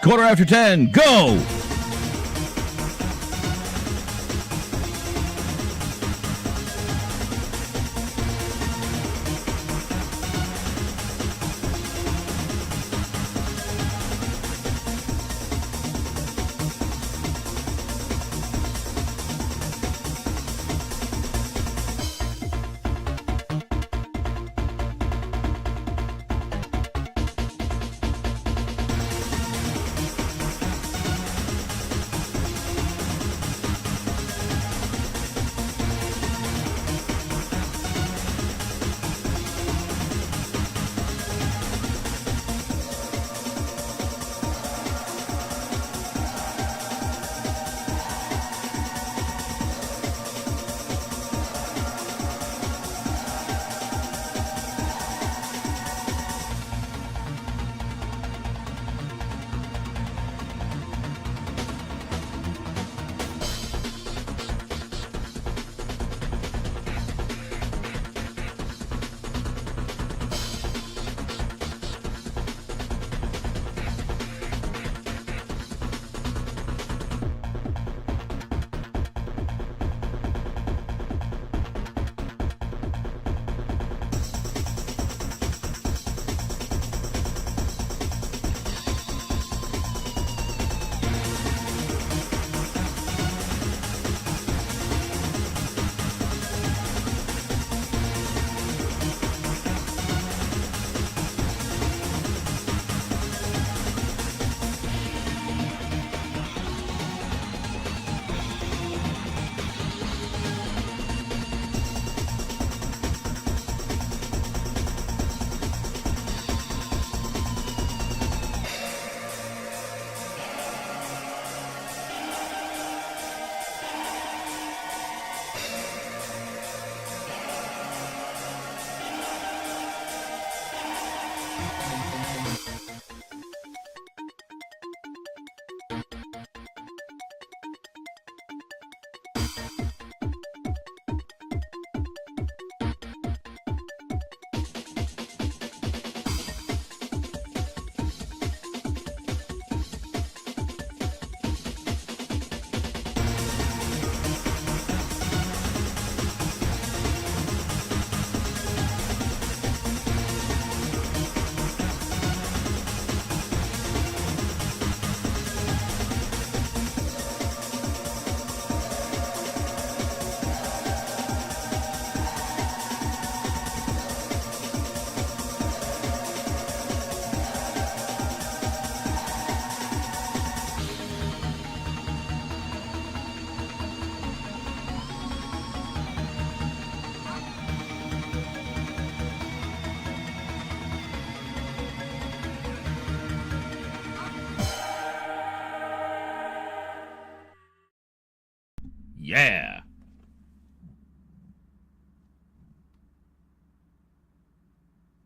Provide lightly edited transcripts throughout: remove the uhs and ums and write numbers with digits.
quarter after 10, go! Yeah.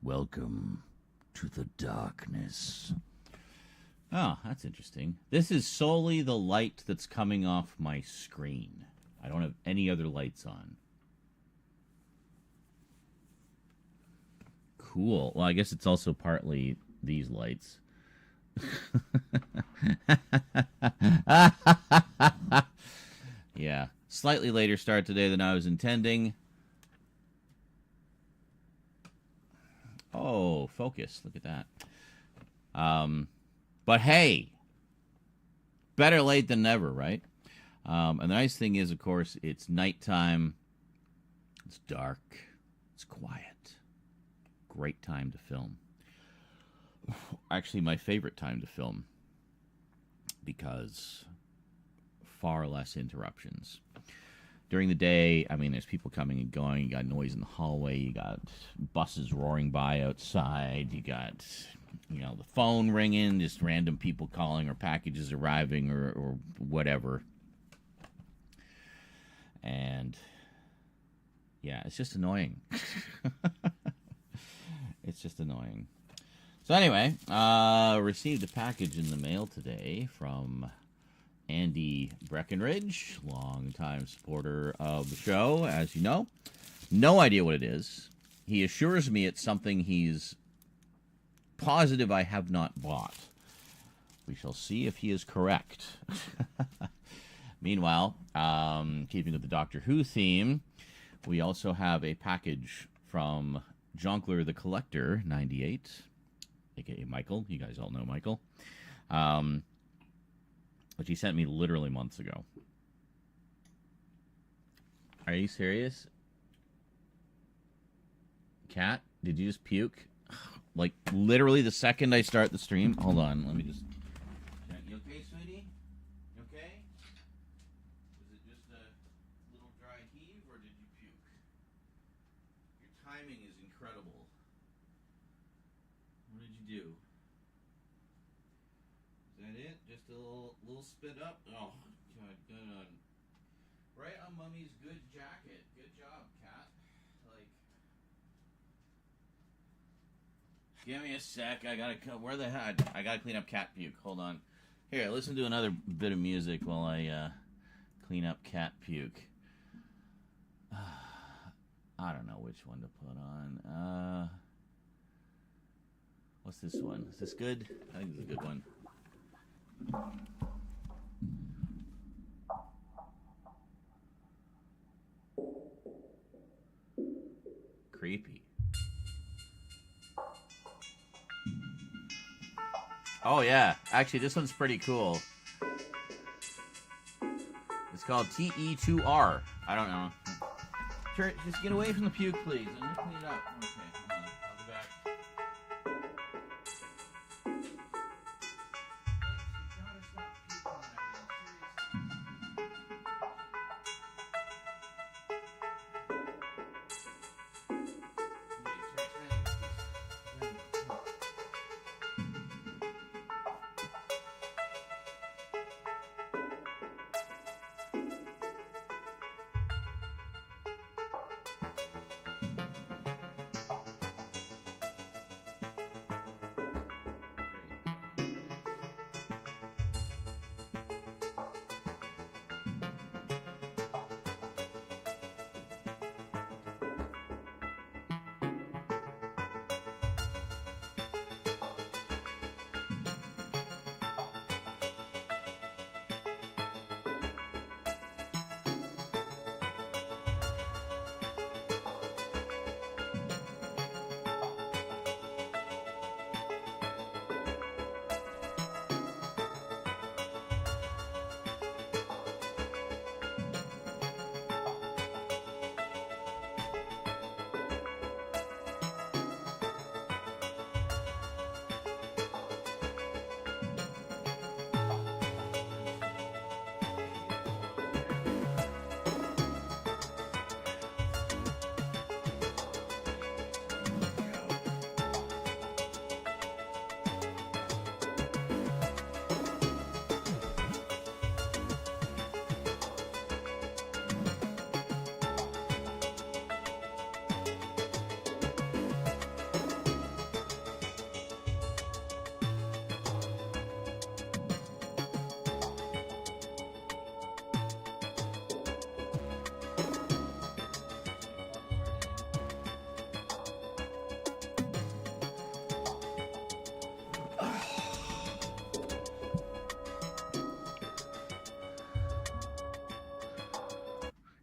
Welcome to the darkness. Oh, that's interesting. This is solely the light that's coming off my screen. I don't have any other lights on. Cool. Well, I guess it's also partly these lights. Yeah. Slightly later start today than I was intending. Oh, focus. Look at that. But hey, better late than never, right? And the nice thing is, of course, it's nighttime. It's dark. It's quiet. Great time to film. Actually, my favorite time to film, because far less interruptions. During the day, I mean, there's people coming and going. You got noise in the hallway. You got buses roaring by outside. You got, the phone ringing, just random people calling, or packages arriving, or whatever. And, yeah, it's just annoying. It's just annoying. So anyway, received a package in the mail today from Andy Breckenridge, longtime supporter of the show, as you know. No idea what it is. He assures me it's something he's positive I have not bought. We shall see if he is correct. Meanwhile, keeping with the Doctor Who theme, we also have a package from Jonkler the Collector 98, aka Michael. You guys all know Michael. Which he sent me literally months ago. Are you serious? Cat, did you just puke? Like, literally the second I start the stream. Hold on, let me just check. You okay, sweetie? You okay? Was it just a little dry heave, or did you puke? Your timing is incredible. What did you do? Is that it? Just a little spit up? Oh, God, good on. Right on Mummy's good jacket. Good job, Cat. Like, give me a sec. I gotta come. Where the heck? I gotta clean up cat puke. Hold on. Here, listen to another bit of music while I clean up cat puke. I don't know which one to put on. What's this one? Is this good? I think it's a good one. Creepy. Oh yeah, actually this one's pretty cool. It's called TE2R. I don't know. Just get away from the puke, please. I'm gonna clean it up. Okay, hold on. I'll be back.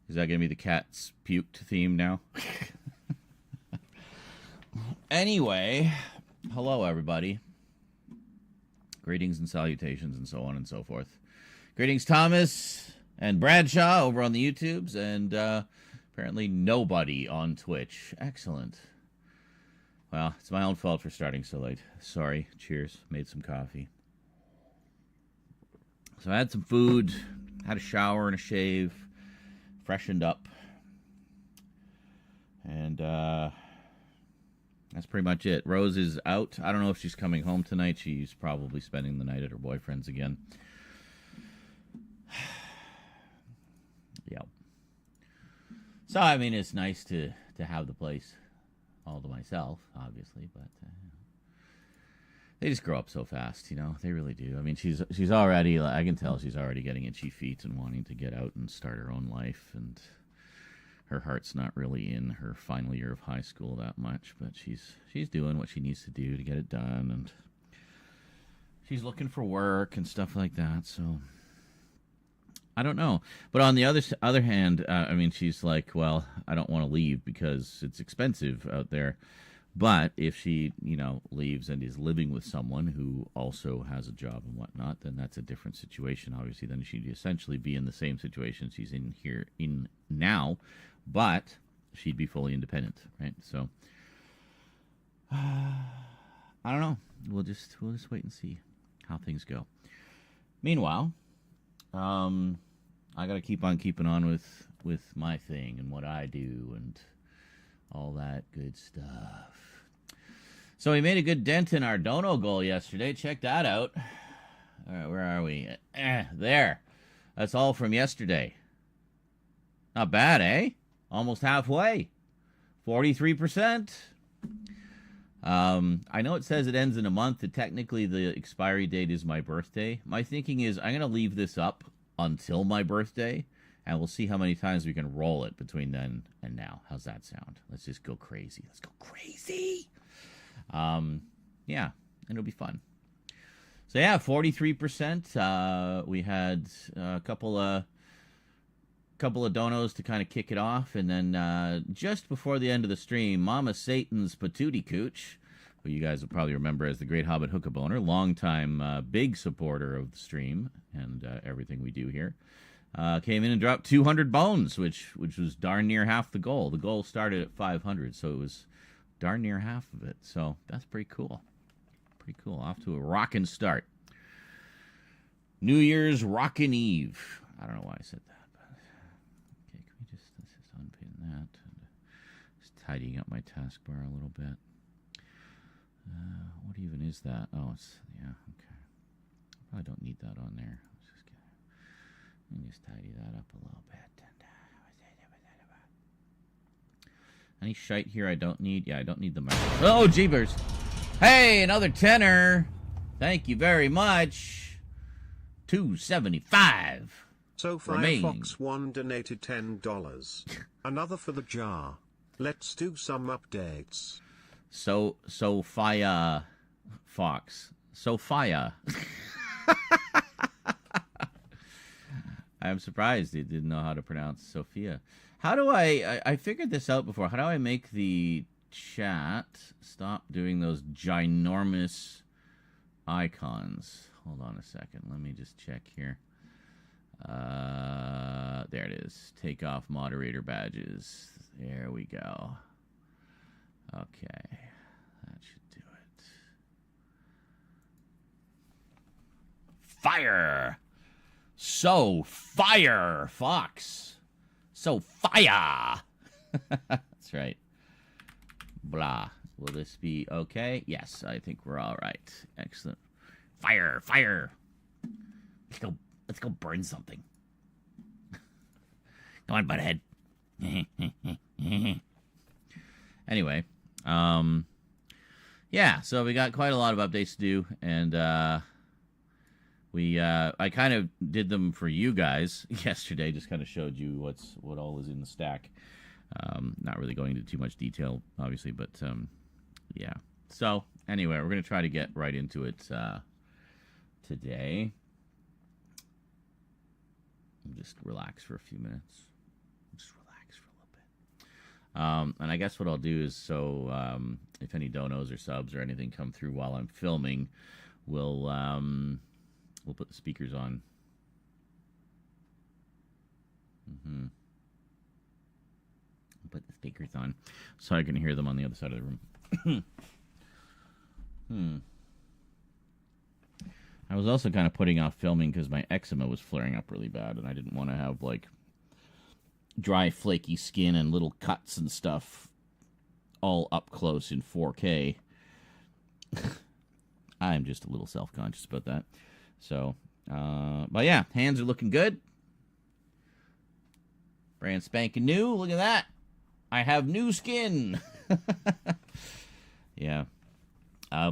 Is that going to be the cat's puked theme now? Anyway, hello everybody. Greetings and salutations and so on and so forth. Greetings Thomas and Bradshaw over on the YouTubes, and apparently nobody on Twitch. Excellent. Well, it's my own fault for starting so late. Sorry. Cheers. Made some coffee. So I had some food, had a shower and a shave, freshened up, and that's pretty much it. Rose is out. I don't know if she's coming home tonight. She's probably spending the night at her boyfriend's again. Yep. So, I mean, it's nice to have the place all to myself, obviously, but they just grow up so fast, you know. They really do. I mean, she's already, I can tell she's already getting itchy feet and wanting to get out and start her own life, and her heart's not really in her final year of high school that much, but she's doing what she needs to do to get it done, and she's looking for work and stuff like that. So I don't know. But on the other hand, I mean, she's like, well, I don't want to leave because it's expensive out there. But if she, leaves and is living with someone who also has a job and whatnot, then that's a different situation. Obviously, then she'd essentially be in the same situation she's in now, but she'd be fully independent, right? So I don't know. We'll just wait and see how things go. Meanwhile, I got to keep on keeping on with my thing and what I do and all that good stuff. So we made a good dent in our dono goal yesterday. Check that out. All right, where are we? There. That's all from yesterday. Not bad, eh? Almost halfway. 43%. I know it says it ends in a month. Technically, the expiry date is my birthday. My thinking is I'm going to leave this up until my birthday, and we'll see how many times we can roll it between then and now. How's that sound? Let's just go crazy. Let's go crazy. Yeah, and it'll be fun. So yeah, 43%. We had a couple of donos to kind of kick it off, and then just before the end of the stream, Mama Satan's Patootie Cooch, who you guys will probably remember as the Great Hobbit Hookah Boner, longtime big supporter of the stream and everything we do here, came in and dropped 200 bones, which was darn near half the goal. The goal started at 500, so it was darn near half of it. So that's pretty cool. Pretty cool. Off to a rockin' start. New Year's Rockin' Eve. I don't know why I said that, but okay. Let's just unpin that and just tidying up my taskbar a little bit. What even is that? Oh, yeah, okay. I don't need that on there. Let me just tidy that up a little bit. Any shite here I don't need? Yeah, I don't need the microphone. Oh, jeebers. Hey, another tenner. Thank you very much. $2.75. So Firefox1 donated $10. Another for the jar. Let's do some updates. So Firefox. Sophia. I'm surprised he didn't know how to pronounce Sophia. How do I figured this out before. How do I make the chat stop doing those ginormous icons? Hold on a second. Let me just check here. There it is. Take off moderator badges. There we go. Okay. That should do it. Fire! So fire, Fox. So fire. That's right. Blah. Will this be okay? Yes, I think we're all right. Excellent. Fire, fire. Let's go burn something. Come on, butthead. Anyway, yeah, so we got quite a lot of updates to do, and I kind of did them for you guys yesterday, just kind of showed you what all is in the stack. Not really going into too much detail, obviously, but yeah. So anyway, we're going to try to get right into it today. Just relax for a few minutes. Just relax for a little bit. And I guess what I'll do is, if any donos or subs or anything come through while I'm filming, we'll put the speakers on. Put the speakers on so I can hear them on the other side of the room. I was also kind of putting off filming because my eczema was flaring up really bad, and I didn't want to have like dry, flaky skin and little cuts and stuff all up close in 4K. I'm just a little self-conscious about that. So, but yeah, hands are looking good. Brand spanking new. Look at that. I have new skin. Yeah.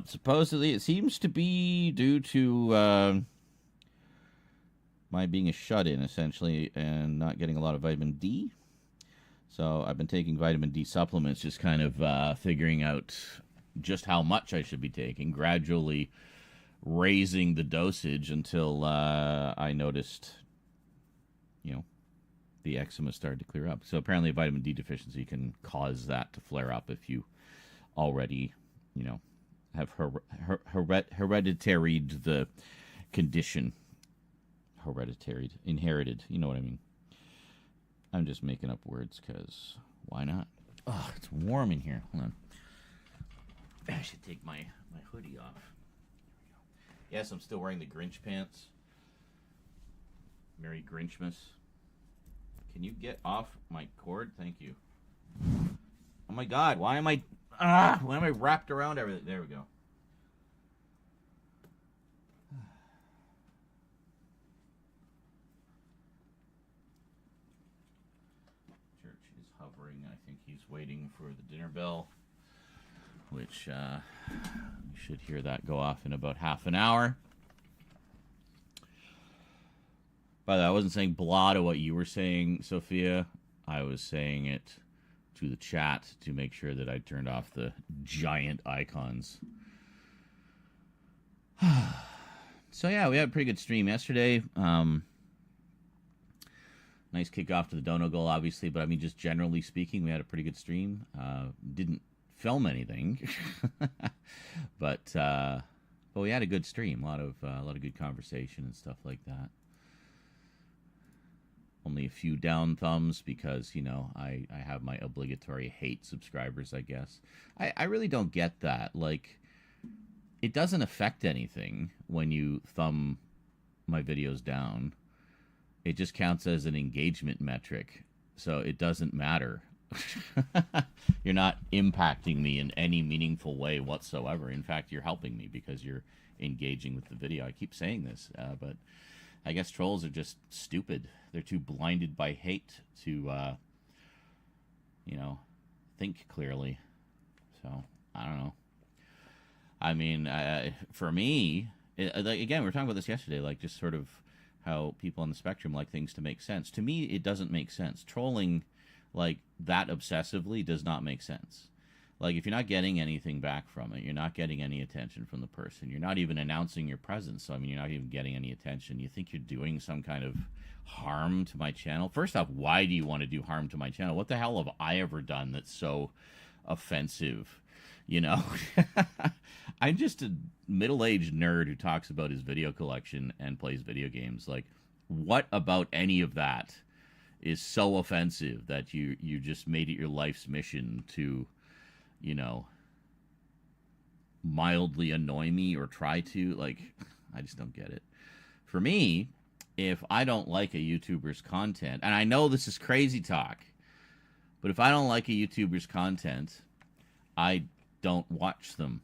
Supposedly, it seems to be due to my being a shut-in, essentially, and not getting a lot of vitamin D. So I've been taking vitamin D supplements, just kind of figuring out just how much I should be taking, gradually raising the dosage until I noticed, the eczema started to clear up. So apparently vitamin D deficiency can cause that to flare up if you already, have hereditaried the condition. Hereditaried, inherited, you know what I mean. I'm just making up words because why not? Oh, it's warm in here. Hold on. I should take my hoodie off. Yes, I'm still wearing the Grinch pants. Merry Grinchmas. Can you get off my cord? Thank you. Oh my God, why am I wrapped around everything? There we go. Church is hovering. I think he's waiting for the dinner bell, which you should hear that go off in about half an hour. By the way, I wasn't saying blah to what you were saying, Sophia. I was saying it to the chat to make sure that I turned off the giant icons. So yeah, we had a pretty good stream yesterday. Nice kickoff to the dono goal, obviously, but I mean, just generally speaking, we had a pretty good stream. Didn't film anything, but we had a good stream. A lot of good conversation and stuff like that. Only a few down thumbs because, I have my obligatory hate subscribers, I guess. I really don't get that. Like, it doesn't affect anything when you thumb my videos down. It just counts as an engagement metric, so it doesn't matter. You're not impacting me in any meaningful way whatsoever. In fact, you're helping me because you're engaging with the video. I keep saying this, but I guess trolls are just stupid. They're too blinded by hate to, think clearly. So, I don't know. I mean, for me, again, we were talking about this yesterday, like just sort of how people on the spectrum like things to make sense. To me, it doesn't make sense. Trolling like that obsessively does not make sense. Like, if you're not getting anything back from it, you're not getting any attention from the person, you're not even announcing your presence, so I mean, you're not even getting any attention, you think you're doing some kind of harm to my channel. First off, why do you want to do harm to my channel? What the hell have I ever done that's so offensive? I'm just a middle-aged nerd who talks about his video collection and plays video games. Like, what about any of that is so offensive that you just made it your life's mission to, mildly annoy me or try to? Like, I just don't get it. For me, if I don't like a YouTuber's content, and I know this is crazy talk, but if I don't like a YouTuber's content, I don't watch them.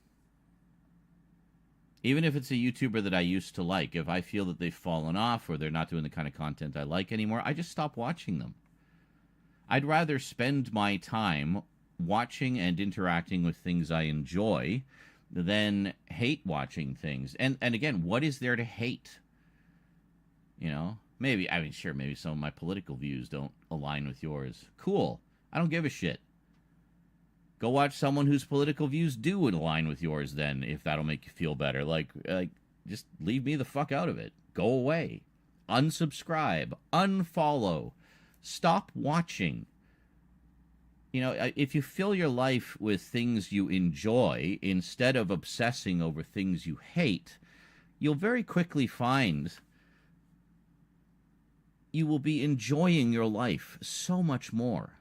Even if it's a YouTuber that I used to like, if I feel that they've fallen off or they're not doing the kind of content I like anymore, I just stop watching them. I'd rather spend my time watching and interacting with things I enjoy than hate watching things. And again, what is there to hate? Maybe some of my political views don't align with yours. Cool. I don't give a shit. Go watch someone whose political views do align with yours then, if that'll make you feel better. Like, just leave me the fuck out of it. Go away. Unsubscribe. Unfollow. Stop watching. If you fill your life with things you enjoy instead of obsessing over things you hate, you'll very quickly find you will be enjoying your life so much more.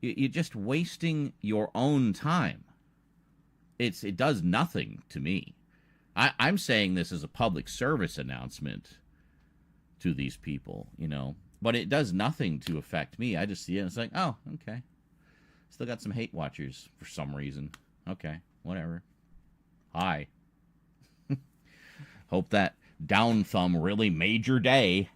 You're just wasting your own time. It does nothing to me. I'm saying this as a public service announcement to these people, but it does nothing to affect me. I just see it and it's like, oh, okay. Still got some hate watchers for some reason. Okay, whatever. Hi. Hope that down thumb really made your day.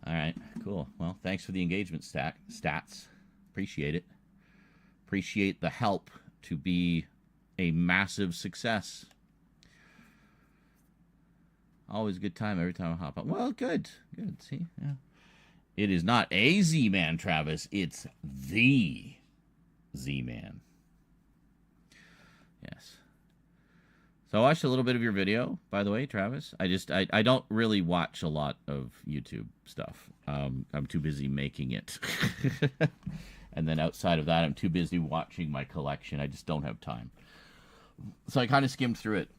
All right, cool. Well, thanks for the engagement stats. Appreciate it. Appreciate the help to be a massive success. Always a good time every time I hop on. Well, good. Good. See? Yeah. It is not a Z-Man, Travis. It's the Z-Man. Yes. So I watched a little bit of your video, by the way, Travis. I don't really watch a lot of YouTube stuff. I'm too busy making it. And then outside of that, I'm too busy watching my collection. I just don't have time. So I kind of skimmed through it.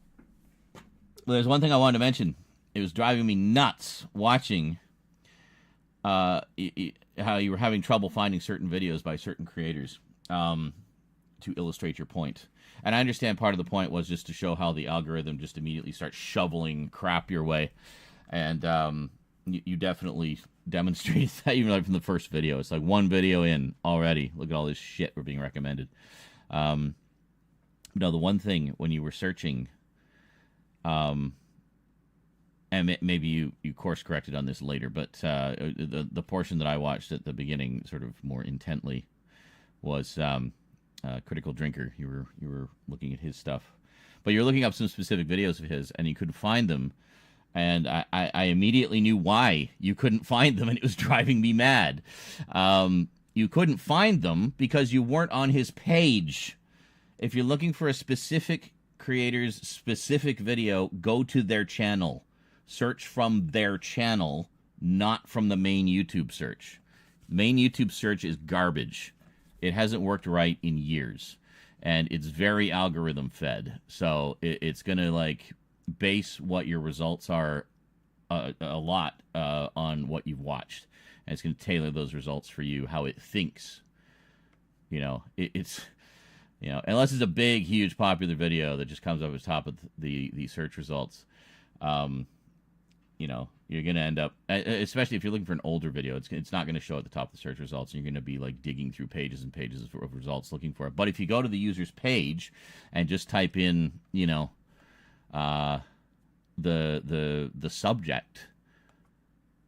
Well, there's one thing I wanted to mention. It was driving me nuts watching how you were having trouble finding certain videos by certain creators to illustrate your point. And I understand part of the point was just to show how the algorithm just immediately starts shoveling crap your way. And you definitely demonstrated that even like from the first video. It's like one video in already. Look at all this shit we're being recommended. No, the one thing when you were searching, and maybe you course corrected on this later, but the portion that I watched at the beginning, sort of more intently, was Critical Drinker. You were looking at his stuff, but you were looking up some specific videos of his, and you couldn't find them. And I immediately knew why you couldn't find them, and it was driving me mad. You couldn't find them because you weren't on his page. If you're looking for a specific creator's specific video, go to their channel. Search from their channel, not from the main YouTube search. Main YouTube search is garbage. It hasn't worked right in years. And it's very algorithm fed. So it's going to like base what your results are a lot on what you've watched. And it's going to tailor those results for you, how it thinks. You know, it's... You know, unless it's a big, huge, popular video that just comes up at the top of the search results, you know, you're going to end up, especially if you're looking for an older video, it's not going to show at the top of the search results. And you're going to be like digging through pages and pages of results looking for it. But if you go to the user's page and just type in, you know, the subject,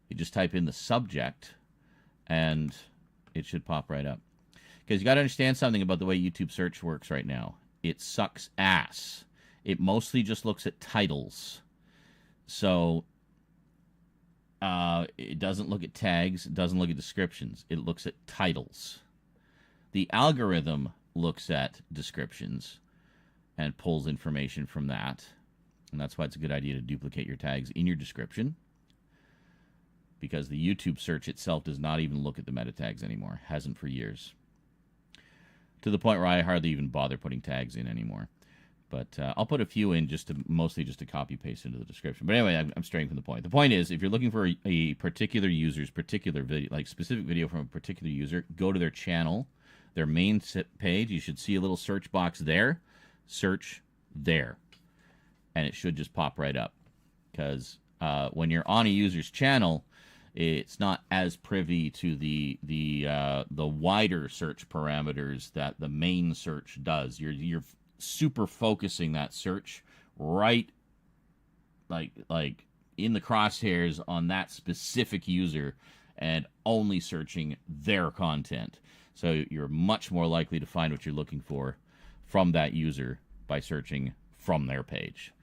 you just type in the subject, and it should pop right up. Because you got to understand something about the way YouTube search works right now. It sucks ass. It mostly just looks at titles. So it doesn't look at tags. It doesn't look at descriptions. It looks at titles. The algorithm looks at descriptions and pulls information from that. And that's why it's a good idea to duplicate your tags in your description. Because the YouTube search itself does not even look at the meta tags anymore. Hasn't for years. To the point where I hardly even bother putting tags in anymore. But I'll put a few in mostly just to copy paste into the description. But anyway, I'm straying from the point. The point is, if you're looking for a particular user's particular video, like specific video from a particular user, go to their channel, their main page. You should see a little search box there. Search there. And it should just pop right up. Because when you're on a user's channel, it's not as privy to the wider search parameters that the main search does. You're super focusing that search right like in the crosshairs on that specific user and only searching their content. So you're much more likely to find what you're looking for from that user by searching from their page.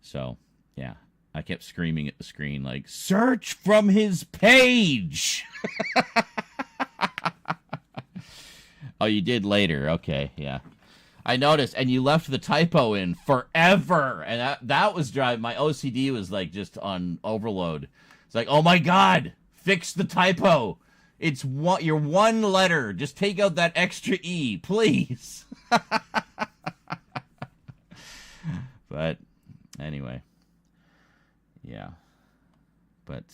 So, yeah. I kept screaming at the screen like, search from his page! Oh, you did later. Okay, yeah. I noticed, and you left the typo in forever. And that was driving, my OCD was like just on overload. It's like, oh my God, fix the typo. It's you're one letter. Just take out that extra E, please. But anyway. Yeah. But,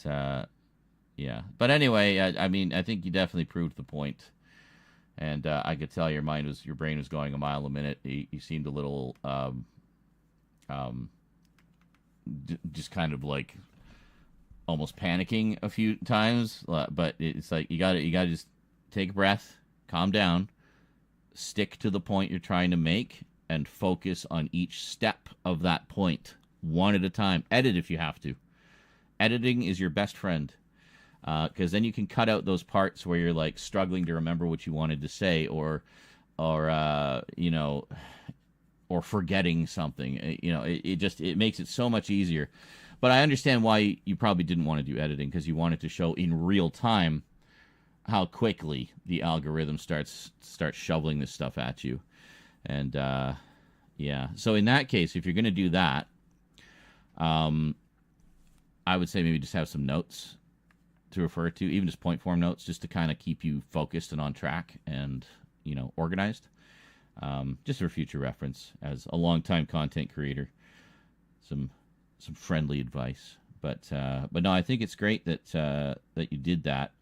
yeah. But anyway, I mean, I think you definitely proved the point. And I could tell your brain was going a mile a minute. You seemed a little, just kind of like almost panicking a few times. But it's like, you gotta just take a breath, calm down, stick to the point you're trying to make, and focus on each step of that point. One at a time. Edit if you have to. Editing is your best friend. Because then you can cut out those parts where you're like struggling to remember what you wanted to say, or you know, or forgetting something. You know, it makes it so much easier. But I understand why you probably didn't want to do editing, because you wanted to show in real time how quickly the algorithm starts shoveling this stuff at you. And Yeah. So in that case, if you're going to do that, I would say maybe just have some notes to refer to, even just point form notes, just to kind of keep you focused and on track and, organized. Just for future reference as a longtime content creator. Some friendly advice. But no, I think it's great that you did that,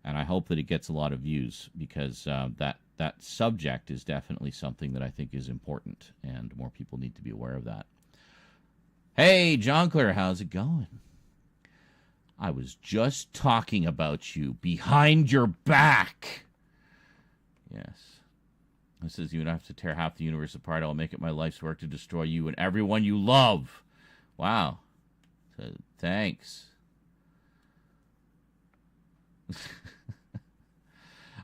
and I hope that it gets a lot of views because that subject is definitely something that I think is important, and more people need to be aware of that. Hey, Jonkler, how's it going? I was just talking about you behind your back. Yes. It says you would have to tear half the universe apart. I'll make it my life's work to destroy you and everyone you love. Wow. So, thanks.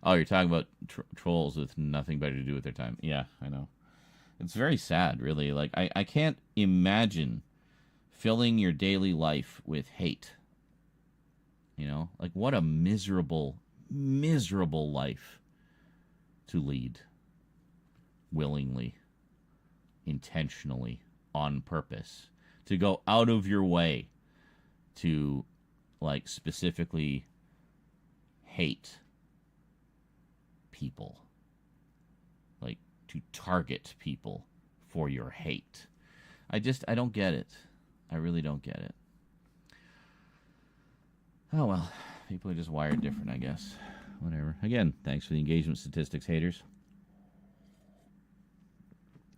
Oh, you're talking about trolls with nothing better to do with their time. Yeah, I know. It's very sad, really. Like, I can't imagine filling your daily life with hate. Like, what a miserable, miserable life to lead. Willingly, intentionally, on purpose. To go out of your way to, like, specifically hate people. Like, to target people for your hate. I don't get it. I really don't get it. Oh, well. People are just wired different, I guess. Whatever. Again, thanks for the engagement statistics, haters.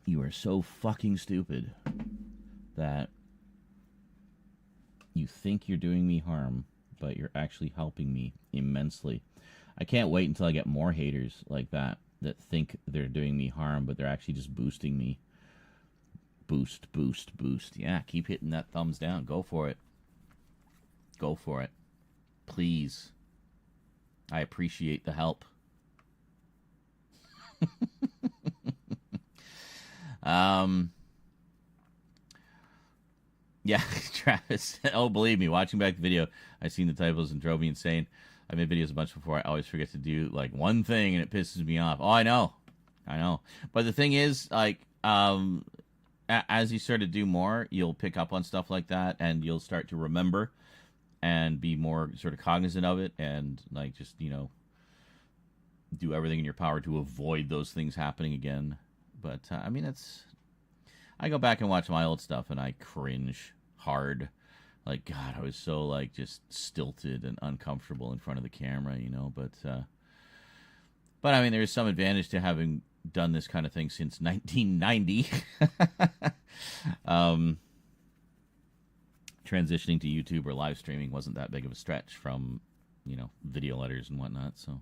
You are so fucking stupid that you think you're doing me harm, but you're actually helping me immensely. I can't wait until I get more haters like that think they're doing me harm, but they're actually just boosting me. Boost, boost, boost. Yeah, keep hitting that thumbs down. Go for it. Go for it. Please. I appreciate the help. Yeah, Travis. Oh, believe me, watching back the video, I seen the typos and drove me insane. I made videos a bunch before. I always forget to do like one thing and it pisses me off. Oh, I know. But the thing is, like, as you start to do more, you'll pick up on stuff like that and you'll start to remember and be more sort of cognizant of it and, like, just, do everything in your power to avoid those things happening again. But, I mean, I go back and watch my old stuff and I cringe hard. Like, God, I was so, like, just stilted and uncomfortable in front of the camera, But I mean, there's some advantage to having done this kind of thing since 1990. Transitioning to YouTube or live streaming wasn't that big of a stretch from, video letters and whatnot, so.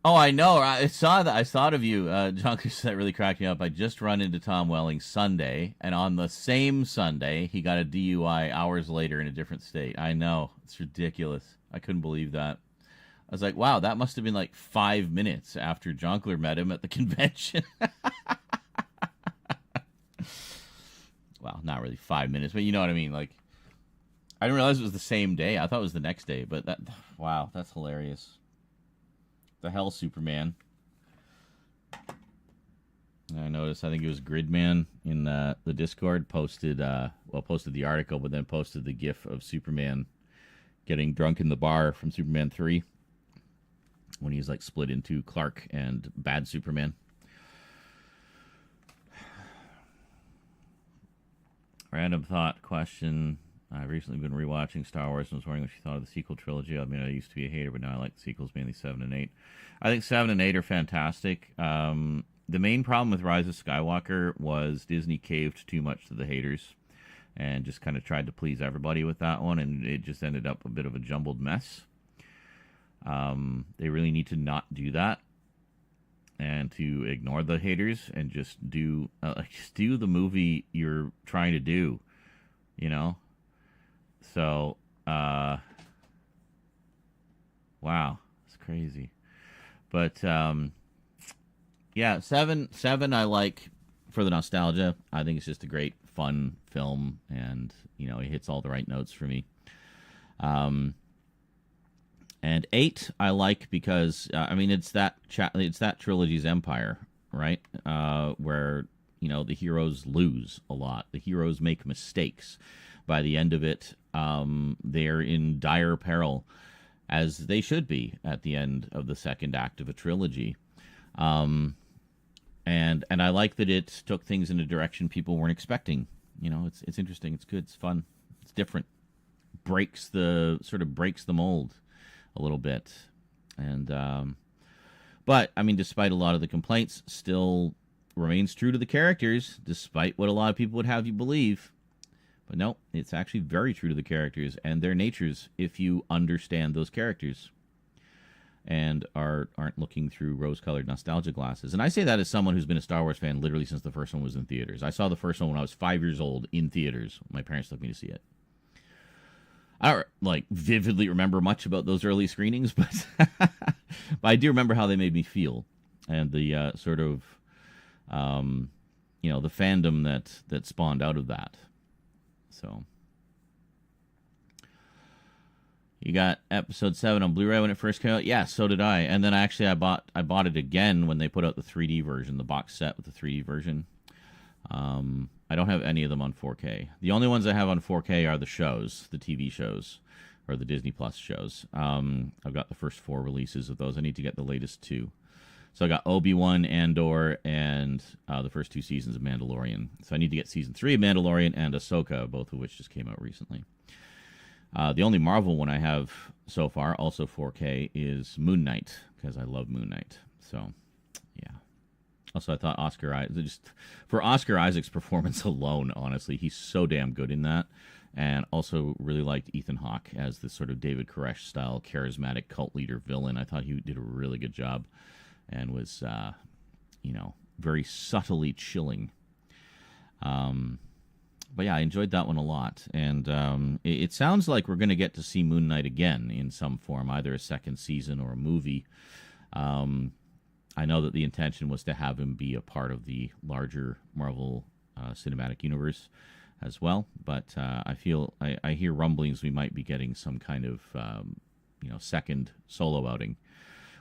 Oh, I know. I saw that. I thought of you, Junkers. That really cracked me up. I just run into Tom Welling Sunday, and on the same Sunday, he got a DUI hours later in a different state. I know. It's ridiculous. I couldn't believe that. I was like, wow, that must have been like 5 minutes after Jonkler met him at the convention. Well, not really 5 minutes, but you know what I mean. Like, I didn't realize it was the same day. I thought it was the next day, but wow, that's hilarious. The hell, Superman. I noticed, I think it was Gridman in the Discord posted the article, but then posted the gif of Superman getting drunk in the bar from Superman 3 when he's like split into Clark and Bad Superman. Random thought question. I've recently been rewatching Star Wars and was wondering what you thought of the sequel trilogy. I mean, I used to be a hater, but now I like the sequels, mainly 7 and 8. I think 7 and 8 are fantastic. The main problem with Rise of Skywalker was Disney caved too much to the haters and just kind of tried to please everybody with that one, and it just ended up a bit of a jumbled mess. They really need to not do that and to ignore the haters and just do the movie you're trying to do, So, wow, it's crazy. But, yeah, 7 I like for the nostalgia. I think it's just a great, fun film, and, it hits all the right notes for me. And 8 I like because, it's that trilogy's empire. right? Where, the heroes lose a lot. The heroes make mistakes. By the end of it, they're in dire peril, as they should be at the end of the second act of a trilogy. And I like that it took things in a direction people weren't expecting. It's interesting. It's good. It's fun. It's different. Breaks the mold a little bit. And but I mean, despite a lot of the complaints, still remains true to the characters, despite what a lot of people would have you believe. But no, it's actually very true to the characters and their natures if you understand those characters and aren't looking through rose-colored nostalgia glasses. And I say that as someone who's been a Star Wars fan literally since the first one was in theaters. I saw the first one when I was 5 years old in theaters. My parents took me to see it. I don't vividly remember much about those early screenings, but but I do remember how they made me feel, and the sort of the fandom that spawned out of that. So you got episode 7 on Blu-ray when it first came out. Yeah, so did I. And then actually I bought it again when they put out the 3D version, the box set with the 3D version. I don't have any of them on 4K. The only ones I have on 4K are the shows, the TV shows, or the Disney Plus shows. I've got the first 4 releases of those. I need to get the latest 2. So I got Obi-Wan, Andor, and the first 2 seasons of Mandalorian. So I need to get season 3 of Mandalorian and Ahsoka, both of which just came out recently. The only Marvel one I have so far, also 4K, is Moon Knight, because I love Moon Knight. So, yeah. Also, I thought for Oscar Isaac's performance alone, honestly, he's so damn good in that. And also really liked Ethan Hawke as this sort of David Koresh-style charismatic cult leader villain. I thought he did a really good job and was, very subtly chilling. But yeah, I enjoyed that one a lot. And it sounds like we're going to get to see Moon Knight again in some form, either a second season or a movie. I know that the intention was to have him be a part of the larger Marvel Cinematic Universe as well. But I hear rumblings we might be getting some kind of, second solo outing,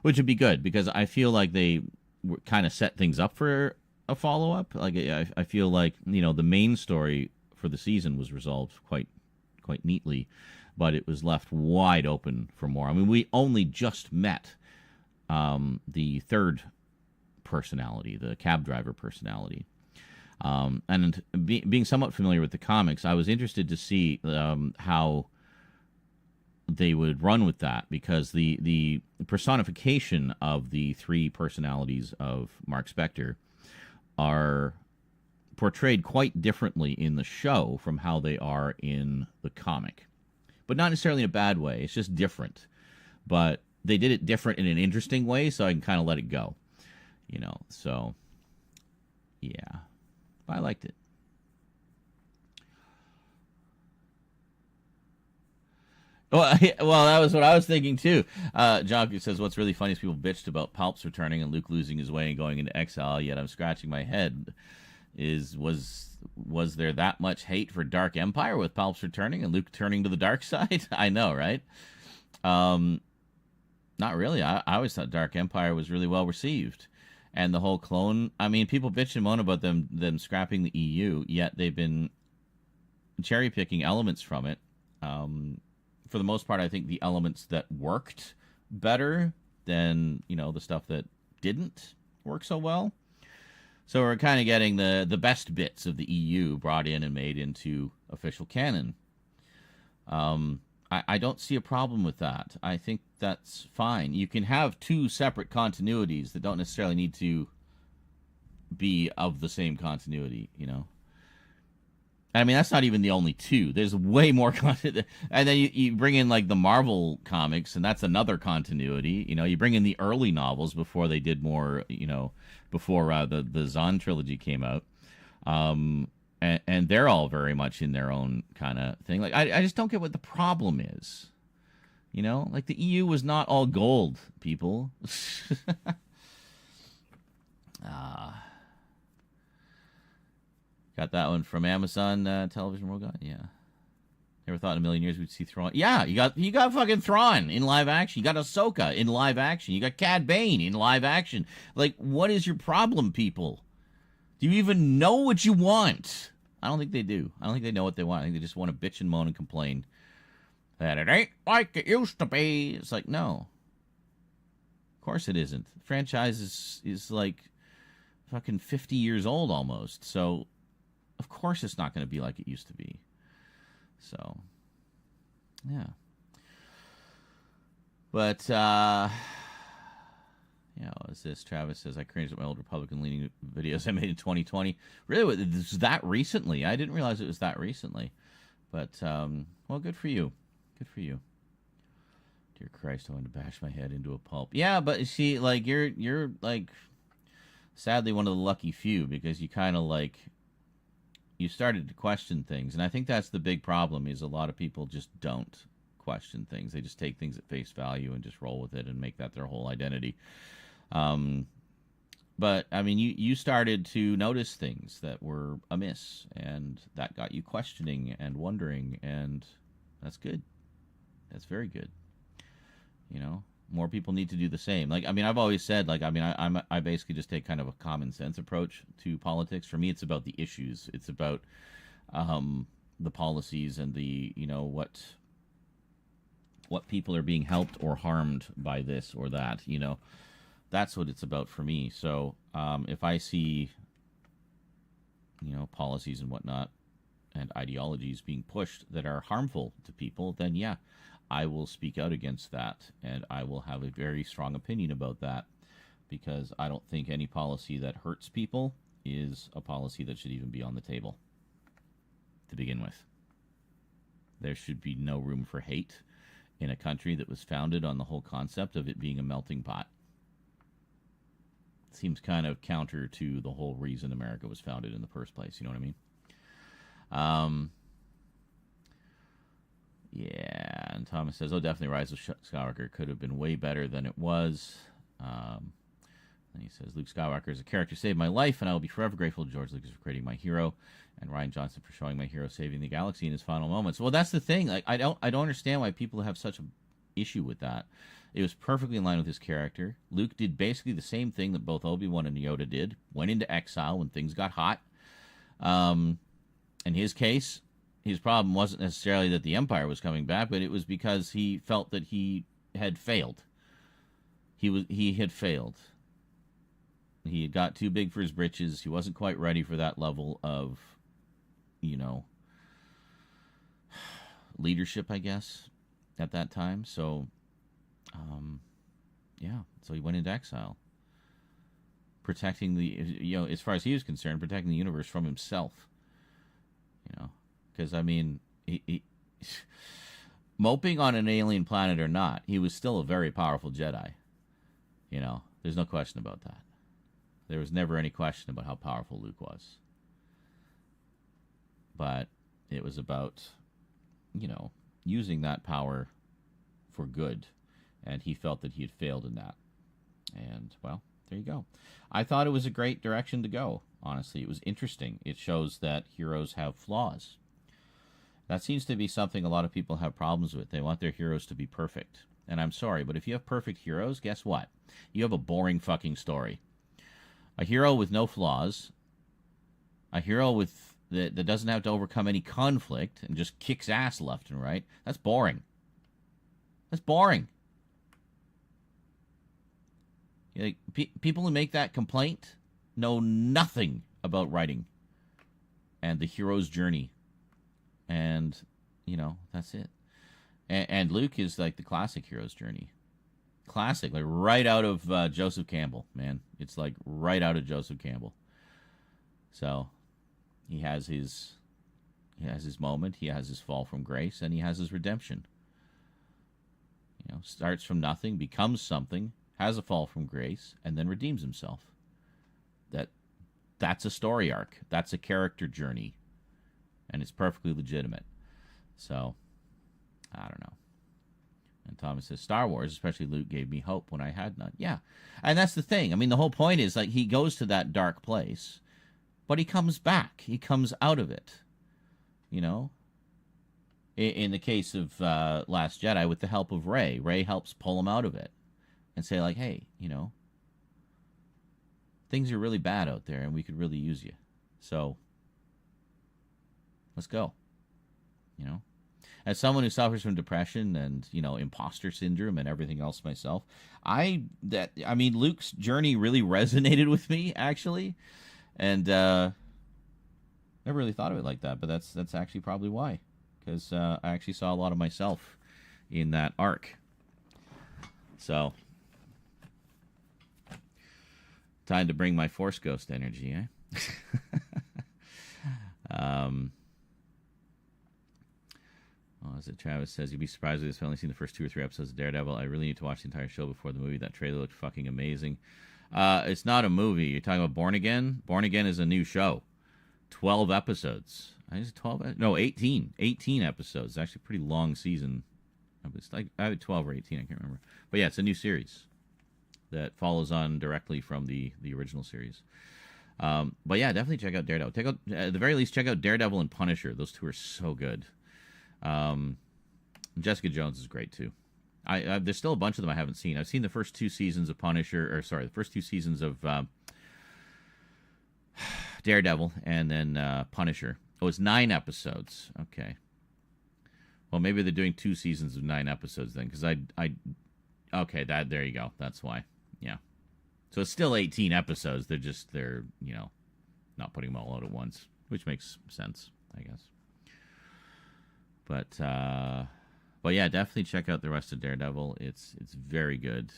which would be good because I feel like they kind of set things up for a follow-up. Like I feel like, the main story for the season was resolved quite neatly, but it was left wide open for more. I mean, we only just met the third personality, the cab driver personality. And being somewhat familiar with the comics, I was interested to see how they would run with that, because the personification of the 3 personalities of Mark Spector are portrayed quite differently in the show from how they are in the comic. But not necessarily in a bad way. It's just different. But they did it different in an interesting way, so I can kind of let it go. So, yeah. But I liked it. Well, that was what I was thinking, too. John says, what's really funny is people bitched about Palps returning and Luke losing his way and going into exile, yet I'm scratching my head. Was there that much hate for Dark Empire with Palps returning and Luke turning to the dark side? I know, right? Not really. I always thought Dark Empire was really well received. And the whole clone, I mean, people bitch and moan about them scrapping the EU, yet they've been cherry-picking elements from it. For the most part, I think the elements that worked better than, the stuff that didn't work so well. So we're kind of getting the best bits of the EU brought in and made into official canon. I don't see a problem with that. I think that's fine. You can have 2 separate continuities that don't necessarily need to be of the same continuity, I mean, that's not even the only 2. There's way more content. And then you bring in, the Marvel comics, and that's another continuity. You bring in the early novels before they did more, before the Zahn trilogy came out. And they're all very much in their own kind of thing. I just don't get what the problem is. The EU was not all gold, people. Got that one from Amazon Television World Guide? Yeah. Never thought in a million years we'd see Thrawn. Yeah, you got fucking Thrawn in live action. You got Ahsoka in live action. You got Cad Bane in live action. Like, what is your problem, people? Do you even know what you want? I don't think they do. I don't think they know what they want. I think they just want to bitch and moan and complain that it ain't like it used to be. It's like, no. Of course it isn't. The franchise is like fucking 50 years old almost. So, of course it's not going to be like it used to be. So, yeah. But, yeah, what is this? Travis says, I cringed at my old Republican-leaning videos I made in 2020. Really? It was that recently? I didn't realize it was that recently. But, well, good for you. Good for you. Dear Christ, I want to bash my head into a pulp. Yeah, but you see, like, you're like, sadly one of the lucky few, because you kind of, like, you started to question things. And I think that's the big problem, is a lot of people just don't question things. They just take things at face value and just roll with it and make that their whole identity. But, I mean, you started to notice things that were amiss, and that got you questioning and wondering, and that's good. That's very good. You know, more people need to do the same. Like, I mean, I've always said, like, I mean, I basically just take kind of a common sense approach to politics. For me, it's about the issues. It's about the policies and the, you know, what people are being helped or harmed by this or that. You know, that's what it's about for me. So if I see, you know, policies and whatnot and ideologies being pushed that are harmful to people, then yeah, I will speak out against that, and I will have a very strong opinion about that, because I don't think any policy that hurts people is a policy that should even be on the table to begin with. There should be no room for hate in a country that was founded on the whole concept of it being a melting pot. It seems kind of counter to the whole reason America was founded in the first place, you know what I mean? Yeah, and Thomas says, oh, definitely Rise of Skywalker could have been way better than it was. And he says, Luke Skywalker is a character saved my life, and I will be forever grateful to George Lucas for creating my hero, and Rian Johnson for showing my hero saving the galaxy in his final moments. Well, that's the thing. Like, I don't understand why people have such an issue with that. It was perfectly in line with his character. Luke did basically the same thing that both Obi-Wan and Yoda did. Went into exile when things got hot. In his case, his problem wasn't necessarily that the Empire was coming back, but it was because he felt that he had failed. He had failed. He had got too big for his britches. He wasn't quite ready for that level of, you know, leadership, I guess, at that time. So, yeah. So he went into exile. Protecting the, you know, as far as he was concerned, protecting the universe from himself. You know, because, I mean, he moping on an alien planet or not, he was still a very powerful Jedi. You know, there's no question about that. There was never any question about how powerful Luke was. But it was about, you know, using that power for good. And he felt that he had failed in that. And, well, there you go. I thought it was a great direction to go, honestly. It was interesting. It shows that heroes have flaws. That seems to be something a lot of people have problems with. They want their heroes to be perfect. And I'm sorry, but if you have perfect heroes, guess what? You have a boring fucking story. A hero with no flaws, a hero with that doesn't have to overcome any conflict and just kicks ass left and right, that's boring. That's boring. Like, people who make that complaint know nothing about writing and the hero's journey. And, you know, that's it. And Luke is like the classic hero's journey. Classic, like right out of Joseph Campbell, man. It's like right out of Joseph Campbell. So he has his moment, he has his fall from grace, and he has his redemption. You know, starts from nothing, becomes something, has a fall from grace, and then redeems himself. That's a story arc. That's a character journey. And it's perfectly legitimate. So, I don't know. And Thomas says, Star Wars, especially Luke, gave me hope when I had none. Yeah. And that's the thing. I mean, the whole point is, like, he goes to that dark place, but he comes back. He comes out of it. You know? In the case of Last Jedi, with the help of Rey, Rey helps pull him out of it and say, like, hey, things are really bad out there and we could really use you. So let's go. As someone who suffers from depression and imposter syndrome and everything else myself, Luke's journey really resonated with me, actually, and never really thought of it like that, but that's actually probably why, because I actually saw a lot of myself in that arc. So time to bring my Force Ghost energy, eh? As Travis says, you'd be surprised if I've only seen the first 2 or 3 episodes of Daredevil. I really need to watch the entire show before the movie. That trailer looked fucking amazing. It's not a movie. You're talking about Born Again? Born Again is a new show. 12 episodes. Is it 12? No, 18. 18 episodes. It's actually a pretty long season. It's like I had 12 or 18. I can't remember. But yeah, it's a new series that follows on directly from the original series. But yeah, definitely check out Daredevil. At the very least, check out Daredevil and Punisher. Those two are so good. Jessica Jones is great too. There's still a bunch of them I haven't seen. I've seen the first 2 seasons of the first 2 seasons of Daredevil, and then Punisher. Oh, it's 9 episodes. Okay. Well, maybe they're doing 2 seasons of 9 episodes then, because okay, there you go. That's why. Yeah. So it's still 18 episodes. They're not putting them all out at once, which makes sense, I guess. But yeah, definitely check out the rest of Daredevil. It's very good,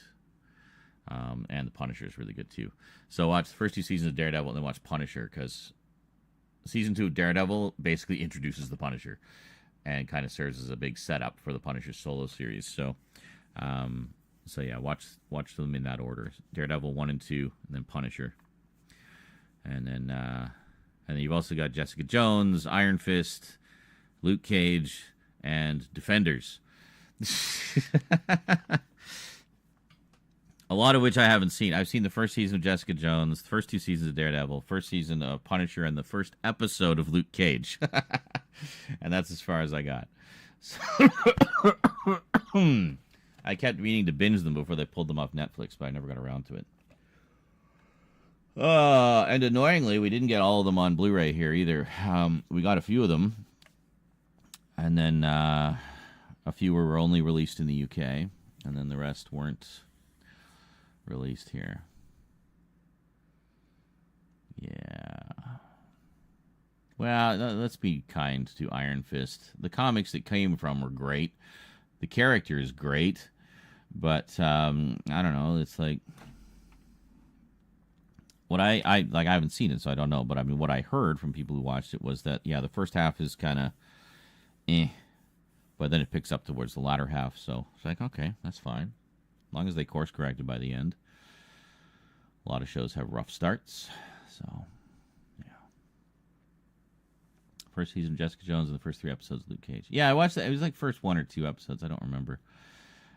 and the Punisher is really good too. So watch the first 2 seasons of Daredevil, and then watch Punisher, because season 2 of Daredevil basically introduces the Punisher, and kind of serves as a big setup for the Punisher solo series. So yeah, watch them in that order: Daredevil 1 and 2, and then Punisher, and then you've also got Jessica Jones, Iron Fist, Luke Cage, and Defenders. A lot of which I haven't seen. I've seen the first season of Jessica Jones, the first 2 seasons of Daredevil, first season of Punisher, and the first episode of Luke Cage. And that's as far as I got. So I kept meaning to binge them before they pulled them off Netflix, but I never got around to it. And annoyingly, we didn't get all of them on Blu-ray here either. We got a few of them. And then a few were only released in the UK, and then the rest weren't released here. Yeah. Well, let's be kind to Iron Fist. The comics that came from were great. The character is great, but I don't know. It's like what I haven't seen it, so I don't know. But I mean, what I heard from people who watched it was that the first half is kind of but then it picks up towards the latter half, so it's like, okay, that's fine, as long as they course corrected by the end. A lot of shows have rough starts, so yeah. First season of Jessica Jones and the first 3 episodes of Luke Cage. Yeah, I watched that. It was like first 1 or 2 episodes, I don't remember,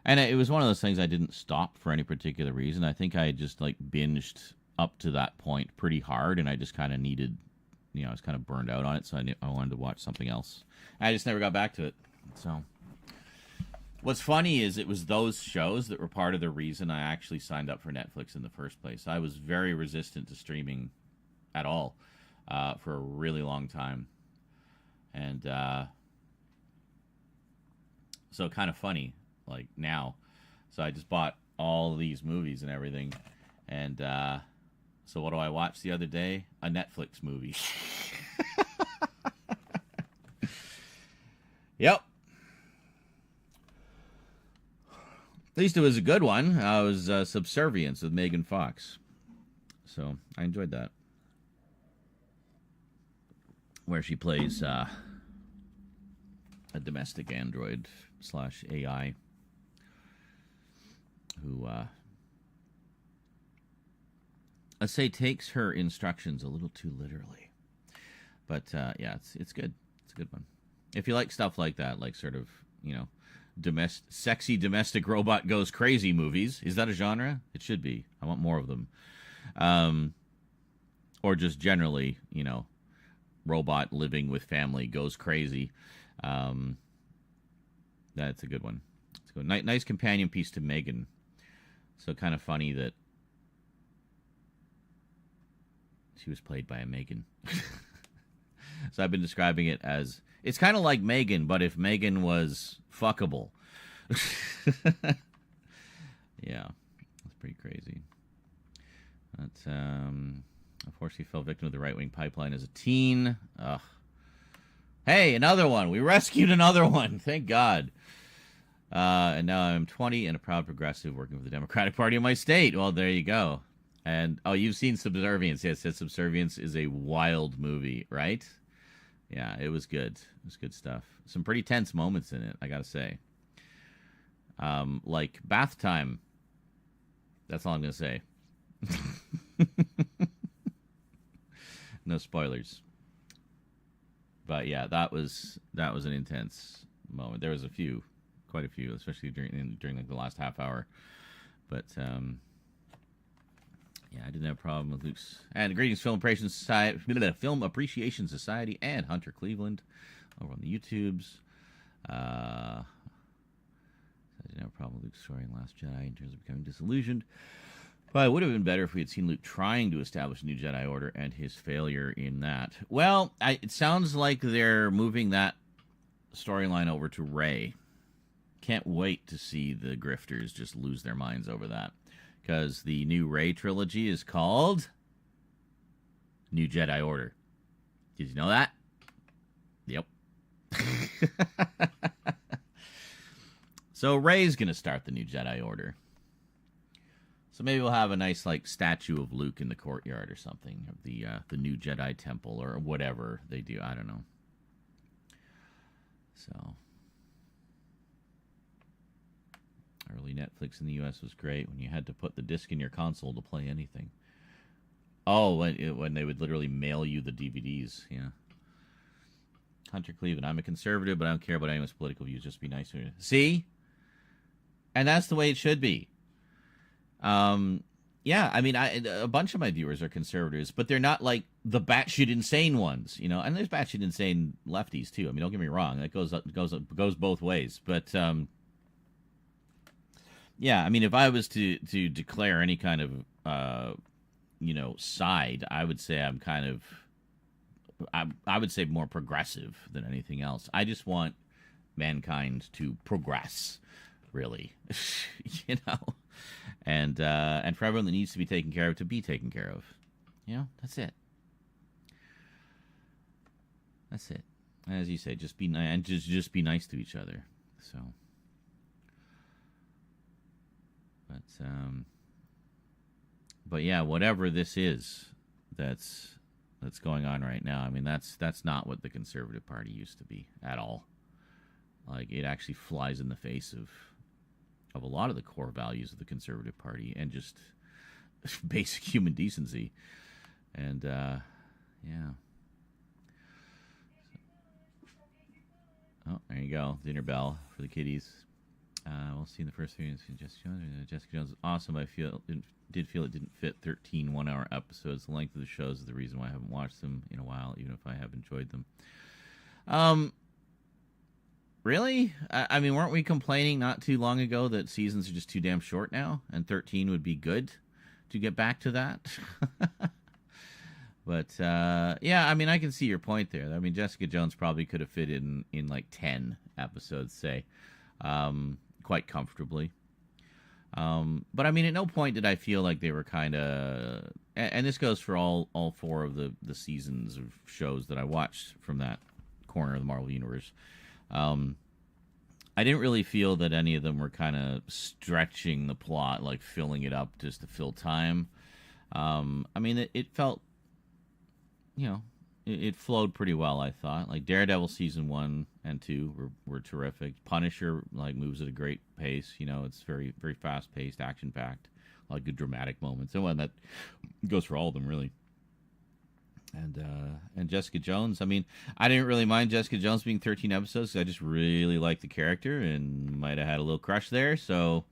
and it was one of those things I didn't stop for any particular reason. I think I just binged up to that point pretty hard, and I just kind of needed, I was kind of burned out on it, so I wanted to watch something else. I just never got back to it. So what's funny is it was those shows that were part of the reason I actually signed up for Netflix in the first place. I was very resistant to streaming at all for a really long time. And so kind of funny, like now. So I just bought all these movies and everything. And so what do I watch the other day? A Netflix movie. Yep. At least it was a good one. It was Subservience with Megan Fox. So I enjoyed that. Where she plays a domestic android / AI who, let's say, takes her instructions a little too literally. But yeah, it's good. It's a good one. If you like stuff like that, like sort of, sexy domestic robot goes crazy movies. Is that a genre? It should be. I want more of them. Or just generally, robot living with family goes crazy. That's a good one. It's a good one. Nice companion piece to Megan. So kind of funny that she was played by a Megan. So I've been describing it as, it's kind of like Megan, but if Megan was fuckable. Yeah, that's pretty crazy. But, unfortunately fell victim to the right-wing pipeline as a teen. Ugh. Hey, another one. We rescued another one. Thank God. And now I'm 20 and a proud progressive working for the Democratic Party in my state. Well, there you go. And, oh, you've seen Subservience. Yes, Subservience is a wild movie, right? Yeah, it was good. It was good stuff. Some pretty tense moments in it, I gotta say. Like bath time. That's all I'm gonna say. No spoilers. But yeah, that was an intense moment. There was quite a few, especially during like the last half hour. But yeah, I didn't have a problem with Luke's. And greetings, Film Appreciation Society, and Hunter Cleveland over on the YouTubes. I didn't have a problem with Luke's story in Last Jedi in terms of becoming disillusioned. But it would have been better if we had seen Luke trying to establish a new Jedi Order and his failure in that. Well, it sounds like they're moving that storyline over to Rey. Can't wait to see the grifters just lose their minds over that. Because the new Rey trilogy is called New Jedi Order. Did you know that? Yep. So Rey's going to start the New Jedi Order. So maybe we'll have a nice like statue of Luke in the courtyard or something of the New Jedi Temple or whatever they do. I don't know. So early Netflix in the U.S. was great when you had to put the disc in your console to play anything. Oh, when they would literally mail you the DVDs, yeah. Hunter Cleveland, I'm a conservative, but I don't care about anyone's political views. Just be nice to me. See? And that's the way it should be. Yeah, I mean, a bunch of my viewers are conservatives, but they're not like the batshit insane ones, you know. And there's batshit insane lefties too. I mean, don't get me wrong; that goes both ways. But yeah, I mean, if I was to declare any kind of side, I would say I'm kind of I would say more progressive than anything else. I just want mankind to progress, really, you know. And for everyone that needs to be taken care of to be taken care of. You know, that's it. That's it. As you say, just be nice and just be nice to each other. So, but yeah, whatever this is that's going on right now. I mean, that's not what the Conservative Party used to be at all. Like, it actually flies in the face of a lot of the core values of the Conservative Party and just basic human decency. And, yeah. Oh, there you go. Dinner bell for the kiddies. We'll see in the first few minutes. Jessica Jones is awesome. I did feel it didn't fit 13 one-hour episodes. The length of the shows is the reason why I haven't watched them in a while, even if I have enjoyed them. Really? I mean, weren't we complaining not too long ago that seasons are just too damn short now, and 13 would be good to get back to that? But, yeah, I mean, I can see your point there. I mean, Jessica Jones probably could have fit in like 10 episodes, say, quite comfortably. But, I mean, at no point did I feel like they were kind of... And this goes for all four of the seasons of shows that I watched from that corner of the Marvel Universe. I didn't really feel that any of them were kind of stretching the plot, like filling it up just to fill time. I mean, it felt, you know, it flowed pretty well, I thought. Like, Daredevil season 1 and 2 were terrific. Punisher, like, moves at a great pace. You know, it's very, very fast-paced, action-packed, a lot of good dramatic moments. And one that goes for all of them, really. And Jessica Jones, I mean, I didn't really mind Jessica Jones being 13 episodes because I just really liked the character and might have had a little crush there. So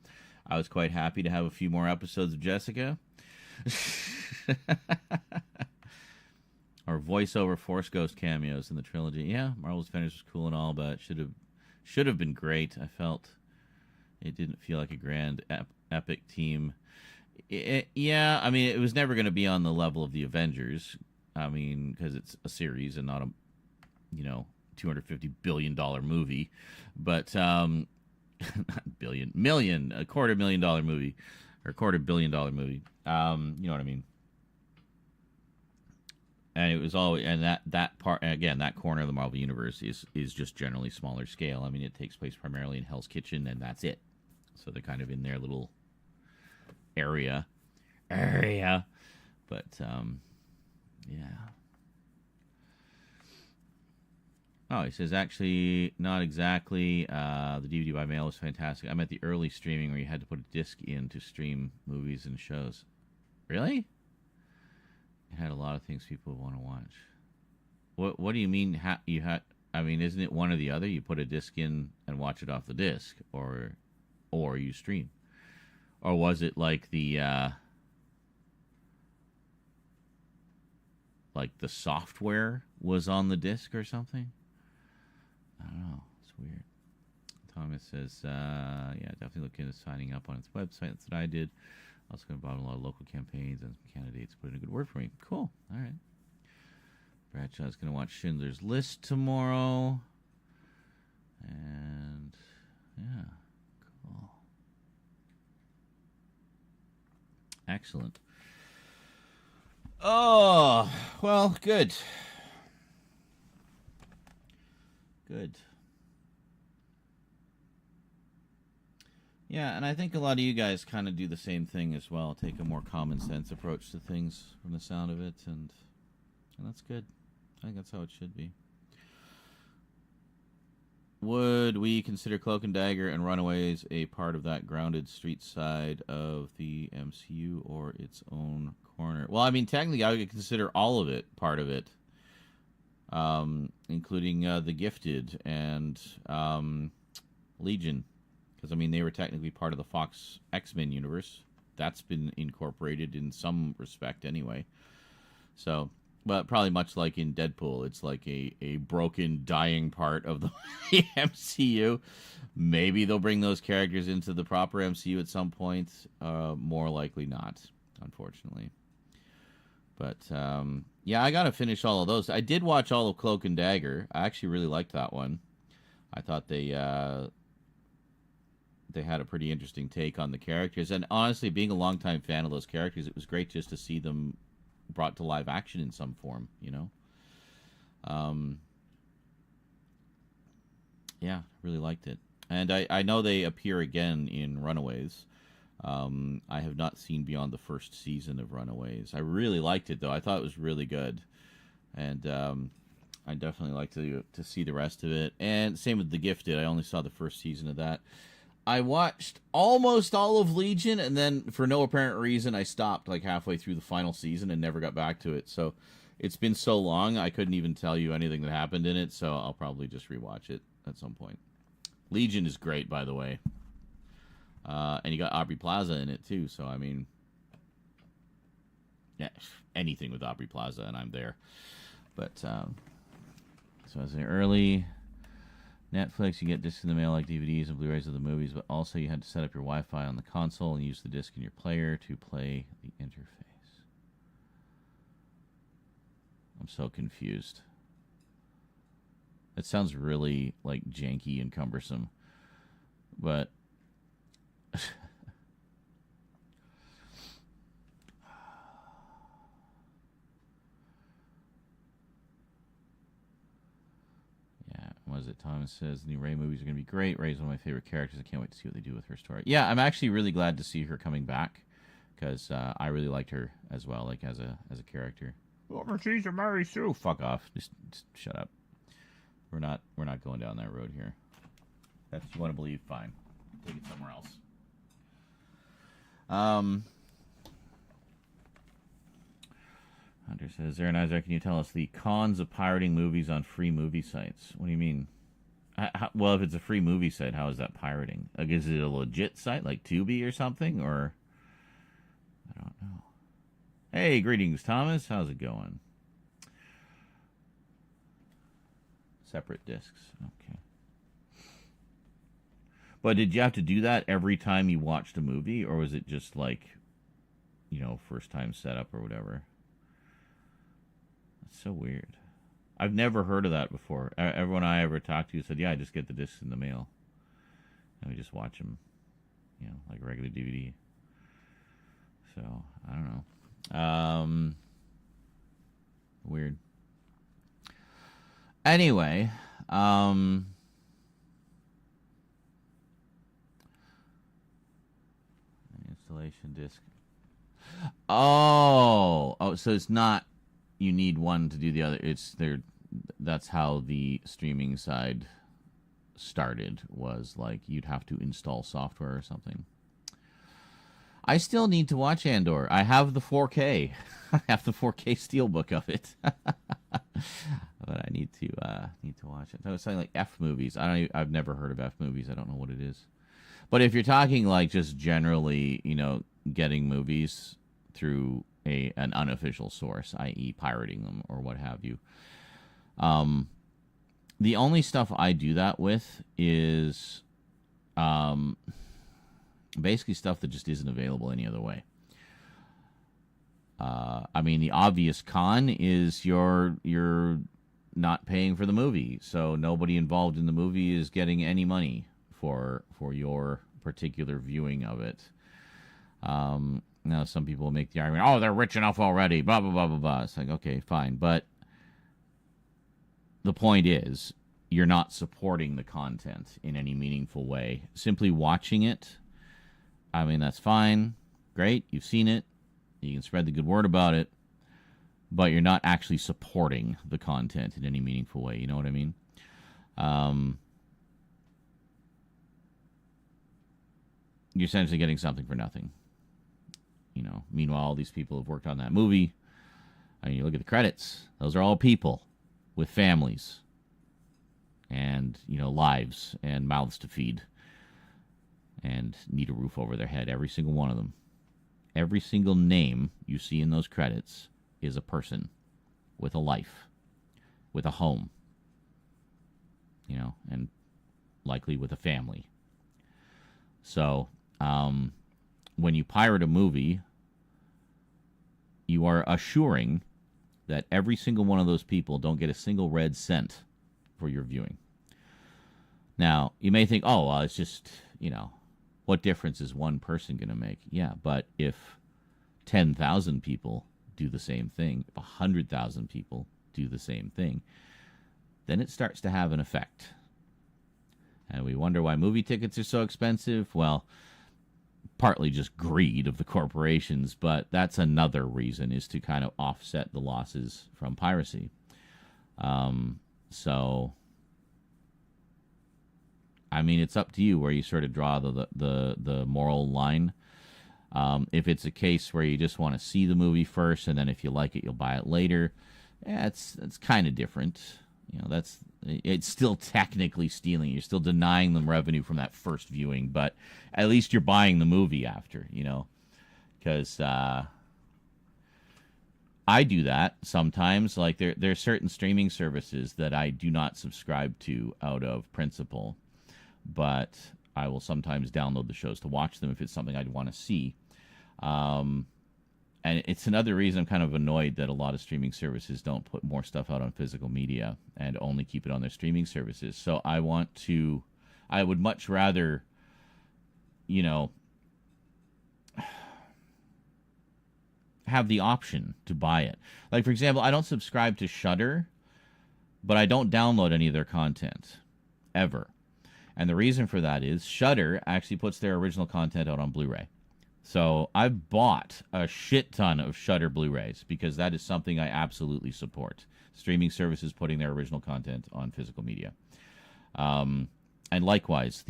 I was quite happy to have a few more episodes of Jessica. Or voiceover Force Ghost cameos in the trilogy. Yeah, Marvel's Defenders was cool and all, but should Should have been great. I felt it didn't feel like a grand epic team. Yeah, I mean, it was never going to be on the level of the Avengers. I mean, because it's a series and not a, $250 billion movie, but not billion, million, a $250 million movie, or $250 million movie. You know what I mean? And it was always, and that part again, that corner of the Marvel universe is just generally smaller scale. I mean, it takes place primarily in Hell's Kitchen, and that's it. So they're kind of in their little area, but yeah. Oh, he says, actually, not exactly. The DVD by mail was fantastic. I meant the early streaming where you had to put a disc in to stream movies and shows. Really? It had a lot of things people would want to watch. What do you mean? You had? I mean, isn't it one or the other? You put a disc in and watch it off the disc, or you stream, or was it like the software was on the disc or something? I don't know. It's weird. Thomas says, yeah, definitely look into signing up on its website. That's what I did. Also going to bottom a lot of local campaigns and some candidates put in a good word for me. Cool. All right. Bradshaw's going to watch Schindler's List tomorrow. And, yeah. Cool. Excellent. Oh, well, good. Good. Yeah, and I think a lot of you guys kind of do the same thing as well. Take a more common sense approach to things from the sound of it, and that's good. I think that's how it should be. Would we consider Cloak and Dagger and Runaways a part of that grounded street side of the MCU or its own corner? Well, I mean, technically, I would consider all of it part of it, including The Gifted and Legion. Because, I mean, they were technically part of the Fox X-Men universe. That's been incorporated in some respect anyway. So, but probably much like in Deadpool, it's like a broken, dying part of the MCU. Maybe they'll bring those characters into the proper MCU at some point. More likely not, unfortunately. But, yeah, I got to finish all of those. I did watch all of Cloak and Dagger. I actually really liked that one. I thought they had a pretty interesting take on the characters. And honestly, being a longtime fan of those characters, it was great just to see them brought to live action in some form, Yeah, really liked it. And I know they appear again in Runaways. I have not seen beyond the first season of Runaways. I really liked it, though. I thought it was really good. And I definitely like to see the rest of it. And same with The Gifted. I only saw the first season of that. I watched almost all of Legion, and then for no apparent reason, I stopped like halfway through the final season and never got back to it. So it's been so long, I couldn't even tell you anything that happened in it, so I'll probably just rewatch it at some point. Legion is great, by the way. And you got Aubrey Plaza in it, too, so I mean, yeah, anything with Aubrey Plaza, and I'm there. But, so I was there early. Netflix, you get discs in the mail like DVDs and Blu-rays of the movies, but also you had to set up your Wi-Fi on the console and use the disc in your player to play the interface. I'm so confused. It sounds really, like, janky and cumbersome. But what is it? Thomas says the new Rey movies are going to be great. Rey's one of my favorite characters. I can't wait to see what they do with her story. Yeah, I'm actually really glad to see her coming back because I really liked her as well, like as a character. Overseas to Mary Sue. Fuck off. Just shut up. We're not going down that road here. That's what you want to believe. Fine, take it somewhere else. Hunter says, Aaron Isaac, can you tell us the cons of pirating movies on free movie sites? What do you mean? Well, if it's a free movie site, how is that pirating? Like, is it a legit site like Tubi or something? Or I don't know. Hey, greetings, Thomas. How's it going? Separate discs. Okay. But did you have to do that every time you watched a movie, or was it just like, first time setup or whatever? That's so weird. I've never heard of that before. Everyone I ever talked to said, "Yeah, I just get the discs in the mail, and we just watch them, like regular DVD." So I don't know. Weird. Anyway, installation disc. Oh, so it's not you need one to do the other. It's there. That's how the streaming side started. Was like you'd have to install software or something. I still need to watch Andor. I have the 4K. I have the 4K steelbook of it, but I need to watch it. I was saying like F movies. I've never heard of F movies. I don't know what it is. But if you're talking like just generally, getting movies through an unofficial source, i.e., pirating them or what have you, the only stuff I do that with is basically stuff that just isn't available any other way. I mean, the obvious con is you're not paying for the movie, so nobody involved in the movie is getting any money for your particular viewing of it. Now, some people make the argument, "Oh, they're rich enough already." Blah blah blah blah blah. It's like, okay, fine, but the point is, you're not supporting the content in any meaningful way. Simply watching it, I mean, that's fine, great. You've seen it. You can spread the good word about it, but you're not actually supporting the content in any meaningful way. You know what I mean? You're essentially getting something for nothing. Meanwhile, all these people have worked on that movie. I mean, you look at the credits; those are all people with families and lives and mouths to feed and need a roof over their head. Every single one of them. Every single name you see in those credits is a person with a life, with a home, and likely with a family. So, when you pirate a movie, you are assuring that every single one of those people don't get a single red cent for your viewing. Now, you may think, oh, well, it's just, what difference is one person going to make? Yeah, but if 10,000 people do the same thing, if 100,000 people do the same thing, then it starts to have an effect. And we wonder why movie tickets are so expensive. Well, partly just greed of the corporations, but that's another reason, is to kind of offset the losses from piracy. So, I mean, it's up to you where you sort of draw the moral line. If it's a case where you just want to see the movie first, and then if you like it, you'll buy it later, it's kind of different. It's still technically stealing. You're still denying them revenue from that first viewing, but at least you're buying the movie after, because I do that sometimes. Like there are certain streaming services that I do not subscribe to out of principle, but I will sometimes download the shows to watch them if it's something I'd want to see. And it's another reason I'm kind of annoyed that a lot of streaming services don't put more stuff out on physical media and only keep it on their streaming services. So I would much rather, have the option to buy it. Like, for example, I don't subscribe to Shudder, but I don't download any of their content, ever. And the reason for that is Shudder actually puts their original content out on Blu-ray. So I've bought a shit ton of Shudder Blu-rays because that is something I absolutely support. Streaming services putting their original content on physical media. And likewise,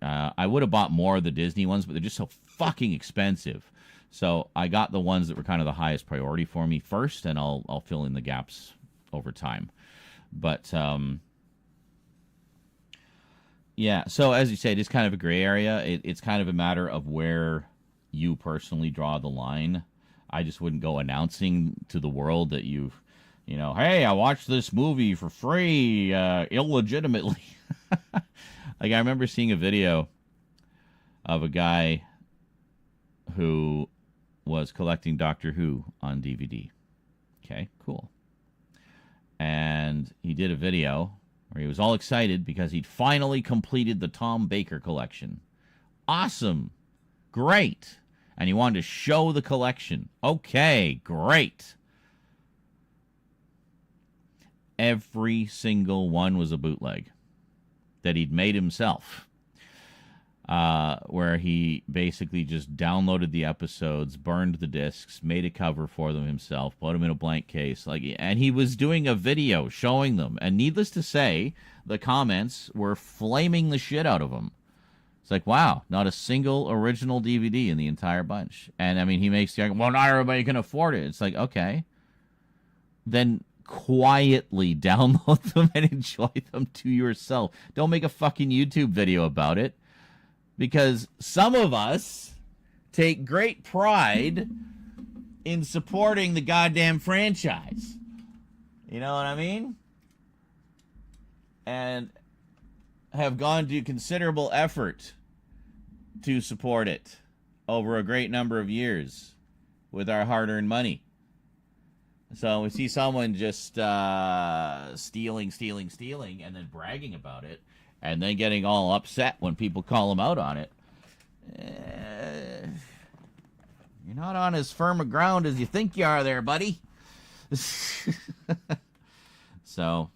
I would have bought more of the Disney ones, but they're just so fucking expensive. So I got the ones that were kind of the highest priority for me first, and I'll fill in the gaps over time. But yeah, so as you say, it is kind of a gray area. It's kind of a matter of where you personally draw the line. I just wouldn't go announcing to the world that hey, I watched this movie for free, illegitimately. Like, I remember seeing a video of a guy who was collecting Doctor Who on DVD. Okay, cool. And he did a video where he was all excited because he'd finally completed the Tom Baker collection. Awesome. Great. And he wanted to show the collection. Okay, great. Every single one was a bootleg that he'd made himself. Where he basically just downloaded the episodes, burned the discs, made a cover for them himself, put them in a blank case, and he was doing a video showing them. And needless to say, the comments were flaming the shit out of him. It's like, wow, not a single original DVD in the entire bunch. And I mean, he makes the argument, well, not everybody can afford it. It's like, okay, then quietly download them and enjoy them to yourself. Don't make a fucking YouTube video about it. Because some of us take great pride in supporting the goddamn franchise. You know what I mean? And have gone to considerable effort to support it over a great number of years with our hard-earned money. So we see someone just stealing, and then bragging about it. And then getting all upset when people call him out on it. You're not on as firm a ground as you think you are there, buddy. So,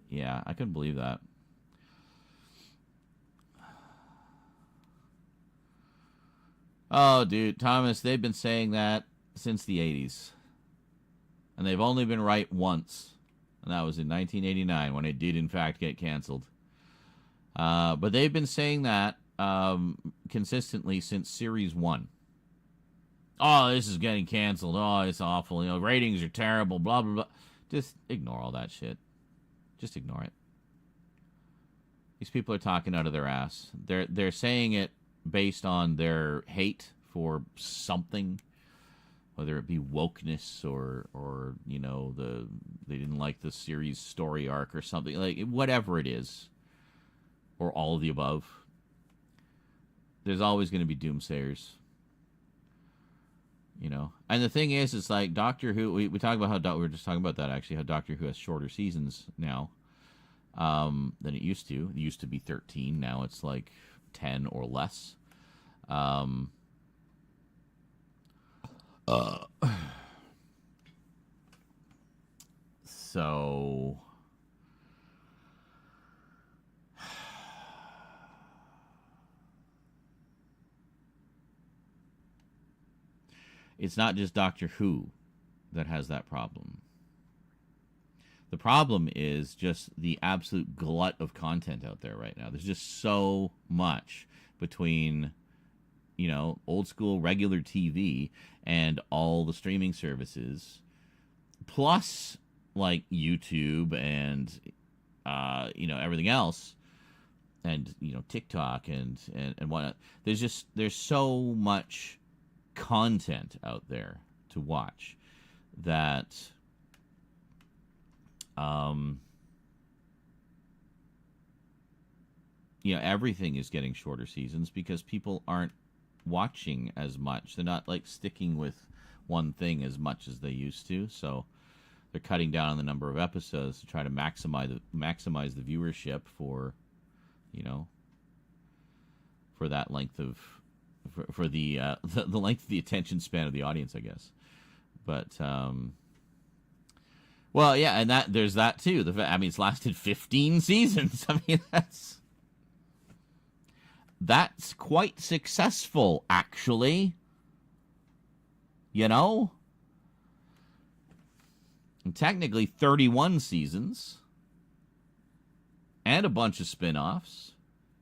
yeah, I couldn't believe that. Oh, dude, Thomas, they've been saying that since the 80s. And they've only been right once. And that was in 1989 when it did, in fact, get canceled. But they've been saying that consistently since Series 1. Oh, this is getting canceled. Oh, it's awful. You know, ratings are terrible, blah, blah, blah. Just ignore all that shit. Just ignore it. These people are talking out of their ass. They're saying it based on their hate for something, whether it be wokeness or you know, they didn't like the series story arc or something. Like, whatever it is. Or all of the above. There's always going to be doomsayers. You know? And the thing is, it's like Doctor Who, we talk about how, we were just talking about that actually, how Doctor Who has shorter seasons now than it used to. It used to be 13, now it's like 10 or less. So... it's not just Doctor Who that has that problem. The problem is just the absolute glut of content out there right now. There's just so much between, you know, old school regular TV and all the streaming services, plus like YouTube and you know, everything else, and you know, TikTok and whatnot. There's so much content out there to watch that you know, everything is getting shorter seasons because people aren't watching as much. They're not like sticking with one thing as much as they used to, so they're cutting down on the number of episodes to try to maximize the viewership for, you know, for that length of for the length of the attention span of the audience, I guess. But well, yeah, and that there's that too. I mean, it's lasted 15 seasons. I mean, that's quite successful, actually. You know, and technically 31 seasons, and a bunch of spin-offs,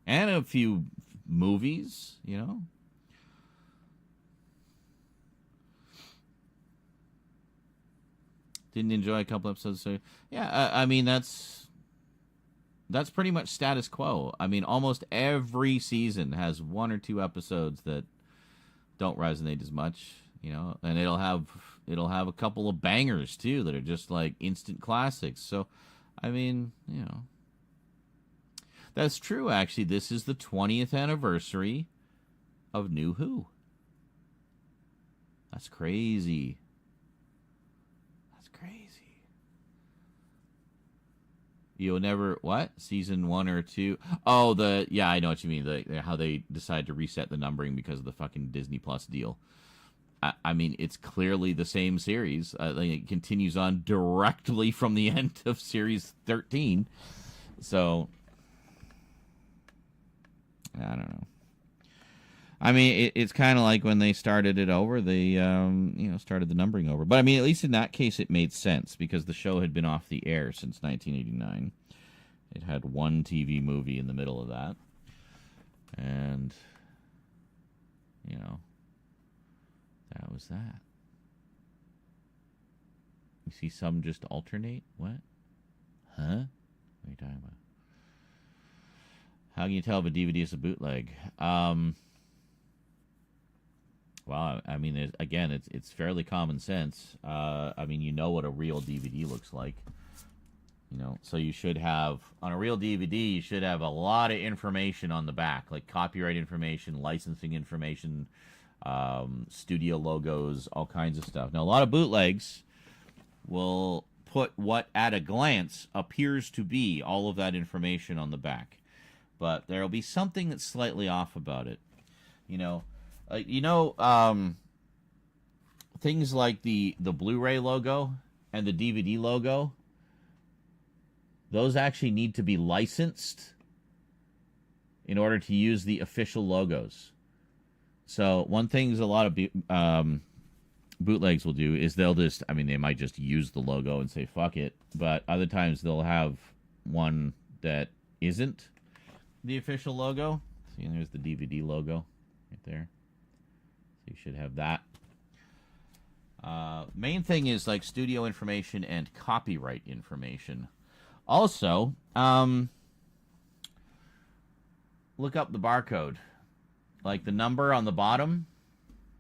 and a few movies. You know. Didn't enjoy a couple episodes. So yeah, I mean, that's pretty much status quo. I mean, almost every season has one or two episodes that don't resonate as much, you know, and it'll have a couple of bangers too that are just like instant classics. So, I mean, you know, that's true. Actually, this is the 20th anniversary of New Who. That's crazy. That's crazy. You'll never what? Season 1 or 2? Oh, I know what you mean. How they decide to reset the numbering because of the fucking Disney Plus deal. I mean, it's clearly the same series. It continues on directly from the end of series 13. So, I don't know. I mean, it's kind of like when they started it over, they started the numbering over. But I mean, at least in that case, it made sense because the show had been off the air since 1989. It had one TV movie in the middle of that, and that was that. You see some just alternate. What? Huh? What are you talking about? How can you tell if a DVD is a bootleg? Well, I mean, again, it's fairly common sense. I mean, you know what a real DVD looks like. So you should have, on a real DVD, you should have a lot of information on the back, like copyright information, licensing information, studio logos, all kinds of stuff. Now, a lot of bootlegs will put what, at a glance, appears to be all of that information on the back. But there will be something that's slightly off about it. Things like the Blu-ray logo and the DVD logo, those actually need to be licensed in order to use the official logos. So one thing a lot of bootlegs will do is they might just use the logo and say, fuck it. But other times they'll have one that isn't the official logo. See, there's the DVD logo right there. So you should have that. Main thing is like studio information and copyright information. Also, look up the barcode. Like the number on the bottom.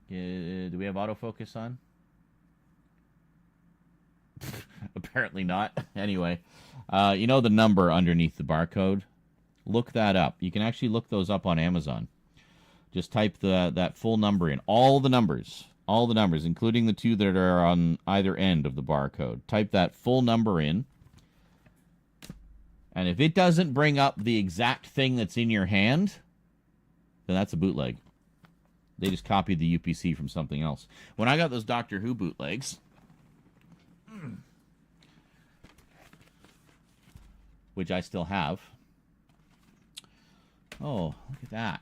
Do we have autofocus on? Apparently not. Anyway, the number underneath the barcode? Look that up. You can actually look those up on Amazon. Just type that full number in. All the numbers, including the two that are on either end of the barcode. Type that full number in. And if it doesn't bring up the exact thing that's in your hand, then that's a bootleg. They just copied the UPC from something else. When I got those Doctor Who bootlegs, which I still have. Oh, look at that.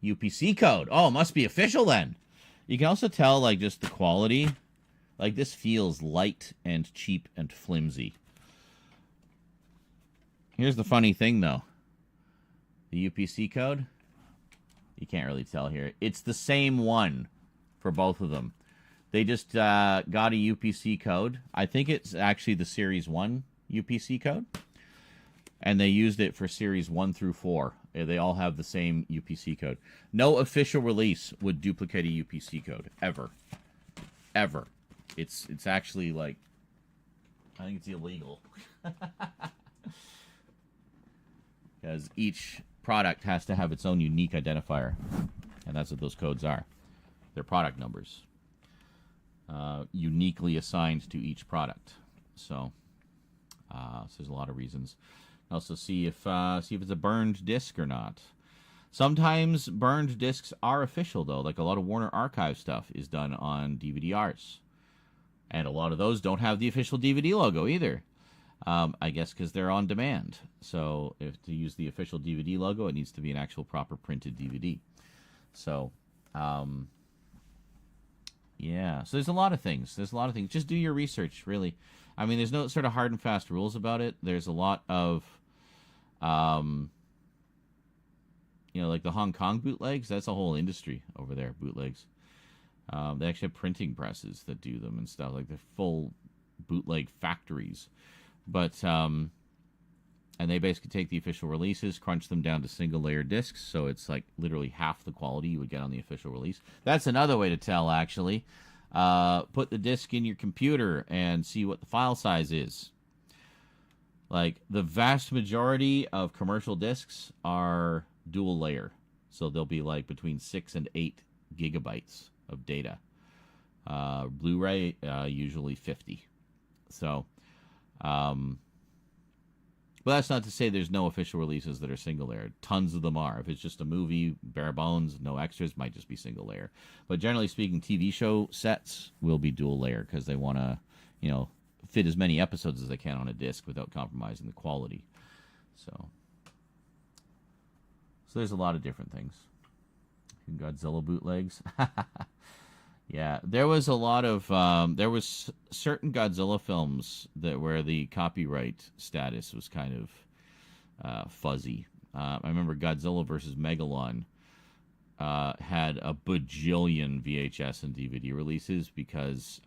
UPC code. Oh, it must be official then. You can also tell, like, just the quality. Like, this feels light and cheap and flimsy. Here's the funny thing, though. The UPC code, you can't really tell here. It's the same one for both of them. They just got a UPC code. I think it's actually the Series 1 UPC code. And they used it for Series 1 through 4. They all have the same UPC code. No official release would duplicate a UPC code, ever. Ever. It's actually, like, I think it's illegal. Because each product has to have its own unique identifier. And that's what those codes are. They're product numbers. Uniquely assigned to each product. So there's a lot of reasons. Also see if it's a burned disc or not. Sometimes burned discs are official, though. Like a lot of Warner Archive stuff is done on DVD-Rs. And a lot of those don't have the official DVD logo either. I guess because they're on demand. So if to use the official DVD logo, it needs to be an actual proper printed DVD. So, yeah. So there's a lot of things. Just do your research, really. I mean, there's no sort of hard and fast rules about it. There's a lot of, like the Hong Kong bootlegs. That's a whole industry over there, bootlegs. They actually have printing presses that do them and stuff. Like they're full bootleg factories. But, and they basically take the official releases, crunch them down to single-layer discs, so it's like literally half the quality you would get on the official release. That's another way to tell, actually. Put the disc in your computer and see what the file size is. Like, the vast majority of commercial discs are dual-layer. So they'll be like between 6 and 8 gigabytes of data. Blu-ray, usually 50. So, but that's not to say there's no official releases that are single layer. Tons of them are. If it's just a movie, bare bones, no extras, might just be single layer. But generally speaking, TV show sets will be dual layer because they want to, fit as many episodes as they can on a disc without compromising the quality. So there's a lot of different things. Godzilla bootlegs. Yeah, there was a lot of there was certain Godzilla films where the copyright status was kind of fuzzy. I remember Godzilla versus Megalon had a bajillion VHS and DVD releases because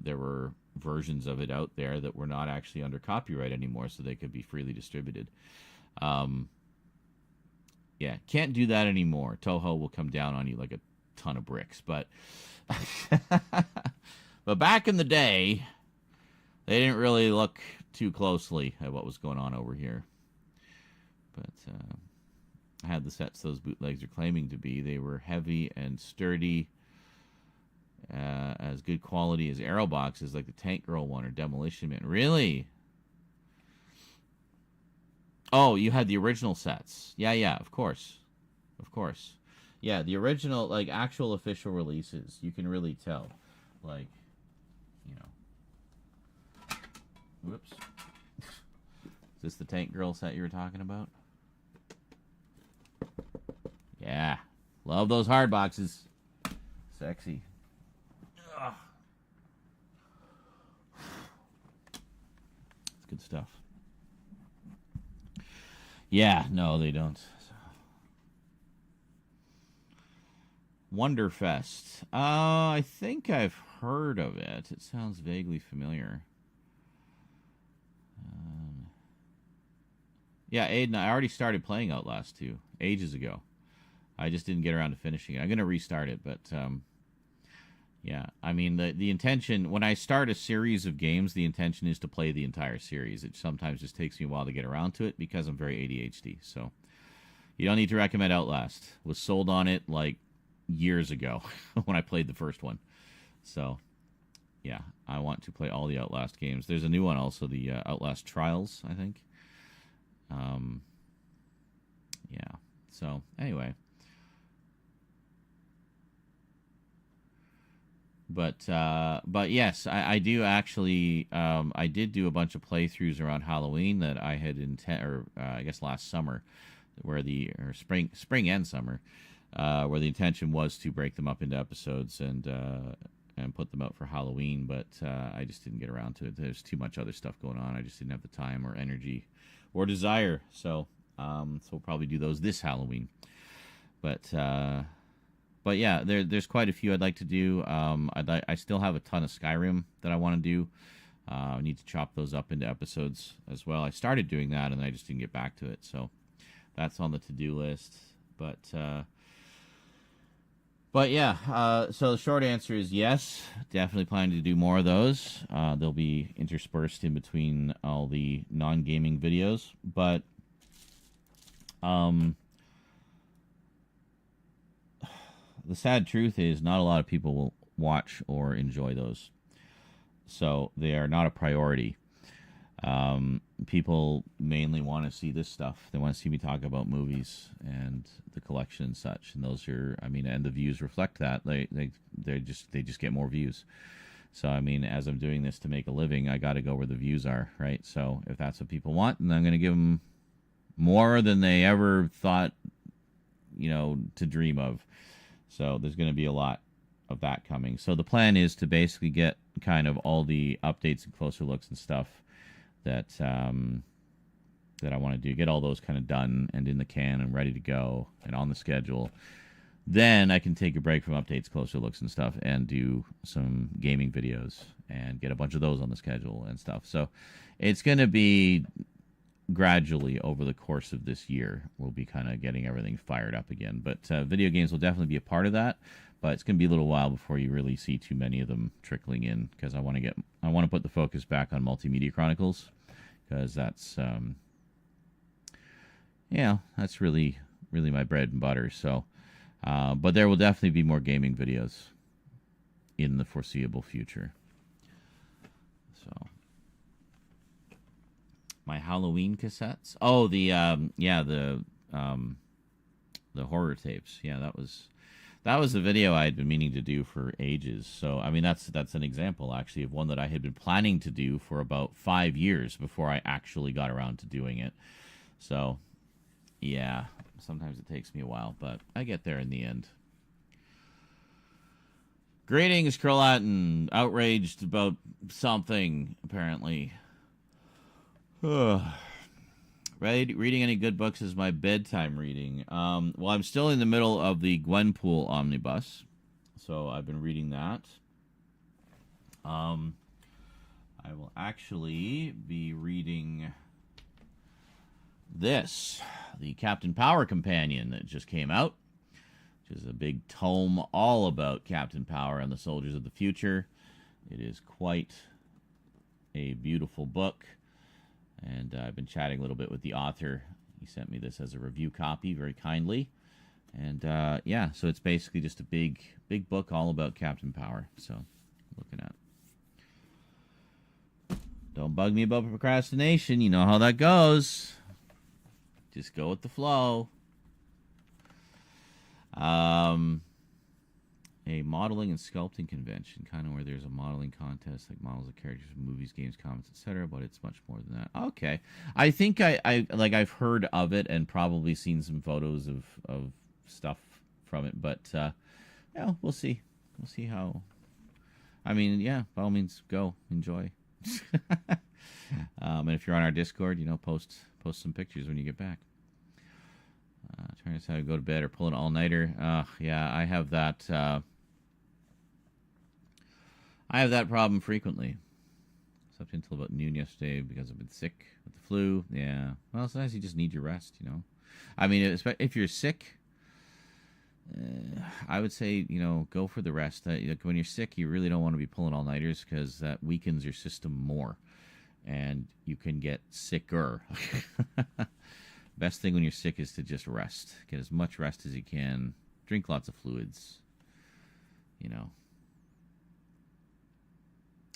there were versions of it out there that were not actually under copyright anymore, so they could be freely distributed. Yeah, can't do that anymore. Toho will come down on you like a ton of bricks. But but back in the day, they didn't really look too closely at what was going on over here. But I had the sets those bootlegs are claiming to be. They were heavy and sturdy, as good quality as Arrow boxes like the Tank Girl one or Demolition Man. Really? Oh, you had the original sets. Yeah, of course. Yeah, the original, like, actual official releases, you can really tell. Like, whoops. Is this the Tank Girl set you were talking about? Yeah. Love those hard boxes. Sexy. Ugh. It's good stuff. Yeah, no, they don't. Wonderfest. I think I've heard of it. It sounds vaguely familiar. Yeah, Aiden, I already started playing Outlast 2 ages ago. I just didn't get around to finishing it. I'm going to restart it, but yeah. I mean, the intention, when I start a series of games, the intention is to play the entire series. It sometimes just takes me a while to get around to it because I'm very ADHD. So you don't need to recommend Outlast. Was sold on it like years ago when I played the first one. So yeah, I want to play all the Outlast games. There's a new one also, the Outlast Trials, I think. Yeah. So anyway. But yes, I do actually. I did do a bunch of playthroughs around Halloween that I had I guess last summer, spring and summer, where the intention was to break them up into episodes and put them out for Halloween. But I just didn't get around to it. There's too much other stuff going on. I just didn't have the time or energy or desire. So we'll probably do those this Halloween. But yeah, there's quite a few I'd like to do. I still have a ton of Skyrim that I want to do. I need to chop those up into episodes as well. I started doing that, and I just didn't get back to it. So that's on the to-do list. But yeah, so the short answer is yes. Definitely planning to do more of those. They'll be interspersed in between all the non-gaming videos. But the sad truth is not a lot of people will watch or enjoy those. So they are not a priority. People mainly want to see this stuff. They want to see me talk about movies and the collection and such. And those are, and the views reflect that. They just get more views. So, as I'm doing this to make a living, I got to go where the views are, right? So if that's what people want, then I'm going to give them more than they ever thought, to dream of. So there's going to be a lot of that coming. So the plan is to basically get kind of all the updates and closer looks and stuff that I want to do. Get all those kind of done and in the can and ready to go and on the schedule. Then I can take a break from updates, closer looks and stuff and do some gaming videos and get a bunch of those on the schedule and stuff. So it's going to be gradually over the course of this year. We'll be kind of getting everything fired up again. But video games will definitely be a part of that. But it's going to be a little while before you really see too many of them trickling in because I want to put the focus back on Multimedia Chronicles because that's that's really my bread and butter. So But there will definitely be more gaming videos in the foreseeable future. So, my Halloween cassettes. Oh, the horror tapes. Yeah, that was the video I had been meaning to do for ages. So, I mean, that's an example actually of one that I had been planning to do for about 5 years before I actually got around to doing it. So, yeah, sometimes it takes me a while, but I get there in the end. Greetings, Krolatin. Outraged about something, apparently. Reading any good books is my bedtime reading. Well, I'm still in the middle of the Gwenpool omnibus, so I've been reading that. I will actually be reading this, the Captain Power Companion that just came out, which is a big tome all about Captain Power and the Soldiers of the Future. It is quite a beautiful book, and I've been chatting a little bit with the author. He sent me this as a review copy very kindly. And yeah, so it's basically just a big book all about Captain Power. So, looking at. Don't bug me about procrastination. You know how that goes. Just go with the flow. A modeling and sculpting convention, kind of where there's a modeling contest, like models of characters from movies, games, comics, etc. But it's much more than that. Okay, I think I've heard of it and probably seen some photos of stuff from it. But yeah, we'll see. We'll see how. I mean, yeah, by all means, go enjoy. And if you're on our Discord, post some pictures when you get back. Trying to decide to go to bed or pull an all-nighter. Yeah, I have that. I have that problem frequently. Slept until about noon yesterday because I've been sick with the flu. Yeah. Well, sometimes you just need your rest, I mean, if you're sick, I would say, go for the rest. When you're sick, you really don't want to be pulling all-nighters because that weakens your system more. And you can get sicker. Best thing when you're sick is to just rest. Get as much rest as you can. Drink lots of fluids.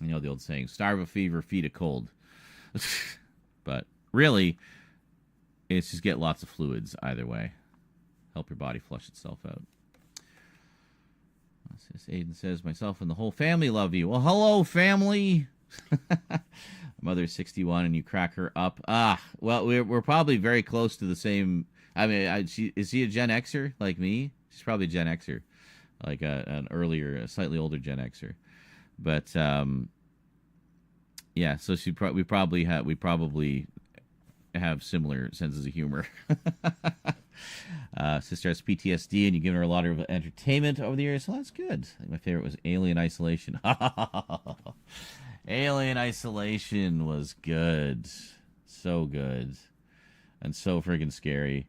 The old saying, starve a fever, feed a cold. But really, it's just get lots of fluids either way. Help your body flush itself out. Aiden says, myself and the whole family love you. Well, hello, family. Mother's 61 and you crack her up. Well, we're probably very close to the same. I mean, is she a Gen Xer like me? She's probably a Gen Xer, like an earlier, a slightly older Gen Xer. But yeah, so we probably have similar senses of humor. Sister has PTSD, and you've given her a lot of entertainment over the years, so that's good. I think my favorite was Alien Isolation. Alien Isolation was good. So good. And so friggin' scary.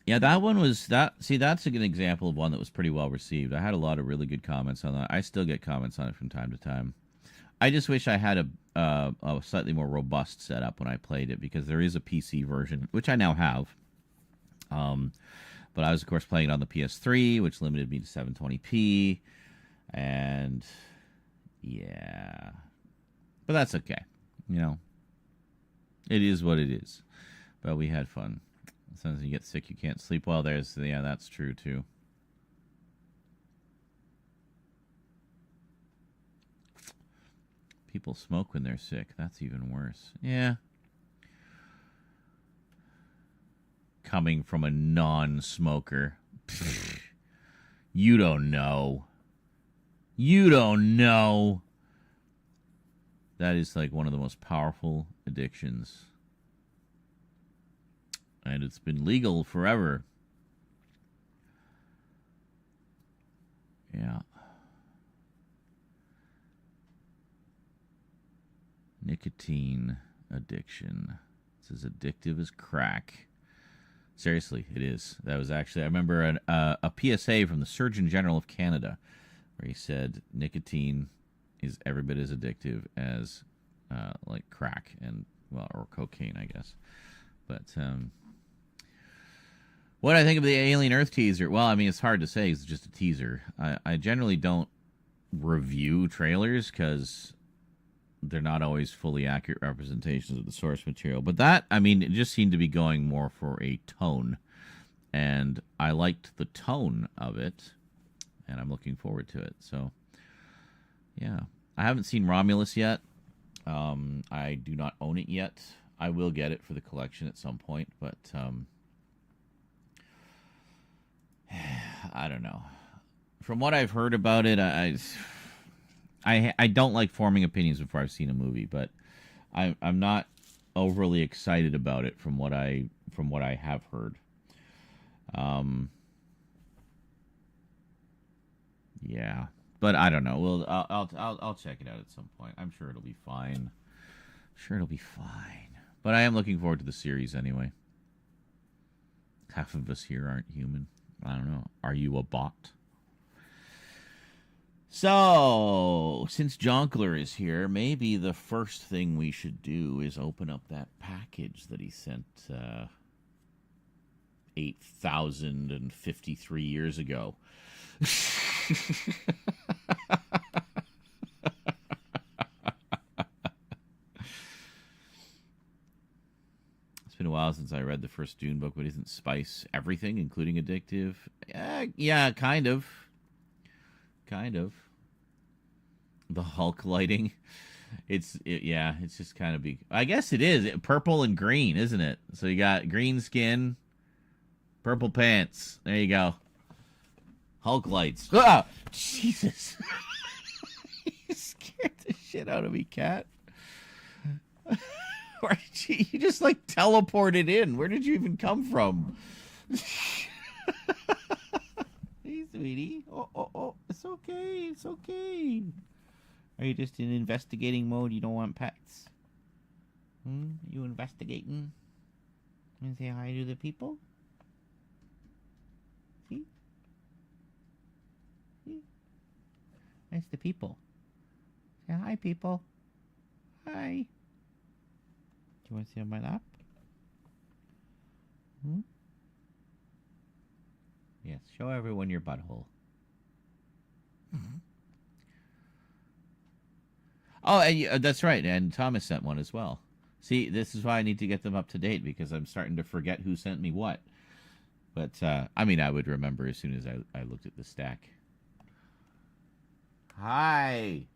Yeah, that one was See, that's a good example of one that was pretty well received. I had a lot of really good comments on that. I still get comments on it from time to time. I just wish I had a slightly more robust setup when I played it, because there is a PC version, which I now have. But I was, of course, playing it on the PS3, which limited me to 720p. And, yeah. But that's okay. It is what it is. But we had fun. Sometimes you get sick, you can't sleep well. Yeah, that's true, too. People smoke when they're sick. That's even worse. Yeah. Coming from a non-smoker. You don't know. You don't know. That is like one of the most powerful addictions. And it's been legal forever. Yeah. Nicotine addiction. It's as addictive as crack. Seriously, it is. That was actually, I remember a PSA from the Surgeon General of Canada, where he said nicotine is every bit as addictive as like crack or cocaine, I guess. But What I think of the Alien Earth teaser? Well, I mean, it's hard to say. It's just a teaser. I generally don't review trailers because they're not always fully accurate representations of the source material. But that, I mean, it just seemed to be going more for a tone. And I liked the tone of it. And I'm looking forward to it. So, yeah. I haven't seen Romulus yet. I do not own it yet. I will get it for the collection at some point. But I don't know. From what I've heard about it, I don't like forming opinions before I've seen a movie, but I'm not overly excited about it from what I have heard. Yeah, but I don't know. Well, I'll check it out at some point. I'm sure it'll be fine. But I am looking forward to the series anyway. Half of us here aren't human. I don't know. Are you a bot? So, since Jonkler is here, maybe the first thing we should do is open up that package that he sent 8,053 years ago. It's been a while since I read the first Dune book, but isn't spice everything, including addictive? Yeah, kind of. The Hulk lighting. It's just kind of big. I guess it is purple and green, isn't it? So you got green skin, purple pants. There you go. Hulk lights. Ah, Jesus! You scared the shit out of me, cat. Where did you just like teleported in? Where did you even come from? Hey, sweetie. Oh, it's okay. Are you just in investigating mode? You don't want pets? You investigating? And say hi to the people? See? That's the people. Say hi, people. Hi. Do you want to sit on my lap? Yes, show everyone your butthole. Oh, and that's right. And Thomas sent one as well. See, this is why I need to get them up to date, because I'm starting to forget who sent me what. But, I mean, I would remember as soon as I looked at the stack. Hi.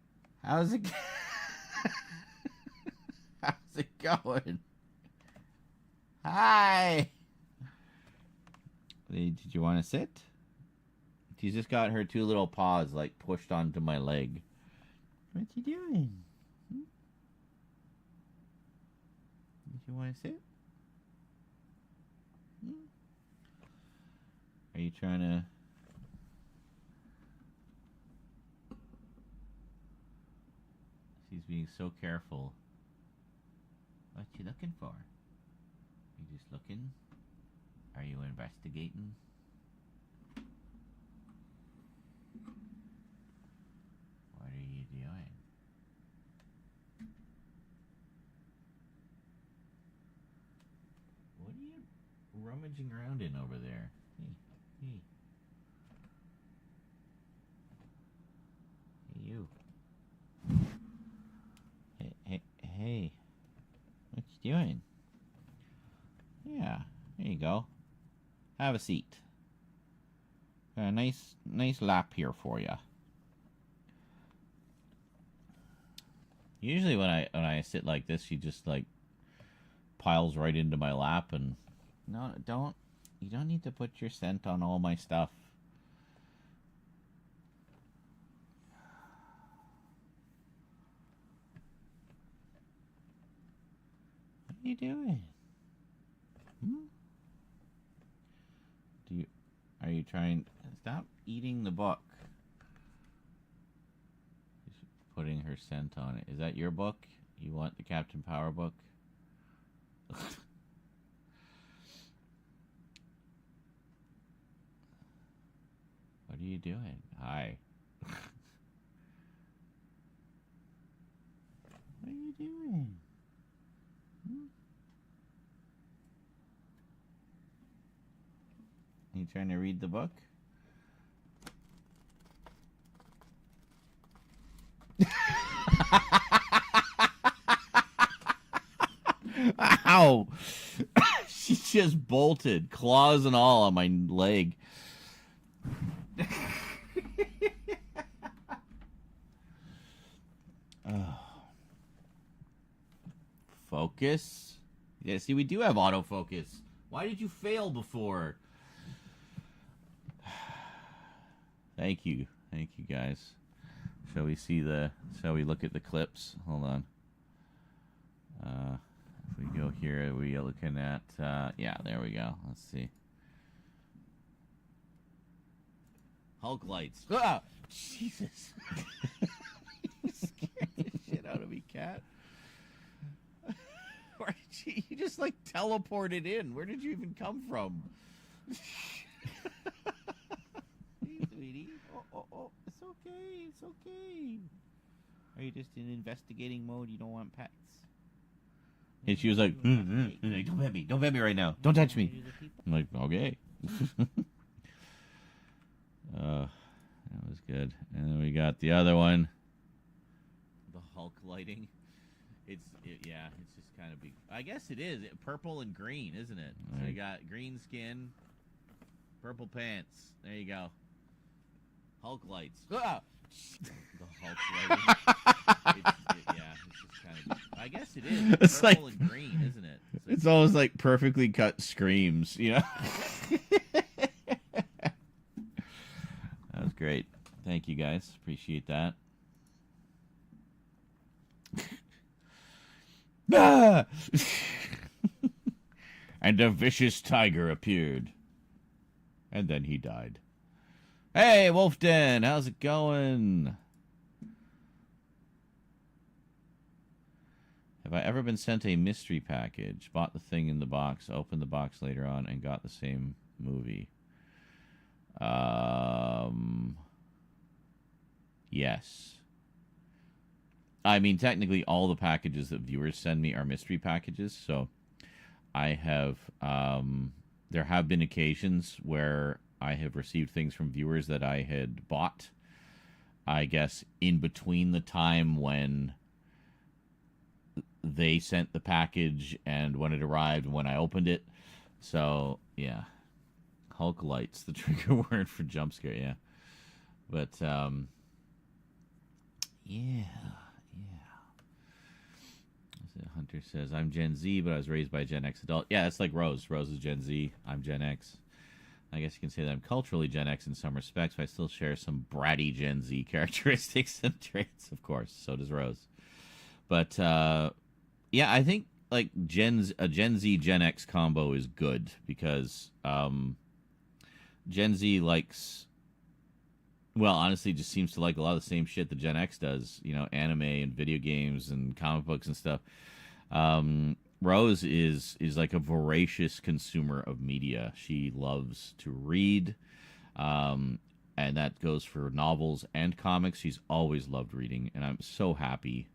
How's it going? Hi. Did you want to sit? She's just got her two little paws, like, pushed onto my leg. What you doing? Did you want to sit? Are you trying to... She's being so careful. What you looking for? You just looking? Are you investigating? What are you doing? What are you rummaging around in over there? Hey. Hey, you. Hey. What you doing? Yeah, there you go. Have a seat. Got a nice lap here for you. Usually when I sit like this, she just like piles right into my lap, and no, you don't need to put your scent on all my stuff. What are you doing? Are you trying? Stop eating the book. She's putting her scent on it. Is that your book? You want the Captain Power book? What are you doing? Hi. What are you doing? You trying to read the book? Ow! She just bolted, claws and all, on my leg. Oh. Focus? Yeah, see, we do have autofocus. Why did you fail before? Thank you, guys. Shall we look at the clips? Hold on. If we go here, we are looking at, yeah, there we go. Let's see. Hulk lights. Ah! Jesus. You scared the shit out of me, cat. You just, like, teleported in. Where did you even come from? Hey, sweetie. Oh. It's okay. Are you just in investigating mode? You don't want pets? And she was like, don't pet me. Don't pet me right now. Don't touch me. I'm like, okay. That was good. And then we got the other one. The Hulk lighting. It's just kind of big. I guess it is. Purple and green, isn't it? Right. So you got green skin, purple pants. There you go. Hulk lights. Ah! The Hulk lighting. It's just kind of. I guess it is. It's purple and green, isn't it? So it's almost like perfectly cut screams, you know. That was great. Thank you, guys. Appreciate that. Ah! And a vicious tiger appeared. And then he died. Hey, Wolfden, how's it going? Have I ever been sent a mystery package, bought the thing in the box, opened the box later on, and got the same movie? Yes. I mean, technically, all the packages that viewers send me are mystery packages, so I have, there have been occasions where I have received things from viewers that I had bought, I guess, in between the time when they sent the package and when it arrived and when I opened it. So, yeah. Hulk lights, the trigger word for jump scare, yeah. But, yeah. Hunter says, I'm Gen Z, but I was raised by a Gen X adult. Yeah, it's like Rose. Rose is Gen Z. I'm Gen X. I guess you can say that I'm culturally Gen X in some respects, but I still share some bratty Gen Z characteristics and traits, of course. So does Rose. But, yeah, I think, like, a Gen Z, Gen X combo is good because Gen Z likes... Well, honestly, just seems to like a lot of the same shit that Gen X does. You know, anime and video games and comic books and stuff. Rose is like a voracious consumer of media. She loves to read, and that goes for novels and comics. She's always loved reading, and I'm so happy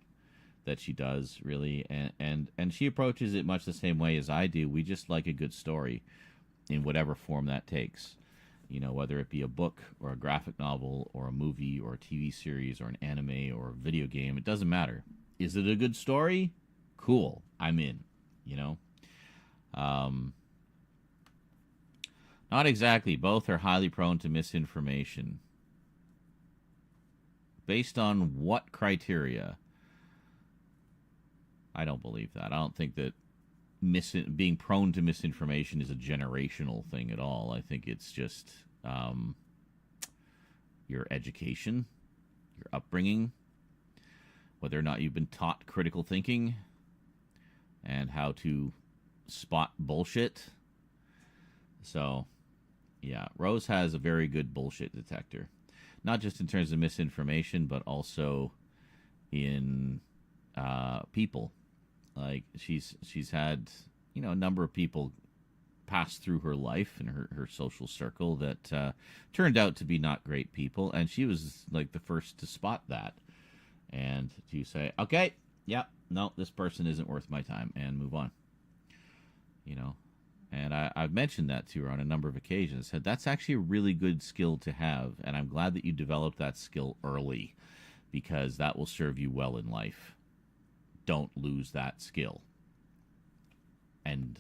that she does, really. And she approaches it much the same way as I do. We just like a good story in whatever form that takes. You know, whether it be a book or a graphic novel or a movie or a TV series or an anime or a video game, it doesn't matter. Is it a good story? Cool. I'm in, you know? Not exactly. Both are highly prone to misinformation. Based on what criteria? I don't believe that. I don't think that being prone to misinformation is a generational thing at all. I think it's just your education, your upbringing, whether or not you've been taught critical thinking and how to spot bullshit. So, yeah, Rose has a very good bullshit detector. Not just in terms of misinformation, but also in people. Like, she's had, you know, a number of people pass through her life and her social circle that turned out to be not great people, and she was, like, the first to spot that and to say, okay, no, this person isn't worth my time, and move on. You know? And I've mentioned that to her on a number of occasions. Said that's actually a really good skill to have, and I'm glad that you developed that skill early, because that will serve you well in life. Don't lose that skill. And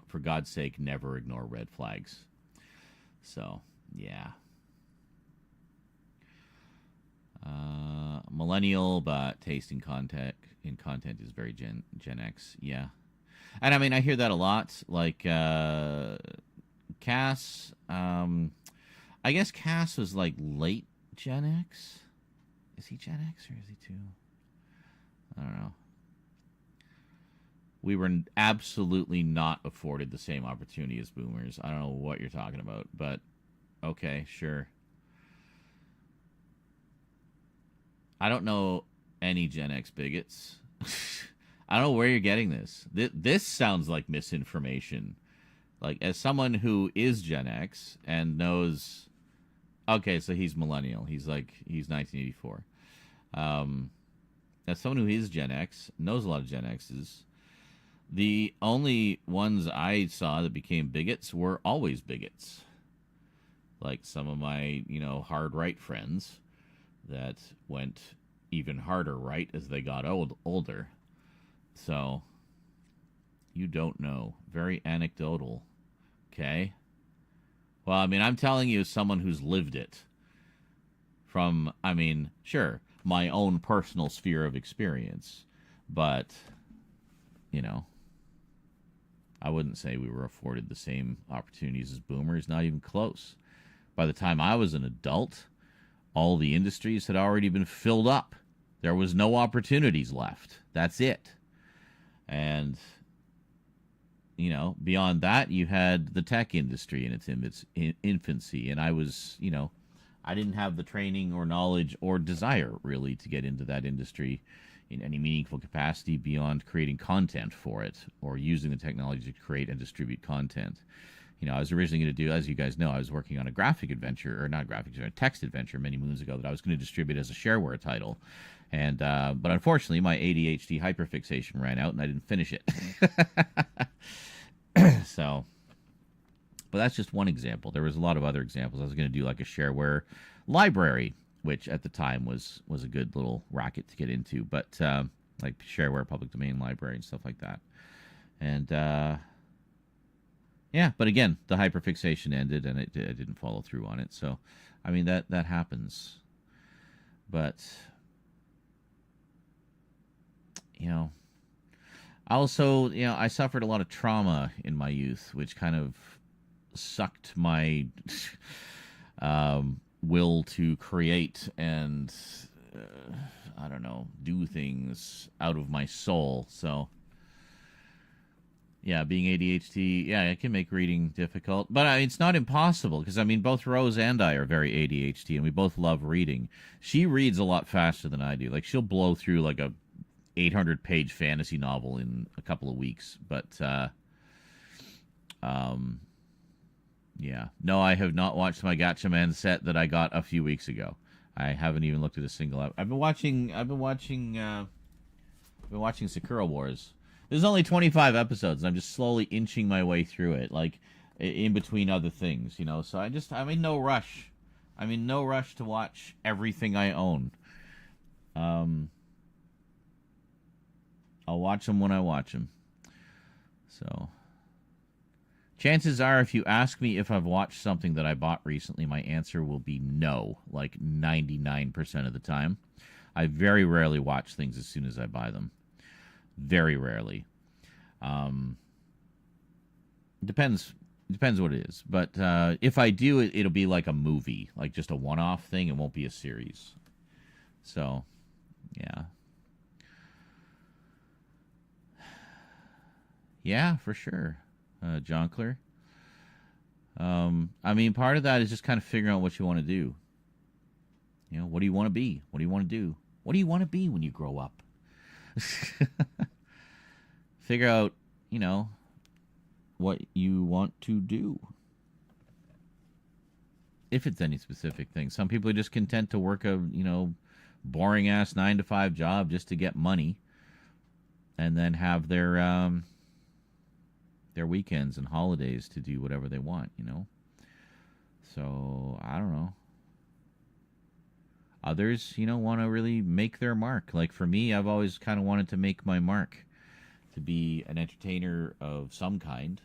for God's sake, never ignore red flags. So, yeah. Millennial, but taste in content is very Gen X. Yeah. And I mean, I hear that a lot. Like, Cass, I guess Cass was like late Gen X. Is he Gen X or is he too? I don't know. We were absolutely not afforded the same opportunity as boomers. I don't know what you're talking about, but okay, sure. I don't know any Gen X bigots. I don't know where you're getting this. This sounds like misinformation. Like, as someone who is Gen X and knows, okay, so he's millennial. He's 1984. As someone who is Gen X, knows a lot of Gen X's, the only ones I saw that became bigots were always bigots. Like some of my, hard right friends that went even harder right as they got older. So, you don't know. Very anecdotal. Okay? Well, I mean, I'm telling you as someone who's lived it. From, sure, my own personal sphere of experience. But, I wouldn't say we were afforded the same opportunities as boomers, not even close. By the time I was an adult, all the industries had already been filled up. There was no opportunities left. That's it. And, beyond that, you had the tech industry in its infancy. And I was, I didn't have the training or knowledge or desire, really, to get into that industry in any meaningful capacity beyond creating content for it or using the technology to create and distribute content. I was originally going to do, as you guys know, I was working on a a text adventure many moons ago that I was going to distribute as a shareware title. And but unfortunately, my ADHD hyperfixation ran out and I didn't finish it. So, but that's just one example. There was a lot of other examples. I was going to do like a shareware library, which at the time was a good little racket to get into, but like shareware public domain library and stuff like that. And yeah, but again, the hyperfixation ended and I didn't follow through on it. So, I mean, that happens. But, also, I suffered a lot of trauma in my youth, which kind of sucked my will to create and, I don't know, do things out of my soul. So, yeah, being ADHD, it can make reading difficult. But it's not impossible, because, both Rose and I are very ADHD, and we both love reading. She reads a lot faster than I do. Like, she'll blow through, like, a 800-page fantasy novel in a couple of weeks. But, yeah. No, I have not watched my Gacha Man set that I got a few weeks ago. I haven't even looked at a single I've been watching Sakura Wars. There's only 25 episodes, and I'm just slowly inching my way through it, like, in between other things, So I'm in no rush. I'm in no rush to watch everything I own. I'll watch them when I watch them. So, chances are, if you ask me if I've watched something that I bought recently, my answer will be no, like 99% of the time. I very rarely watch things as soon as I buy them. Very rarely. Depends what it is. But if I do, it'll be like a movie, like just a one-off thing. It won't be a series. So, yeah. Yeah, for sure, Jonkler. Part of that is just kind of figuring out what you want to do. What do you want to be? What do you want to do? What do you want to be when you grow up? Figure out, what you want to do. If it's any specific thing. Some people are just content to work a, boring-ass 9-to-5 job just to get money. And then have their, their weekends and holidays to do whatever they want, you know? So, I don't know. Others, you know, want to really make their mark. Like for me, I've always kind of wanted to make my mark, to be an entertainer of some kind.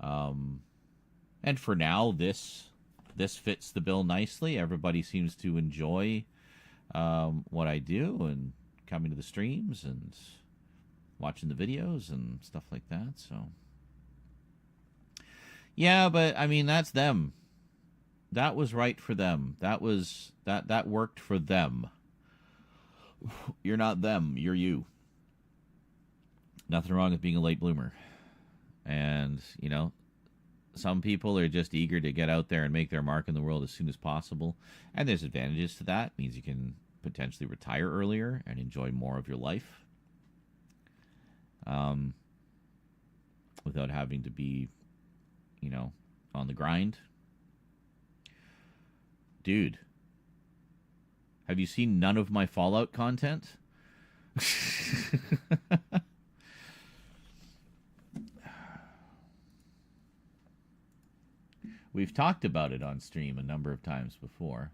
And for now, this fits the bill nicely. Everybody seems to enjoy what I do and coming to the streams and watching the videos and stuff like that. So, yeah, but I mean, that's them. That was right for them. That worked for them. You're not them. You're you. Nothing wrong with being a late bloomer. And, you know, some people are just eager to get out there and make their mark in the world as soon as possible. And there's advantages to that. It means you can potentially retire earlier and enjoy more of your life. Without having to be, you know, on the grind. Dude, have you seen none of my Fallout content? We've talked about it on stream a number of times before.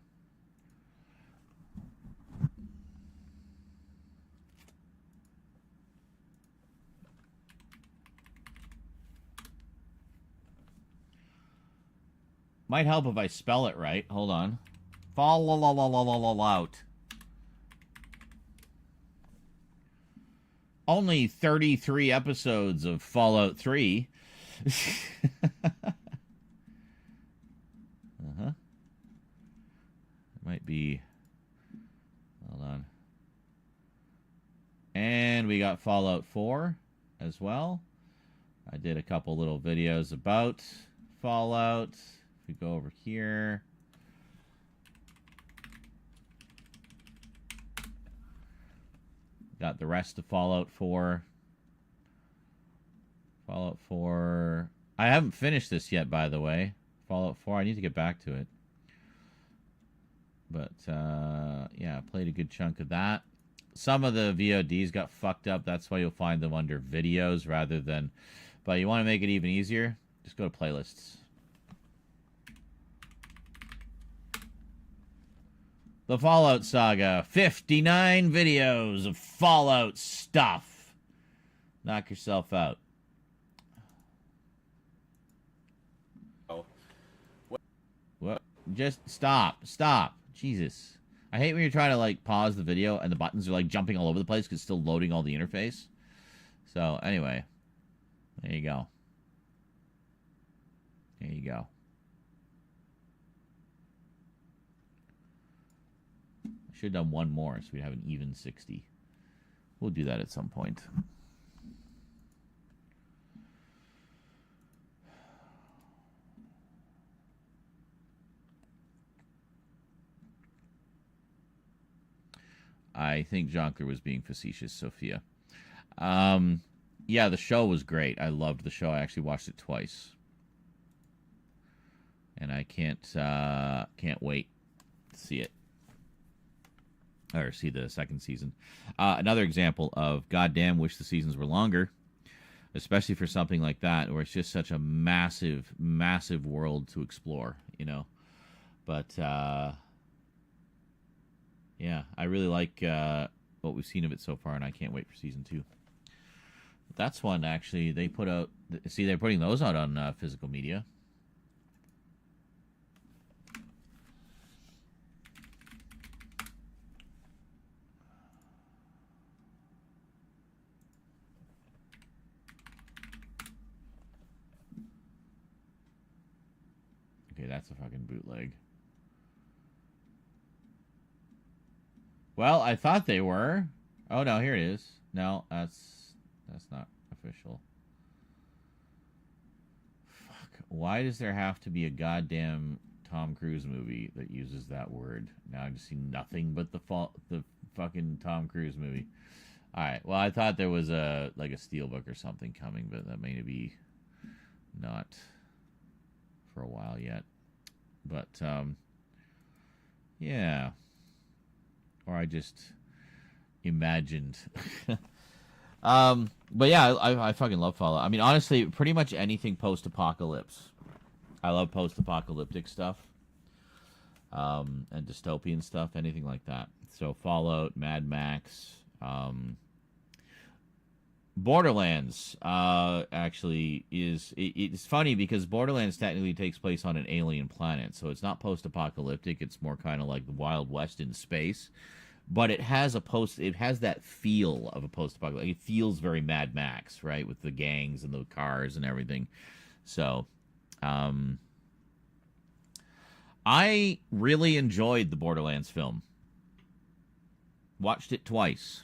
Might help if I spell it right. Hold on. Fallout. Only 33 episodes of Fallout 3. Might be. Hold on. And we got Fallout 4 as well. I did a couple little videos about Fallout. If we go over here. Got the rest of Fallout 4. Fallout 4. I haven't finished this yet, by the way. Fallout 4. I need to get back to it. But, yeah, I played a good chunk of that. Some of the VODs got fucked up. That's why you'll find them under videos rather than... But you want to make it even easier? Just go to playlists. The Fallout Saga. 59 videos of Fallout stuff. Knock yourself out. Oh. What? Just stop. Stop. Jesus. I hate when you're trying to, like, pause the video and the buttons are, like, jumping all over the place because it's still loading all the interface. So, anyway. There you go. There you go. I should have done one more so we'd have an even 60. We'll do that at some point. I think Jonker was being facetious, Sophia. Yeah, the show was great. I loved the show. I actually watched it twice. And I can't wait to see it. Or see the second season. Another example of goddamn wish the seasons were longer. Especially for something like that, where it's just such a massive, massive world to explore, you know. But, yeah, I really like what we've seen of it so far, and I can't wait for season 2. That's one, actually, they put out... See, they're putting those out on physical media. Okay, that's a fucking bootleg. Well, I thought they were. Oh, no, here it is. No, that's not official. Fuck. Why does there have to be a goddamn Tom Cruise movie that uses that word? Now I just see nothing but the fucking Tom Cruise movie. All right. Well, I thought there was a steelbook or something coming, but that may be not for a while yet. But yeah. Or I just imagined But yeah, I fucking love Fallout. I mean, honestly, pretty much anything post-apocalypse. I love post-apocalyptic stuff, and dystopian stuff, anything like that. So Fallout, Mad Max, Borderlands. Actually, it's funny because Borderlands technically takes place on an alien planet, so it's not post-apocalyptic. It's more kind of like the Wild West in space. But it has that feel of a post-apocalyptic. It feels very Mad Max, right, with the gangs and the cars and everything. So, I really enjoyed the Borderlands film. Watched it twice,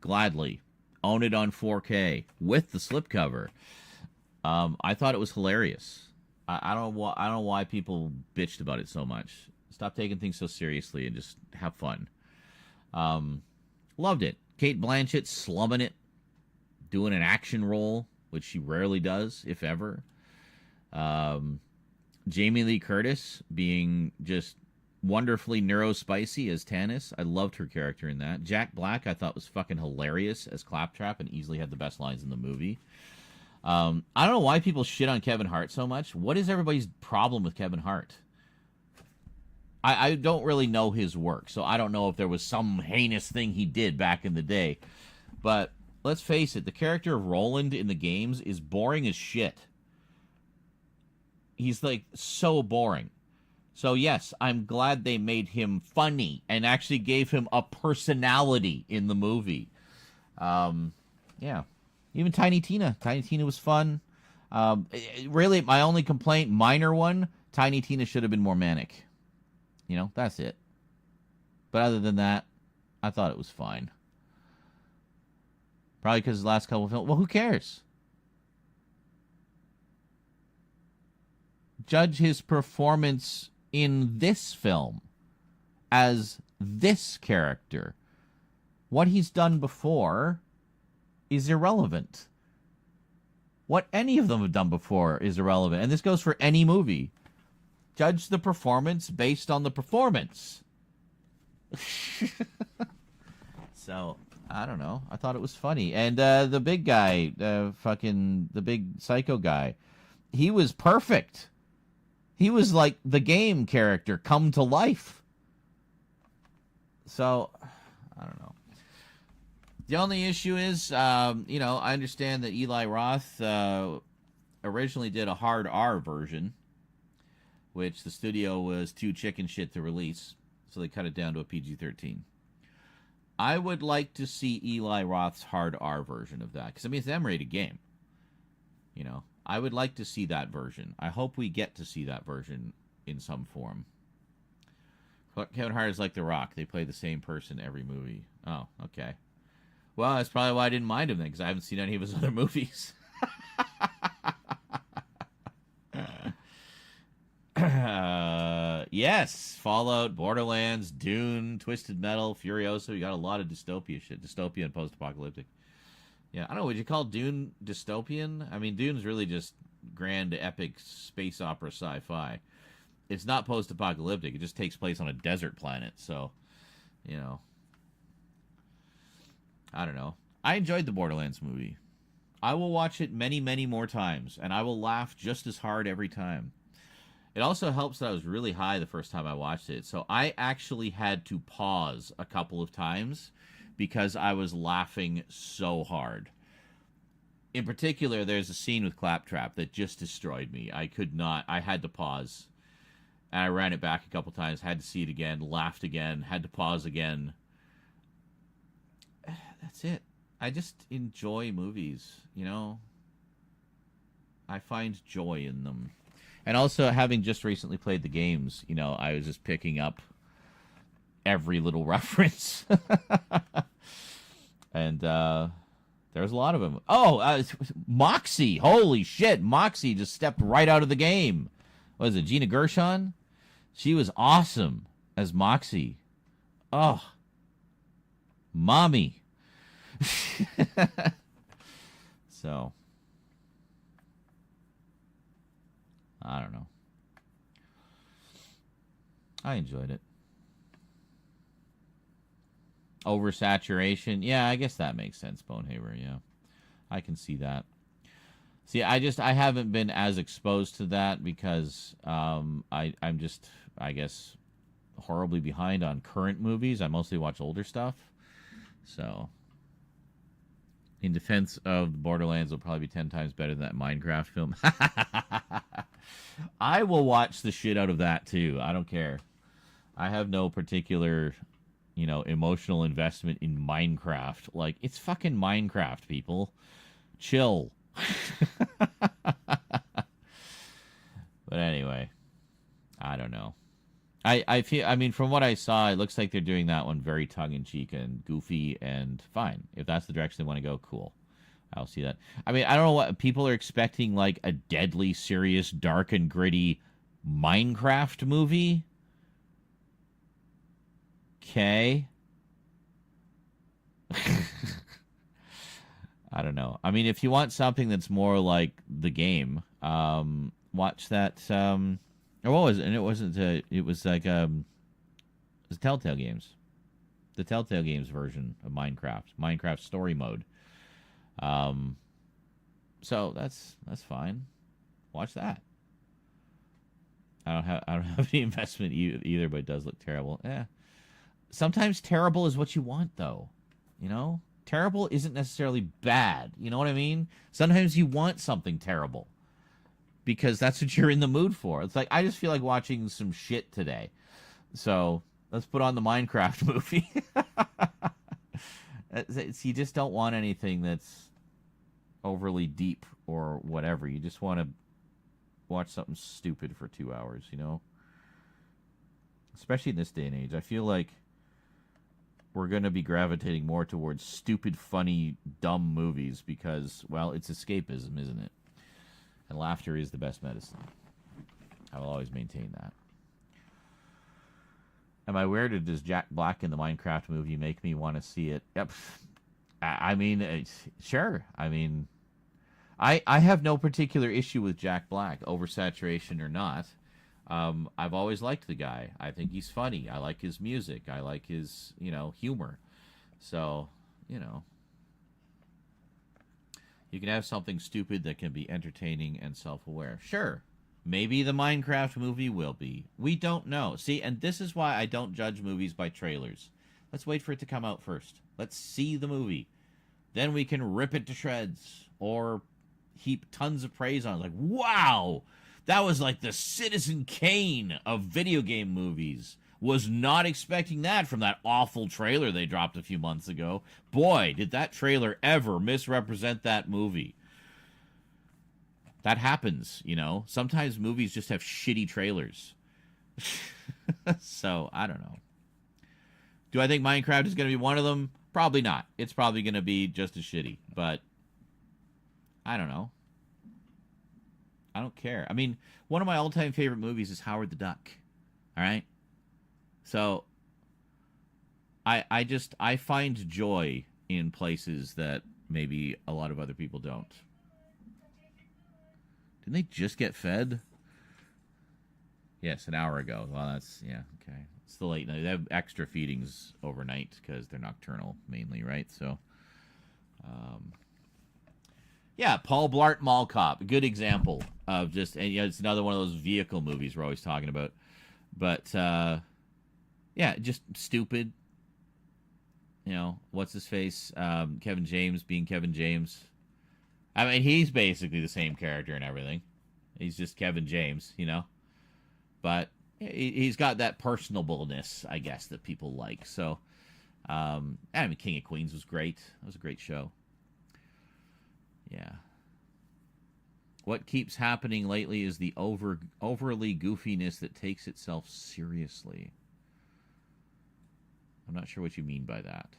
gladly. Own it on 4K with the slipcover. I thought it was hilarious. I don't know why people bitched about it so much. Stop taking things so seriously and just have fun. Loved it. Kate Blanchett slumming it, doing an action role, which she rarely does, if ever. Jamie Lee Curtis being just wonderfully neurospicy as Tannis. I loved her character in that. Jack Black I thought was fucking hilarious as Claptrap and easily had the best lines in the movie. I don't know why people shit on Kevin Hart so much. What is everybody's problem with Kevin Hart? I don't really know his work, so I don't know if there was some heinous thing he did back in the day. But let's face it, the character of Roland in the games is boring as shit. He's like so boring. So yes, I'm glad they made him funny and actually gave him a personality in the movie. Yeah. Even Tiny Tina. Tiny Tina was fun. Really, my only complaint, minor one, Tiny Tina should have been more manic. You know, that's it. But other than that, I thought it was fine. Probably because the last couple of films. Well, who cares? Judge his performance in this film as this character. What he's done before is irrelevant. What any of them have done before is irrelevant. And this goes for any movie. Judge the performance based on the performance. So, I don't know. I thought it was funny. And the big guy, the big psycho guy, he was perfect. He was like the game character come to life. So, I don't know. The only issue is, I understand that Eli Roth originally did a hard R version, which the studio was too chicken shit to release, so they cut it down to a PG-13. I would like to see Eli Roth's hard R version of that, because, I mean, it's an M-rated game. You know, I would like to see that version. I hope we get to see that version in some form. Kevin Hart is like The Rock. They play the same person every movie. Oh, okay. Well, that's probably why I didn't mind him then, because I haven't seen any of his other movies. Yes, Fallout, Borderlands, Dune, Twisted Metal, Furiosa. You got a lot of dystopia shit. Dystopia and post-apocalyptic. Yeah, I don't know. Would you call Dune dystopian? I mean, Dune's really just grand, epic space opera sci-fi. It's not post-apocalyptic. It just takes place on a desert planet. So, you know, I don't know. I enjoyed the Borderlands movie. I will watch it many, many more times, and I will laugh just as hard every time. It also helps that I was really high the first time I watched it. So I actually had to pause a couple of times because I was laughing so hard. In particular, there's a scene with Claptrap that just destroyed me. I had to pause. And I ran it back a couple times, had to see it again, laughed again, had to pause again. That's it. I just enjoy movies, you know? I find joy in them. And also, having just recently played the games, you know, I was just picking up every little reference. And there's a lot of them. Oh, Moxie. Holy shit. Moxie just stepped right out of the game. What is it, Gina Gershon? She was awesome as Moxie. Oh. Mommy. So. I don't know. I enjoyed it. Oversaturation. Yeah, I guess that makes sense, Bonehaver, yeah. I can see that. See, I haven't been as exposed to that because I'm just, I guess, horribly behind on current movies. I mostly watch older stuff. So, in defense of Borderlands, will probably be 10 times better than that Minecraft film. I will watch the shit out of that too. I don't care. I have no particular, emotional investment in Minecraft. Like, it's fucking Minecraft, people. Chill. But anyway, I don't know. I feel, I mean, from what I saw, it looks like they're doing that one very tongue-in-cheek and goofy, and fine. If that's the direction they want to go, cool. I'll see that. I mean, I don't know what people are expecting, like a deadly serious, dark and gritty Minecraft movie. Okay. I don't know. I mean, if you want something that's more like the game, watch that. Or what was it? And it wasn't. It was like it was Telltale Games, the Telltale Games version of Minecraft Story Mode. So that's fine. Watch that. I don't have any investment either, but it does look terrible. Yeah. Sometimes terrible is what you want, though. Terrible isn't necessarily bad. You know what I mean? Sometimes you want something terrible because that's what you're in the mood for. It's like, I just feel like watching some shit today. So let's put on the Minecraft movie. You just don't want anything that's overly deep or whatever. You just want to watch something stupid for 2 hours, Especially in this day and age. I feel like we're going to be gravitating more towards stupid, funny, dumb movies because, well, it's escapism, isn't it? And laughter is the best medicine. I will always maintain that. Am I weird, or does Jack Black in the Minecraft movie make me want to see it? Yep. I mean, sure. I mean, I have no particular issue with Jack Black, oversaturation or not. I've always liked the guy. I think he's funny. I like his music. I like his, humor. So, you can have something stupid that can be entertaining and self-aware. Sure. Maybe the Minecraft movie will be. We don't know. See, and this is why I don't judge movies by trailers. Let's wait for it to come out first. Let's see the movie. Then we can rip it to shreds or heap tons of praise on it. Like, wow! That was like the Citizen Kane of video game movies. Was not expecting that from that awful trailer they dropped a few months ago. Boy, did that trailer ever misrepresent that movie. That happens, Sometimes movies just have shitty trailers. So, I don't know. Do I think Minecraft is going to be one of them? Probably not. It's probably going to be just as shitty. But, I don't know. I don't care. I mean, one of my all-time favorite movies is Howard the Duck. All right? So, I find joy in places that maybe a lot of other people don't. Didn't they just get fed? Yes, an hour ago. Well, that's, yeah, okay. It's the late night. They have extra feedings overnight because they're nocturnal mainly, right? So, yeah, Paul Blart Mall Cop. Good example of just, and it's another one of those vehicle movies we're always talking about. But, yeah, just stupid. What's his face? Kevin James being Kevin James. I mean, he's basically the same character and everything. He's just Kevin James, But he's got that personableness, I guess, that people like. So, I mean, King of Queens was great. That was a great show. Yeah. What keeps happening lately is the overly goofiness that takes itself seriously. I'm not sure what you mean by that.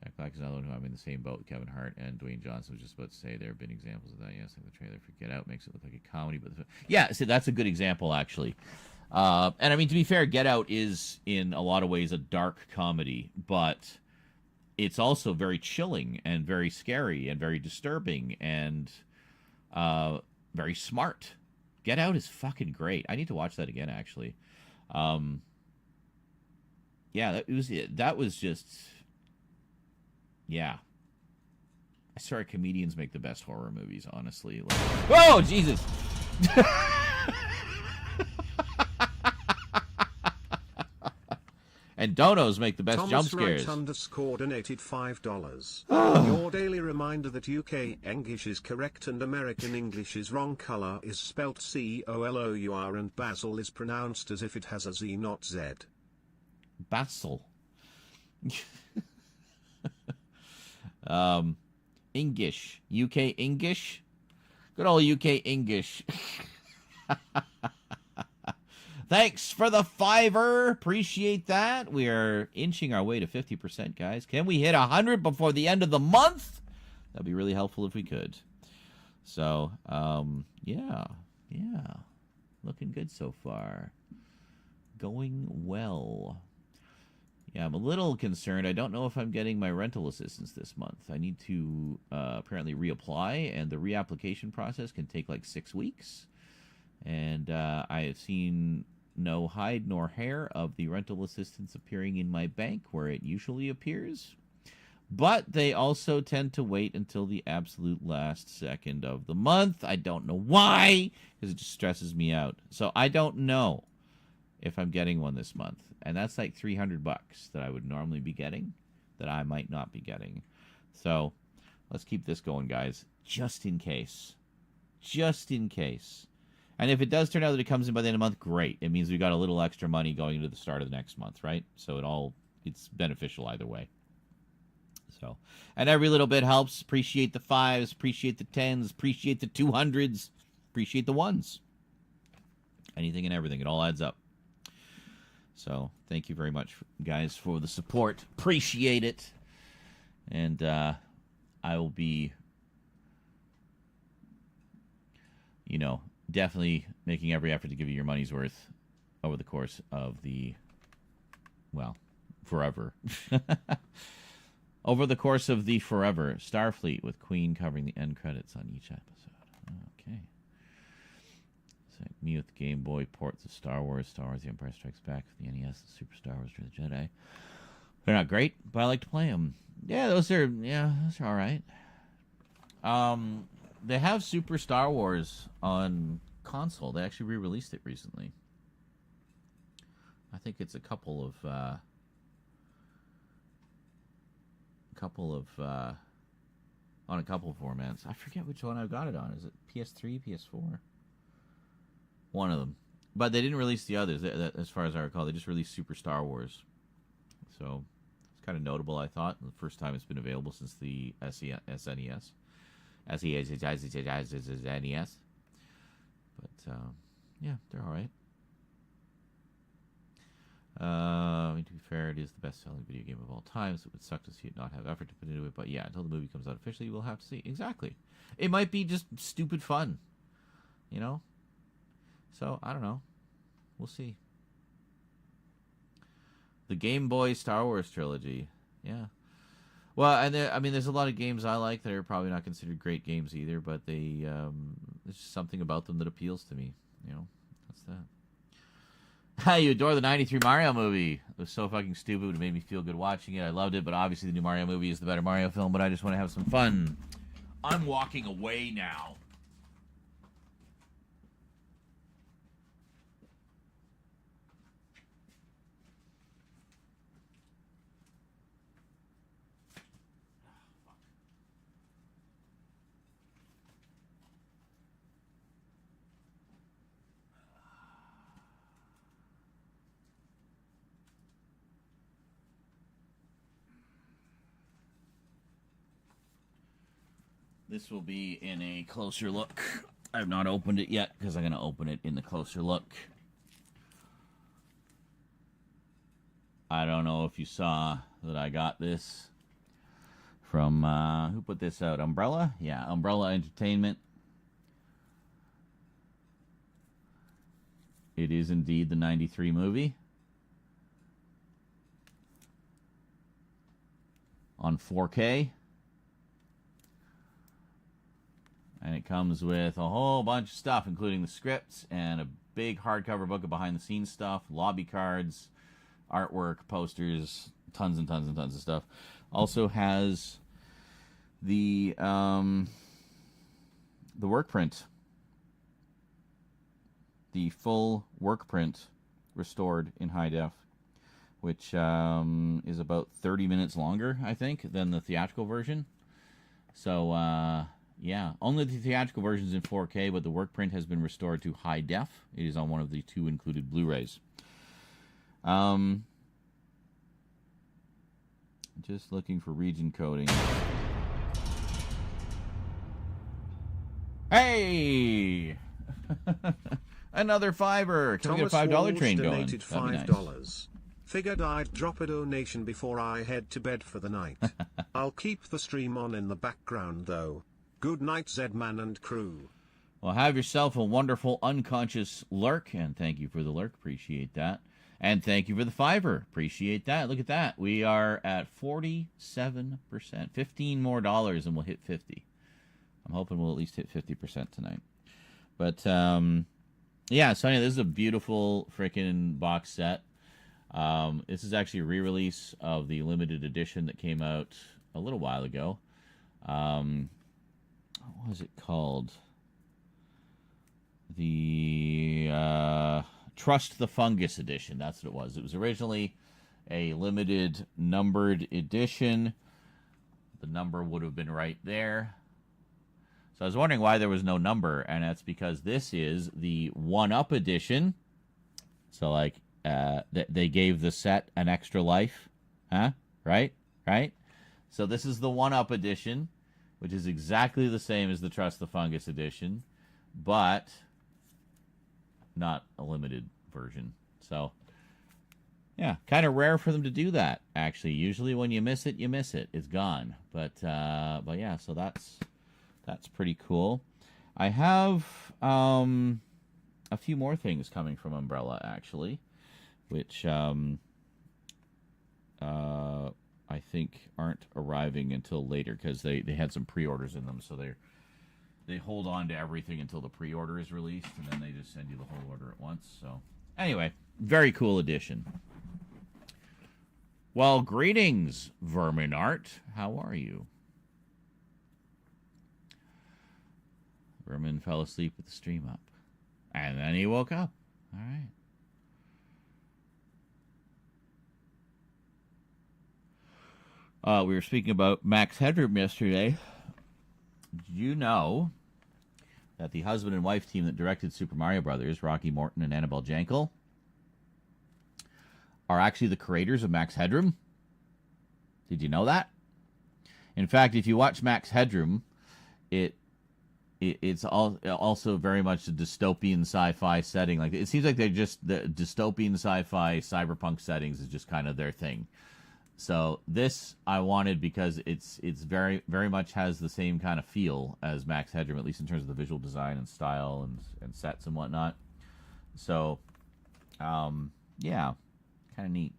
Jack Black is another one who I'm in the same boat with Kevin Hart and Dwayne Johnson. Was just about to say there have been examples of that. Yes, like the trailer for Get Out makes it look like a comedy, but yeah, see, that's a good example actually. And I mean, to be fair, Get Out is in a lot of ways a dark comedy, but it's also very chilling and very scary and very disturbing and very smart. Get Out is fucking great. I need to watch that again actually. Yeah, that was just. Yeah. I swear comedians make the best horror movies, honestly. Like, oh, Jesus! And donos make the best Thomas jump scares. Wright _ donated $5. Your daily reminder that UK English is correct and American English is wrong. Color is spelt COLOUR and basil is pronounced as if it has a Z, not Z. Basil. English. UK English? Good old UK English. Thanks for the $5. Appreciate that. We are inching our way to 50%, guys. Can we hit 100 before the end of the month? That'd be really helpful if we could. So, yeah. Looking good so far. Going well. Yeah, I'm a little concerned. I don't know if I'm getting my rental assistance this month. I need to apparently reapply, and the reapplication process can take like 6 weeks. And I have seen no hide nor hair of the rental assistance appearing in my bank where it usually appears. But they also tend to wait until the absolute last second of the month. I don't know why, because it just stresses me out. So I don't know if I'm getting one this month. And that's like $300 that I would normally be getting that I might not be getting. So let's keep this going, guys, just in case. Just in case. And if it does turn out that it comes in by the end of the month, great. It means we got a little extra money going into the start of the next month, right? So it's beneficial either way. So, and every little bit helps. Appreciate the 5s, appreciate the 10s, appreciate the 200s, appreciate the 1s. Anything and everything, it all adds up. So, thank you very much, guys, for the support. Appreciate it. And I will be, definitely making every effort to give you your money's worth over the course of forever. Over the course of the forever. Starfleet with Queen covering the end credits on each episode. Okay. So, me with the Game Boy ports of Star Wars, The Empire Strikes Back for the NES, and Super Star Wars Return of the Jedi. They're not great, but I like to play them. Yeah, those are all right. They have Super Star Wars on console. They actually re-released it recently. I think it's on a couple of formats. I forget which one I got it on. Is it PS3, PS4? One of them. But they didn't release the others, as far as I recall. They just released Super Star Wars. So it's kind of notable, I thought. The first time it's been available since the SNES. SNES. But, yeah, they're all right. To be fair, it is the best-selling video game of all time, so it would suck to see it not have effort to put into it. But yeah, until the movie comes out officially, we'll have to see. Exactly. It might be just stupid fun, So, I don't know. We'll see. The Game Boy Star Wars trilogy. Yeah. Well, and there's a lot of games I like that are probably not considered great games either, but there's just something about them that appeals to me. That's that. You adore the 93 Mario movie. It was so fucking stupid. It made me feel good watching it. I loved it, but obviously the new Mario movie is the better Mario film, but I just want to have some fun. I'm walking away now. This will be in a closer look. I have not opened it yet because I'm going to open it in the closer look. I don't know if you saw that I got this from, who put this out? Umbrella? Yeah, Umbrella Entertainment. It is indeed the 93 movie. On 4K. And it comes with a whole bunch of stuff, including the scripts and a big hardcover book of behind-the-scenes stuff, lobby cards, artwork, posters, tons and tons and tons of stuff. Also has The work print, the full work print restored in high def, which is about 30 minutes longer, I think, than the theatrical version. So, yeah, only the theatrical version is in 4K, but the work print has been restored to high def. It is on one of the 2 included Blu-rays. Just looking for region coding. Hey! Another $5. Can we get a $5 train going? Donated $5. Nice. Figured I'd drop a donation before I head to bed for the night. I'll keep the stream on in the background though. Good night, Zedman and crew. Well, have yourself a wonderful unconscious lurk, and thank you for the lurk. Appreciate that. And thank you for the $5. Appreciate that. Look at that. We are at 47%. $15 more and we'll hit 50. I'm hoping we'll at least hit 50% tonight. But, yeah, so anyway, this is a beautiful freaking box set. This is actually a re-release of the limited edition that came out a little while ago. What was it called? The Trust the Fungus edition. That's what it was. It was originally a limited numbered edition. The number would have been right there. So I was wondering why there was no number, and that's because this is the 1-Up edition. So, like, they gave the set an extra life. Huh? Right? So this is the 1-Up edition, which is exactly the same as the Trust the Fungus edition, but not a limited version. So, yeah, kind of rare for them to do that, actually. Usually when you miss it, you miss it. It's gone. But yeah, so that's pretty cool. I have a few more things coming from Umbrella, actually, which I think aren't arriving until later because they had some pre-orders in them, so they hold on to everything until the pre-order is released, and then they just send you the whole order at once. So anyway, very cool edition. Well, greetings, Vermin Art. How are you? Vermin fell asleep with the stream up, and then he woke up. All right. We were speaking about Max Headroom yesterday. Did you know that the husband and wife team that directed Super Mario Brothers, Rocky Morton and Annabelle Jankel, are actually the creators of Max Headroom? Did you know that? In fact, if you watch Max Headroom, it's also very much a dystopian sci-fi setting. Like, it seems like they're just the dystopian sci-fi cyberpunk settings is just kind of their thing. So this I wanted because it's very, very much has the same kind of feel as Max Headroom, at least in terms of the visual design and style and sets and whatnot. So, yeah, kind of neat.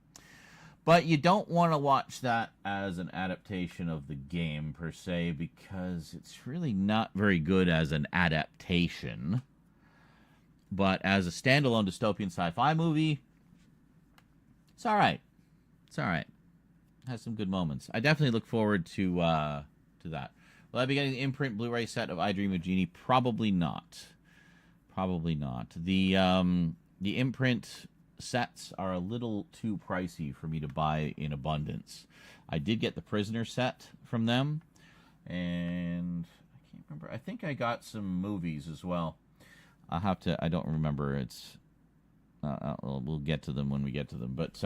But you don't want to watch that as an adaptation of the game, per se, because it's really not very good as an adaptation. But as a standalone dystopian sci-fi movie, it's all right. It's all right. Has some good moments. I definitely look forward to that. Will I be getting the imprint Blu-ray set of I Dream of Jeannie? Probably not. Probably not. The imprint sets are a little too pricey for me to buy in abundance. I did get the Prisoner set from them, and I can't remember. I think I got some movies as well. I'll have to. I don't remember. It's. We'll get to them when we get to them, but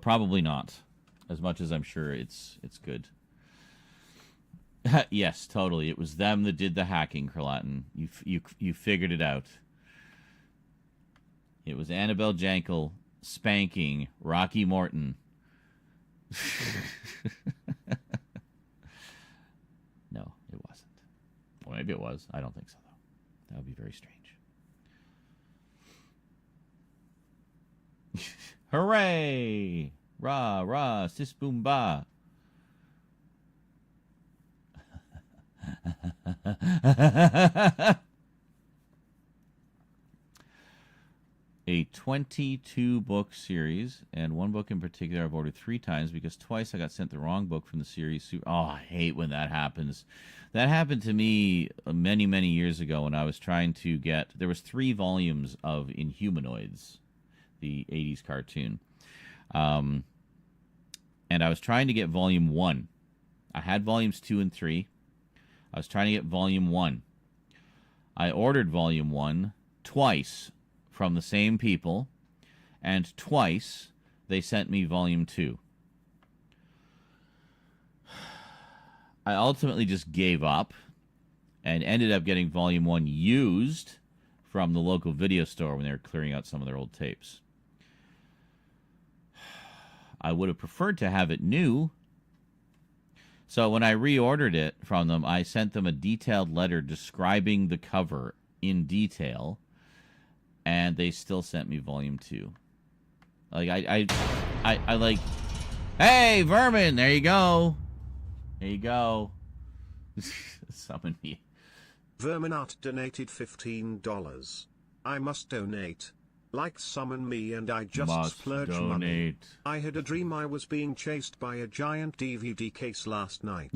probably not. As much as I'm sure it's good. Yes, totally. It was them that did the hacking, Kralatin. You figured it out. It was Annabelle Jankel spanking Rocky Morton. No, it wasn't. Well, maybe it was. I don't think so, though. That would be very strange. Hooray! Rah, rah, sis boom ba. a 22-book series, and one book in particular I've ordered 3 times because twice I got sent the wrong book from the series. Oh, I hate when that happens. That happened to me many, many years ago when I was trying to get... There was 3 volumes of Inhumanoids, the 80s cartoon. And I was trying to get volume 1. I had volumes 2 and 3. I was trying to get volume 1. I ordered volume 1 twice from the same people, and twice they sent me volume 2. I ultimately just gave up and ended up getting volume 1 used from the local video store when they were clearing out some of their old tapes. I would have preferred to have it new. So when I reordered it from them, I sent them a detailed letter describing the cover in detail, and they still sent me volume 2. Like, I like, hey, Vermin, there you go. There you go. Summon me. Verminart donated $15. I must donate. Like summon me and I just splurge money. I had a dream I was being chased by a giant DVD case last night.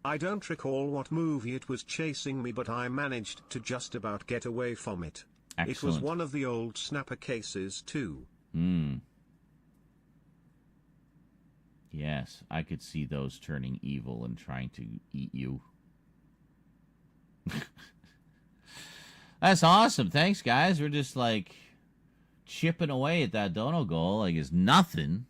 I don't recall what movie it was chasing me, but I managed to just about get away from it. Excellent. It was one of the old snapper cases too. Yes, I could see those turning evil and trying to eat you. That's awesome. Thanks, guys. We're just like chipping away at that dono goal like it's nothing.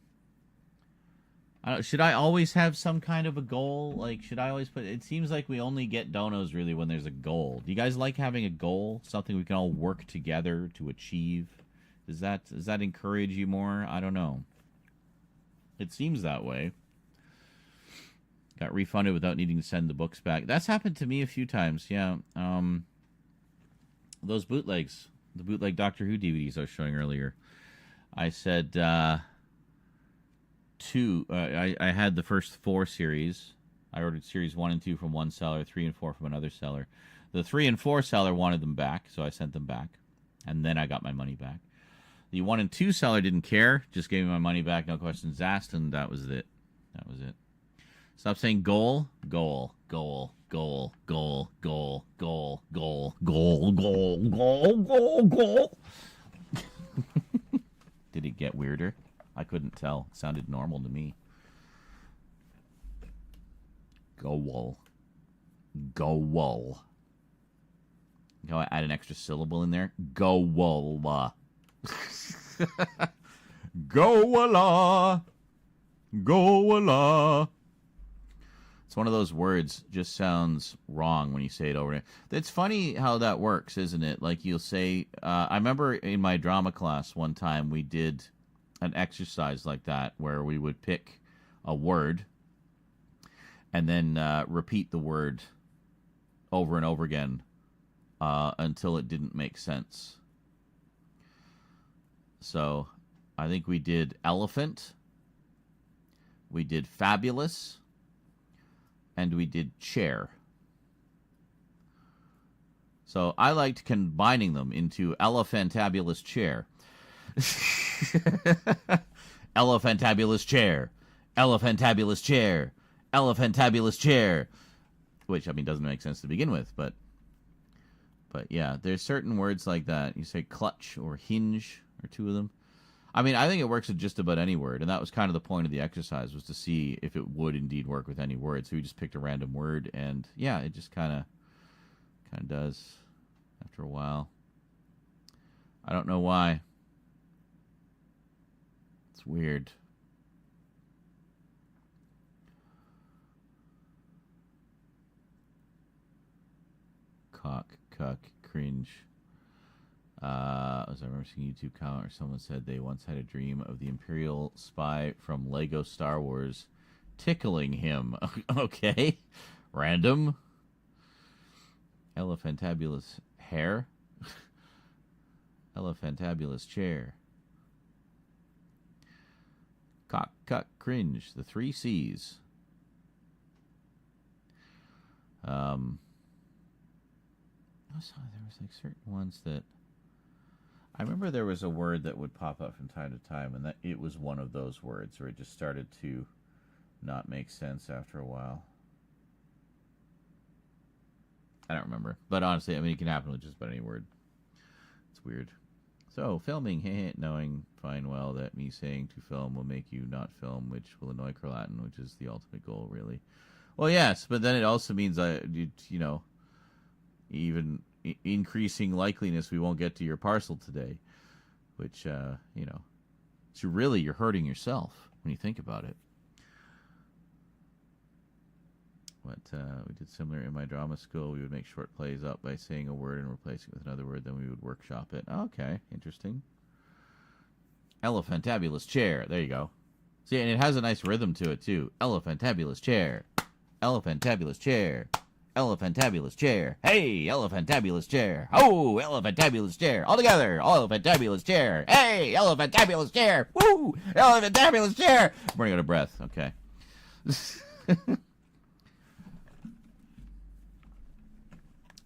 Should I always have some kind of a goal? Like, should I always put... It seems like we only get donos really when there's a goal. Do you guys like having a goal? Something we can all work together to achieve? Does that encourage you more? I don't know. It seems that way. Got refunded without needing to send the books back. That's happened to me a few times, yeah. Those bootlegs... The bootleg Doctor Who DVDs I was showing earlier. I said I had the first 4 series. I ordered series 1 and 2 from one seller, 3 and 4 from another seller. The 3 and 4 seller wanted them back, so I sent them back. And then I got my money back. The 1 and 2 seller didn't care, just gave me my money back, no questions asked, and that was it. That was it. Stop saying goal. Goal. Goal. Goal, goal, goal, goal, goal, goal, goal, goal, goal, goal. Did it get weirder? I couldn't tell. It sounded normal to me. Goal. Goal. You know, I add an extra syllable in there. Goal. Goala. Goala. It's one of those words just sounds wrong when you say it over. It's funny how that works, isn't it? Like you'll say, I remember in my drama class one time we did an exercise like that where we would pick a word and then repeat the word over and over again until it didn't make sense. So I think we did elephant, we did fabulous, and we did chair. So I liked combining them into elephantabulous chair. Elephantabulous chair. Elephantabulous chair. Elephantabulous chair. Which, I mean, doesn't make sense to begin with, but yeah, there's certain words like that. You say clutch or hinge, or 2 of them. I mean, I think it works with just about any word, and that was kind of the point of the exercise, was to see if it would indeed work with any word. So we just picked a random word, and yeah, it just kind of does after a while. I don't know why. It's weird. Cock, cuck, cringe. As I remember seeing a YouTube comment where someone said they once had a dream of the Imperial spy from Lego Star Wars tickling him. Okay. Random. Elephantabulous hair. Elephantabulous chair. Cock, cuck, cringe. The 3 C's. There was like certain ones that... I remember there was a word that would pop up from time to time, and that it was one of those words where it just started to not make sense after a while. I don't remember. But honestly, I mean, it can happen with just about any word. It's weird. So, filming, knowing fine well that me saying to film will make you not film, which will annoy Croatan, which is the ultimate goal, really. Well, yes, but then it also means, even increasing likeliness we won't get to your parcel today, which, so really you're hurting yourself when you think about it. We did similar in my drama school. We would make short plays up by saying a word and replacing it with another word. Then we would workshop it. Okay, interesting. Elephantabulous chair. There you go. See, and it has a nice rhythm to it, too. Elephantabulous chair. Elephantabulous chair. Elephantabulous chair. Hey, elephantabulous chair. Oh, elephantabulous chair. All together. Elephantabulous chair. Hey, elephantabulous chair. Woo! Elephantabulous chair. I'm running out of breath. Okay.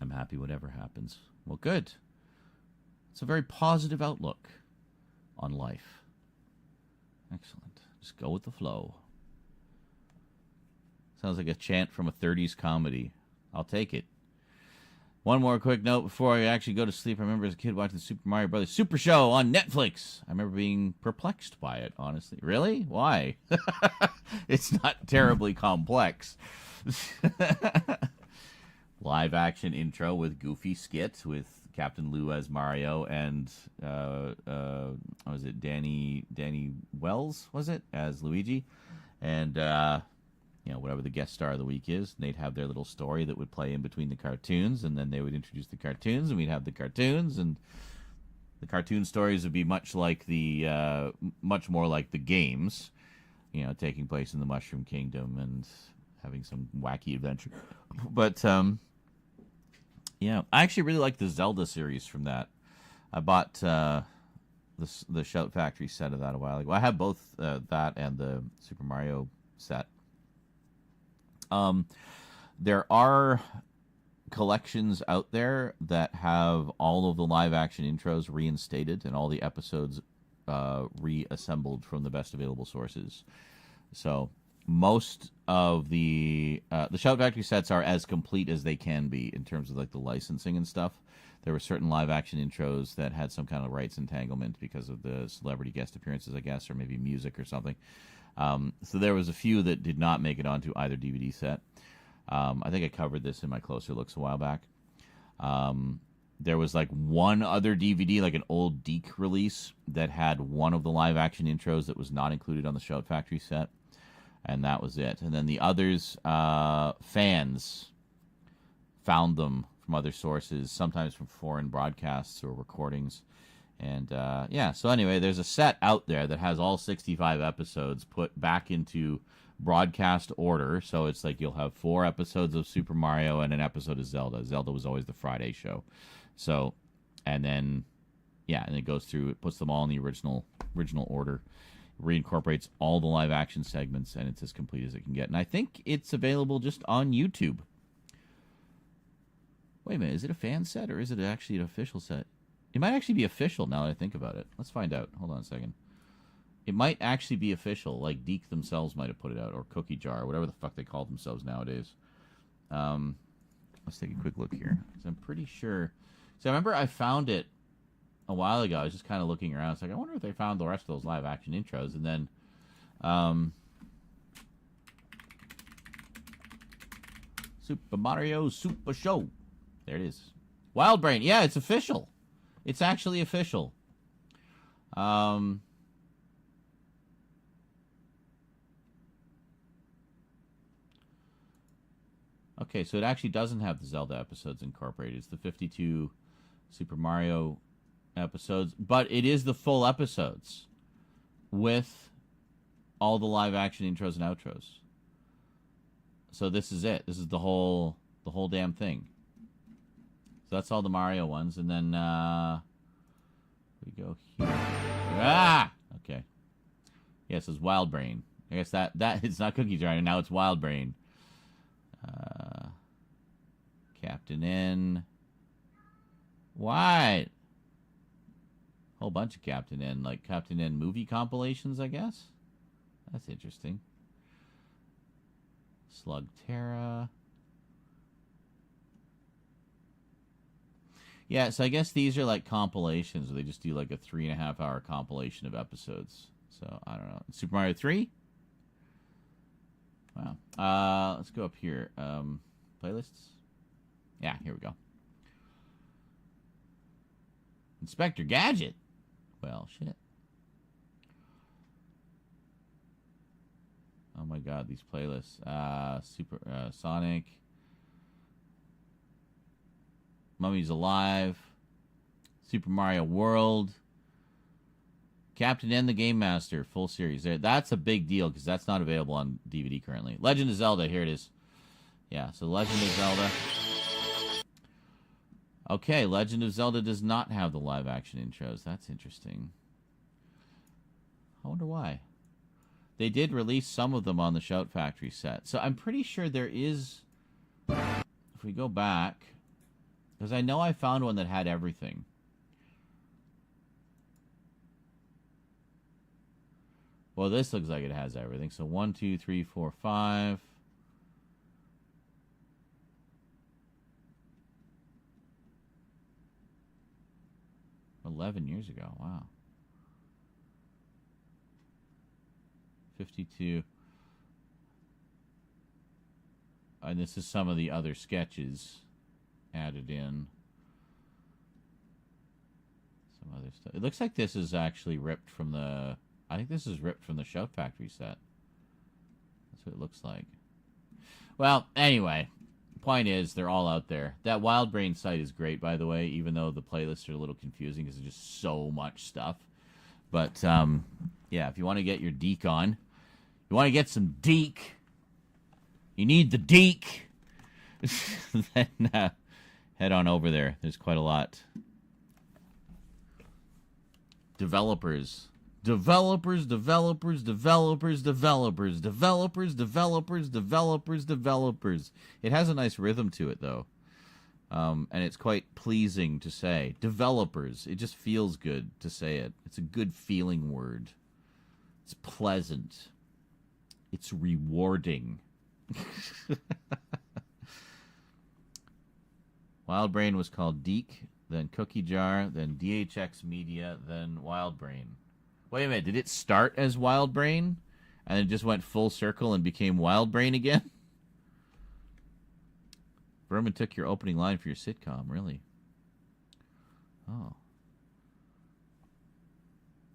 I'm happy whatever happens. Well, good. It's a very positive outlook on life. Excellent. Just go with the flow. Sounds like a chant from a 30s comedy. I'll take it. One more quick note before I actually go to sleep. I remember as a kid watching the Super Mario Brothers Super Show on Netflix. I remember being perplexed by it, honestly. Really? Why? It's not terribly complex. Live action intro with goofy skit with Captain Lou as Mario and what was it, Danny Wells, was it, as Luigi, and whatever the guest star of the week is, they'd have their little story that would play in between the cartoons, and then they would introduce the cartoons, and we'd have the cartoons, and the cartoon stories would be much more like the games, taking place in the Mushroom Kingdom and having some wacky adventure. But I actually really like the Zelda series from that. I bought the Shout Factory set of that a while ago. I have both that and the Super Mario set. There are collections out there that have all of the live action intros reinstated and all the episodes reassembled from the best available sources. So most of the Shout Factory sets are as complete as they can be in terms of like the licensing and stuff. There were certain live action intros that had some kind of rights entanglement because of the celebrity guest appearances, I guess, or maybe music or something. So there was a few that did not make it onto either DVD set. I think I covered this in my Closer Looks a while back. There was like one other DVD, like an old Deke release, that had one of the live action intros that was not included on the Shout Factory set. And that was it. And then the others, fans found them from other sources, sometimes from foreign broadcasts or recordings. And, so anyway, there's a set out there that has all 65 episodes put back into broadcast order. So it's like you'll have 4 episodes of Super Mario and an episode of Zelda. Zelda was always the Friday show. So, and then, and it goes through, it puts them all in the original order. Reincorporates all the live action segments, and it's as complete as it can get. And I think it's available just on YouTube. Wait a minute, is it a fan set or is it actually an official set? It might actually be official now that I think about it. Let's find out. Hold on a second. It might actually be official, like Deke themselves might have put it out, or Cookie Jar, or whatever the fuck they call themselves nowadays. Let's take a quick look here. I'm pretty sure. So I remember I found it a while ago. I was just kind of looking around. It's like, I wonder if they found the rest of those live action intros. And then Super Mario Super Show. There it is. Wild Brain. Yeah, it's official. It's actually official. Okay, so it actually doesn't have the Zelda episodes incorporated. It's the 52 Super Mario episodes, but it is the full episodes with all the live action intros and outros. So this is it. This is the whole damn thing. So that's all the Mario ones, and then we go here. Okay. Yes, it's Wild Brain. I guess that it's not Cookie Jar. Now it's Wild Brain. Captain N. What? whole bunch of Captain N, like Captain N movie compilations, I guess. That's interesting. Slug Terra. Yeah, so I guess these are like compilations where they just do like a 3.5 hour compilation of episodes. So I don't know. Super Mario 3? Wow. Let's go up here. Playlists? Yeah, here we go. Inspector Gadget. Well, shit. Oh my god, these playlists. Super Sonic. Mummy's Alive. Super Mario World. Captain N the Game Master, full series. That's a big deal because that's not available on DVD currently. Legend of Zelda, here it is. Yeah, so Legend of Zelda. Okay, Legend of Zelda does not have the live action intros. That's interesting. I wonder why. They did release some of them on the Shout Factory set. So I'm pretty sure there is... If we go back... Because I know I found one that had everything. Well, this looks like it has everything. So 1, 2, 3, 4, 5. $11 years ago. Wow. 52. And this is some of the other sketches added in. Some other stuff. It looks like this is actually ripped from the... I think this is ripped from the Shout Factory set. That's what it looks like. Well, anyway. Point is, they're all out there. That Wild Brain site is great, by the way, even though the playlists are a little confusing because there's just so much stuff. But, yeah, if you want to get your Deke on, you want to get some Deke, you need the Deke, then head on over there. There's quite a lot. Developers. Developers, developers, developers, developers, developers, developers, developers, developers. It has a nice rhythm to it, though. And it's quite pleasing to say. Developers. It just feels good to say it. It's a good feeling word. It's pleasant. It's rewarding. Wild Brain was called Deke, then Cookie Jar, then DHX Media, then Wild Brain. Wait a minute, did it start as Wild Brain and then it just went full circle and became Wild Brain again? Berman took your opening line for your sitcom, really? Oh.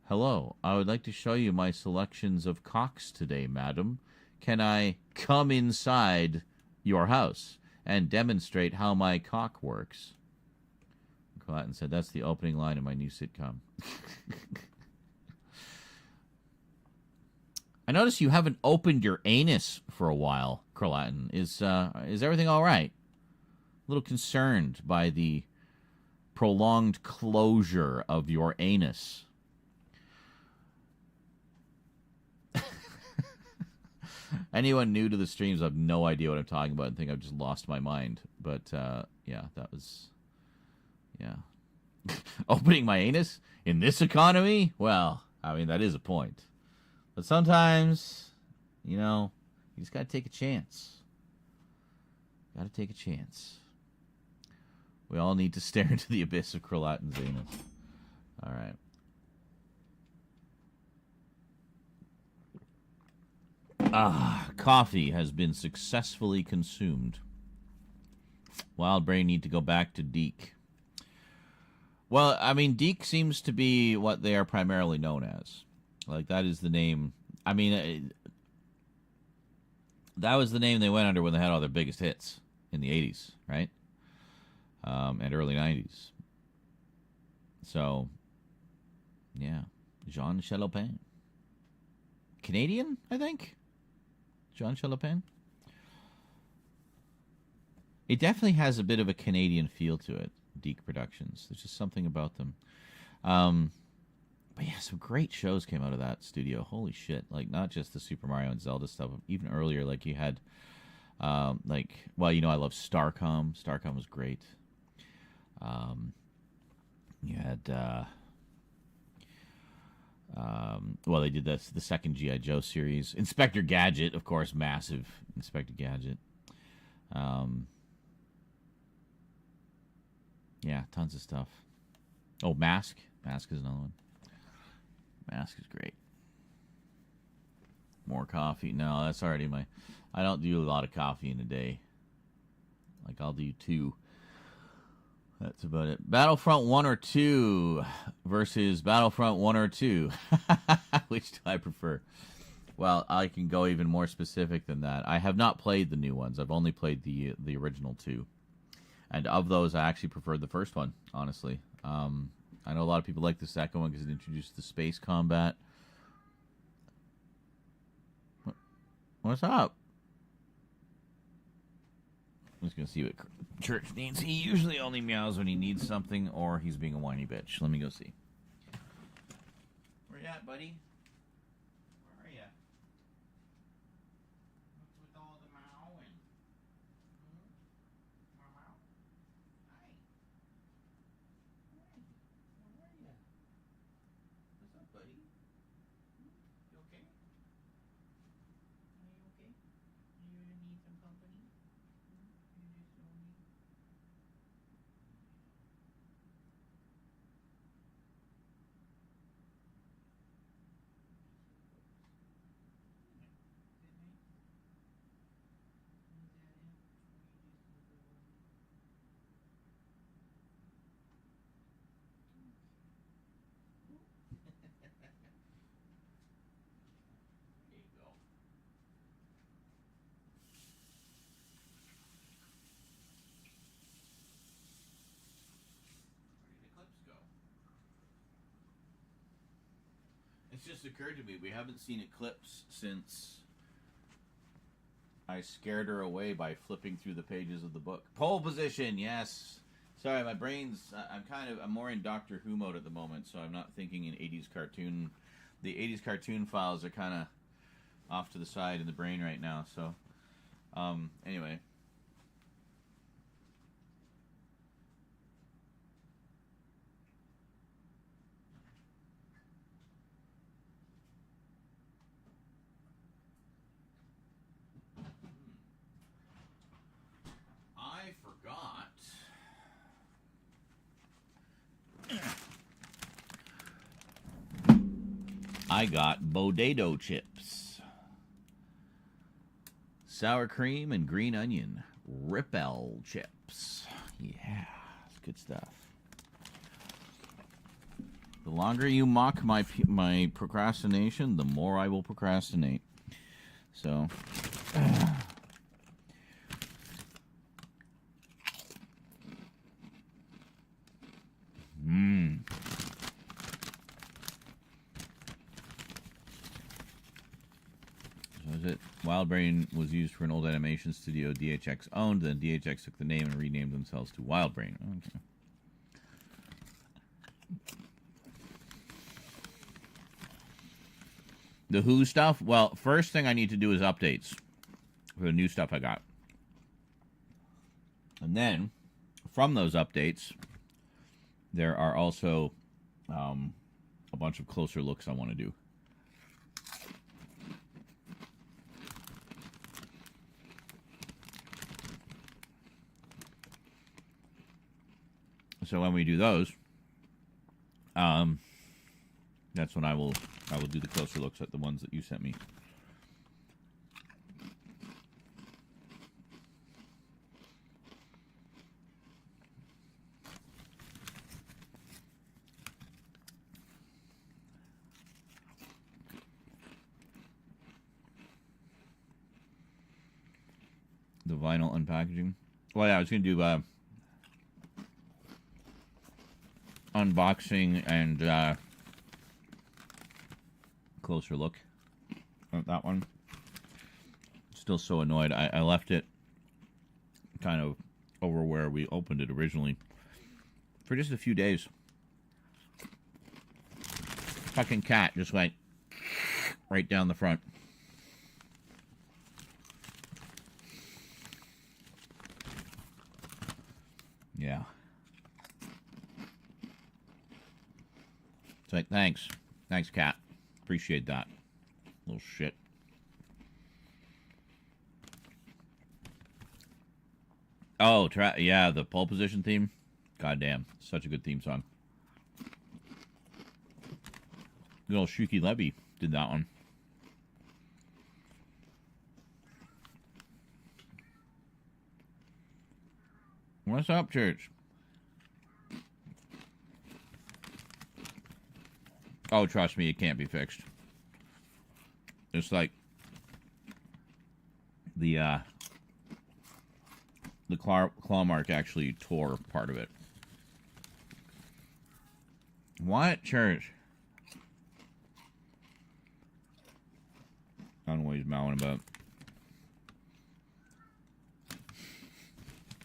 Hello, I would like to show you my selections of cocks today, madam. Can I come inside your house and demonstrate how my cock works? Clatton said, that's the opening line of my new sitcom. I notice you haven't opened your anus for a while, Crolatin. Is everything all right? A little concerned by the prolonged closure of your anus. Anyone new to the streams, I have no idea what I'm talking about and think I've just lost my mind. But, yeah, that was... Yeah. Opening my anus in this economy? Well, I mean, that is a point. But sometimes, you know, you just gotta take a chance. Gotta take a chance. We all need to stare into the abyss of Krolatin's anus. Alright. Coffee has been successfully consumed. Wild Brain need to go back to Deke. Well, I mean, Deke seems to be what they are primarily known as. Like, that is the name. I mean, that was the name they went under when they had all their biggest hits in the 80s, right? And early 90s. So, yeah. Jean Chalopin. Canadian, I think? Jean Chalopin? It definitely has a bit of a Canadian feel to it, Deke Productions. There's just something about them. But yeah, some great shows came out of that studio. Holy shit. Like, not just the Super Mario and Zelda stuff. Even earlier, like, you had, like, well, you know, I love Starcom. Starcom was great. You had, Well, they did this the second GI Joe series. Inspector Gadget, of course, massive Inspector Gadget. Yeah, tons of stuff. Oh, Mask. Mask is another one. Mask is great. More coffee. No, that's already my... I don't do a lot of coffee in a day. Like, I'll do 2. That's about it. Battlefront 1 or 2 versus Battlefront 1 or 2. Which do I prefer? Well, I can go even more specific than that. I have not played the new ones. I've only played the original 2. And of those, I actually preferred the first one, honestly. I know a lot of people like the second one because it introduced the space combat. What's up? I'm just going to see what Church needs. He usually only meows when he needs something or he's being a whiny bitch. Let me go see. Where you at, buddy? Where are you? What's with all the meowing? Meow, meow? Hi. Hi. Where are you? What's up, buddy? You okay? Are you okay? You need some company? You just don't need... There you go. Where did the clips go? It's just occurred to me we haven't seen Eclipse since I scared her away by flipping through the pages of the book. Pole position, yes. Sorry, my brain's... I'm more in Doctor Who mode at the moment, so I'm not thinking in 80s cartoon. The 80s cartoon files are kind of off to the side in the brain right now, so... anyway. I forgot... I got Bodado chips. Sour cream and green onion. Ripple chips. Yeah, it's good stuff. The longer you mock my procrastination, the more I will procrastinate. So... WildBrain was used for an old animation studio DHX owned. Then DHX took the name and renamed themselves to WildBrain. Okay. The Who stuff? Well, first thing I need to do is updates for the new stuff I got. And then, from those updates, there are also a bunch of closer looks I want to do. So when we do those, that's when I will do the closer looks at the ones that you sent me. The vinyl unpackaging. Well, yeah, I was going to do unboxing and closer look at that one. Still so annoyed. I left it kind of over where we opened it originally for just a few days. Fucking cat just went right down the front. Yeah. It's like, thanks. Thanks, cat. Appreciate that. Little shit. Oh, yeah, the pole position theme. Goddamn, such a good theme song. Good old Shuki Levy did that one. What's up, church? Oh, trust me, it can't be fixed. It's like the claw mark actually tore part of it. What, church? I don't know what he's mowing about.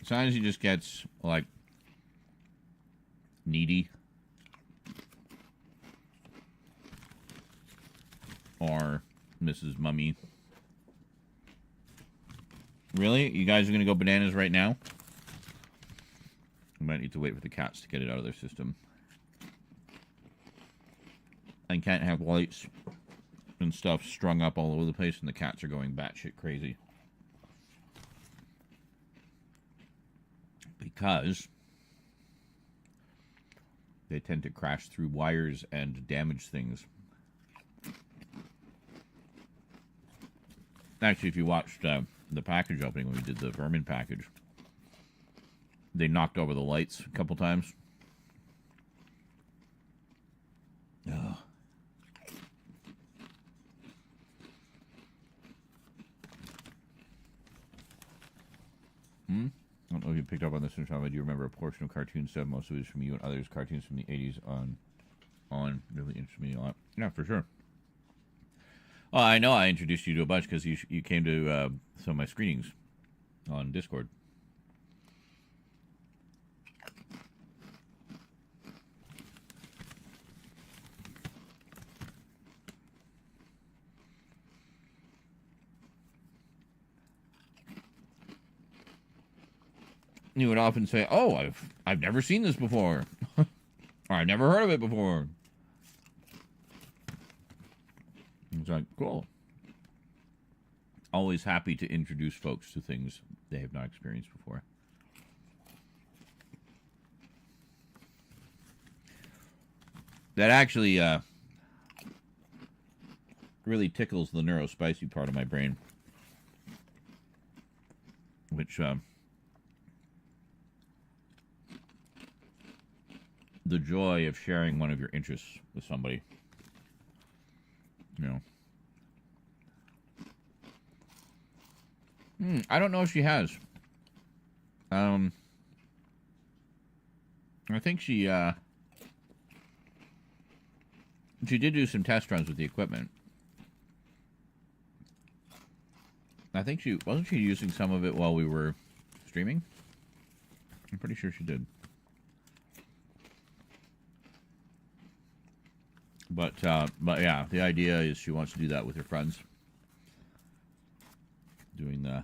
Sometimes he just gets, like, needy. Or Mrs. Mummy. Really? You guys are going to go bananas right now? I might need to wait for the cats to get it out of their system. I can't have lights and stuff strung up all over the place, and the cats are going batshit crazy. Because they tend to crash through wires and damage things. Actually, if you watched the package opening when we did the vermin package, they knocked over the lights a couple times. Ugh. I don't know if you picked up on this one, Sean, but do you remember a portion of cartoon stuff? Most of it is from you and others. Cartoons from the 80s on really interests me a lot. Yeah, for sure. Oh, I know I introduced you to a bunch because you came to some of my screenings on Discord. You would often say, "Oh, I've never seen this before," or "I've never heard of it before." It's like, cool. Always happy to introduce folks to things they have not experienced before. That actually really tickles the neurospicy part of my brain, which the joy of sharing one of your interests with somebody. You know. I don't know if she has. I think she did do some test runs with the equipment. I think wasn't she using some of it while we were streaming? I'm pretty sure she did. But yeah, the idea is she wants to do that with her friends. Doing her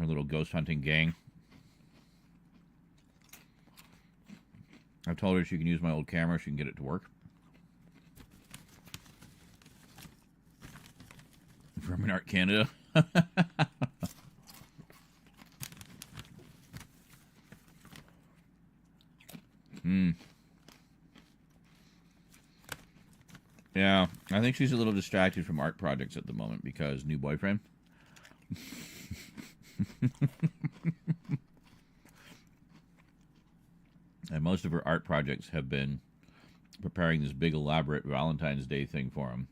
little ghost hunting gang. I've told her she can use my old camera. She can get it to work. Vermin Art Canada. Yeah, I think she's a little distracted from art projects at the moment because new boyfriend. And most of her art projects have been preparing this big elaborate Valentine's Day thing for him.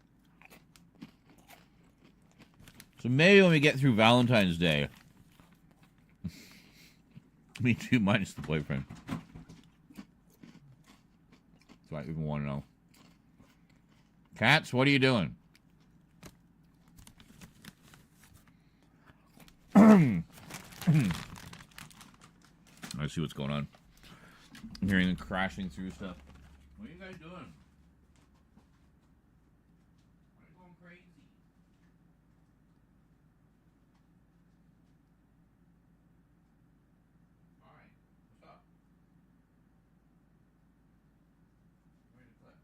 So maybe when we get through Valentine's Day, me too minus the boyfriend. So I even want to know. Cats, what are you doing? I see what's going on. I'm hearing them crashing through stuff. What are you guys doing? Why are you going crazy? Alright, what's up? Ready to clip.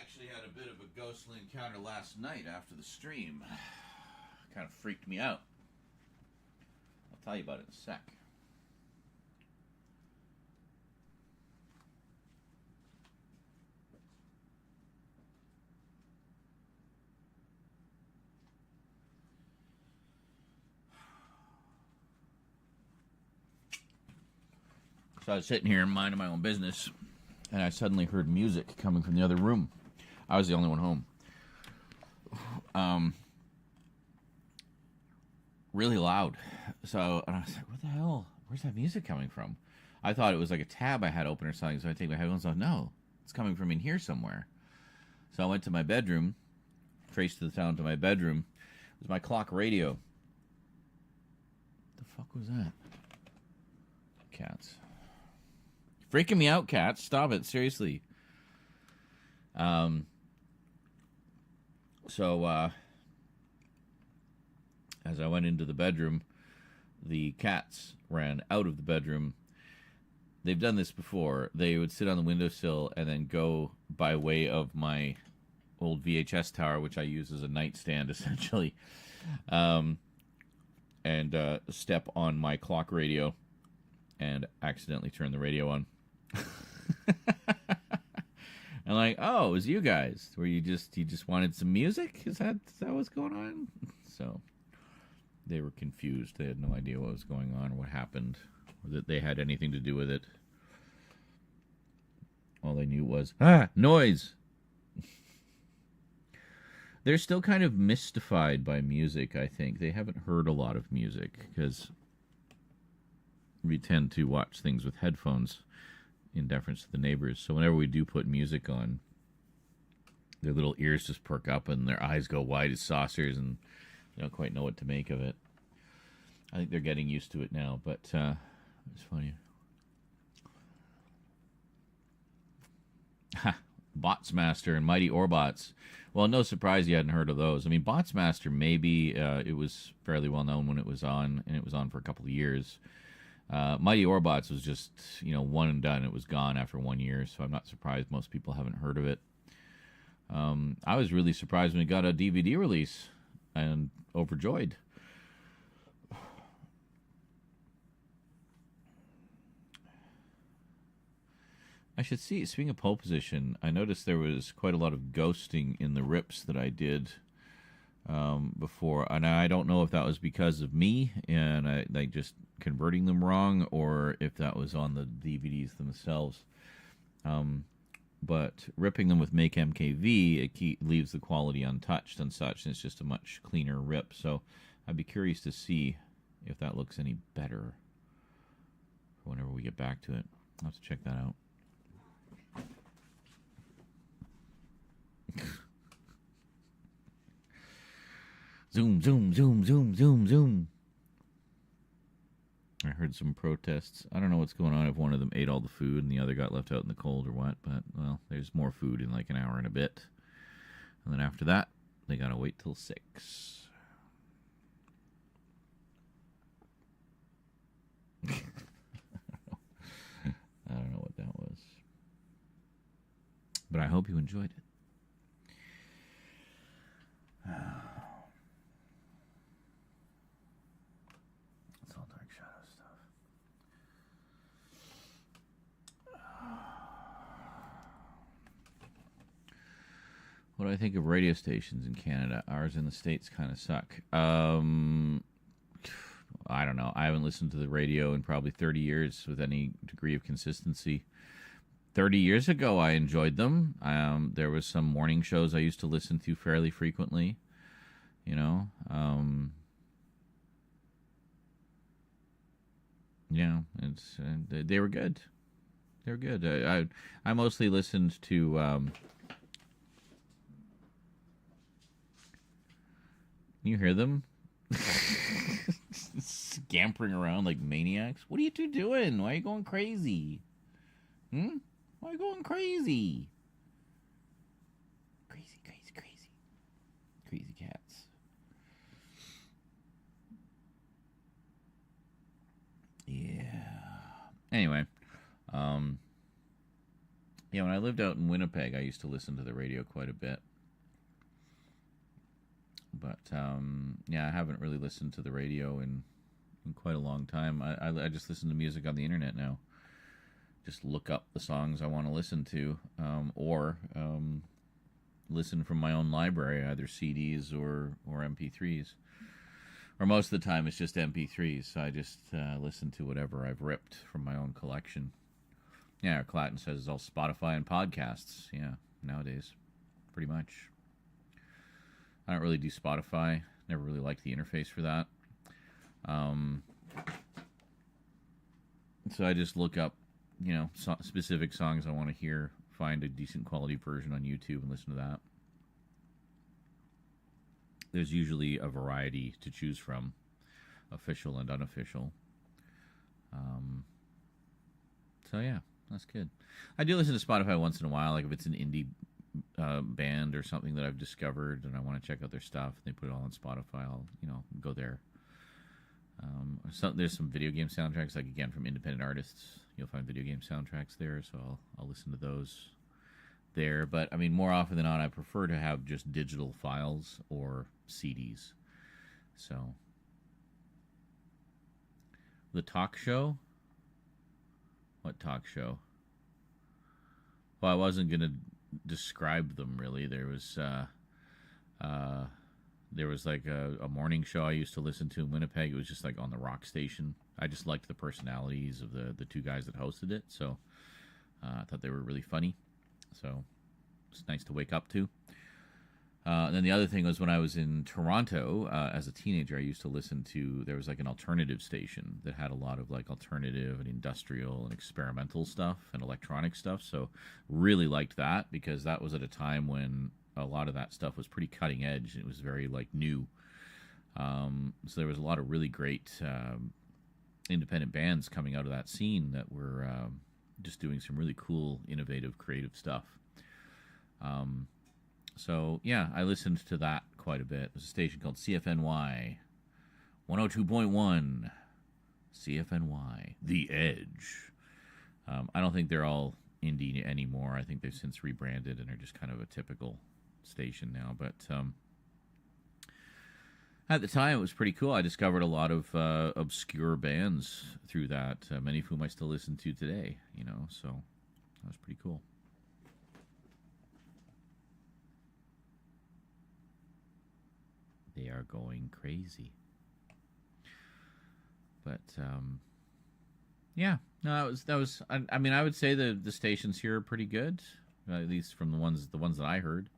actually had a bit of a ghostly encounter last night after the stream. Kind of freaked me out. I'll tell you about it in a sec. So I was sitting here minding my own business, and I suddenly heard music coming from the other room. I was the only one home. Really loud. So, and I was like, what the hell? Where's that music coming from? I thought it was like a tab I had open or something, so I take my headphones off. No, it's coming from in here somewhere. So I went to my bedroom, traced the sound to my bedroom. It was my clock radio. What the fuck was that? Cats. Freaking me out, cats. Stop it, seriously. So, as I went into the bedroom, the cats ran out of the bedroom. They've done this before. They would sit on the windowsill and then go by way of my old VHS tower, which I use as a nightstand, essentially, and step on my clock radio and accidentally turn the radio on. And like, oh, it was you guys. Where you just wanted some music? Is that what's going on? So they were confused. They had no idea what was going on or what happened, or that they had anything to do with it. All they knew was, noise! They're still kind of mystified by music, I think. They haven't heard a lot of music, because we tend to watch things with headphones in deference to the neighbors. So whenever we do put music on, their little ears just perk up and their eyes go wide as saucers, and they don't quite know what to make of it. I think they're getting used to it now, but it's funny. Bots Master and Mighty Orbots. Well, no surprise you hadn't heard of those. I mean, Bots Master, maybe it was fairly well known when it was on, and it was on for a couple of years. Mighty Orbots was just, one and done. It was gone after 1 year, so I'm not surprised most people haven't heard of it. I was really surprised when it got a DVD release and overjoyed. I should see, speaking of pole position, I noticed there was quite a lot of ghosting in the rips that I did before, and I don't know if that was because of me and I like just converting them wrong, or if that was on the DVDs themselves. But ripping them with Make MKV, it leaves the quality untouched and such, and it's just a much cleaner rip. So I'd be curious to see if that looks any better for whenever we get back to it. I'll have to check that out. Zoom, zoom, zoom, zoom, zoom, zoom. I heard some protests. I don't know what's going on, if one of them ate all the food and the other got left out in the cold or what, but, well, there's more food in like an hour and a bit. And then after that, they gotta wait till 6. I don't know what that was. But I hope you enjoyed it. It's all Dark Shadow stuff. What do I think of radio stations in Canada? Ours in the States kind of suck. I don't know. I haven't listened to the radio in probably 30 years with any degree of consistency. 30 years ago, I enjoyed them. There was some morning shows I used to listen to fairly frequently. It's they were good. They were good. I mostly listened to. You hear them scampering around like maniacs? What are you two doing? Why are you going crazy? Why are you going crazy? Crazy, crazy, crazy. Crazy cats. Yeah. Anyway, Yeah, when I lived out in Winnipeg, I used to listen to the radio quite a bit. But yeah, I haven't really listened to the radio in quite a long time. I just listen to music on the internet now. Just look up the songs I want to listen to, or listen from my own library, either CDs or MP3s. Or most of the time, it's just MP3s. So I just listen to whatever I've ripped from my oon collection. Yeah, Clatton says it's all Spotify and podcasts. Yeah, nowadays, pretty much. I don't really do Spotify. Never really liked the interface for that. So I just look up, specific songs I want to hear, find a decent quality version on YouTube and listen to that. There's usually a variety to choose from, official and unofficial. So yeah, that's good. I do listen to Spotify once in a while, like if it's an indie band or something that I've discovered and I want to check out their stuff. They put it all on Spotify. I'll go there. There's some video game soundtracks, like again from independent artists. You'll find video game soundtracks there, so I'll listen to those there. But I mean, more often than not, I prefer to have just digital files or CDs. So the talk show. What talk show? Well, I wasn't going to describe them really. There was like a morning show I used to listen to in Winnipeg. It was just like on the rock station. I just liked the personalities of the two guys that hosted it, so I thought they were really funny. So it's nice to wake up to. And then the other thing was when I was in Toronto as a teenager, I used to listen to, there was like an alternative station that had a lot of like alternative and industrial and experimental stuff and electronic stuff. So really liked that because that was at a time when a lot of that stuff was pretty cutting edge. It was very like new. So there was a lot of really great independent bands coming out of that scene that were just doing some really cool, innovative, creative stuff. So, yeah, I listened to that quite a bit. It was a station called CFNY 102.1 CFNY, The Edge. I don't think they're all indie anymore. I think they've since rebranded and are just kind of a typical station now. But at the time, it was pretty cool. I discovered a lot of obscure bands through that, many of whom I still listen to today, so that was pretty cool. They are going crazy. But yeah, no, that was. I mean, I would say the stations here are pretty good, at least from the ones that I heard.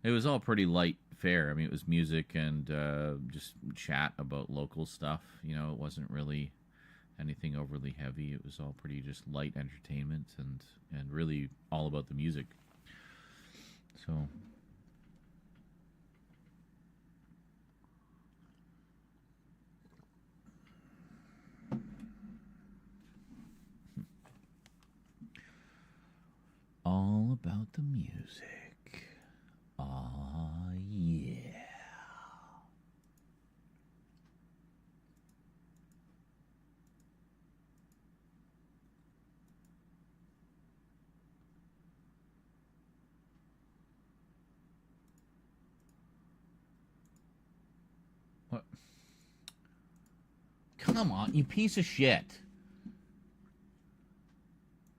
It was all pretty light fare. I mean, it was music and just chat about local stuff. It wasn't really anything overly heavy. It was all pretty just light entertainment and really all about the music. So, all about the music. Ah, yeah. What? Come on, you piece of shit.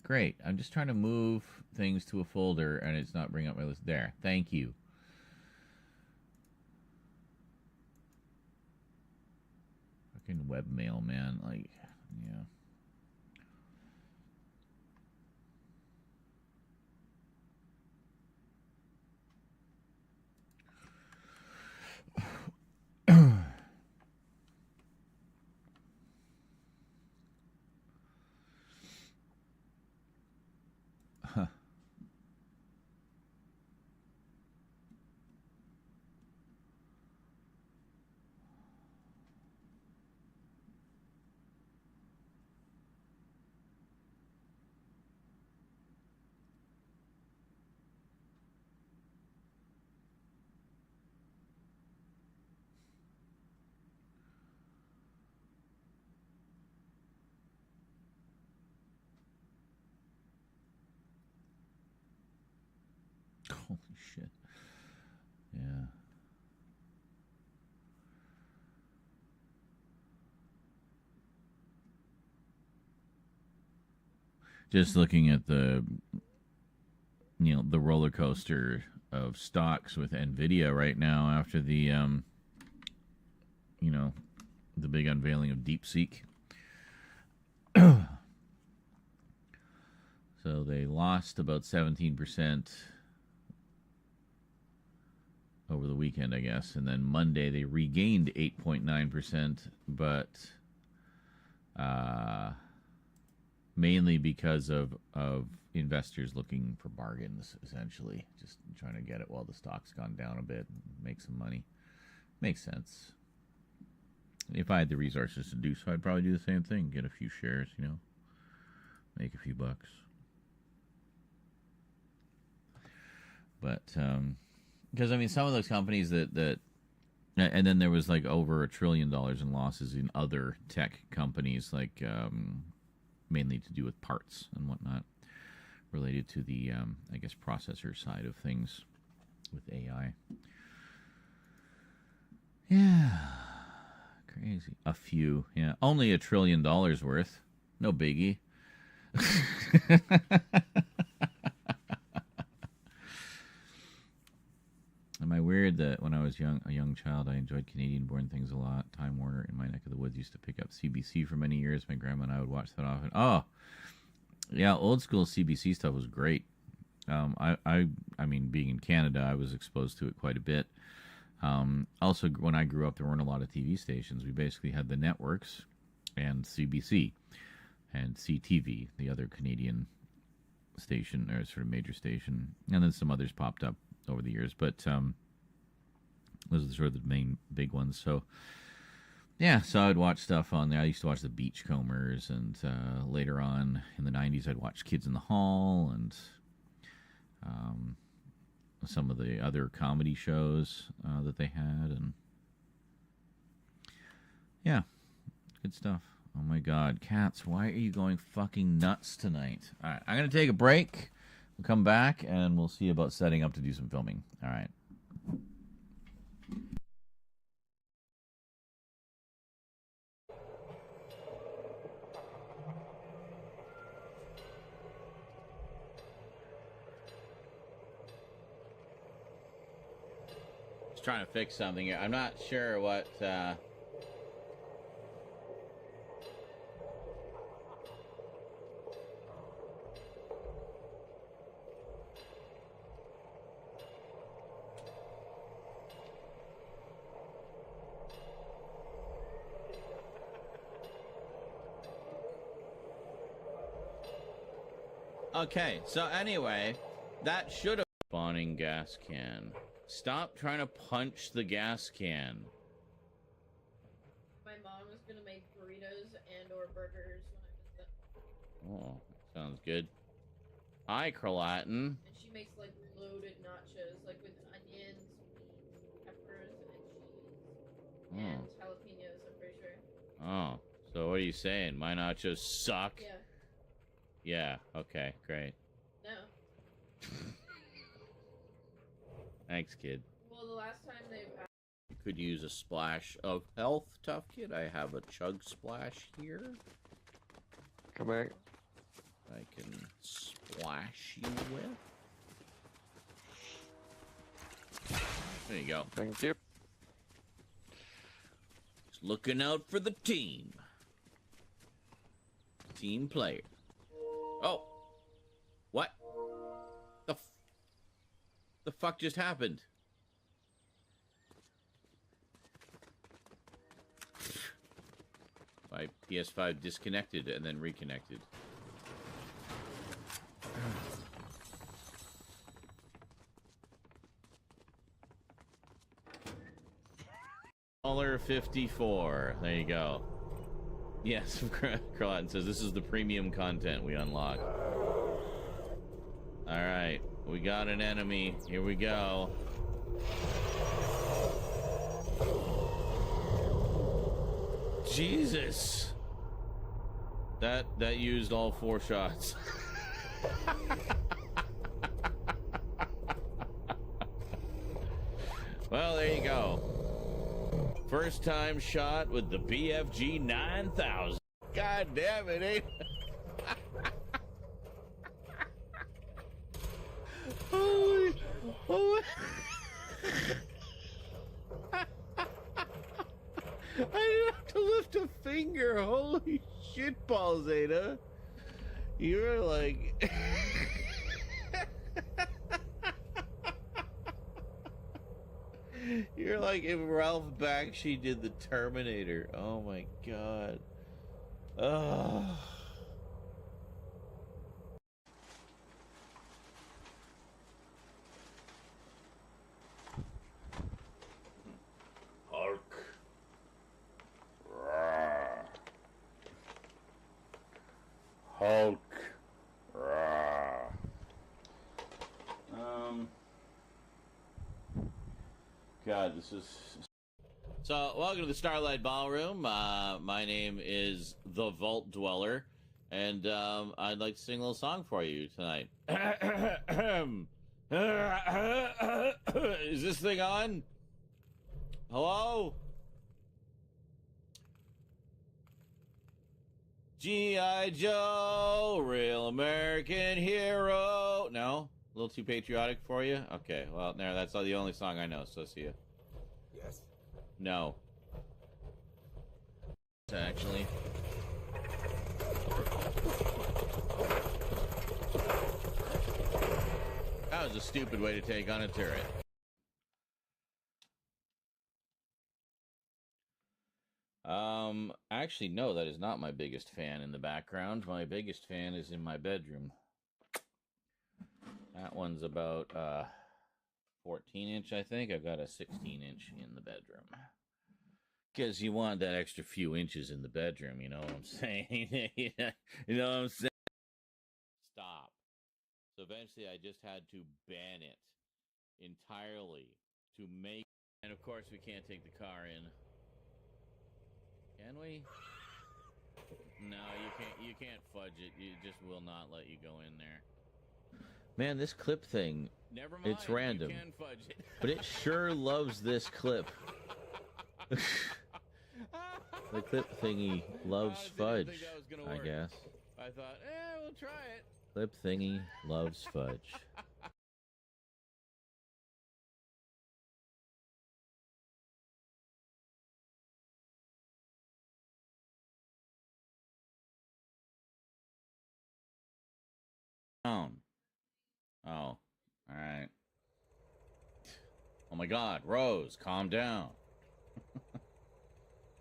Great. I'm just trying to move things to a folder and it's not bringing up my list. There. Thank you. Fucking webmail, man. Like, yeah. Holy shit. Yeah. Just looking at the roller coaster of stocks with Nvidia right now after the the big unveiling of DeepSeek. So they lost about 17% over the weekend, I guess, and then Monday they regained 8.9%, but mainly because of investors looking for bargains, essentially, just trying to get it while the stock's gone down a bit and make some money. Makes sense. If I had the resources to do so, I'd probably do the same thing. Get a few shares, make a few bucks. But because some of those companies that and then there was like over $1 trillion in losses in other tech companies, like mainly to do with parts and whatnot, related to the I guess processor side of things with AI. Yeah, crazy. A few, yeah, only $1 trillion worth. No biggie. Am I weird that when I was a young child, I enjoyed Canadian-born things a lot? Time Warner in my neck of the woods used to pick up CBC for many years. My grandma and I would watch that often. Oh, yeah, old school CBC stuff was great. I mean, being in Canada, I was exposed to it quite a bit. Also, when I grew up, there weren't a lot of TV stations. We basically had the networks and CBC and CTV, the other Canadian station, or sort of major station, and then some others popped up over the years, but those are sort of the main big ones. So yeah, so I'd watch stuff on there. I used to watch the Beachcombers, and later on in the 90s I'd watch Kids in the Hall and some of the other comedy shows that they had, and yeah, good stuff. Oh my god, cats, why are you going fucking nuts tonight? Alright, I'm gonna take a break. We'll come back, and we'll see about setting up to do some filming. All right. Just trying to fix something here. I'm not sure what... Okay, so anyway, that should have... Spawning gas can. Stop trying to punch the gas can. My mom is gonna make burritos and or burgers when I visit. Oh, sounds good. Hi, Cralatin. And she makes like loaded nachos, like with onions, peppers, and cheese, and jalapenos, I'm pretty sure. Oh, so what are you saying? My nachos suck? Yeah. Yeah, okay, great. No. Thanks, kid. Well, the last time they... You could use a splash of health, tough kid. I have a chug splash here. Come back. I can splash you with. There you go. Thank you. Just looking out for the team. Team player. Oh! What? The fuck just happened? My PS5 disconnected and then reconnected. $54. There you go. Yes, Carlton says this is the premium content we unlock. Alright, we got an enemy. Here we go. Jesus! That used all 4 shots. Well, there you go. First time shot with the BFG 9000. God damn it, ain't holy, holy. I didn't have to lift a finger. Holy shit balls, Ada. You're like... You're like if Ralph Bakshi did the Terminator. Oh my god. Ugh. Hulk. Rawr. Hulk. Rawr. God, this is... So, welcome to the Starlight Ballroom. My name is the Vault Dweller, and I'd like to sing a little song for you tonight. Is this thing on? Hello? G.I. Joe, real American hero. No? A little too patriotic for you? Okay, well, there, that's the only song I know, so see ya. Yes. No. Actually. That was a stupid way to take on a turret. Actually, no, that is not my biggest fan in the background. My biggest fan is in my bedroom. That one's about 14-inch, I think. I've got a 16-inch in the bedroom. Because you want that extra few inches in the bedroom, you know what I'm saying? You know what I'm saying? Stop. So eventually I just had to ban it entirely to make... And of course we can't take the car in. Can we? No, you can't fudge it. It just will not let you go in there. Man, this clip thing, never mind, it's random. You can fudge it. But it sure loves this clip. The clip thingy loves fudge, I guess. I thought, we'll try it. Clip thingy loves fudge. Down. Oh, all right. Oh my God, Rose, calm down.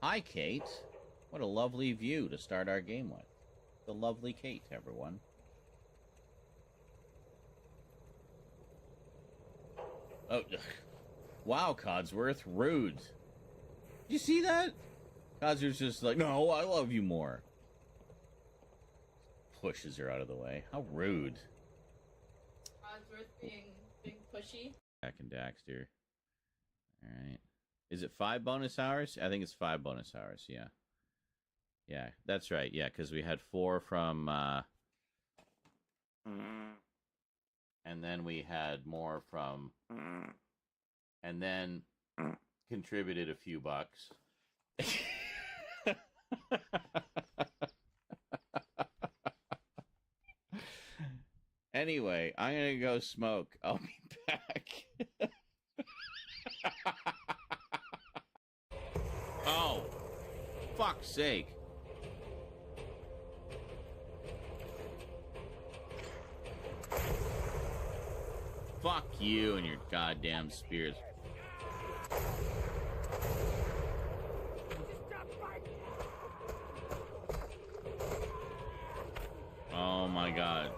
Hi, Kate. What a lovely view to start our game with. The lovely Kate, everyone. Oh, wow, Codsworth, rude. Did you see that? Codsworth's just like, no, I love you more. Pushes her out of the way. How rude. Codsworth being pushy. Back in Daxter. Alright. Is it 5 bonus hours? I think it's 5 bonus hours, yeah. Yeah, that's right, yeah, because we had 4 from, and then we had more from, and then contributed a few bucks. Anyway, I'm gonna go smoke. I'll be back. Oh, fuck's sake. Fuck you and your goddamn spears. Oh my God.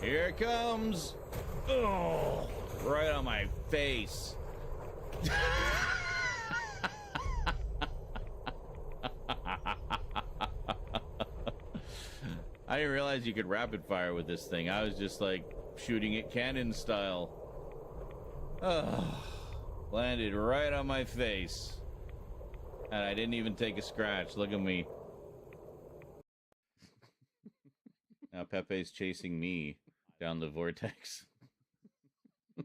Here it comes. Oh, right on my face. I didn't realize you could rapid fire with this thing. I was just like shooting it cannon style. Oh, landed right on my face. And I didn't even take a scratch. Look at me. Now Pepe's chasing me down the vortex.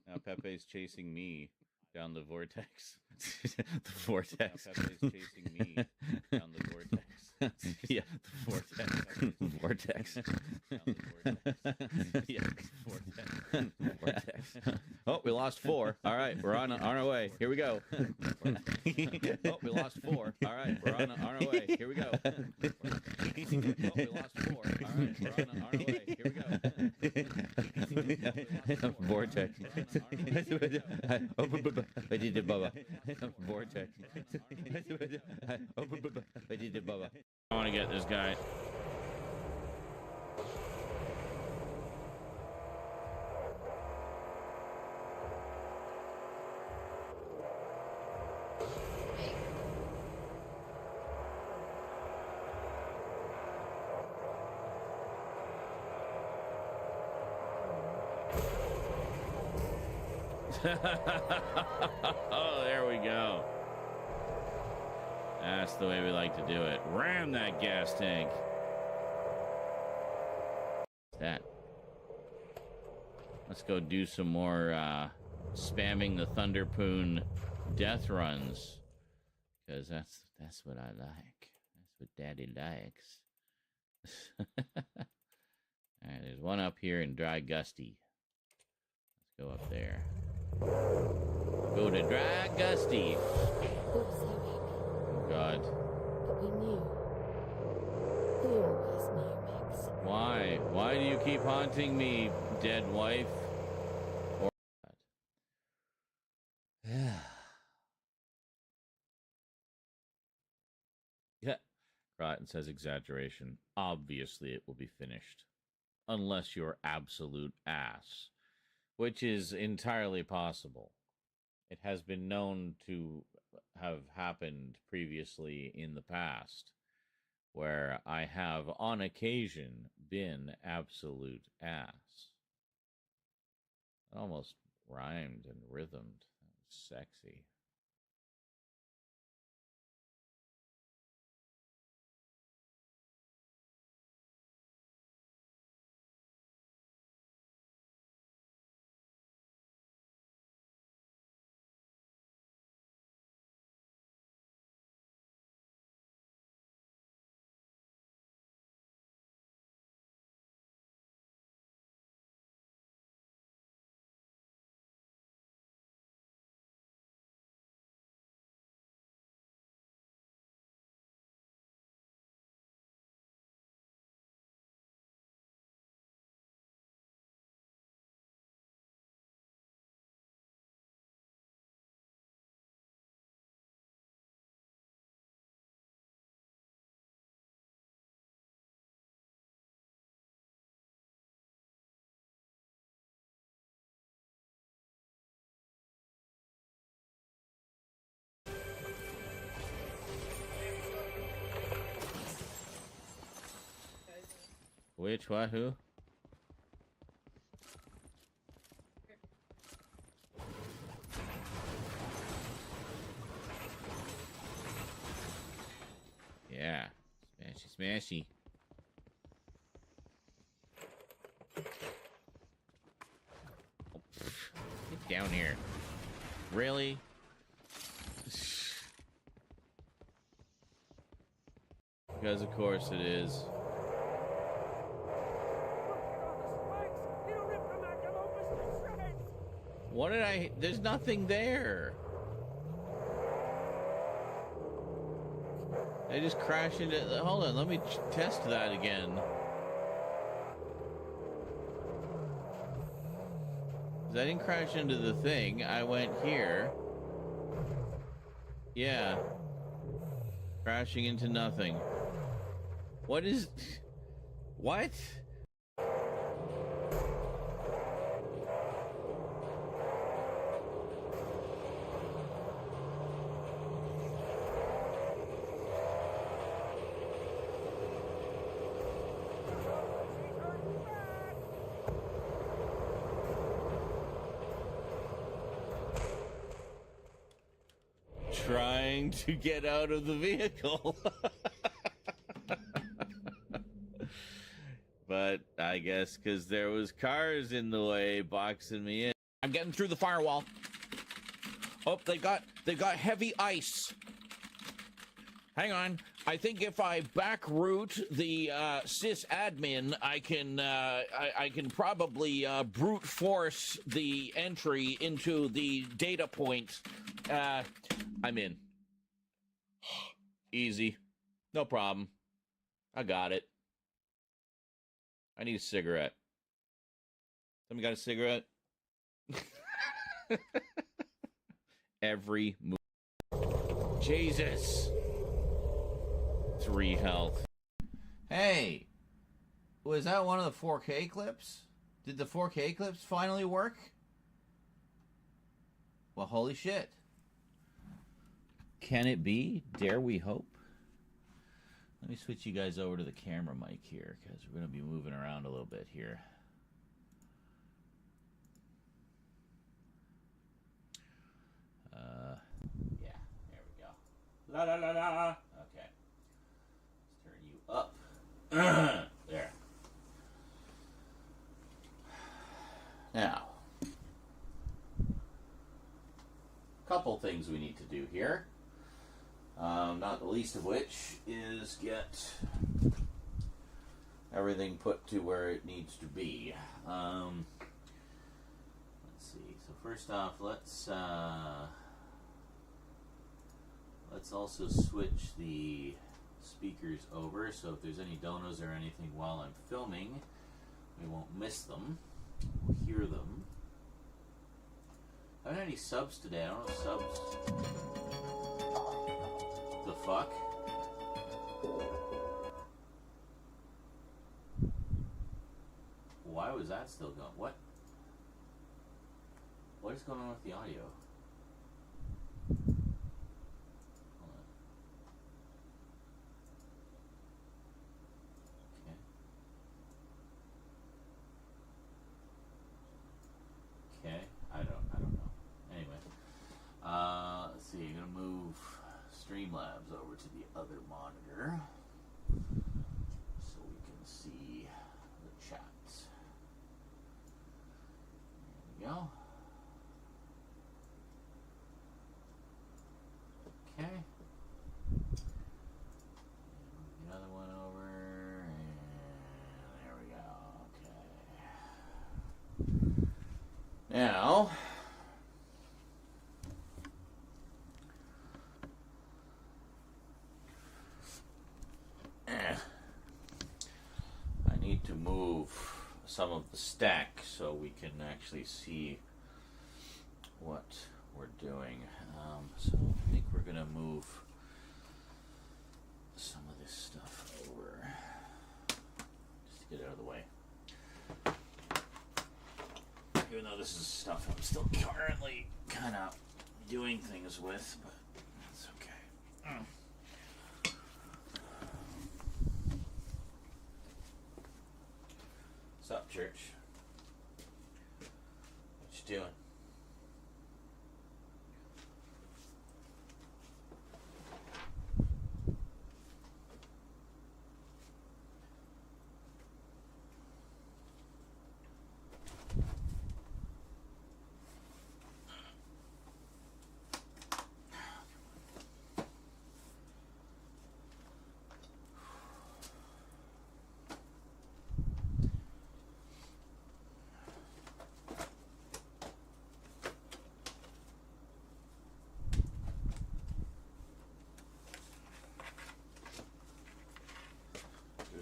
Now Pepe's chasing me down the vortex. The vortex. Now Pepe's chasing me down the vortex. Yeah, the vortex. Vortex. Down the vortex. Yeah, vortex. Vortex. Oh, we lost 4. All right, we're on our way. Here we go. Oh, we lost 4. All right, we're on our way. Here we go. Oh, we lost 4. All right, we're on our way. Here we go. Vortex. Vortex. I want to get this guy. Oh, there we go. That's the way we like to do it. Ram that gas tank. That. Let's go do some more spamming the Thunderpoon death runs. Because that's what I like. That's what Daddy likes. Alright, there's one up here in Dry Gusty. Let's go up there. Go to Dry Gusty. Oh God. But we knew. We always knew, Mix. Why? Why do you keep haunting me, dead wife? Or yeah. Crichton says exaggeration. Obviously it will be finished. Unless you're absolute ass. Which is entirely possible. It has been known to have happened previously in the past, where I have on occasion been absolute ass. It almost rhymed and rhythmed. That was sexy. Which, what, who? Yeah. Smashy, smashy. Oh, get down here. Really? Because of course it is. What did I... There's nothing there. I just crashed into... Hold on, let me test that again. 'Cause I didn't crash into the thing. I went here. Yeah. Crashing into nothing. What is... What? trying to get out of the vehicle. But I guess because there was cars in the way boxing me in. I'm getting through the firewall. Oh, they got heavy ice. Hang on. I think if I backroot the sysadmin, I can probably brute force the entry into the data point. I'm in. Easy. No problem. I got it. I need a cigarette. Somebody got a cigarette? Every move. Jesus. 3 health. Hey, was that one of the 4K clips? Did the 4K clips finally work? Well, holy shit. Can it be? Dare we hope? Let me switch you guys over to the camera mic here, because we're going to be moving around a little bit here. Yeah, there we go. La la la la. Okay. Let's turn you up. There. Now, couple things we need to do here. Not the least of which is get everything put to where it needs to be. Let's see. So first off, let's also switch the speakers over, so if there's any donos or anything while I'm filming, we won't miss them. We'll hear them. I haven't had any subs today. I don't know subs. The fuck? Why was that still going? What? What is going on with the audio? Hold on. Okay. Okay. I don't know. Anyway. Let's see, I'm gonna move Streamlabs over to the other monitor so we can see the chat. There we go. Okay. And the other one over, and there we go. Okay. Now, I need to move some of the stack so we can actually see what we're doing. So I think we're going to move some of this stuff over just to get it out of the way. Even though this is stuff I'm still currently kind of doing things with, but that's okay. What's up, church? What you doing?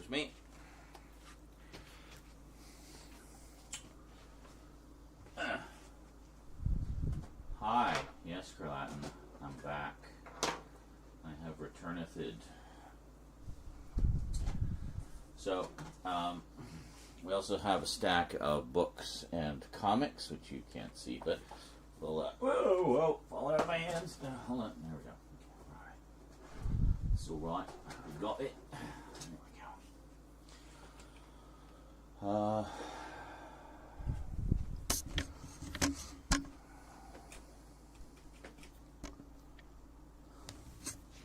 Me. Hi, yes, Kerlatin, I'm back. I have returnethed. So, we also have a stack of books and comics, which you can't see, but we'll, whoa, falling out of my hands. Hold on, there we go. Okay, all right. It's all right. We got it.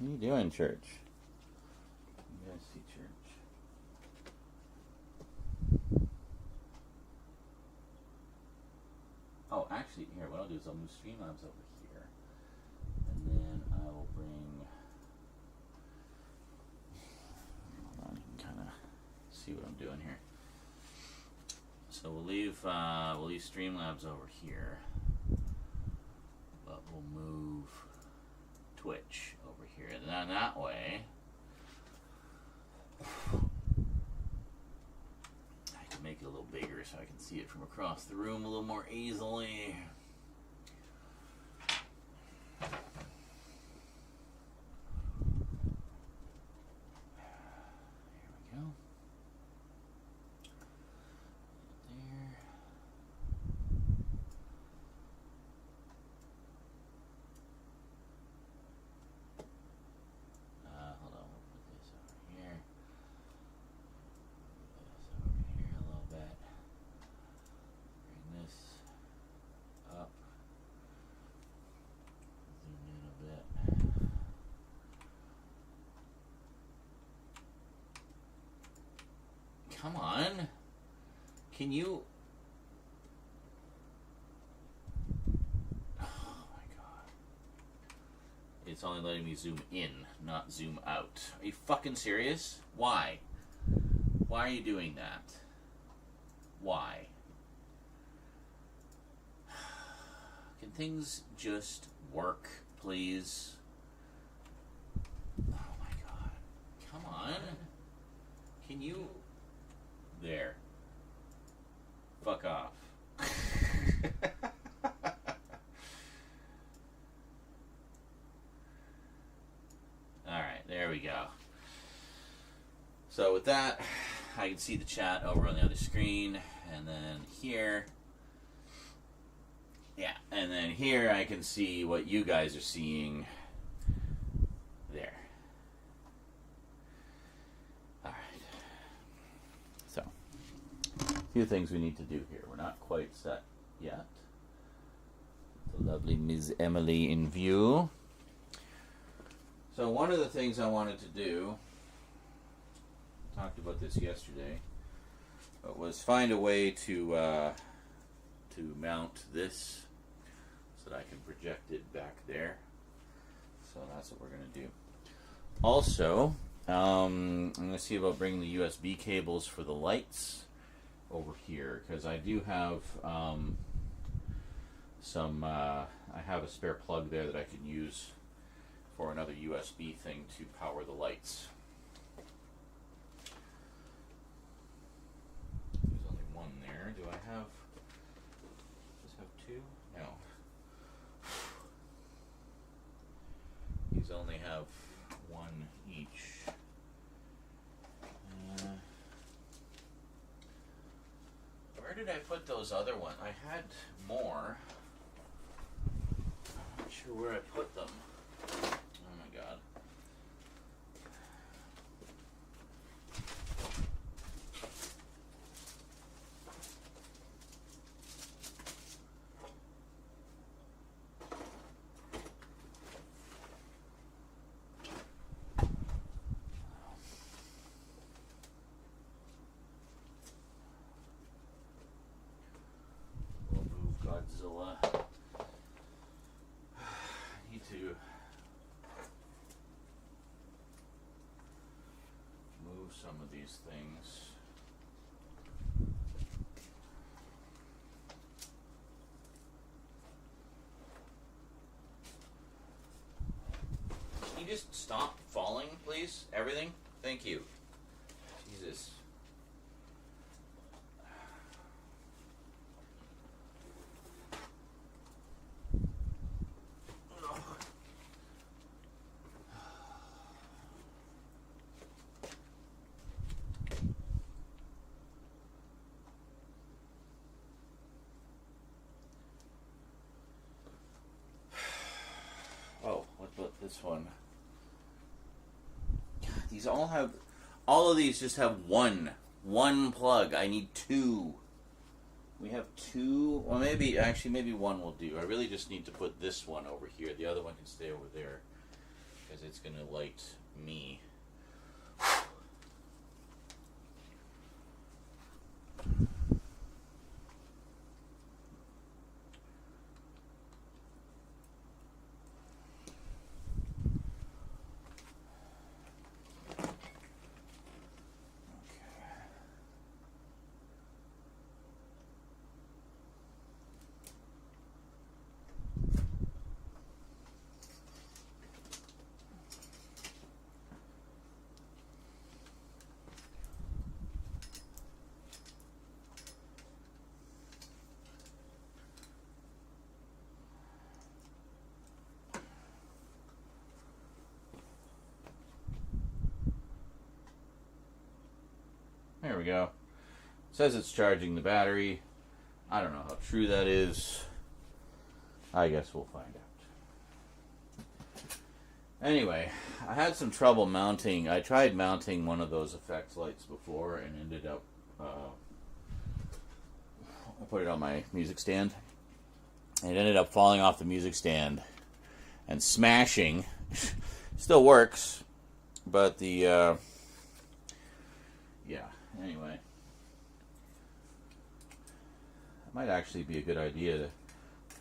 What are you doing, church? You guys see church? Oh, actually, here, what I'll do is I'll move Streamlabs over here. And then I will bring... Hold on, you can kind of see what I'm doing here. So we'll leave Streamlabs over here. But we'll move Twitch over here. And then that way... I can make it a little bigger so I can see it from across the room a little more easily. Come on. Can you... Oh my god. It's only letting me zoom in, not zoom out. Are you fucking serious? Why? Why are you doing that? Why? Can things just work, please? Oh my god. Come on. Can you... There. Fuck off. Alright, there we go. So with that, I can see the chat over on the other screen, and then here, yeah, and then here I can see what you guys are seeing there. A few things we need to do here. We're not quite set yet. The lovely Ms. Emily in view. So one of the things I wanted to do, talked about this yesterday, but was find a way to mount this so that I can project it back there. So that's what we're going to do. Also, I'm going to see about bringing the USB cables for the lights over here, because I do have I have a spare plug there that I can use for another USB thing to power the lights. There's only one there. Do I have just have two? No. These only have one each. Where did I put those other ones? I had more. I'm not sure where I put them. Oh my god. Godzilla. I need to move some of these things. Can you just stop falling, please? Everything? Thank you. Jesus. This one. God, these all have, all of these just have one plug. I need two. We have two. Well, maybe one will do. I really just need to put this one over here. The other one can stay over there. because it's going to light me. There we go. It says it's charging the battery. I don't know how true that is. I guess we'll find out. Anyway, I had some trouble mounting. I tried mounting one of those effects lights before and ended up... I put it on my music stand. It ended up falling off the music stand and smashing. Still works, but the... yeah, anyway. It might actually be a good idea to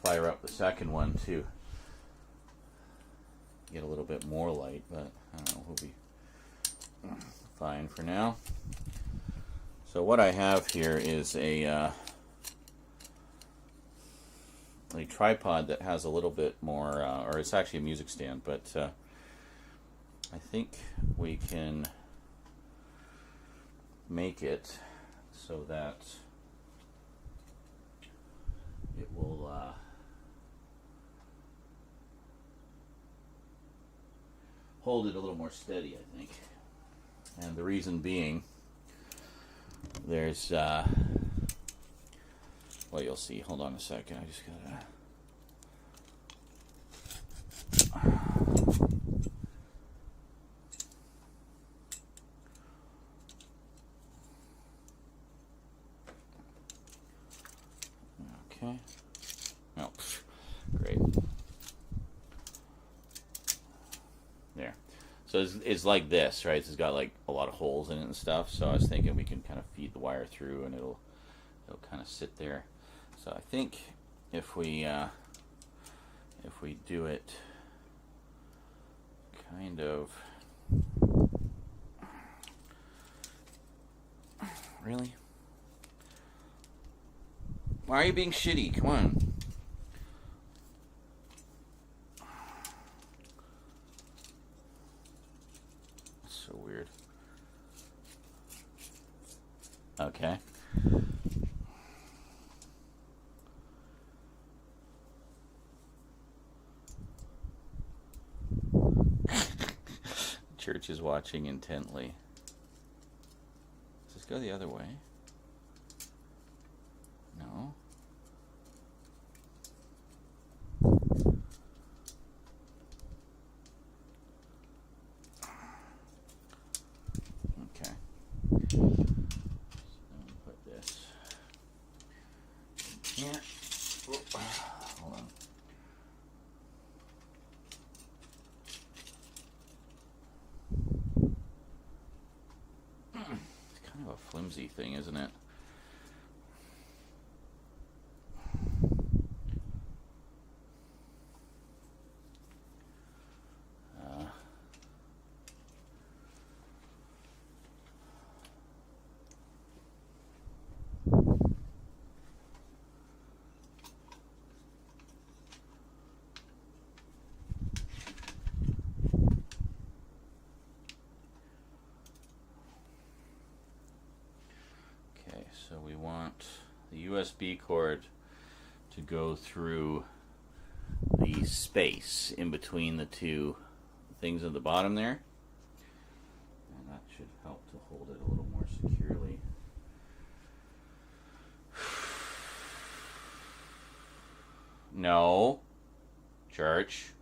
fire up the second one to get a little bit more light, but I don't know, we'll be fine for now. So what I have here is a tripod that has a little bit more, or it's actually a music stand, but I think we can make it so that it will hold it a little more steady, I think. And the reason being, there's well, you'll see. Hold on a second. I just gotta... Okay. Oh, great. There. So it's like this, right? It's got like a lot of holes in it and stuff. So I was thinking we can kind of feed the wire through, and it'll kind of sit there. So I think if we do it kind of... Really? Why are you being shitty? Come on. That's so weird. Okay. Church is watching intently. Does this go the other way? No. Okay. So then we put this here. Hold on. It's kind of a flimsy thing, isn't it? So we want the USB cord to go through the space in between the two things at the bottom there. And that should help to hold it a little more securely. No. Church.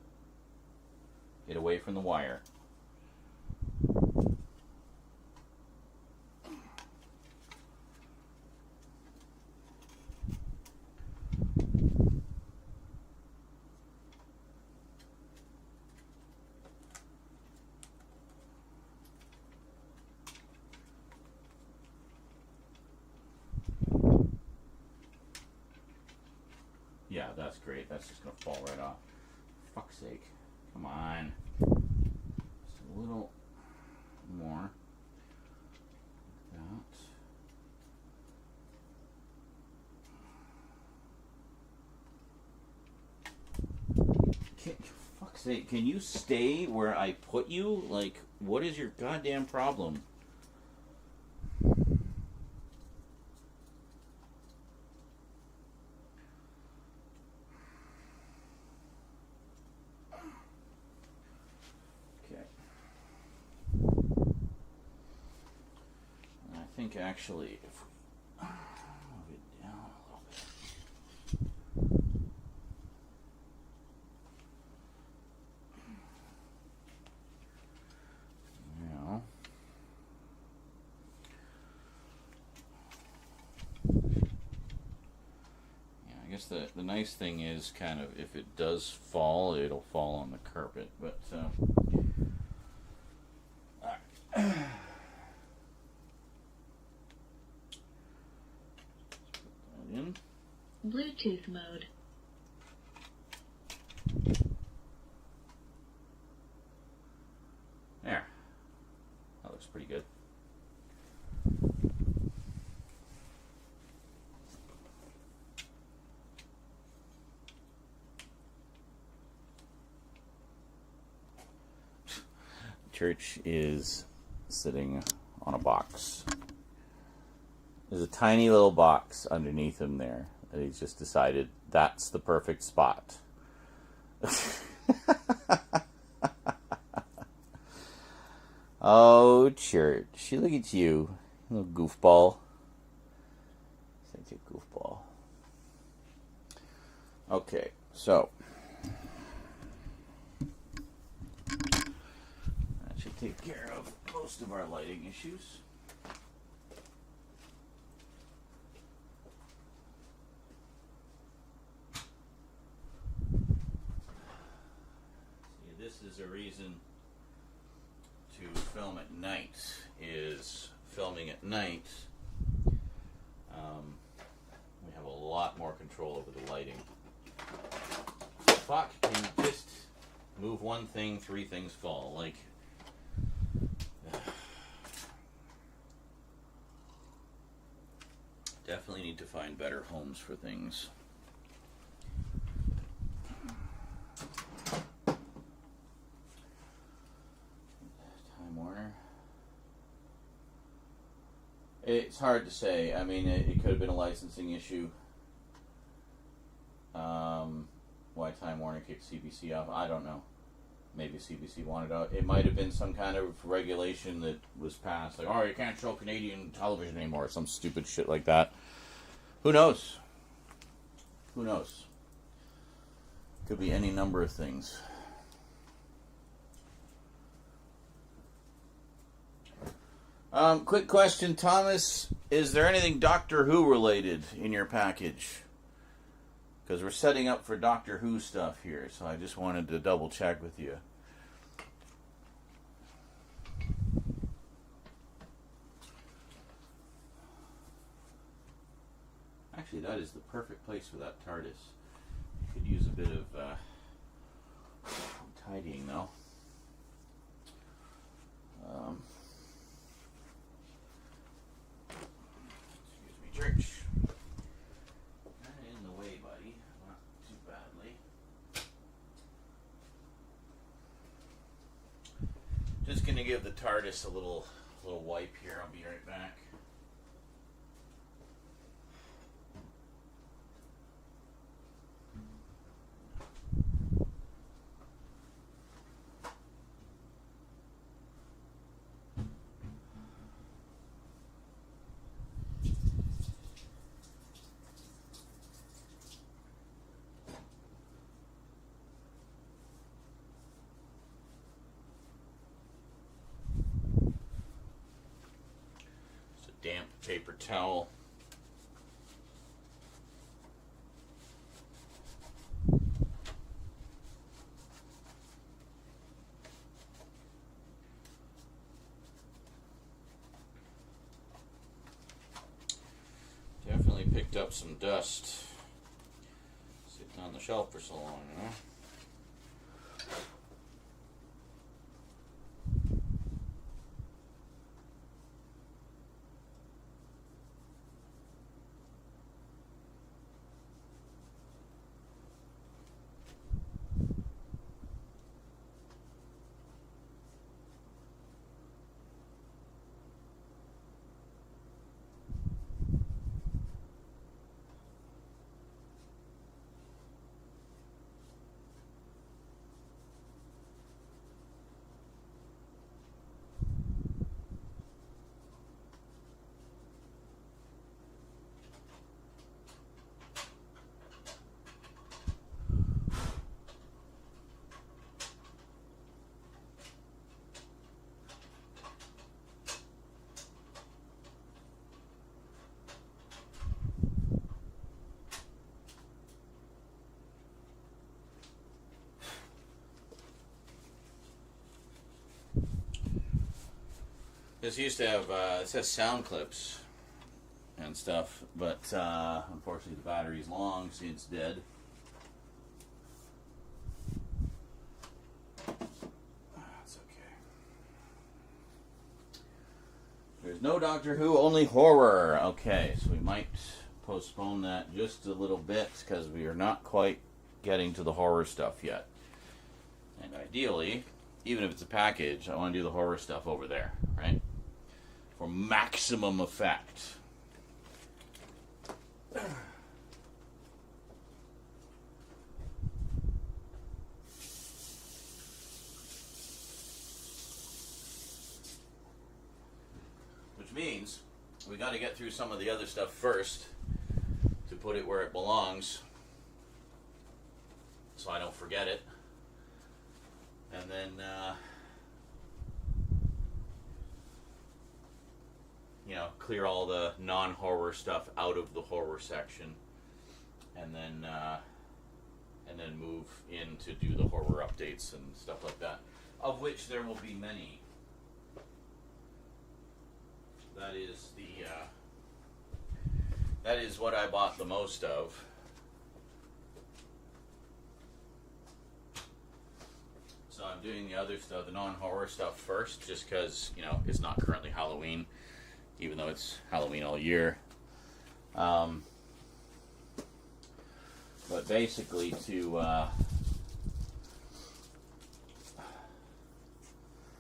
Get away from the wire. that's great. That's just gonna fall right off. For fuck's sake. Come on. Just a little more. That. For fuck's sake, can you stay where I put you? Like, what is your goddamn problem? I think actually, if we move it down a little bit. Now, yeah, I guess the nice thing is kind of if it does fall, it'll fall on the carpet, but in. Bluetooth mode. There. That looks pretty good. Church is sitting on a box. There's a tiny little box underneath him there that he's just decided that's the perfect spot. Oh, Church. Look at you. Little goofball. Such a goofball. Okay, so. That should take care of most of our lighting issues. This is a reason to film at night, is filming at night, we have a lot more control over the lighting. Fuck, can you just move one thing, three things fall, like... Definitely need to find better homes for things. It's hard to say. I mean, it could have been a licensing issue. Why Time Warner kicked CBC off, I don't know. Maybe CBC wanted out. It might have been some kind of regulation that was passed. Like, oh, you can't show Canadian television anymore. Or some stupid shit like that. Who knows? Who knows? Could be any number of things. Quick question, Thomas. Is there anything Doctor Who related in your package? Because we're setting up for Doctor Who stuff here, so I just wanted to double check with you. Actually, that is the perfect place for that TARDIS. Could use a bit of tidying, though. Church. Not in the way, buddy. Not too badly. Just gonna give the TARDIS a little wipe here. I'll be right back. Damp paper towel. Definitely picked up some dust. Sit on the shelf for so long, you know? This used to have, it says sound clips and stuff, but unfortunately the battery's long, so it's dead. That's okay. There's no Doctor Who, only horror. Okay, so we might postpone that just a little bit because we are not quite getting to the horror stuff yet. And ideally, even if it's a package, I want to do the horror stuff over there, right? For maximum effect. Which means we got to get through some of the other stuff first to put it where it belongs so I don't forget it. And then clear all the non-horror stuff out of the horror section, and then move in to do the horror updates and stuff like that, of which there will be many. That is what I bought the most of. So I'm doing the other stuff, the non-horror stuff first, just because, it's not currently Halloween, even though it's Halloween all year. But basically to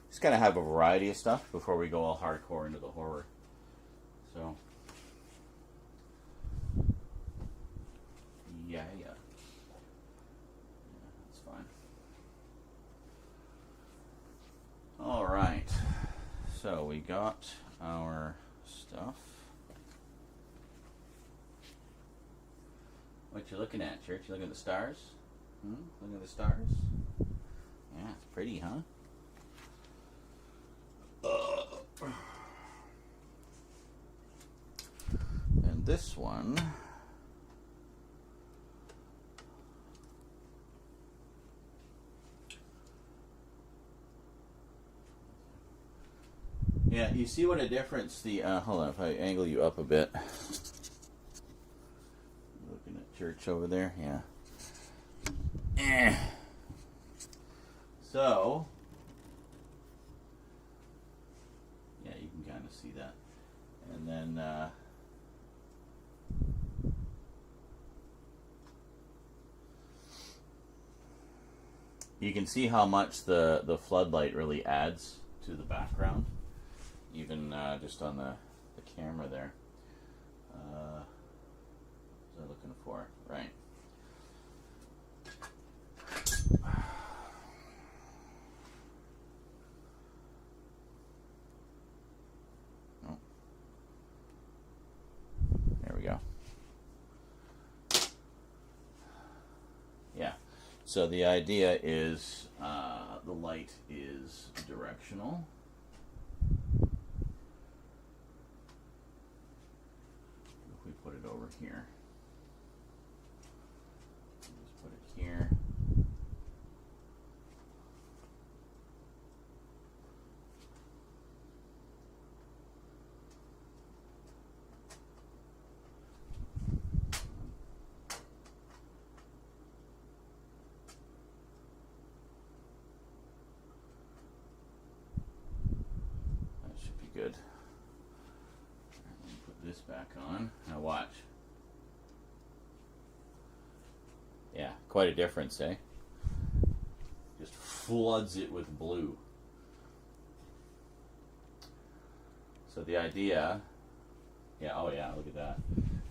just kind of have a variety of stuff before we go all hardcore into the horror. So, yeah. That's fine. All right. So we got our stuff. What you looking at, Church? You looking at the stars? Looking at the stars? Yeah, it's pretty, huh? And this one, yeah, you see what a difference the, hold on, if I angle you up a bit. Looking at Church over there, yeah. So, yeah, you can kind of see that. And then, you can see how much the floodlight really adds to the background, even just on the camera there. What was I looking for? Right. Oh. There we go. Yeah. So the idea is the light is directional. If we put it over here, just put it here. good. Let me put this back on. Now watch. Yeah, quite a difference, eh? Just floods it with blue. So the idea, yeah, oh yeah, look at that.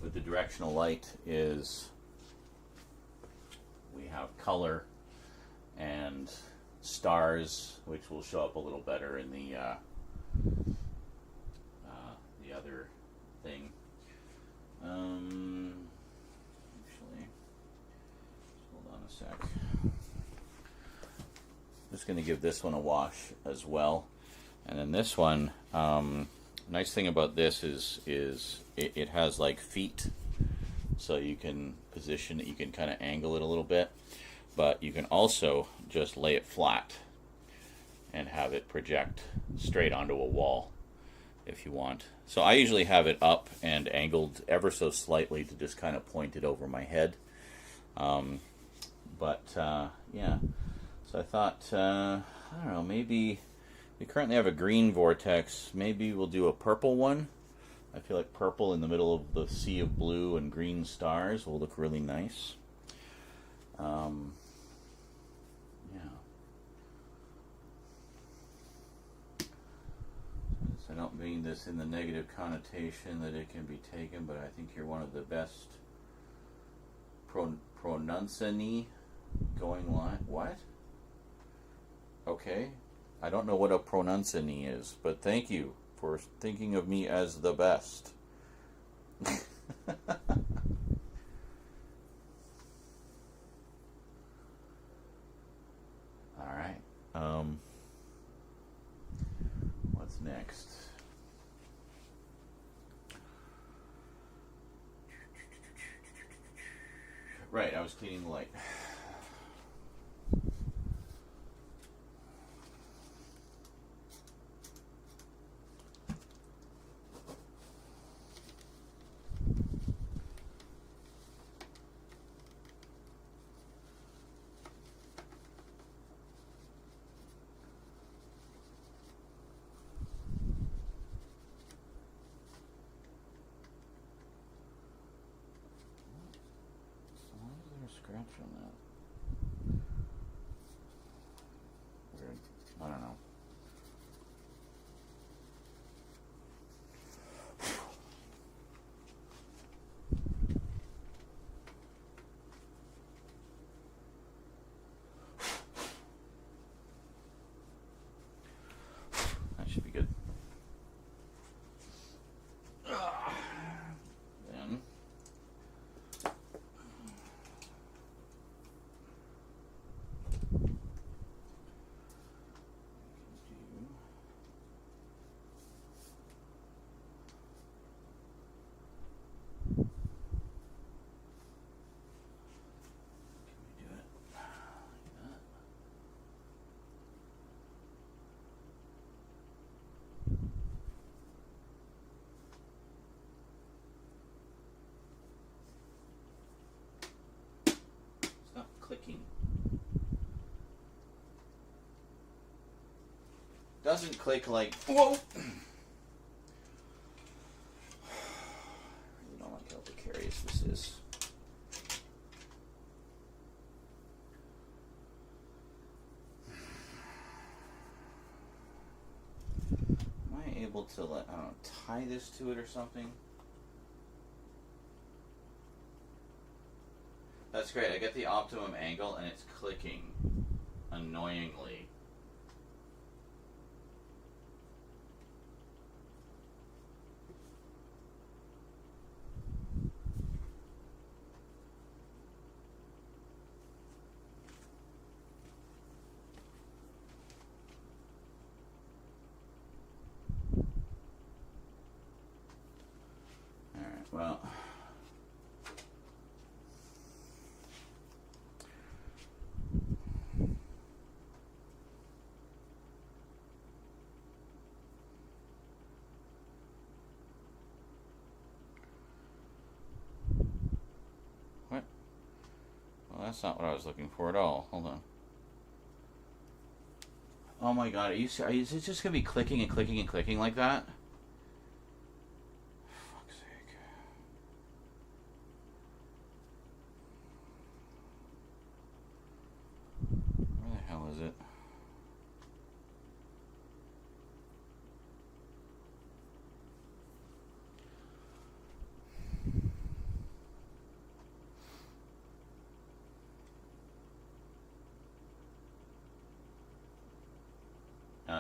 With the directional light is we have color and stars, which will show up a little better in the other thing. Actually, hold on a sec. Just going to give this one a wash as well, and then this one. Nice thing about this is it has like feet, so you can position it. You can kind of angle it a little bit, but you can also just lay it flat and have it project straight onto a wall if you want. So I usually have it up and angled ever so slightly to just kind of point it over my head. Yeah, so I thought, I don't know, maybe we currently have a green vortex. Maybe we'll do a purple one. I feel like purple in the middle of the sea of blue and green stars will look really nice. Yeah. I don't mean this in the negative connotation that it can be taken, but I think you're one of the best pronunciani going live. What? Okay. I don't know what a pronunciani is, but thank you for thinking of me as the best. All right. What's next? Right, I was cleaning the light. Scratch on that. Weird. I don't know. That should be good. Then stop clicking. Doesn't click like, whoa! I really don't like how precarious this is. Am I able to, I don't know, tie this to it or something? That's great. I get the optimum angle and it's clicking annoyingly. Alright, well. What? Well, that's not what I was looking for at all. Hold on. Oh my god, is it just gonna be clicking and clicking and clicking like that?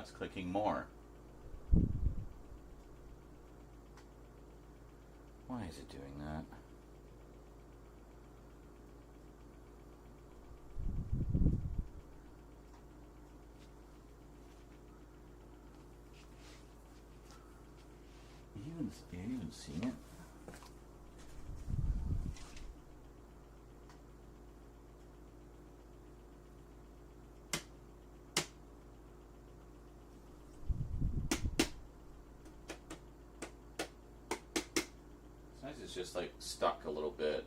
it's clicking more. Why is it doing that? Are you even seeing it? Sometimes it's just like stuck a little bit.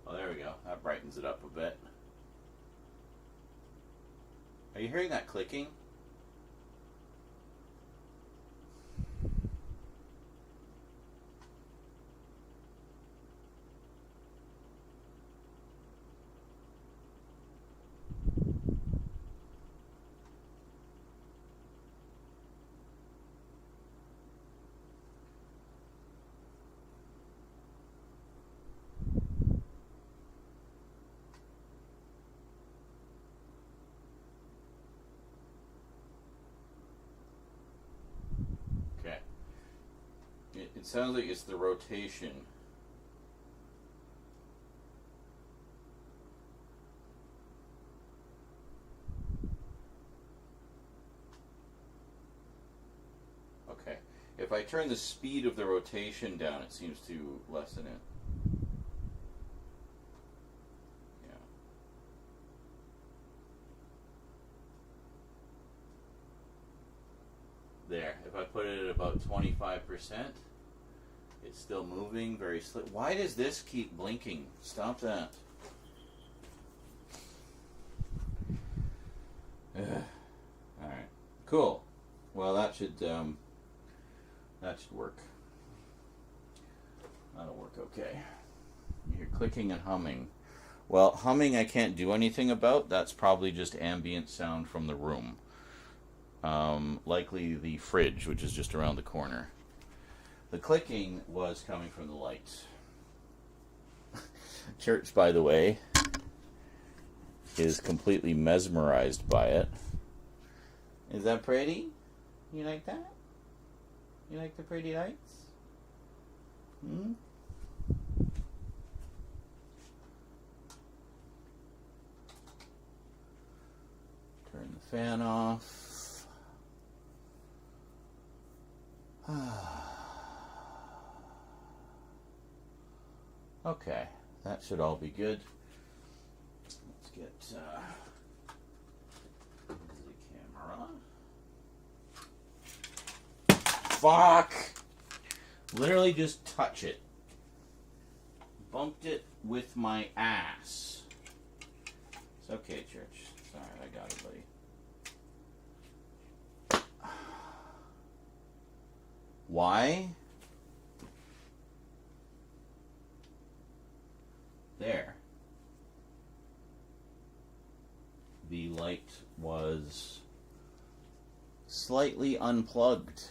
Oh, there we go. That brightens it up a bit. Are you hearing that clicking? Okay. It sounds like it's the rotation. Okay. If I turn the speed of the rotation down, it seems to lessen it. Yeah. There. If I put it at about 25%, it's still moving very slow. Why does this keep blinking? Stop that. Alright. Cool. Well, that should work. That'll work okay. You're clicking and humming. Well, humming I can't do anything about. That's probably just ambient sound from the room. Likely the fridge, which is just around the corner. The clicking was coming from the lights. Church, by the way, is completely mesmerized by it. Is that pretty? You like that? You like the pretty lights? Hmm? Turn the fan off. Okay, that should all be good. Let's get the camera. Fuck! Literally just touch it. Bumped it with my ass. It's okay, Church. Sorry, I got it, buddy. Why? There. The light was slightly unplugged.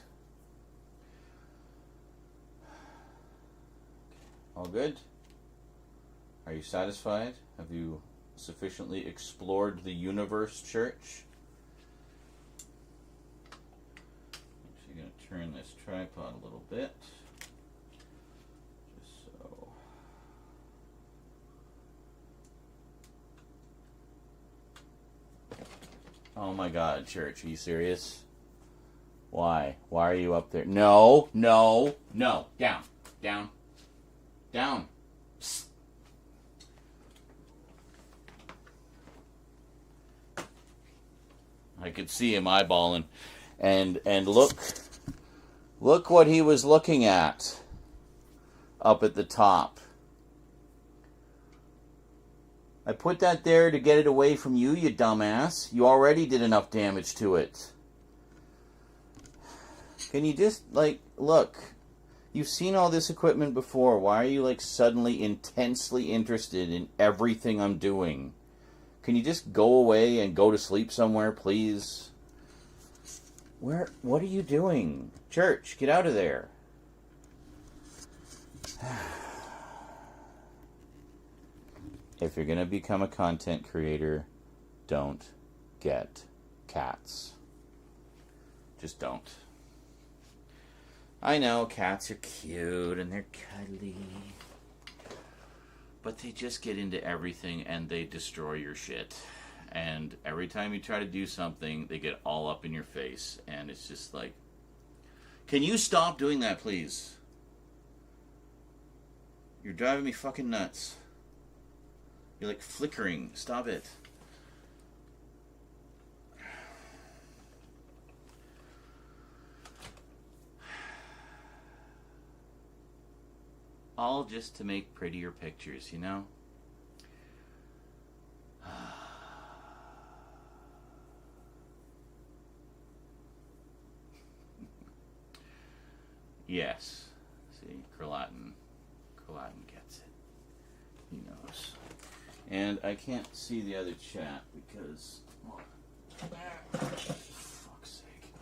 All good? Are you satisfied? Have you sufficiently explored the universe, Church? Actually going to turn this tripod a little bit. Just so. Oh my God, Church, are you serious? Why? Why are you up there? No, no, no. Down, down, down. Psst. I could see him eyeballing. And look what he was looking at up at the top. I put that there to get it away from you, you dumbass. You already did enough damage to it. Can you just, like, look. You've seen all this equipment before. Why are you, like, suddenly intensely interested in everything I'm doing? Can you just go away and go to sleep somewhere, please? What are you doing? Church, get out of there. If you're going to become a content creator, don't get cats. Just don't. I know cats are cute and they're cuddly, but they just get into everything and they destroy your shit. And every time you try to do something, they get all up in your face. And it's just like, can you stop doing that, please? You're driving me fucking nuts. You're like flickering. Stop it. All just to make prettier pictures, you know? Yes. See, Crollatin gets it. He knows. And I can't see the other chat because... fuck's sake.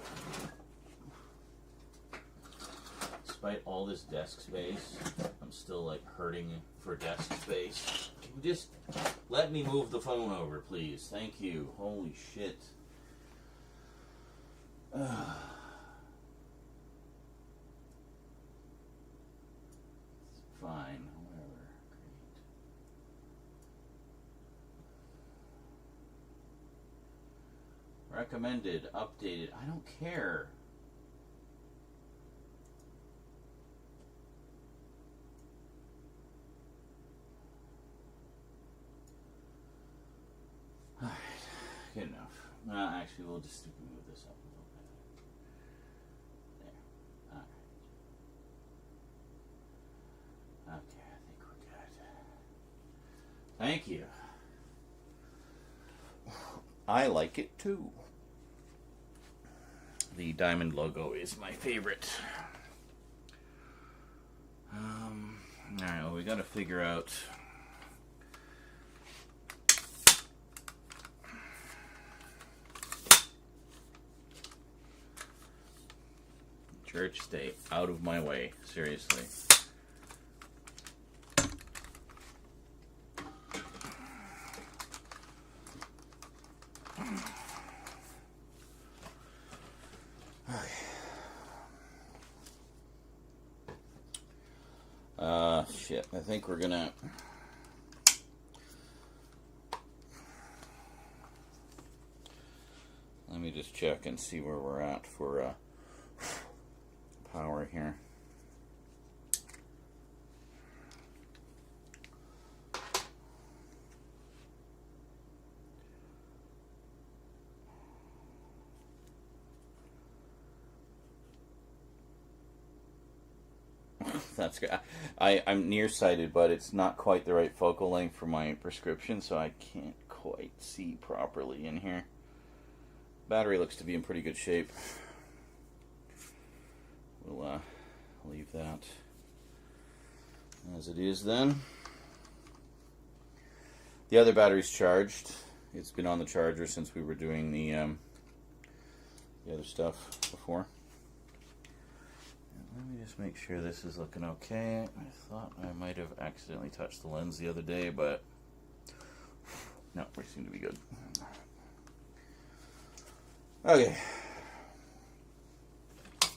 Despite all this desk space, I'm still, like, hurting for desk space. Can you just let me move the phone over, please? Thank you. Holy shit. Fine, whatever. Great. Recommended, updated. I don't care. Alright, good enough. Actually, we'll just move this up a little bit. There. Alright. Okay, I think we're good. Thank you. I like it too. The diamond logo is my favorite. Alright, well, we gotta figure out. Church, stay out of my way. Seriously. Shit. I think we're gonna... Let me just check and see where we're at for power here. That's good. I'm nearsighted, but it's not quite the right focal length for my prescription, so I can't quite see properly in here. Battery looks to be in pretty good shape. We'll leave that as it is then. The other battery's charged. It's been on the charger since we were doing the other stuff before. Let me just make sure this is looking okay. I thought I might have accidentally touched the lens the other day, but no, we seem to be good. Okay. So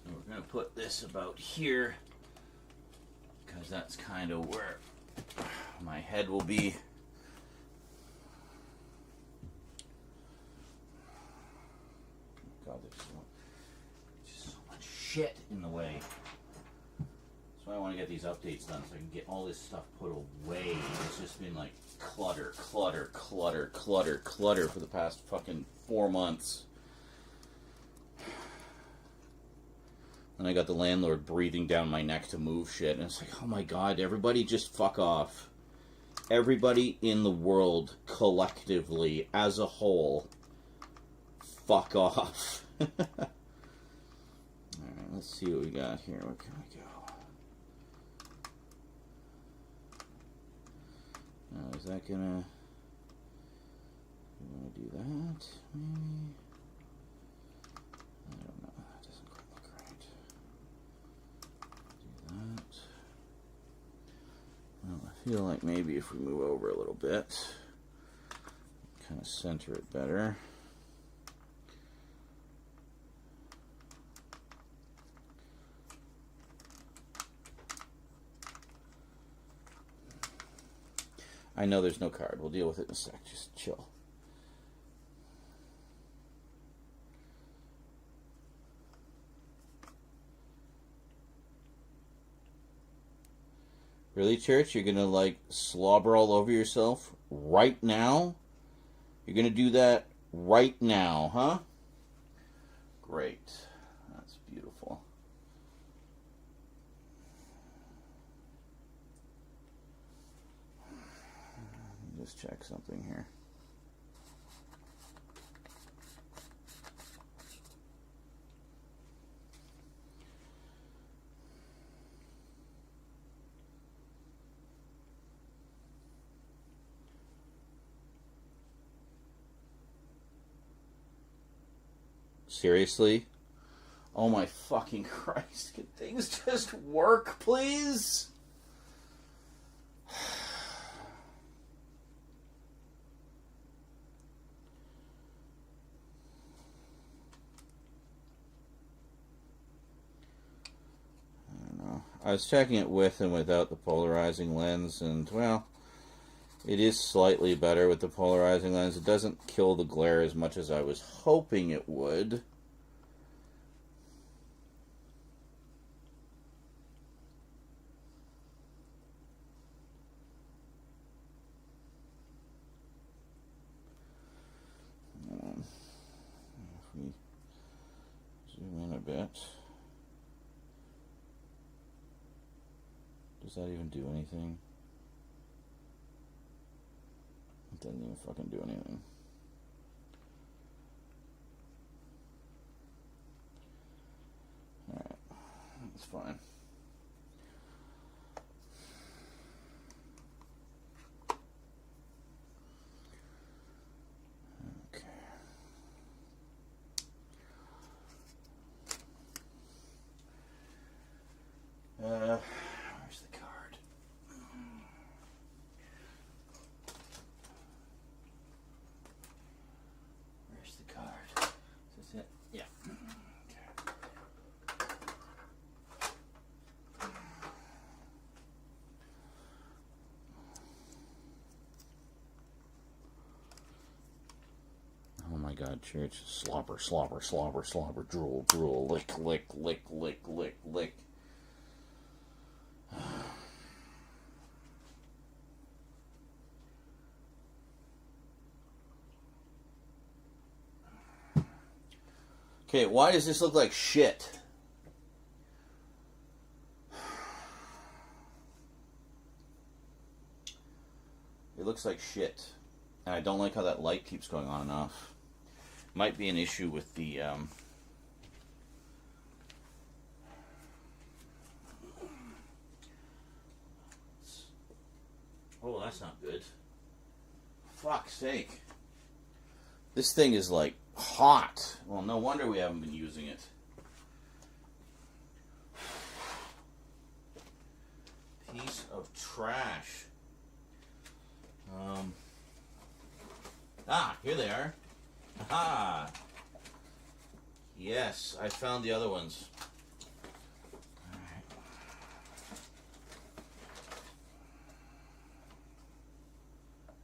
we're going to put this about here, because that's kind of where my head will be. God, there's so much shit in the way. That's why I want to get these updates done, so I can get all this stuff put away. It's just been like clutter for the past fucking 4 months. And I got the landlord breathing down my neck to move shit, and it's like, oh my god, everybody just fuck off. everybody in the world collectively, as a whole, fuck off. Alright, let's see what we got here. Where can we go? Now, is that gonna... You want to do that, maybe? I don't know. That doesn't quite look right. Do that. Well, I feel like maybe if we move over a little bit, kind of center it better. I know there's no card. We'll deal with it in a sec. Just chill. Really, Church? You're gonna, like, slobber all over yourself right now? You're gonna do that right now, huh? Great. That's beautiful. Let me just check something here. Seriously? Oh my fucking Christ. Can things just work, please? I don't know. I was checking it with and without the polarizing lens, and, well, it is slightly better with the polarizing lens. It doesn't kill the glare as much as I was hoping it would. If we zoom in a bit, does that even do anything? It doesn't even fucking do anything. Alright, that's fine. Okay. Where's the card? Where's the card? Is this it? Yeah. Okay. Oh my God, Church. Slobber, slobber, slobber, slobber, drool, drool, lick, lick, lick, lick, lick, lick. Okay, why does this look like shit? It looks like shit. And I don't like how that light keeps going on and off. Might be an issue with the, Oh, that's not good. Fuck's sake. This thing is, like, hot. Well, no wonder we haven't been using it. Piece of trash. Here they are. Aha! Yes, I found the other ones. Alright.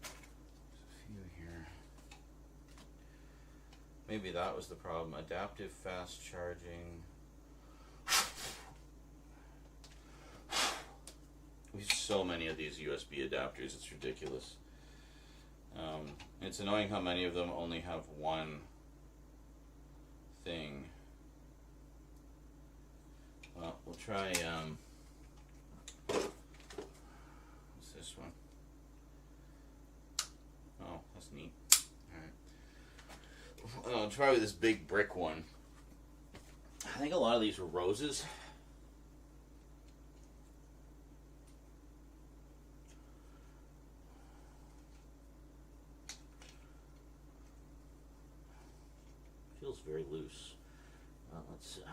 There's a few here. Maybe that was the problem. Adaptive fast charging. We have so many of these USB adapters, it's ridiculous. It's annoying how many of them only have one thing. Well, we'll try, what's this one? it's probably this big brick one. I think a lot of these were roses. Feels very loose. Let's try it.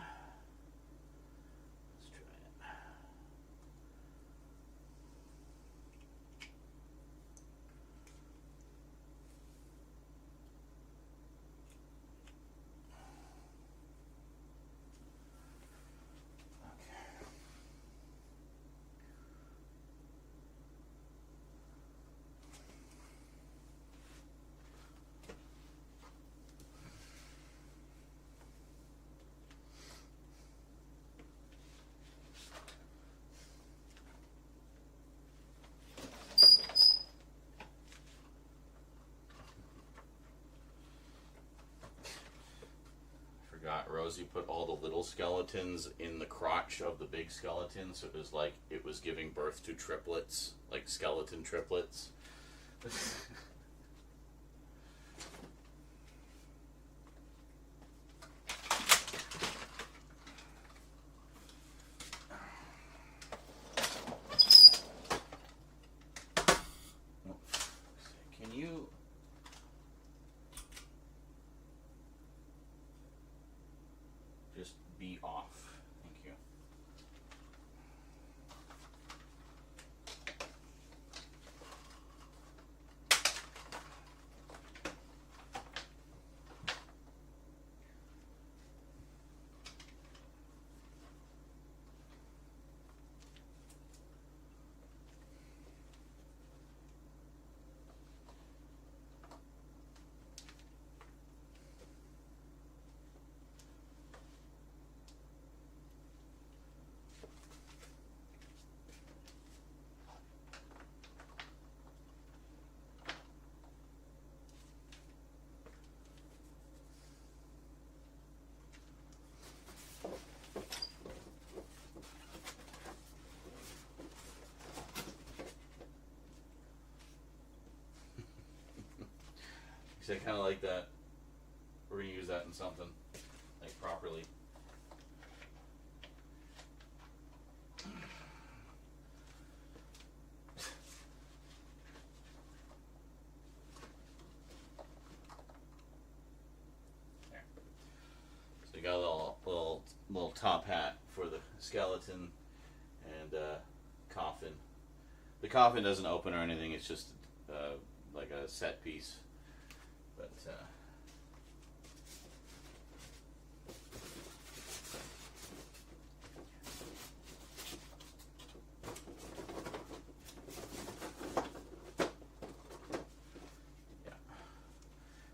Rosie put all the little skeletons in the crotch of the big skeleton, so it was like it was giving birth to triplets, like skeleton triplets. Can you... just be off. Thank you. Because I kind of like that. We're going to use that in something, like, properly. There. So you got a little top hat for the skeleton and coffin. The coffin doesn't open or anything. It's just like a set piece. But yeah,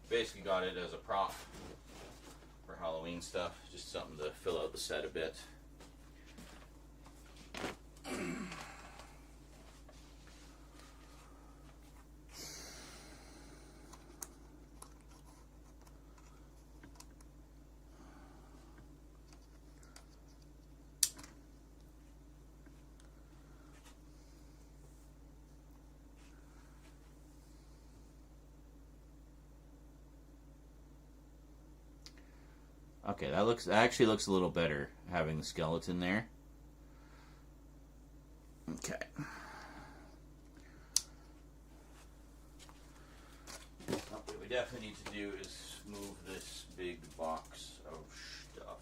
basically got it as a prop for Halloween stuff, just something to fill out the set a bit. Okay, that actually looks a little better having the skeleton there. Okay. What we definitely need to do is move this big box of stuff.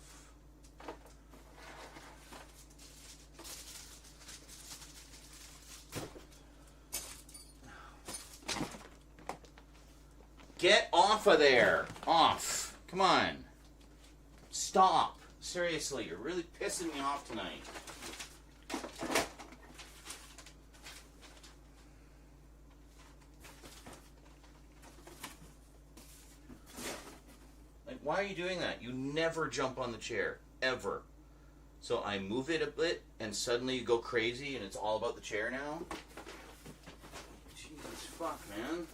Get off of there! Off! Come on! Stop! Seriously, you're really pissing me off tonight. Like, why are you doing that? You never jump on the chair. Ever. So I move it a bit, and suddenly you go crazy, and it's all about the chair now? Jesus fuck, man.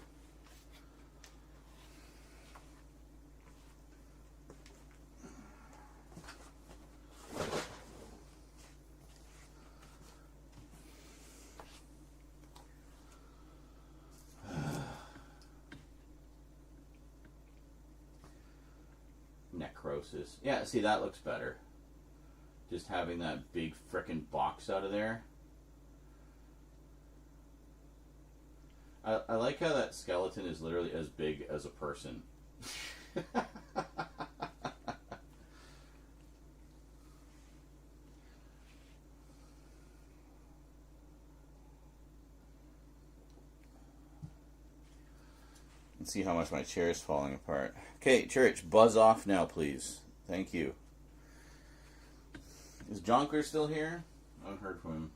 necrosis. Yeah, see, that looks better. Just having that big frickin' box out of there. I like how that skeleton is literally as big as a person. Let's see how much my chair is falling apart. Okay, church, buzz off now, please. Thank you. Is Jonker still here? I haven't heard from him.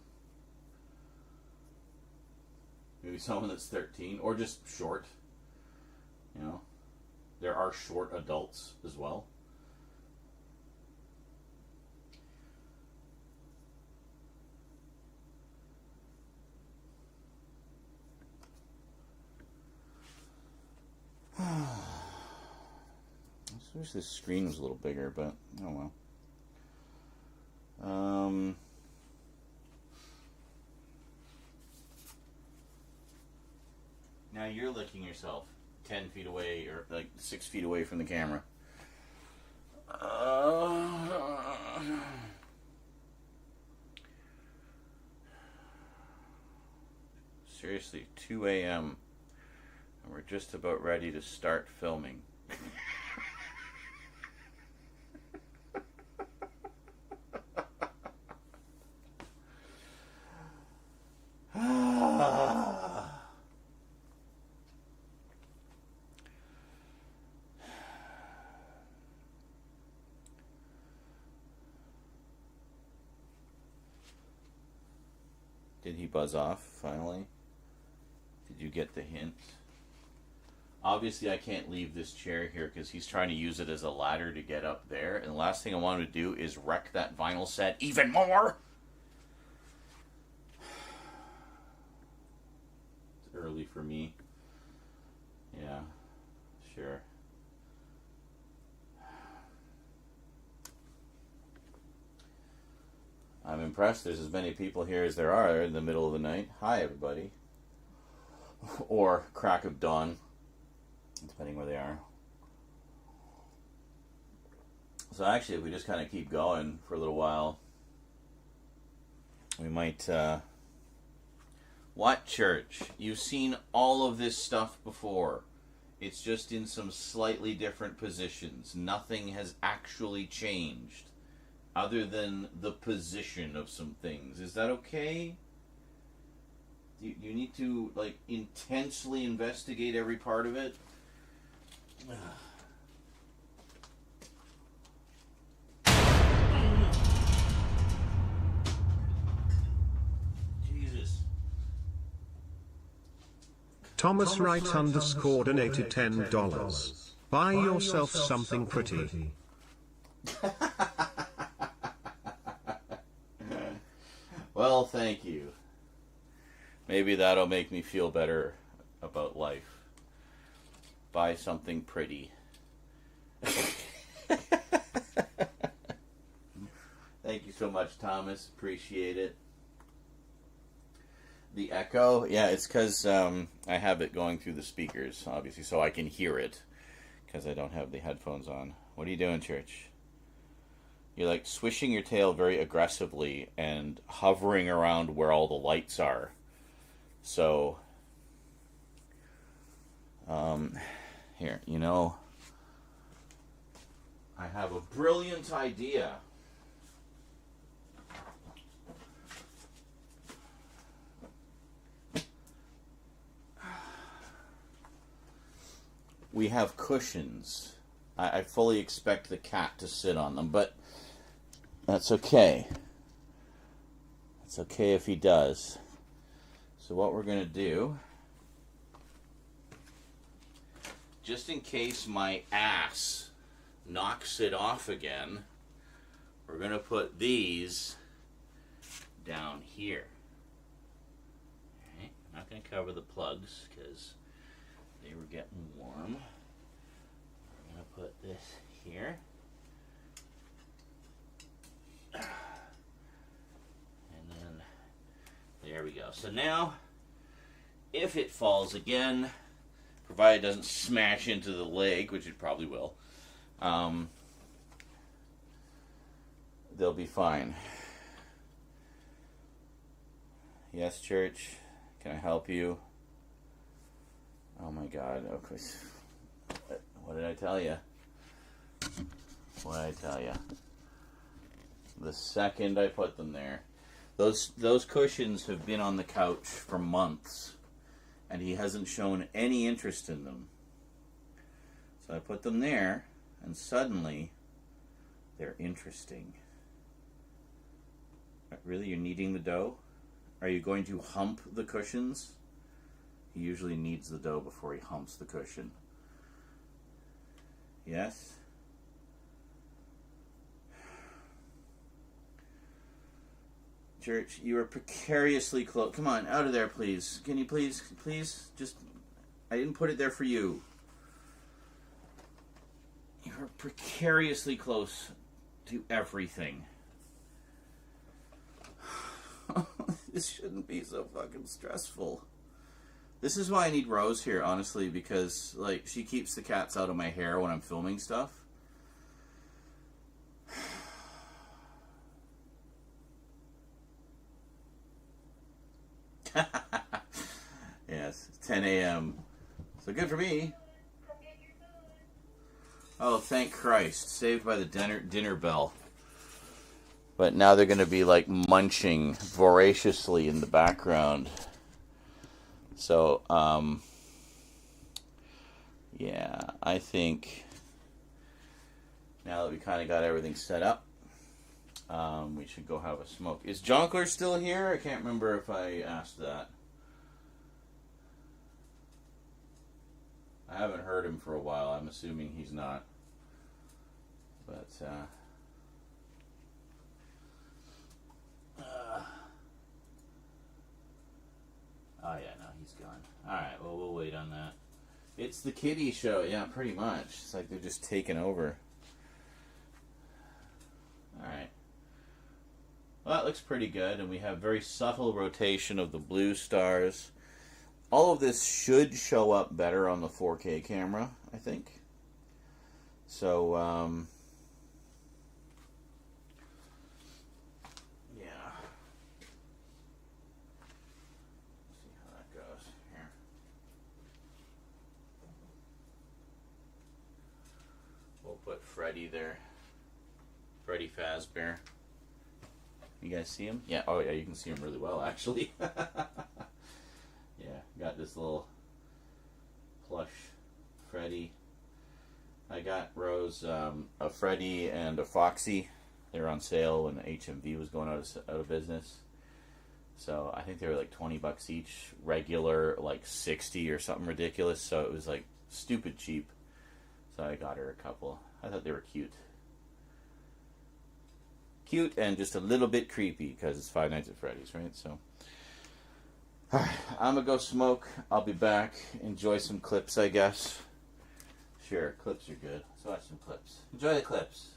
Maybe someone that's 13, or just short. You know, there are short adults as well. I just wish this screen was a little bigger, but oh well. Now you're licking yourself 10 feet away, or like 6 feet away from the camera. Seriously, 2 a.m. and we're just about ready to start filming. Did he buzz off finally? Did you get the hint? Obviously, I can't leave this chair here because he's trying to use it as a ladder to get up there. And the last thing I want him to do is wreck that vinyl set even more. It's early for me. Yeah, sure. I'm impressed there's as many people here as there are in the middle of the night. Hi, everybody. Or crack of dawn, depending where they are. So actually, if we just kind of keep going for a little while, we might... What church? You've seen all of this stuff before. It's just in some slightly different positions. Nothing has actually changed, other than the position of some things. Is that okay? You need to, like, intensely investigate every part of it? Jesus. Thomas Wright _ donated $10. Buy yourself something pretty. Well, thank you. Maybe that'll make me feel better about life. Buy something pretty. Thank you so much, Thomas. Appreciate it. The echo? Yeah, it's because I have it going through the speakers, obviously, so I can hear it. Because I don't have the headphones on. What are you doing, church? You're like swishing your tail very aggressively and hovering around where all the lights are. So, here, you know, I have a brilliant idea. We have cushions. I fully expect the cat to sit on them, but that's okay. It's okay if he does. So what we're going to do, just in case my ass knocks it off again, we're going to put these down here. Okay, I'm not going to cover the plugs because they were getting warm. We're going to put this here. There we go. So now, if it falls again, provided it doesn't smash into the leg, which it probably will, they'll be fine. Yes, church. Can I help you? Oh my God. Okay. What did I tell you? What did I tell you? The second I put them there. Those cushions have been on the couch for months, and he hasn't shown any interest in them. So I put them there, and suddenly they're interesting. Really? You're kneading the dough? Are you going to hump the cushions? He usually kneads the dough before he humps the cushion. Yes? Church, you are precariously close. Come on, out of there, please. Can you please, just... I didn't put it there for you. You are precariously close to everything. This shouldn't be so fucking stressful. This is why I need Rose here, honestly, because, like, she keeps the cats out of my hair when I'm filming stuff. Yes, 10 a.m. So good for me. Oh, thank Christ. Saved by the dinner bell. But now they're going to be, like, munching voraciously in the background. So, yeah, I think now that we kind of got everything set up, we should go have a smoke. Is Jonkler still here? I can't remember if I asked that. I haven't heard him for a while. I'm assuming he's not. But, oh yeah, no, he's gone. Alright, well, we'll wait on that. It's the kiddie show, yeah, pretty much. It's like they're just taking over. Alright. Well, that looks pretty good, and we have very subtle rotation of the blue stars. All of this should show up better on the 4K camera, I think. So, yeah. See how that goes here. We'll put Freddy there. Freddy Fazbear. You guys see him? Yeah. Oh, yeah. You can see him really well, actually. Yeah. Got this little plush Freddy. I got Rose a Freddy and a Foxy. They were on sale when HMV was going out of business. So I think they were like $20 each. Regular like 60 or something ridiculous. So it was like stupid cheap. So I got her a couple. I thought they were cute. Cute and just a little bit creepy because it's Five Nights at Freddy's, right? So, I'm gonna go smoke. I'll be back. Enjoy some clips, I guess. Sure, clips are good. Let's watch some clips. Enjoy the clips.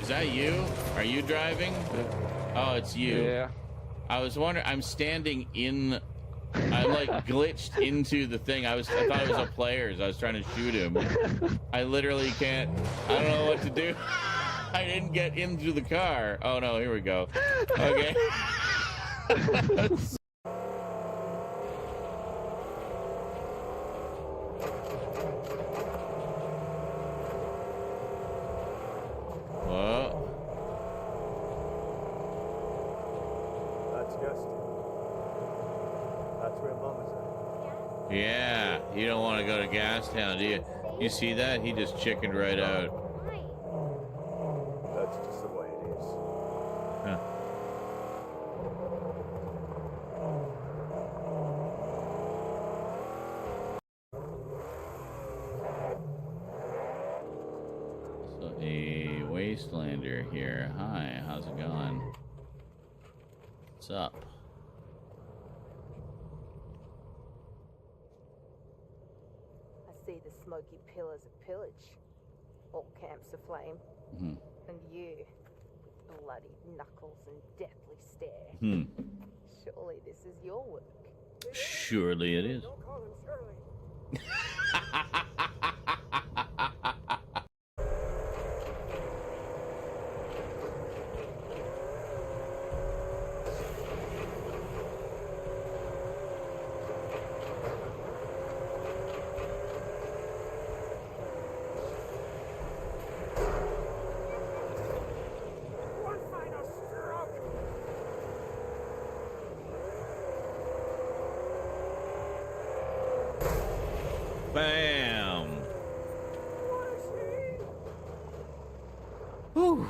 Is that you? Are you driving? Oh, it's you. Yeah. I was wondering. I'm standing in. I'm like glitched into the thing. I thought it was a player's. I was trying to shoot him. I literally can't. I don't know what to do. I didn't get into the car. Oh no! Here we go. Okay. Yeah, you don't want to go to Gastown, do you? You see that? He just chickened right out. That's just the way it is. Huh. Cylinder here. Hi, how's it going? What's up? I see the smoky pillars of pillage. All camps aflame. Mm-hmm. And you, bloody knuckles and deathly stare. Hmm. Surely this is your work. Surely it is. Don't call him Shirley. One final stroke. Bam! Whew.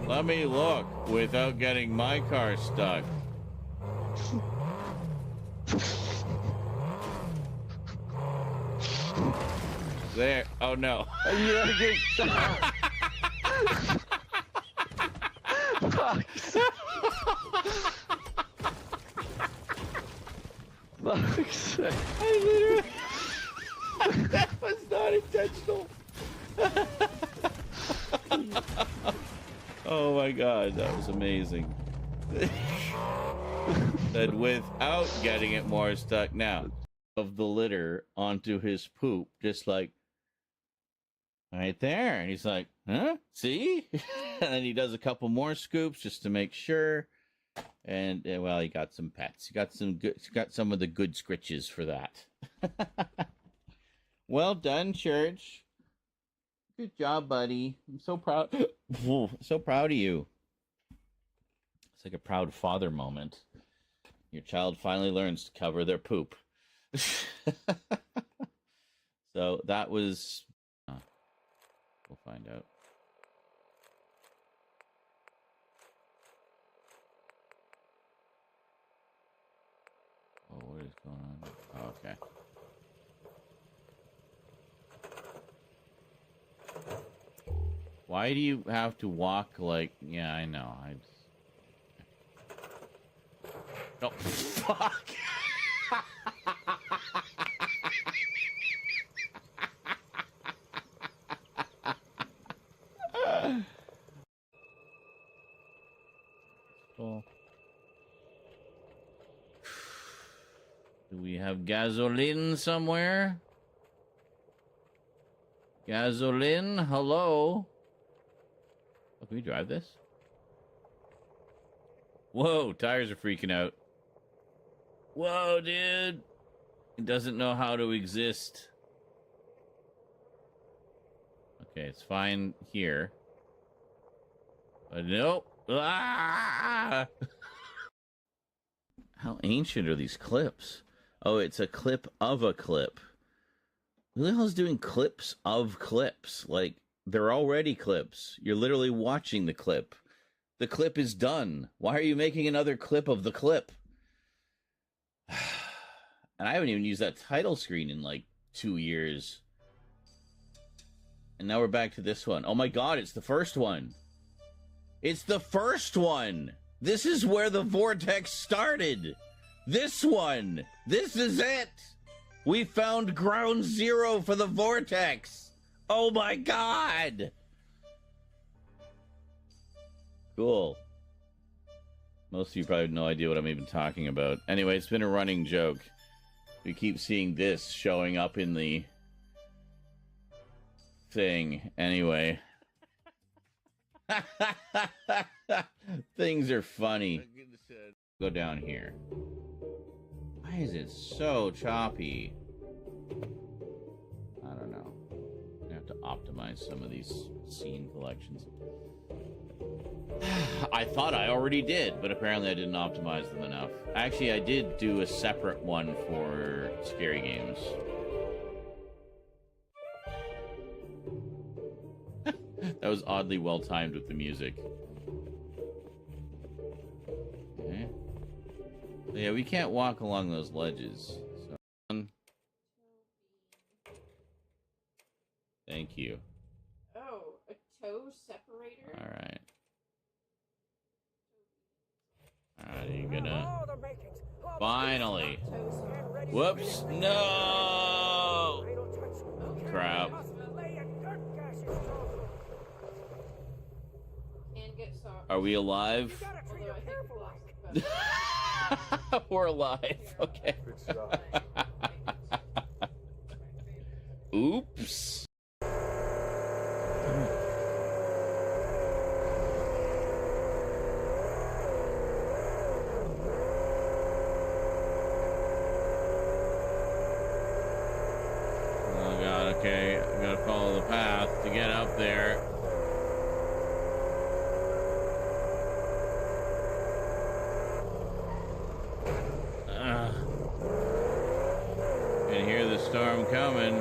Let me look without getting my car stuck. There. Oh no. You gotta get Fuck. Fuck's sake. I literally. That was not intentional. Oh my god, that was amazing. And without getting it more stuck now of the litter onto his poop, just like right there. And he's like, huh? See? And then he does a couple more scoops just to make sure. And well, he got some pets. He got some of the good scritches for that. Well done, Church. Good job, buddy. I'm so proud. So proud of you. It's like a proud father moment. Your child finally learns to cover their poop. So that was... we'll find out. Oh, what is going on? Oh, okay. Why do you have to walk like... Yeah, I know. Oh, fuck! Cool. Do we have gasoline somewhere? Gasoline? Hello? Oh, can we drive this? Whoa, tires are freaking out. Whoa, dude. It doesn't know how to exist. Okay, it's fine here. But nope. Ah! How ancient are these clips? Oh, it's a clip of a clip. Who the hell is doing clips of clips? Like, they're already clips. You're literally watching the clip. The clip is done. Why are you making another clip of the clip? And I haven't even used that title screen in like 2 years. And now we're back to this one. Oh my god, it's the first one. It's the first one. This is where the vortex started. This one. This is it. We found ground zero for the vortex. Oh my god. Cool. Most of you probably have no idea what I'm even talking about. Anyway, it's been a running joke. We keep seeing this showing up in the thing. Anyway. Things are funny. Go down here. Why is it so choppy? I don't know. I have to optimize some of these scene collections. I thought I already did, but apparently I didn't optimize them enough. Actually, I did do a separate one for scary games. That was oddly well timed with the music. Yeah, we can't walk along those ledges. So, thank you. Oh, a toe separator? Alright. Alright, are you gonna... Finally! Whoops! No! Crap. Can get soft. Are we alive? Although I think the glass is better. We're alive. Okay. Oops. Oh god, okay. I gotta follow the path to get up there. Can hear the storm coming.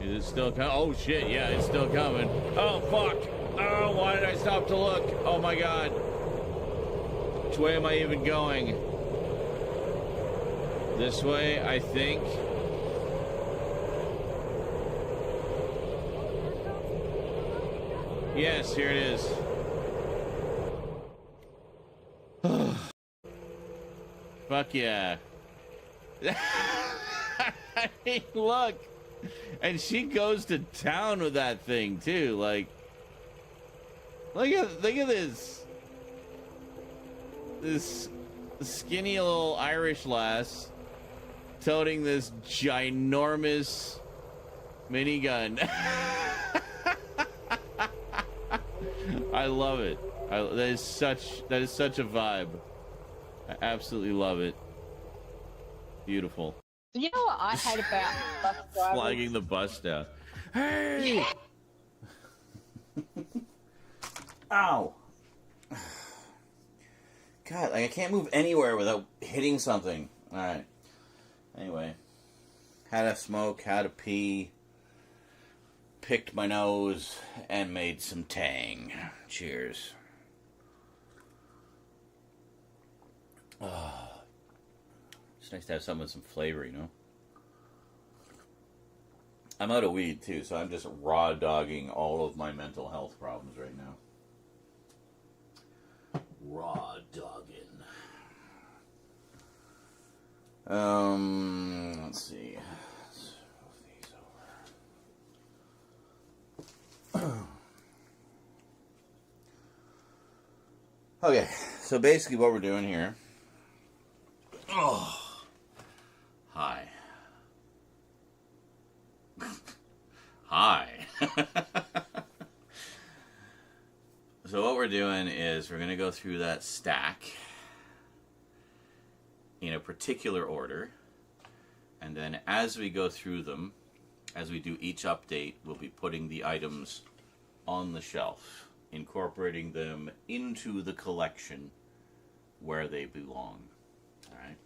Is it still coming? Oh shit, yeah, it's still coming. Oh fuck! Oh, why did I stop to look? Oh my god. Which way am I even going? This way, I think. Yes, here it is. Fuck yeah. I mean, look. And she goes to town with that thing, too. Like, look at this. This skinny little Irish lass toting this ginormous minigun. I love it. That is such a vibe. I absolutely love it. Beautiful. You know what I hate about bus drivers? Flagging the bus down. Hey! Ow! God, like I can't move anywhere without hitting something. Alright. Anyway. Had a smoke, had a pee, picked my nose, and made some tang. Cheers. It's nice to have something with some flavor, you know? I'm out of weed, too, so I'm just raw dogging all of my mental health problems right now. Raw dogging. Let's see. Let's move these over. Okay, so basically what we're doing here. Oh. Hi. Hi. So what we're doing is we're going to go through that stack in a particular order. And then as we go through them, as we do each update, we'll be putting the items on the shelf, incorporating them into the collection where they belong. All right?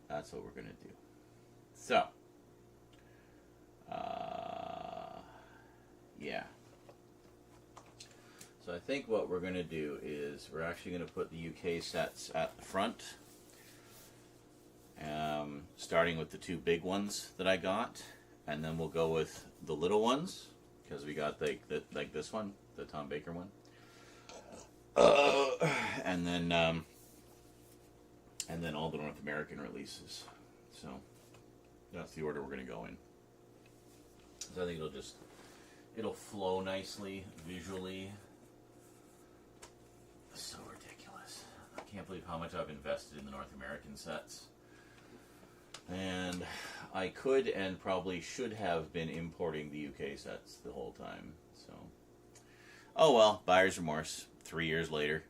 That's what we're going to do. So, yeah. So I think what we're going to do is we're actually going to put the UK sets at the front, starting with the two big ones that I got, and then we'll go with the little ones, because we got like this one, the Tom Baker one, and then all the North American releases. So that's the order we're going to go in. So I think it'll flow nicely visually. So ridiculous. I can't believe how much I've invested in the North American sets. And I could and probably should have been importing the UK sets the whole time. So, oh well, buyer's remorse. 3 years later.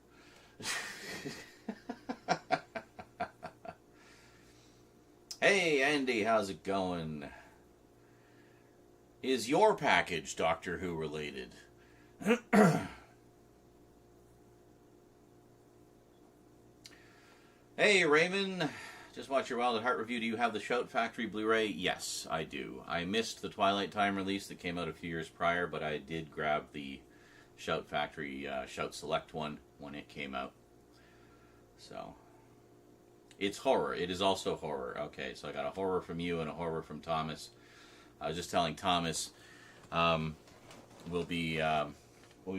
Hey Andy, how's it going? Is your package Doctor Who related? Hey Raymond, Just watch your Wild at Heart review. Do you have the Shout Factory Blu-ray? Yes, I do. I missed the Twilight Time release that came out a few years prior, but I did grab the Shout Factory Shout Select one when it came out. So, it's horror. It is also horror. Okay, so I got a horror from you and a horror from Thomas. I was just telling Thomas, we'll be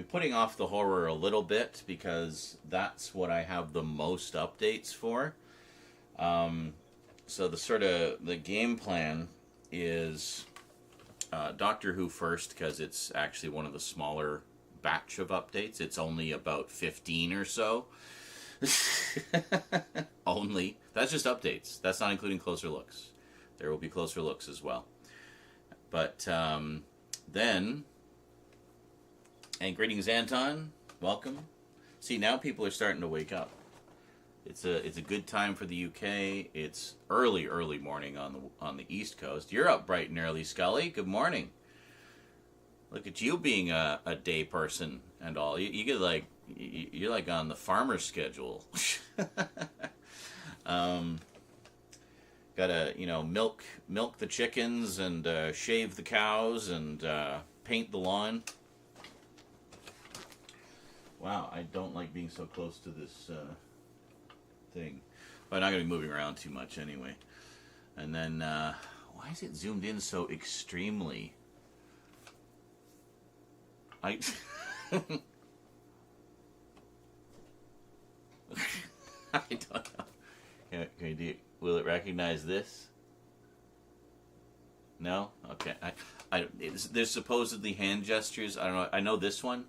putting off the horror a little bit because that's what I have the most updates for. So the game plan is Doctor Who first, because it's actually one of the smaller batch of updates. It's only about 15 or so. Only. That's just updates. That's not including closer looks. There will be closer looks as well. But then, and greetings, Anton. Welcome. See, now people are starting to wake up. It's a good time for the UK. It's early morning on the East Coast. You're up bright and early, Scully. Good morning. Look at you being a day person and all. You get like you're like on the farmer schedule. Gotta milk the chickens and shave the cows and paint the lawn. Wow, I don't like being so close to this thing. But I'm not going to be moving around too much anyway. And then, why is it zoomed in so extremely? I don't know. Will it recognize this? No? Okay. There's supposedly hand gestures. I don't know. I know this one.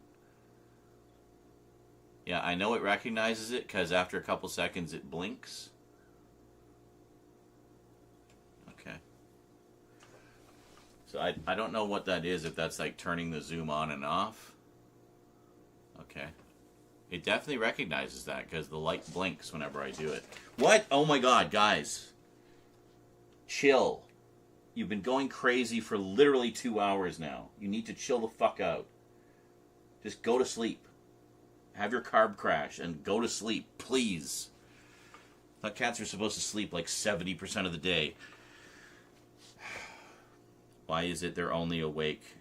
Yeah, I know it recognizes it because after a couple seconds it blinks. Okay. So I don't know what that is, if that's like turning the zoom on and off. Okay. It definitely recognizes that because the light blinks whenever I do it. What? Oh my god, guys. Chill. You've been going crazy for literally 2 hours now. You need to chill the fuck out. Just go to sleep. Have your carb crash and go to sleep, please. I thought cats are supposed to sleep like 70% of the day. Why is it they're only awake?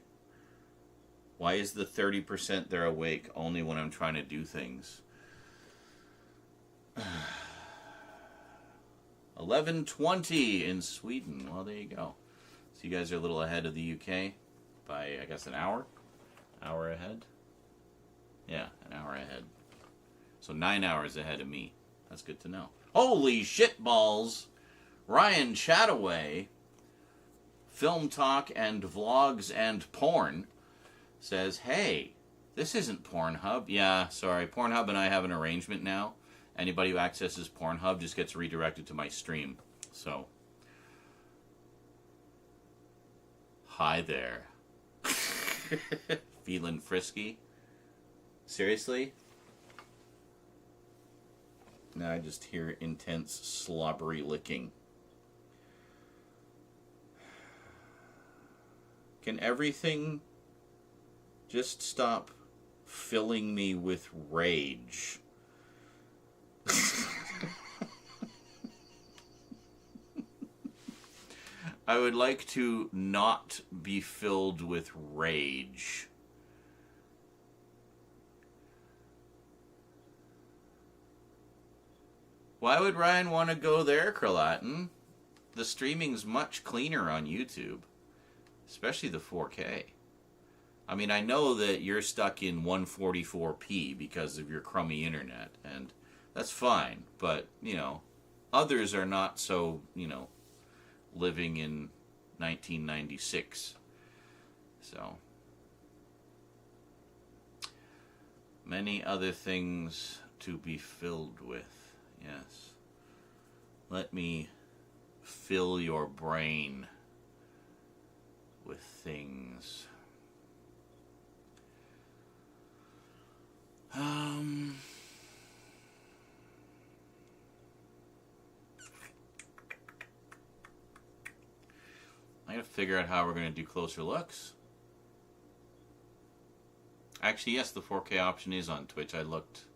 Why is the 30% they're awake only when I'm trying to do things? 11:20 in Sweden. Well, there you go. So you guys are a little ahead of the UK by, I guess, an hour? Hour ahead? Yeah, an hour ahead. So 9 hours ahead of me. That's good to know. Holy shitballs! Ryan Chataway, Film Talk and Vlogs and Porn, says, hey, this isn't Pornhub. Yeah, sorry. Pornhub and I have an arrangement now. Anybody who accesses Pornhub just gets redirected to my stream. So, hi there. Feeling frisky? Seriously? Now I just hear intense slobbery licking. Can everything just stop filling me with rage? I would like to not be filled with rage. Why would Ryan want to go there, Kralatin? The streaming's much cleaner on YouTube. Especially the 4K. I mean, I know that you're stuck in 144p because of your crummy internet, and that's fine. But, others are not so, living in 1996. So, many other things to be filled with. Yes. Let me fill your brain with things. I gotta figure out how we're gonna do closer looks. Actually, yes, the 4K option is on Twitch. I looked.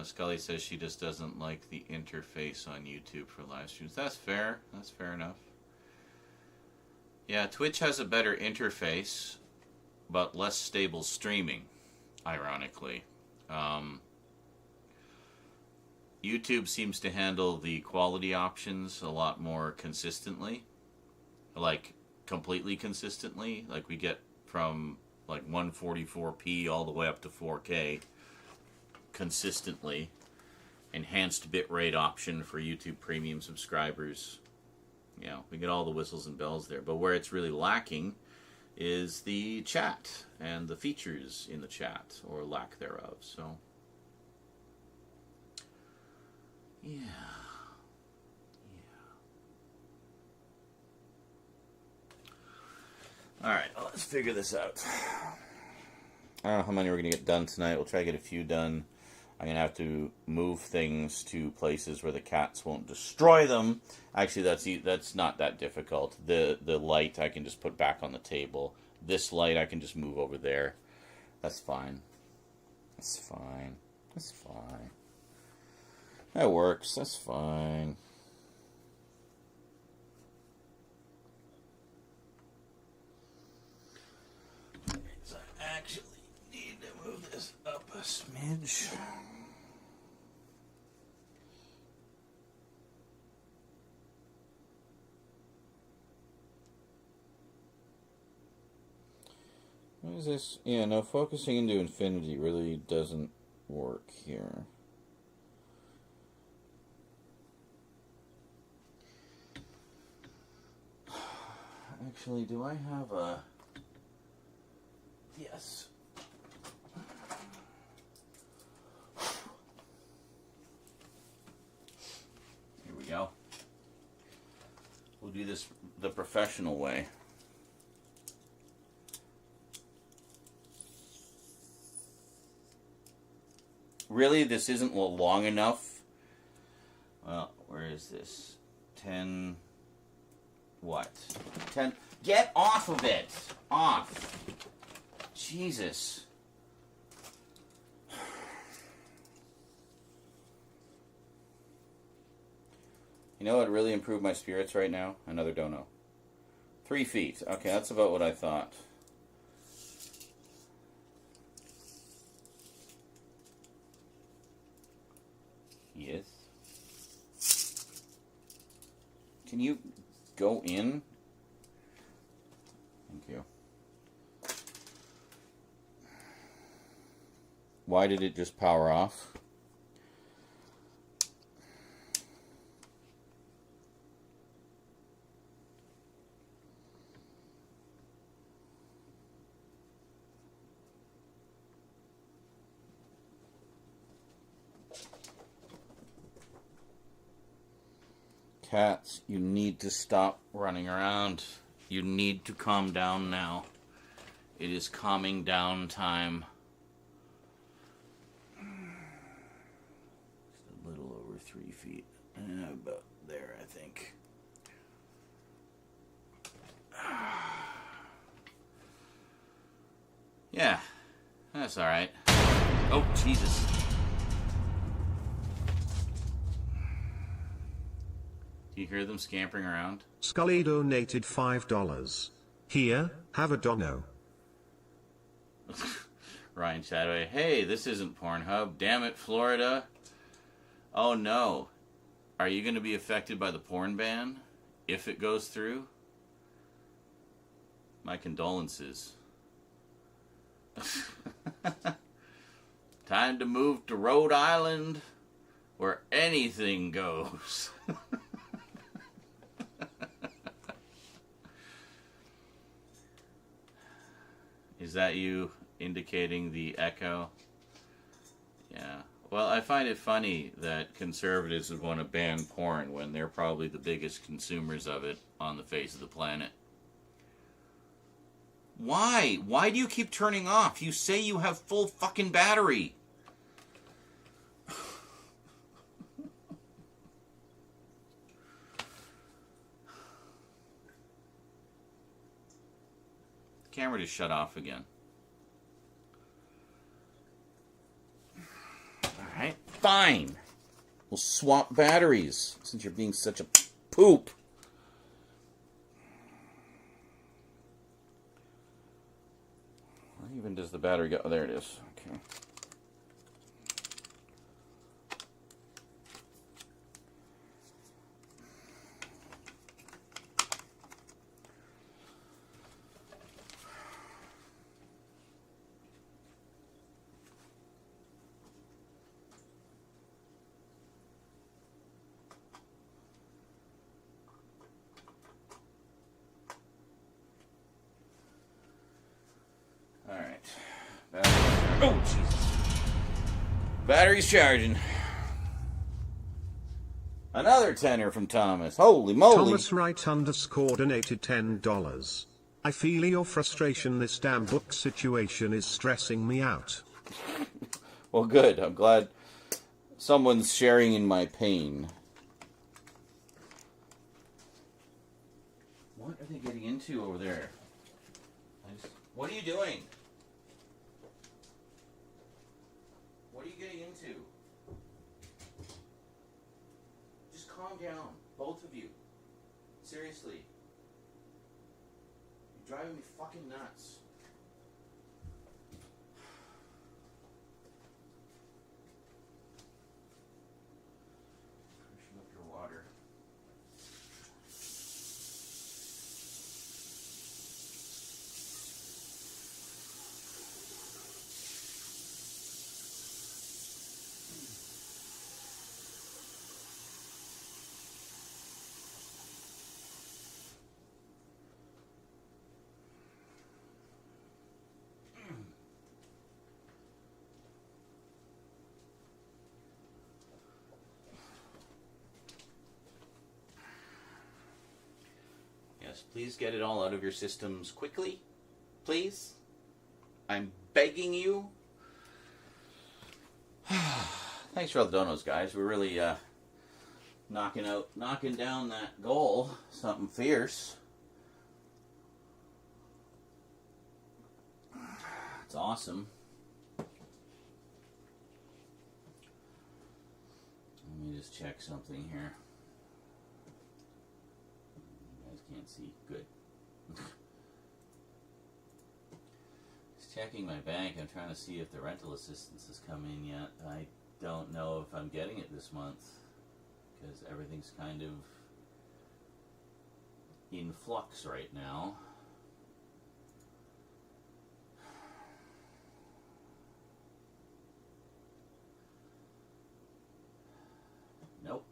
Scully says she just doesn't like the interface on YouTube for live streams. That's fair. That's fair enough. Yeah, Twitch has a better interface, but less stable streaming, ironically. YouTube seems to handle the quality options a lot more consistently. Like, completely consistently. Like, we get from, like, 144p all the way up to 4K consistently. Enhanced bitrate option for YouTube Premium subscribers. You know, we get all the whistles and bells there. But where it's really lacking is the chat and the features in the chat, or lack thereof. So, yeah. Alright, well, let's figure this out. I don't know how many we're going to get done tonight. We'll try to get a few done. I'm going to have to move things to places where the cats won't destroy them. Actually, that's not that difficult. The light I can just put back on the table. This light I can just move over there. That's fine. That's fine. That's fine. That works. That's fine. So I actually need to move this up a smidge. What is this? Yeah, no, focusing into infinity really doesn't work here. Actually, do I have a... Yes. Here we go. We'll do this the professional way. Really, this isn't long enough. Well, where is this? 10... What? 10... Get off of it! Off! Jesus. You know what really improved my spirits right now? Another dono. 3 feet. Okay, that's about what I thought. Yes. Can you go in? Thank you. Why did it just power off? Cats, you need to stop running around. You need to calm down now. It is calming down time. Just a little over 3 feet. About there, I think. Yeah, that's alright. Oh, Jesus. Do you hear them scampering around? Scully donated $5. Here, have a dono. Ryan Shadoway, hey, this isn't Pornhub. Damn it, Florida. Oh no. Are you going to be affected by the porn ban if it goes through? My condolences. Time to move to Rhode Island where anything goes. Is that you indicating the echo? Yeah. Well, I find it funny that conservatives would want to ban porn when they're probably the biggest consumers of it on the face of the planet. Why? Why do you keep turning off? You say you have full fucking battery. Camera just shut off again. Alright. Fine. We'll swap batteries since you're being such a poop. Where even does the battery go? Oh, there it is. Okay. Oh, Jesus. Battery's charging. Another tenner from Thomas. Holy moly. Thomas Wright _ donated $10. I feel your frustration. This damn book situation is stressing me out. Well, good. I'm glad someone's sharing in my pain. What are they getting into over there? What are you doing? What are you getting into? Just calm down, both of you. Seriously. You're driving me fucking nuts. Pushing up your water. Please get it all out of your systems quickly. Please. I'm begging you. Thanks for all the donos, guys. We're really knocking down that goal. Something fierce. It's awesome. Let me just check something here. Can't see. Good. Just checking my bank. I'm trying to see if the rental assistance has come in yet. I don't know if I'm getting it this month because everything's kind of in flux right now. Nope.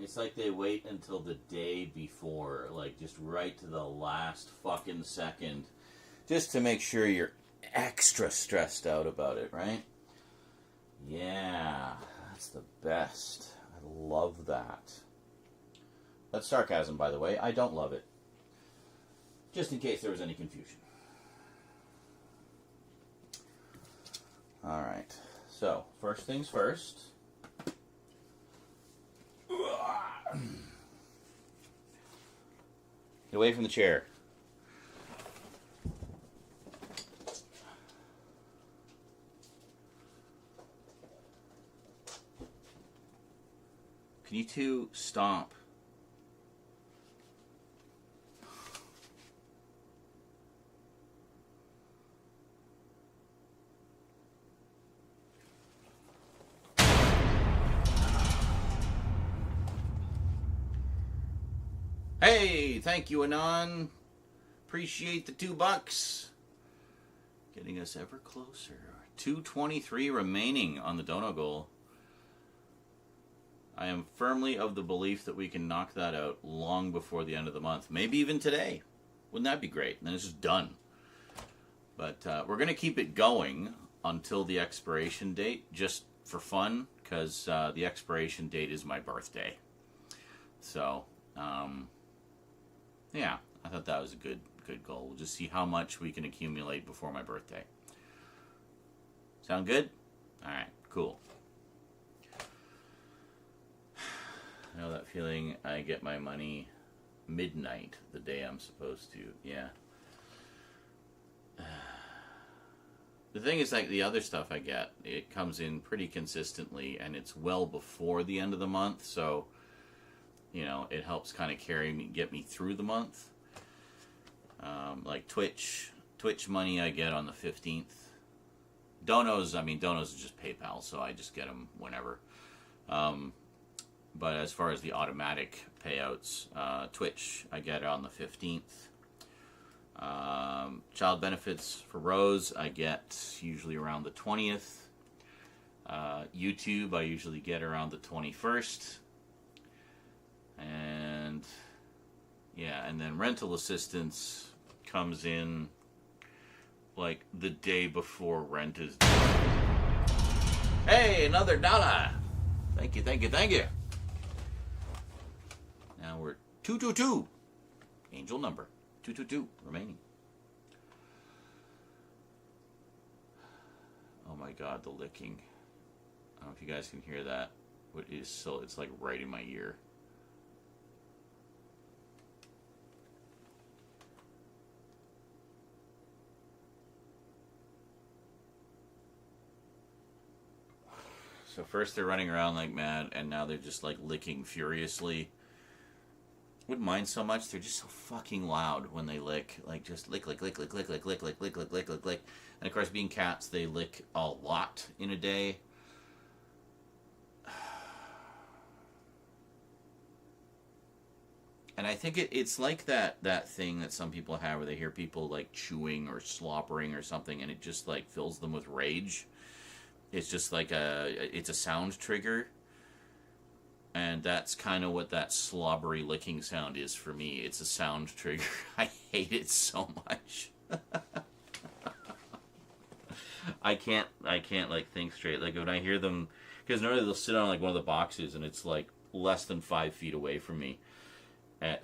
It's like they wait until the day before, like just right to the last fucking second, just to make sure you're extra stressed out about it, right? Yeah, that's the best. I love that. That's sarcasm, by the way. I don't love it. Just in case there was any confusion. Alright, so first things first. Get away from the chair. Can you two stop? Hey, thank you, Anon. Appreciate the $2. Getting us ever closer. 223 remaining on the dono goal. I am firmly of the belief that we can knock that out long before the end of the month. Maybe even today. Wouldn't that be great? And then it's just done. But we're going to keep it going until the expiration date, just for fun, because the expiration date is my birthday. So, yeah, I thought that was a good goal. We'll just see how much we can accumulate before my birthday. Sound good? All right, cool. I know that feeling. I get my money midnight, the day I'm supposed to. Yeah. The thing is, like, the other stuff I get, it comes in pretty consistently, and it's well before the end of the month, so, you know, it helps kind of get me through the month. Like Twitch money I get on the 15th. Donos is just PayPal, so I just get them whenever. But as far as the automatic payouts, Twitch I get on the 15th. Child benefits for Rose I get usually around the 20th. YouTube I usually get around the 21st. And yeah, and then rental assistance comes in like the day before rent is due. Hey, another dollar. Thank you. Now we're 222. Angel number 222 remaining. Oh my God, the licking. I don't know if you guys can hear that. It's like right in my ear. So first they're running around like mad, and now they're just like licking furiously. Wouldn't mind so much. They're just so fucking loud when they lick. Like just lick. And of course, being cats, they lick a lot in a day. And I think it's like that thing that some people have where they hear people like chewing or slobbering or something, and it just like fills them with rage. It's just like it's a sound trigger. And that's kind of what that slobbery licking sound is for me. It's a sound trigger. I hate it so much. I can't like think straight. Like when I hear them, because normally they'll sit on like one of the boxes and it's like less than 5 feet away from me.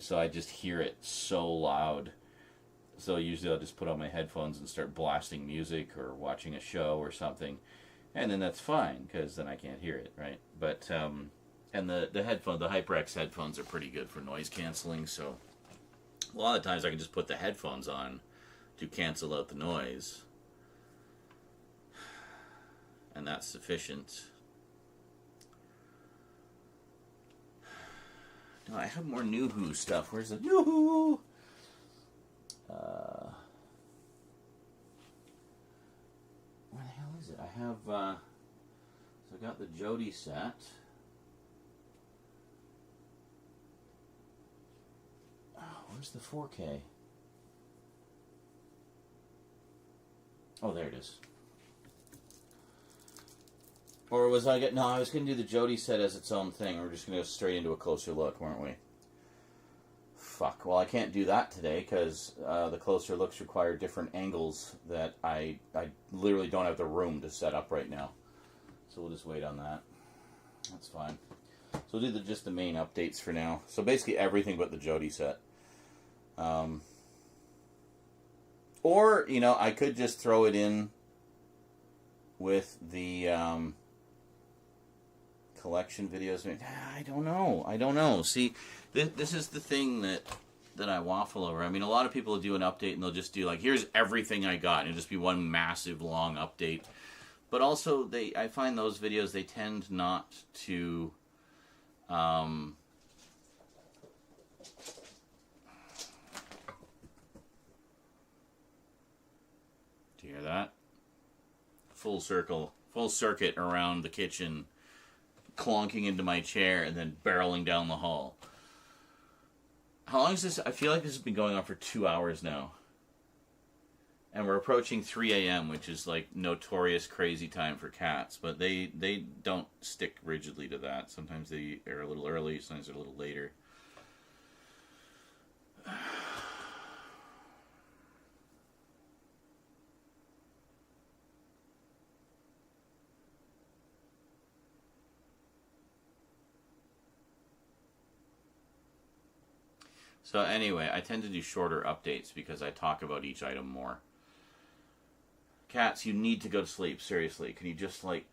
So I just hear it so loud. So usually I'll just put on my headphones and start blasting music or watching a show or something. And then that's fine, because then I can't hear it, right? But, and the HyperX headphones are pretty good for noise canceling, so a lot of times I can just put the headphones on to cancel out the noise. And that's sufficient. No, I have more New Who stuff. Where's the New Who? Where the hell is it? I have, so I got the Jody set. Oh, where's the 4K? Oh, there it is. Or was I no, I was going to do the Jody set as its own thing. We're just going to go straight into a closer look, weren't we? Fuck. Well, I can't do that today because the closer looks require different angles that I literally don't have the room to set up right now. So we'll just wait on that. That's fine. So we'll do just the main updates for now. So basically everything but the Jody set. Or, you know, I could just throw it in with the collection videos. I don't know. See, this is the thing that I waffle over. I mean, a lot of people will do an update and they'll just do like, here's everything I got. And it'll just be one massive long update. But also, I find those videos, they tend not to... do you hear that? Full circuit around the kitchen, clonking into my chair, and then barreling down the hall. How long is this? I feel like this has been going on for 2 hours now. And we're approaching 3 a.m., which is like notorious crazy time for cats. But they don't stick rigidly to that. Sometimes they are a little early, sometimes they're a little later. So anyway, I tend to do shorter updates because I talk about each item more. Cats, you need to go to sleep, seriously. Can you just, like,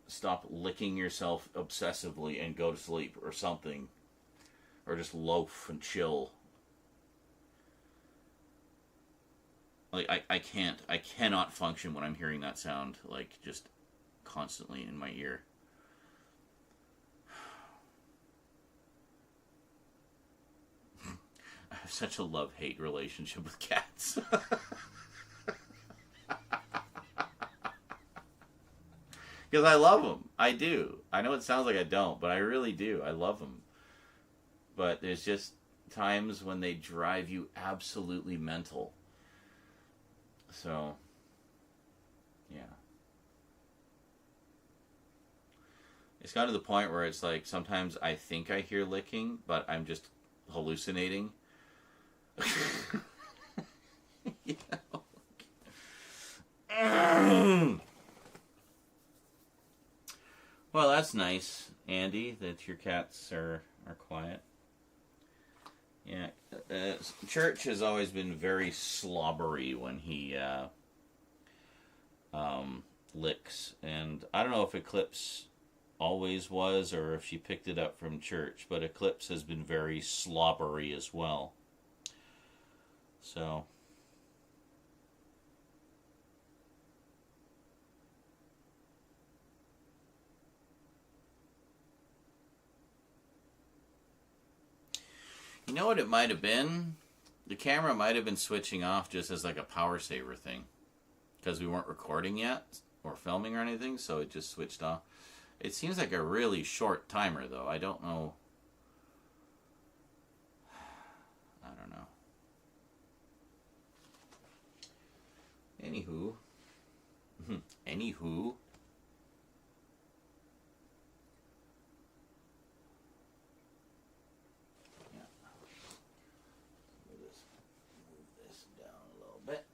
stop licking yourself obsessively and go to sleep or something? Or just loaf and chill. Like, I cannot function when I'm hearing that sound, like, just constantly in my ear. I have such a love-hate relationship with cats. Because I love them. I do. I know it sounds like I don't, but I really do. I love them. But there's just times when they drive you absolutely mental. So, yeah. It's gotten to the point where it's like sometimes I think I hear licking, but I'm just hallucinating. You know? Well, that's nice, Andy, that your cats are quiet. Yeah, Church has always been very slobbery when he licks, and I don't know if Eclipse always was or if she picked it up from Church, but Eclipse has been very slobbery as well. So, you know what it might have been? The camera might have been switching off just as like a power saver thing. Because we weren't recording yet or filming or anything, so it just switched off. It seems like a really short timer, though. I don't know. I don't know. Anywho. Anywho. Yeah. Move this down a little bit.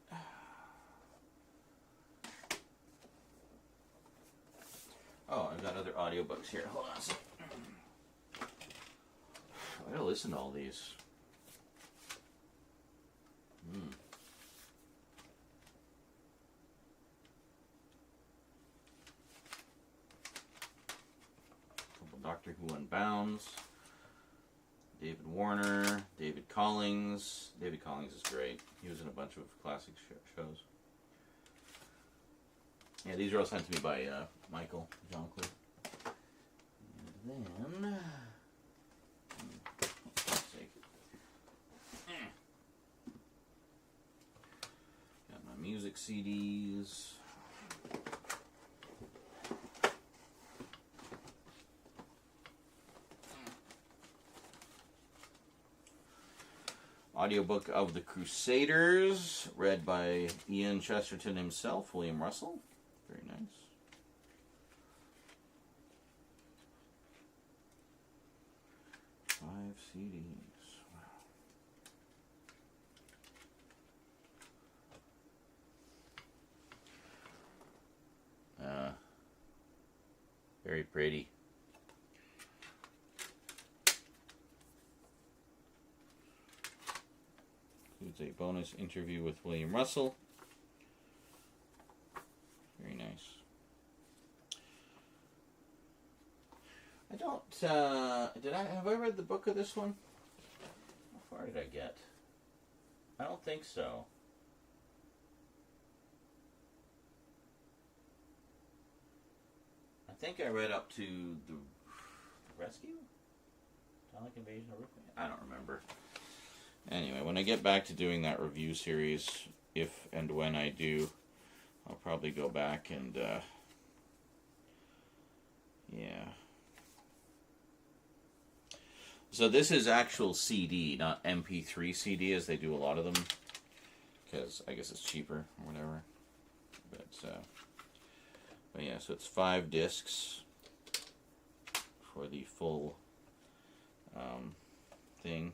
Oh, I've got other audiobooks here. Hold on a second. I gotta listen to all these. Couple Doctor Who Unbounds. David Warner. David Collins. David Collins is great. He was in a bunch of classic shows. Yeah, these are all sent to me by Michael Jonkley. And then... for God's sake. Got my music CDs. Audiobook of The Crusaders, read by Ian Chesterton himself, William Russell. Very nice. Five CDs. Wow. Very pretty. Includes a bonus interview with William Russell. Very nice. I don't, have I read the book of this one? How far did I get? I don't think so. I think I read up to the Rescue? Dalek Invasion of Brooklyn? I don't remember. Anyway, when I get back to doing that review series, if and when I do, I'll probably go back and, yeah. So this is actual CD, not MP3 CD, as they do a lot of them. Because I guess it's cheaper or whatever. But yeah, so it's 5 discs for the full thing.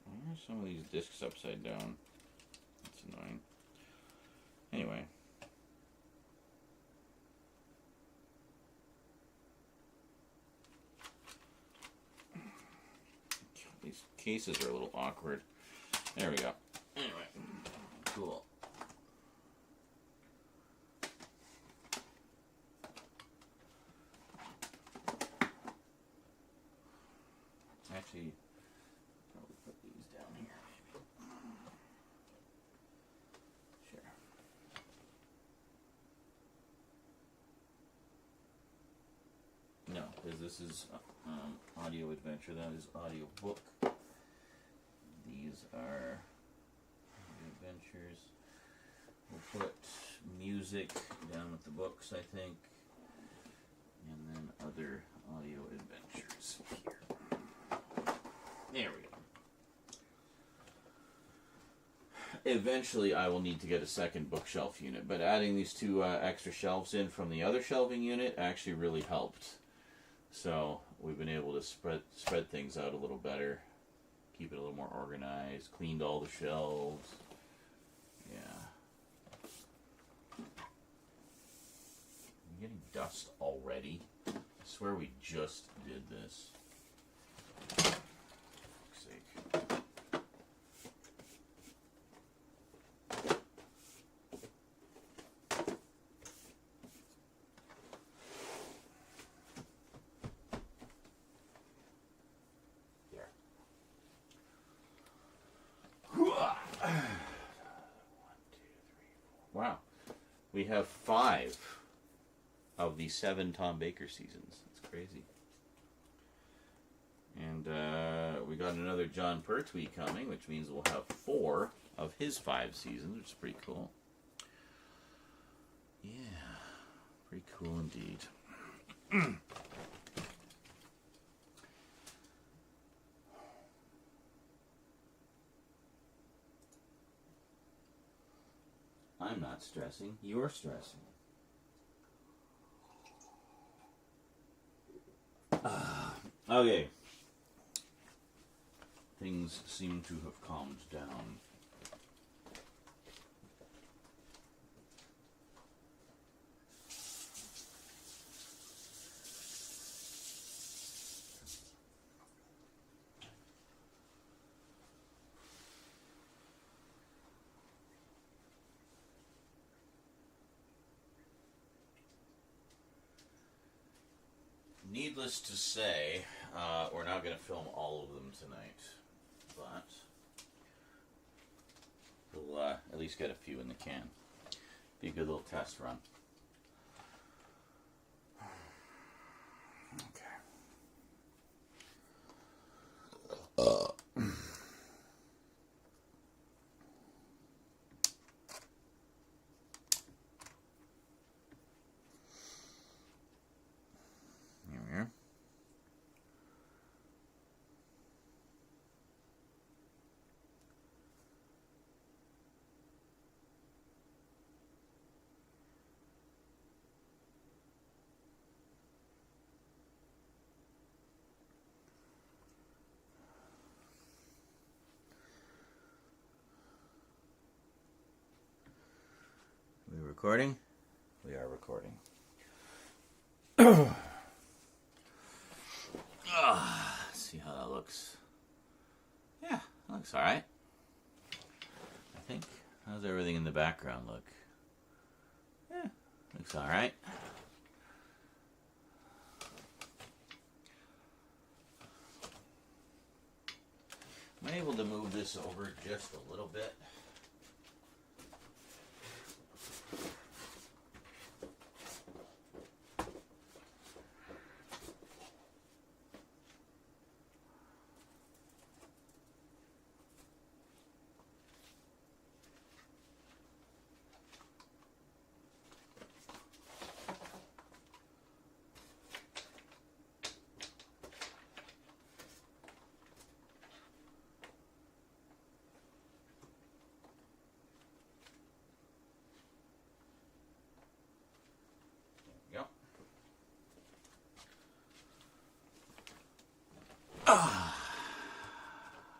Why are some of these discs upside down? That's annoying. Anyway. These cases are a little awkward. There we go. Anyway. Cool. Actually, probably put these down here. this is audio adventure. That is audio book. These are audio adventures. We'll put music down with the books, I think, and then other audio adventures here. There we go. Eventually, I will need to get a second bookshelf unit, but adding these two extra shelves in from the other shelving unit actually really helped. So we've been able to spread things out a little better, keep it a little more organized, cleaned all the shelves. Yeah. I'm getting dust already. I swear we just did this. For fuck's sake. Wow. We have 5 of the 7 Tom Baker seasons. That's crazy. And we got another John Pertwee coming, which means we'll have 4 of his 5 seasons, which is pretty cool. Yeah. Pretty cool indeed. I'm not stressing. You're stressing. Okay. Things seem to have calmed down. Needless to say, we're not going to film all of them tonight, but we'll at least get a few in the can. Be a good little test run. Okay. Here we are. Are we recording? We are recording. Let's see how that looks. Yeah, that looks alright. I think. How's everything in the background look? Yeah, looks alright. Am I able to move this over just a little bit?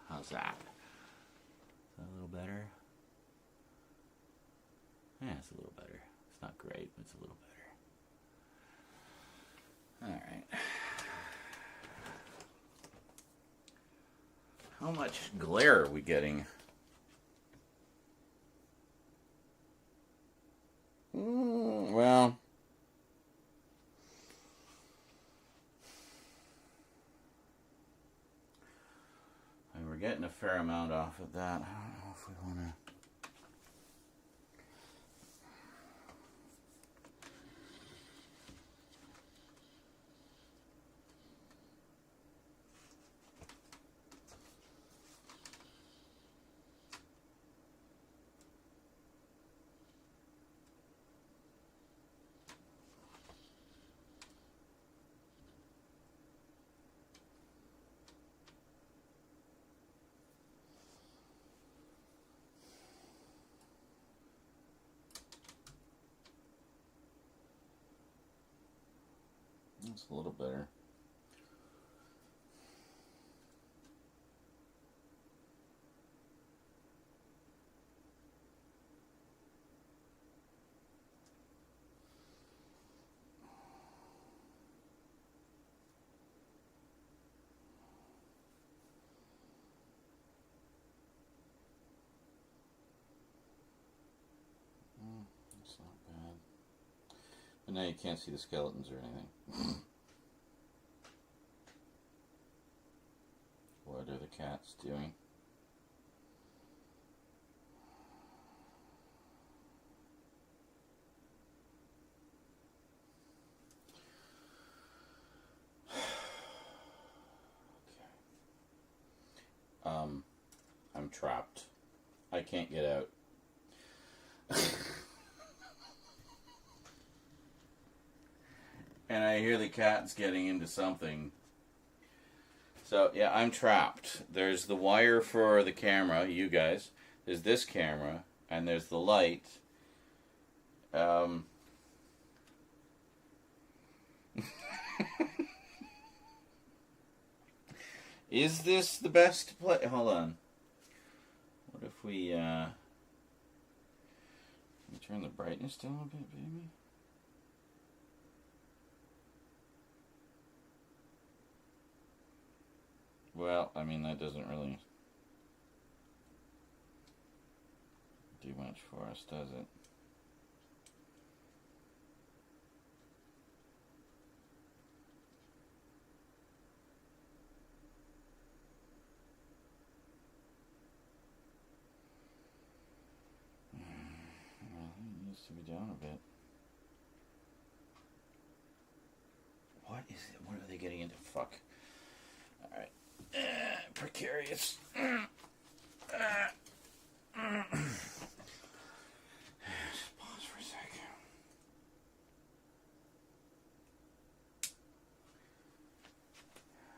How's that? Is that a little better? Yeah, it's a little better. It's not great, but it's a little better. Alright. How much glare are we getting? Well... we're getting a fair amount off of that. I don't know if we want to... It's a little better. It's not bad. But now you can't see the skeletons or anything. What are the cats doing? I'm trapped. I can't get out. And I hear the cat's getting into something. So, yeah, I'm trapped. There's the wire for the camera, you guys. There's this camera, and there's the light. Is this the best play? Hold on. What if we, let me turn the brightness down a bit, baby? Well, I mean, that doesn't really do much for us, does it? Well, it needs to be down a bit. What is it? What are they getting into? Fuck. Alright. Precarious. Just pause for a second.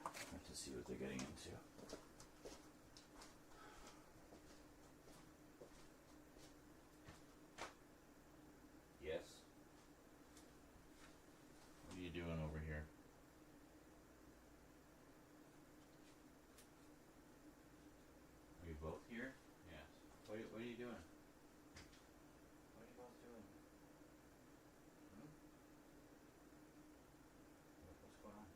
Have to see what they're getting into. Yes? What are you doing over here? Are you both here? Yes. What are you doing? What are you both doing? What's going on?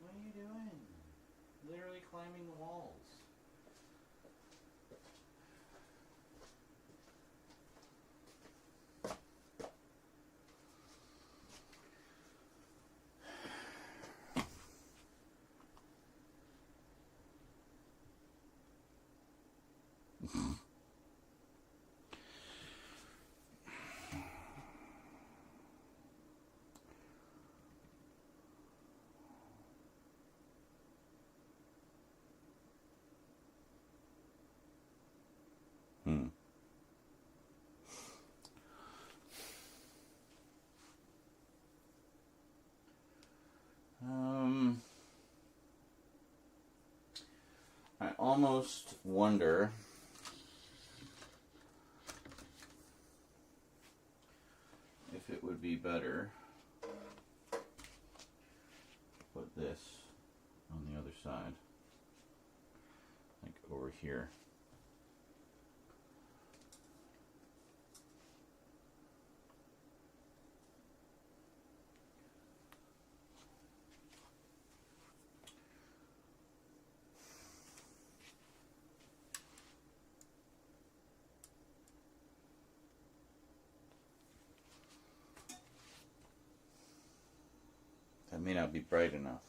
What are you doing? Literally climbing the walls. I almost wonder if it would be better to put this on the other side, like over here. That may not be bright enough.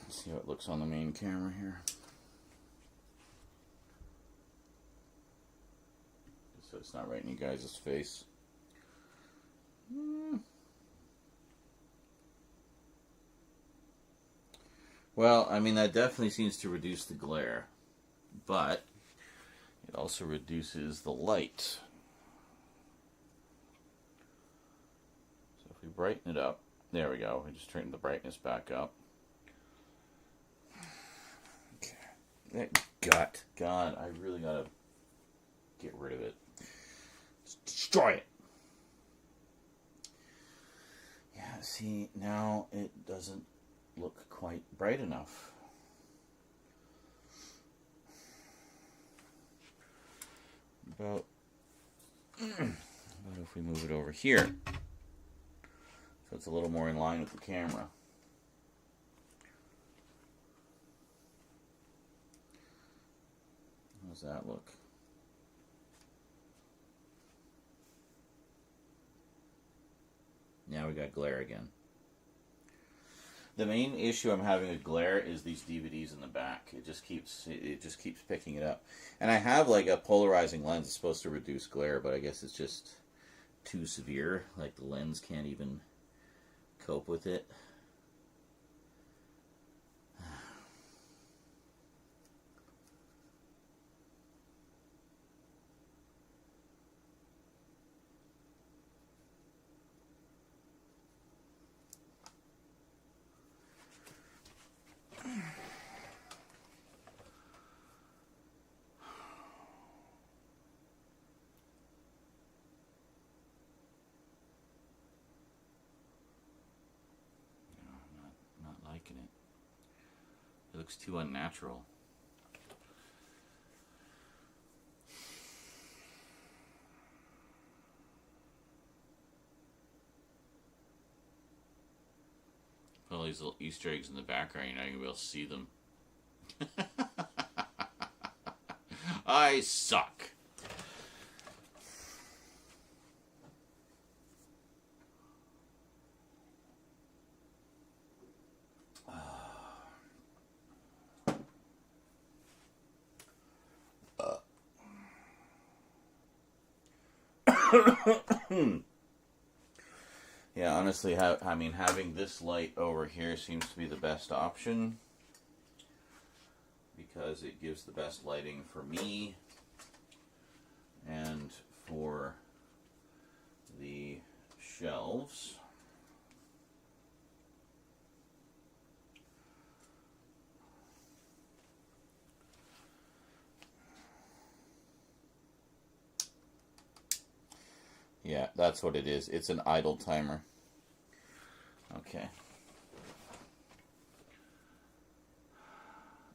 Let's see how it looks on the main camera here. So it's not right in you guys' face. Well, I mean, that definitely seems to reduce the glare, but it also reduces the light. So if we brighten it up, there we go. We just turned the brightness back up. That gut. God, I really gotta get rid of it. Just destroy it. Yeah, see, now it doesn't look quite bright enough. About if we move it over here, so it's a little more in line with the camera. How's that look? Now we got glare again. The main issue I'm having with glare is these DVDs in the back. It just keeps picking it up. And I have like a polarizing lens that's supposed to reduce glare, but I guess it's just too severe. Like the lens can't even cope with it. Not liking it. It looks too unnatural. All these little Easter eggs in the background, you're not going to be able to see them. I suck. Yeah, honestly, having this light over here seems to be the best option because it gives the best lighting for me and for the shelves. Yeah, that's what it is. It's an idle timer. Okay.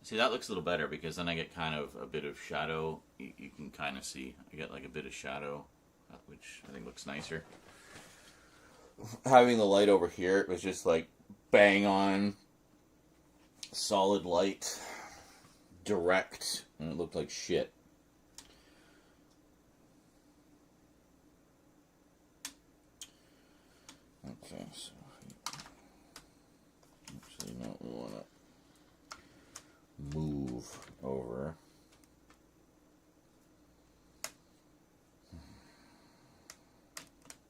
See, that looks a little better because then I get kind of a bit of shadow. You can kind of see. I get like a bit of shadow, which I think looks nicer. Having the light over here, it was just like bang on, solid light, direct, and it looked like shit. Okay, so actually, no, we want to move over.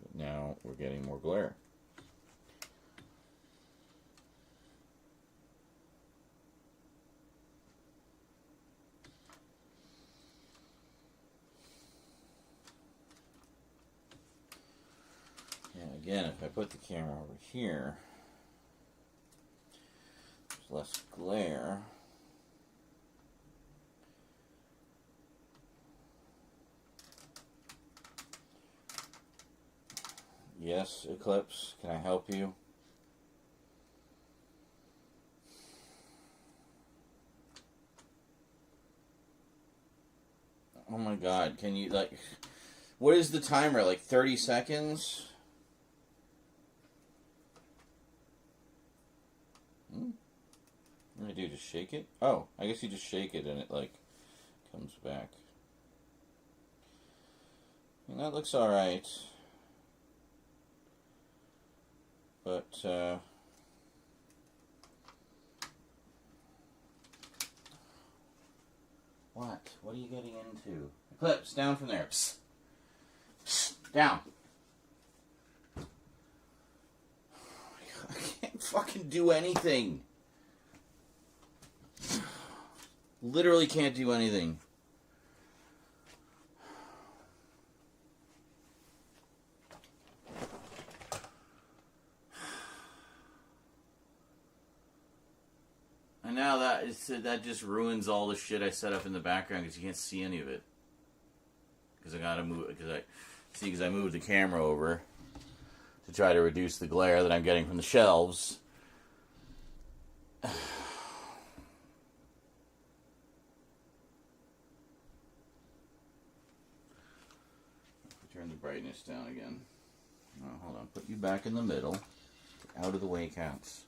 But now we're getting more glare. Again, if I put the camera over here, there's less glare. Yes, Eclipse, can I help you? Oh my god, can you, like, what is the timer, like 30 seconds? What do I do, just shake it? Oh, I guess you just shake it and it, like, comes back. And that looks alright. But, what? What are you getting into? Eclipse, down from there. Psst. Psst. Down. I can't fucking do anything. Literally can't do anything. And now that that just ruins all the shit I set up in the background because you can't see any of it. Because I gotta move, because I moved the camera over to try to reduce the glare that I'm getting from the shelves. Turn the brightness down again. Oh, hold on, put you back in the middle. Out of the way counts.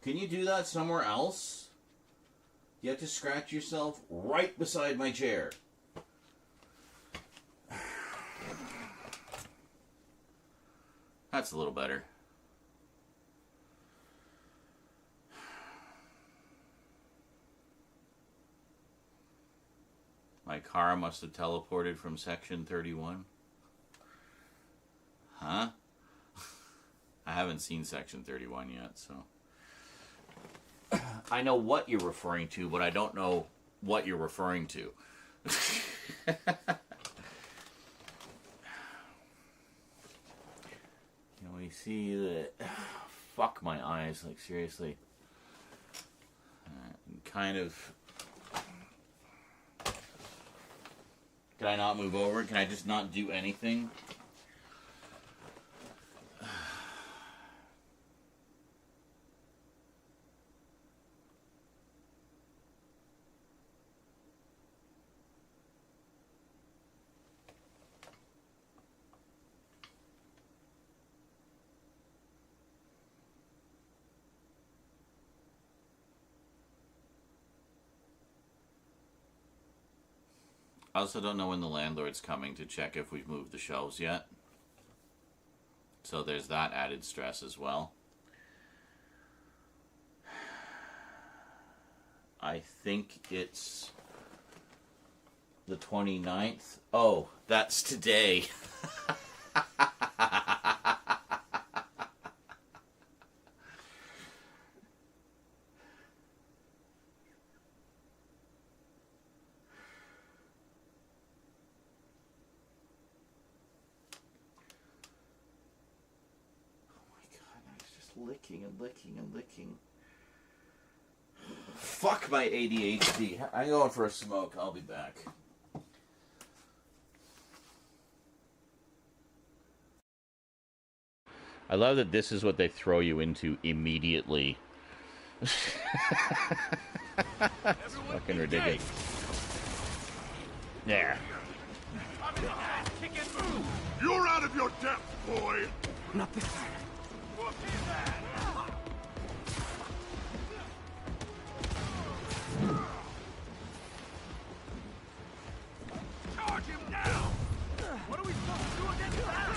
Can you do that somewhere else? You have to scratch yourself right beside my chair. That's a little better. My car must have teleported from section 31. Huh? I haven't seen section 31 yet, so... I know what you're referring to, but I don't know what you're referring to. You know, we see that... Fuck my eyes, like, seriously. Kind of... Can I not move over? Can I just not do anything? I also don't know when the landlord's coming to check if we've moved the shelves yet. So there's that added stress as well. I think it's the 29th. Oh, that's today. Licking and licking and licking. Fuck my ADHD. I'm going for a smoke. I'll be back. I love that this is what they throw you into immediately. It's fucking ridiculous. There. You're out of your depth, boy! Not this time. Charge him now! What are we supposed to do against that?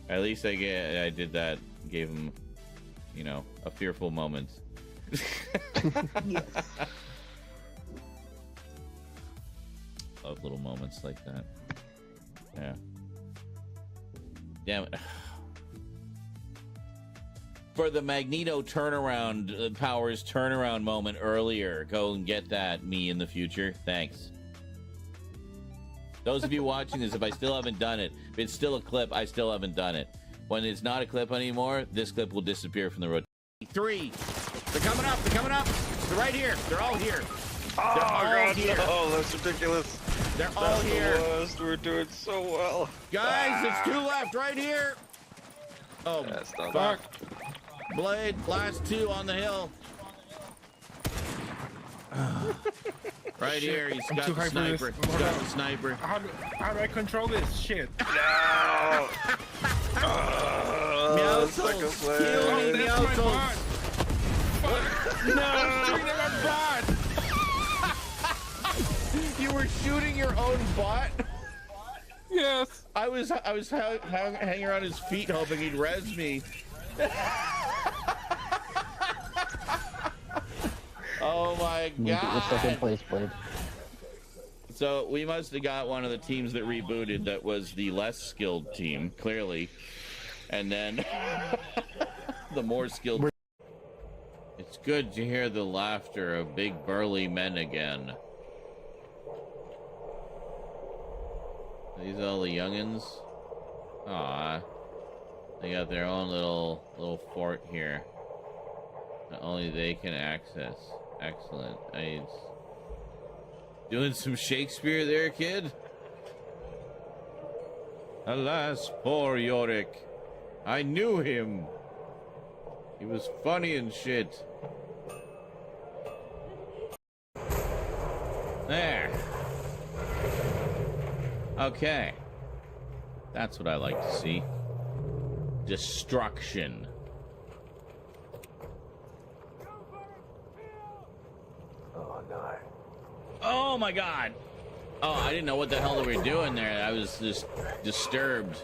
At least I did that. Gave him, you know, a fearful moment. Yes. Love little moments like that. Yeah. Damn it. For the Magneto turnaround, Powers turnaround moment earlier, go and get that, me in the future. Thanks. Those of you watching this, if I still haven't done it, if it's still a clip, I still haven't done it. When it's not a clip anymore, this clip will disappear from the rotation. 3. They're coming up. They're coming up. They're right here. They're all here. Oh, They're all God, here. no, that's ridiculous. They're all here. The worst. We're doing so well. Guys, it's 2 left right here. Oh, That's not fuck. Blade, last 2 on the hill. Right here, he's got the sniper. He's got the sniper. How do I control this shit? No! Meowscles, kill me, Meowscles. No, I'm shooting at my bot. You were shooting your own bot? Yes. I was hanging around his feet hoping he'd res me. Oh my god. Second place, Blade. So we must have got one of the teams that rebooted that was the less skilled team, clearly. And then the more skilled. It's good to hear the laughter of big burly men again. Are these all the youngins? Aw. They got their own little fort here that only they can access. Excellent. Nice. Doing some Shakespeare there, kid? Alas, poor Yorick. I knew him. He was funny and shit. There. Okay. That's what I like to see. Destruction. Oh no. Oh my god. Oh, I didn't know what the hell they were doing there. I was just disturbed.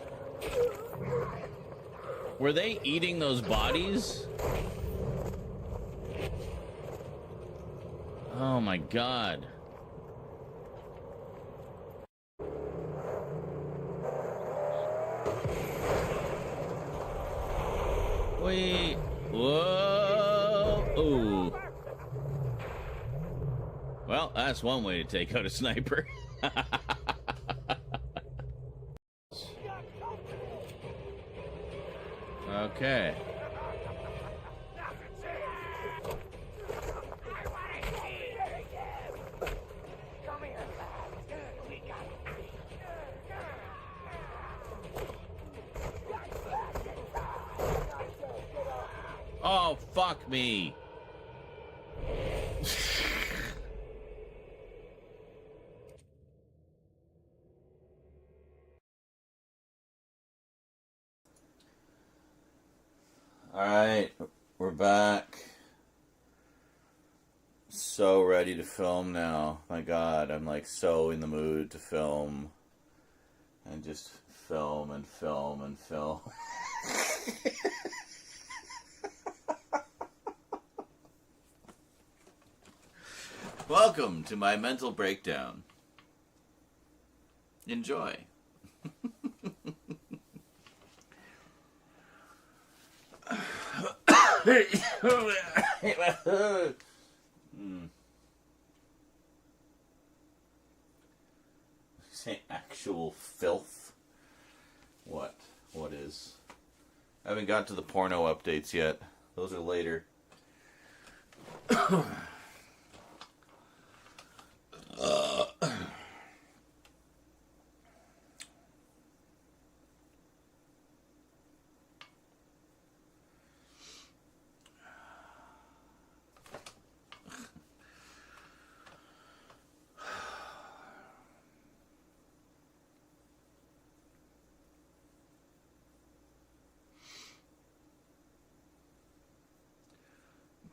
Were they eating those bodies? Oh my god. Wait. Whoa. Ooh. Well, that's one way to take out a sniper. Okay. Oh, fuck me. All right, we're back. So ready to film now. My God, I'm like so in the mood to film. And just film and film and film. Welcome to my mental breakdown. Enjoy. Say actual filth. What is? I haven't got to the porno updates yet. Those are later.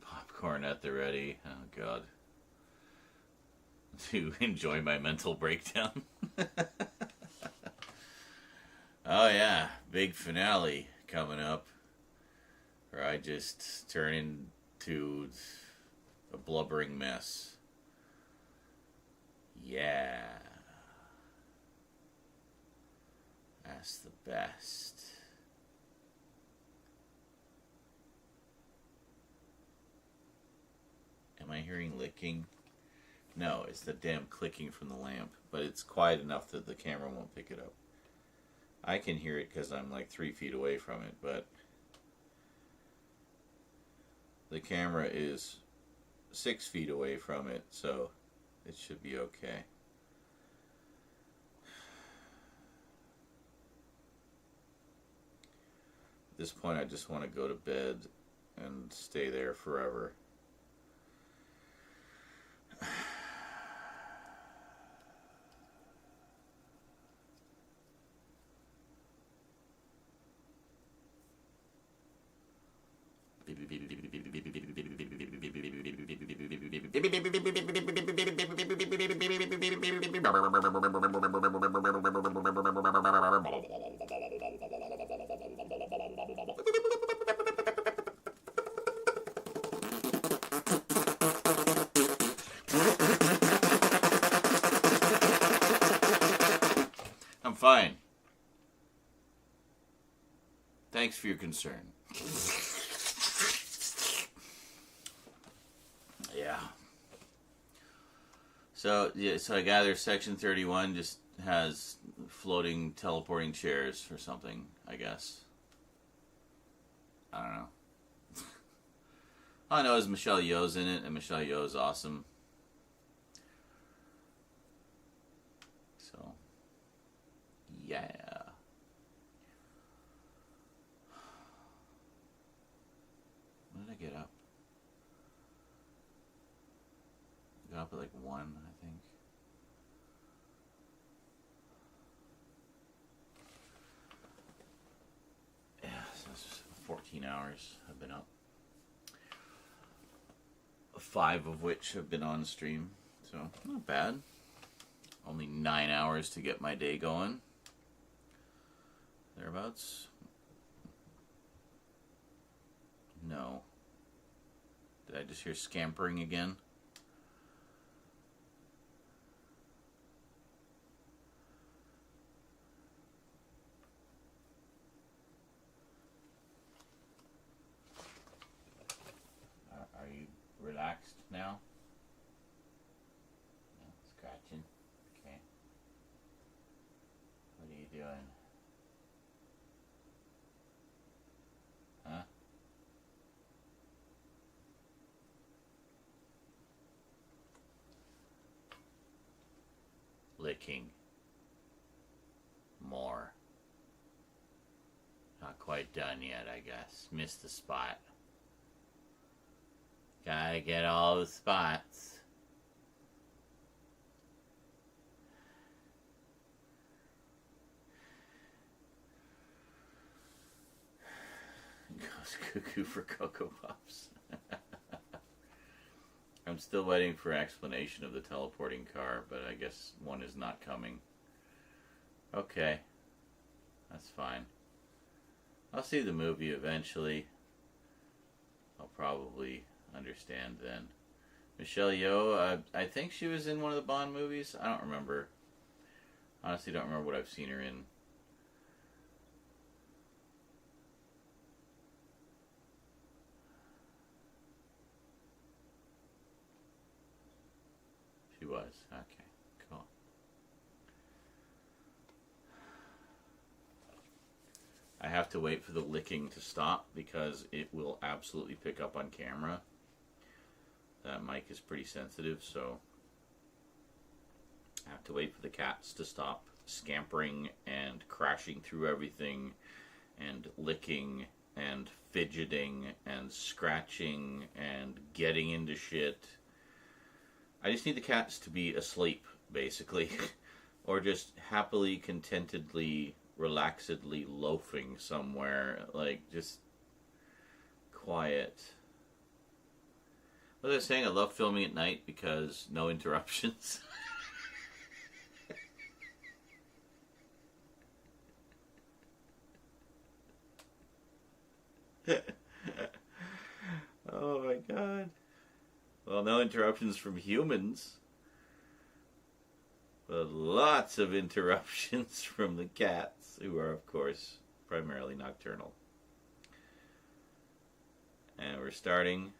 Popcorn at the ready. Oh God. To enjoy my mental breakdown. Oh yeah, big finale coming up. Where I just turn into a blubbering mess. Yeah. That's the best. Am I hearing licking? No, it's the damn clicking from the lamp, but it's quiet enough that the camera won't pick it up. I can hear it because I'm like 3 feet away from it, but the camera is 6 feet away from it, so it should be okay. At this point, I just want to go to bed and stay there forever. I'm fine. Thanks for your concern. Yeah. So I gather Section 31 just has floating teleporting chairs or something, I guess. I don't know. All I know is Michelle Yeoh's in it, and Michelle Yeoh is awesome. So, yeah. When did I get up? I got up at like 1, I think. Yeah, so it's 14 hours I've been up. 5 of which have been on stream, so not bad. Only 9 hours to get my day going. Thereabouts. No. Did I just hear scampering again? Are you relaxed now? No, scratching. Okay. What are you doing? Huh? Licking. More. Not quite done yet, I guess. Missed the spot. Gotta get all the spots. Goes cuckoo for Cocoa Puffs. I'm still waiting for an explanation of the teleporting car, but I guess one is not coming. Okay. That's fine. I'll see the movie eventually. I'll probably understand then. Michelle Yeoh, I think she was in one of the Bond movies. I don't remember. Honestly, don't remember what I've seen her in. She was. Okay, cool. I have to wait for the licking to stop because it will absolutely pick up on camera. That mic is pretty sensitive, so I have to wait for the cats to stop scampering and crashing through everything and licking and fidgeting and scratching and getting into shit. I just need the cats to be asleep, basically. Or just happily, contentedly, relaxedly loafing somewhere. Like, just quiet. What was I saying? I love filming at night because no interruptions. Oh my god. Well, no interruptions from humans. But lots of interruptions from the cats, who are, of course, primarily nocturnal. And we're starting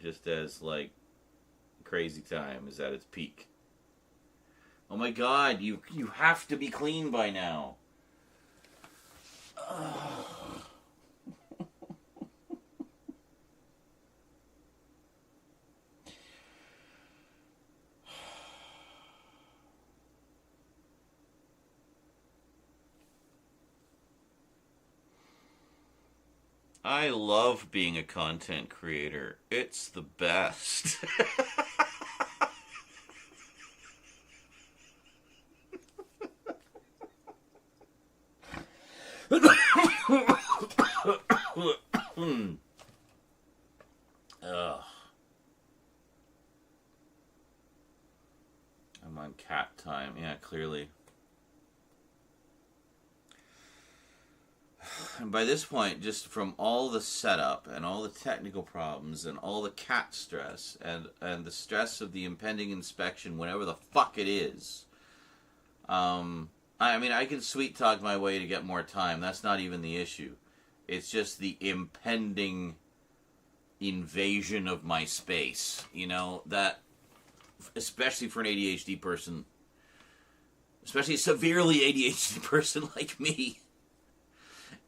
just as, like, crazy time is at its peak. Oh my god, you have to be clean by now. I love being a content creator. It's the best. Ugh. I'm on cat time. Yeah, clearly. And by this point, just from all the setup and all the technical problems and all the cat stress and the stress of the impending inspection, whenever the fuck it is, I mean, I can sweet talk my way to get more time. That's not even the issue. It's just the impending invasion of my space. You know, that, especially for an ADHD person, especially a severely ADHD person like me,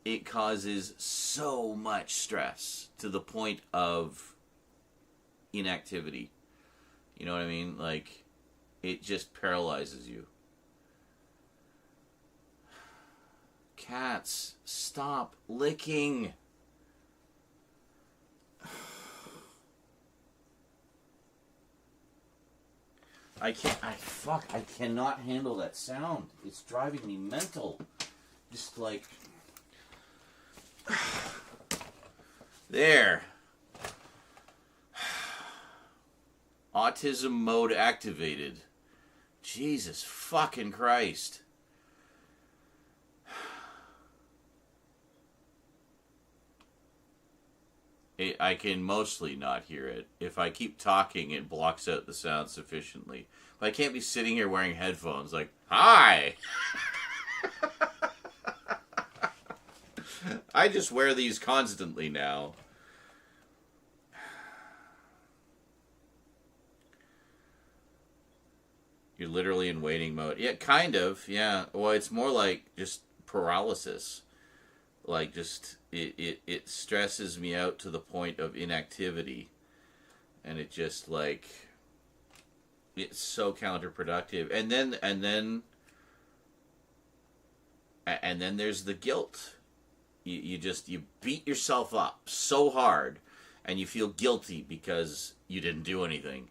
it causes so much stress to the point of inactivity. You know what I mean? Like, it just paralyzes you. Cats, stop licking. I cannot handle that sound. It's driving me mental. Just like... There. Autism mode activated. Jesus fucking Christ. I can mostly not hear it. If I keep talking, it blocks out the sound sufficiently. But I can't be sitting here wearing headphones like, hi! I just wear these constantly now. You're literally in waiting mode. Yeah, kind of, yeah. Well, it's more like just paralysis. Like, just, it stresses me out to the point of inactivity. And it just, like, it's so counterproductive. And then there's the guilt. You beat yourself up so hard, and you feel guilty because you didn't do anything.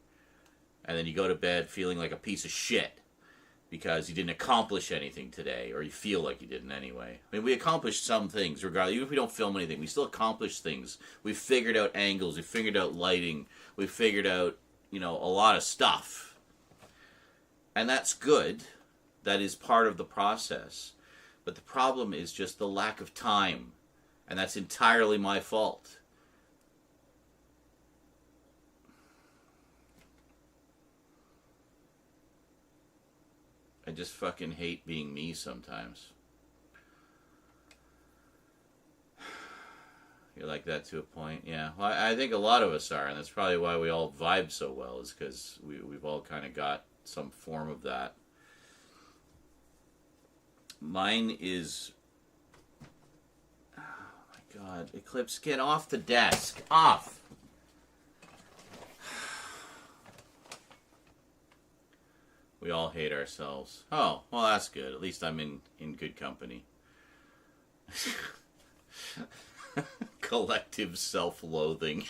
And then you go to bed feeling like a piece of shit because you didn't accomplish anything today, or you feel like you didn't anyway. I mean, we accomplished some things, regardless. Even if we don't film anything, we still accomplish things. We've figured out angles, we've figured out lighting, we've figured out, a lot of stuff. And that's good. That is part of the process. But the problem is just the lack of time. And that's entirely my fault. I just fucking hate being me sometimes. You're like that to a point? Yeah. Well, I think a lot of us are, and that's probably why we all vibe so well, is because we've all kind of got some form of that. Mine is... Oh my god. Eclipse, get off the desk. Off! We all hate ourselves. Oh, well, that's good. At least I'm in good company. Collective self-loathing.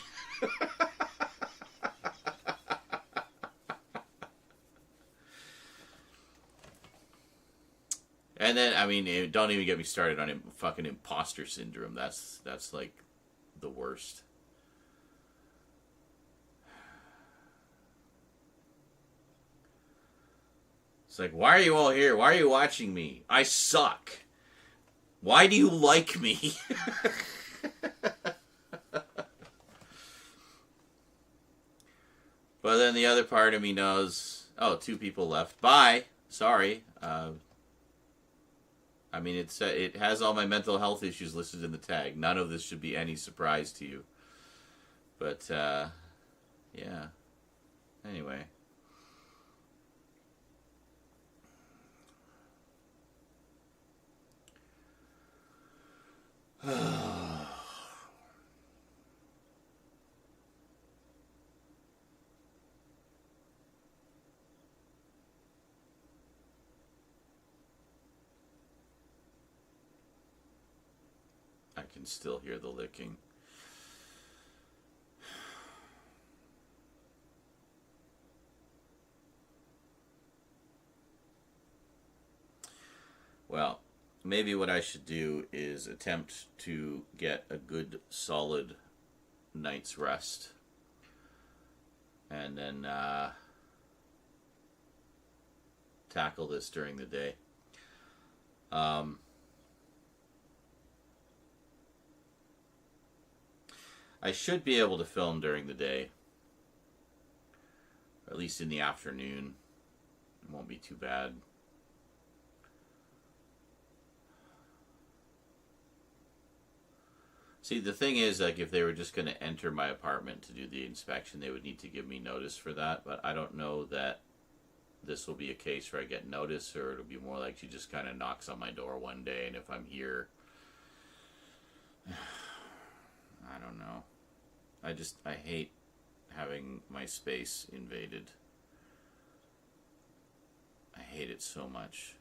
And then, I mean, don't even get me started on fucking imposter syndrome. That's like the worst. It's like, why are you all here? Why are you watching me? I suck. Why do you like me? But then the other part of me knows, oh, 2 people left. Bye. Sorry. I mean, it has all my mental health issues listed in the tag. None of this should be any surprise to you. But, yeah. Anyway. I can still hear the licking. Well, maybe what I should do is attempt to get a good, solid night's rest. And then, tackle this during the day. I should be able to film during the day, or at least in the afternoon. It won't be too bad. See, the thing is, like, if they were just going to enter my apartment to do the inspection, they would need to give me notice for that. But I don't know that this will be a case where I get notice, or it'll be more like she just kind of knocks on my door one day, and if I'm here, I don't know. I hate having my space invaded. I hate it so much.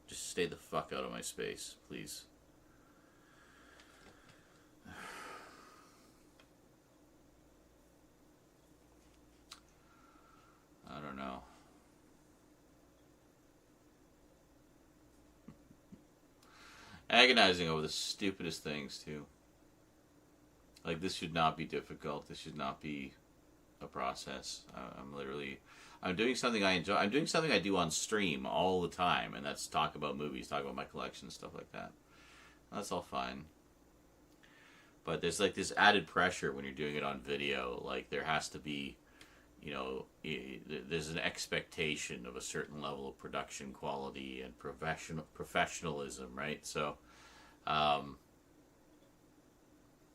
Just stay the fuck out of my space, please. I don't know. Agonizing over the stupidest things, too. Like, this should not be difficult. This should not be a process. I'm doing something I enjoy. I'm doing something I do on stream all the time, and that's talk about movies, talk about my collection, stuff like that. That's all fine. But there's like this added pressure when you're doing it on video. Like, there has to be, you know, there's an expectation of a certain level of production quality and professionalism, right? So,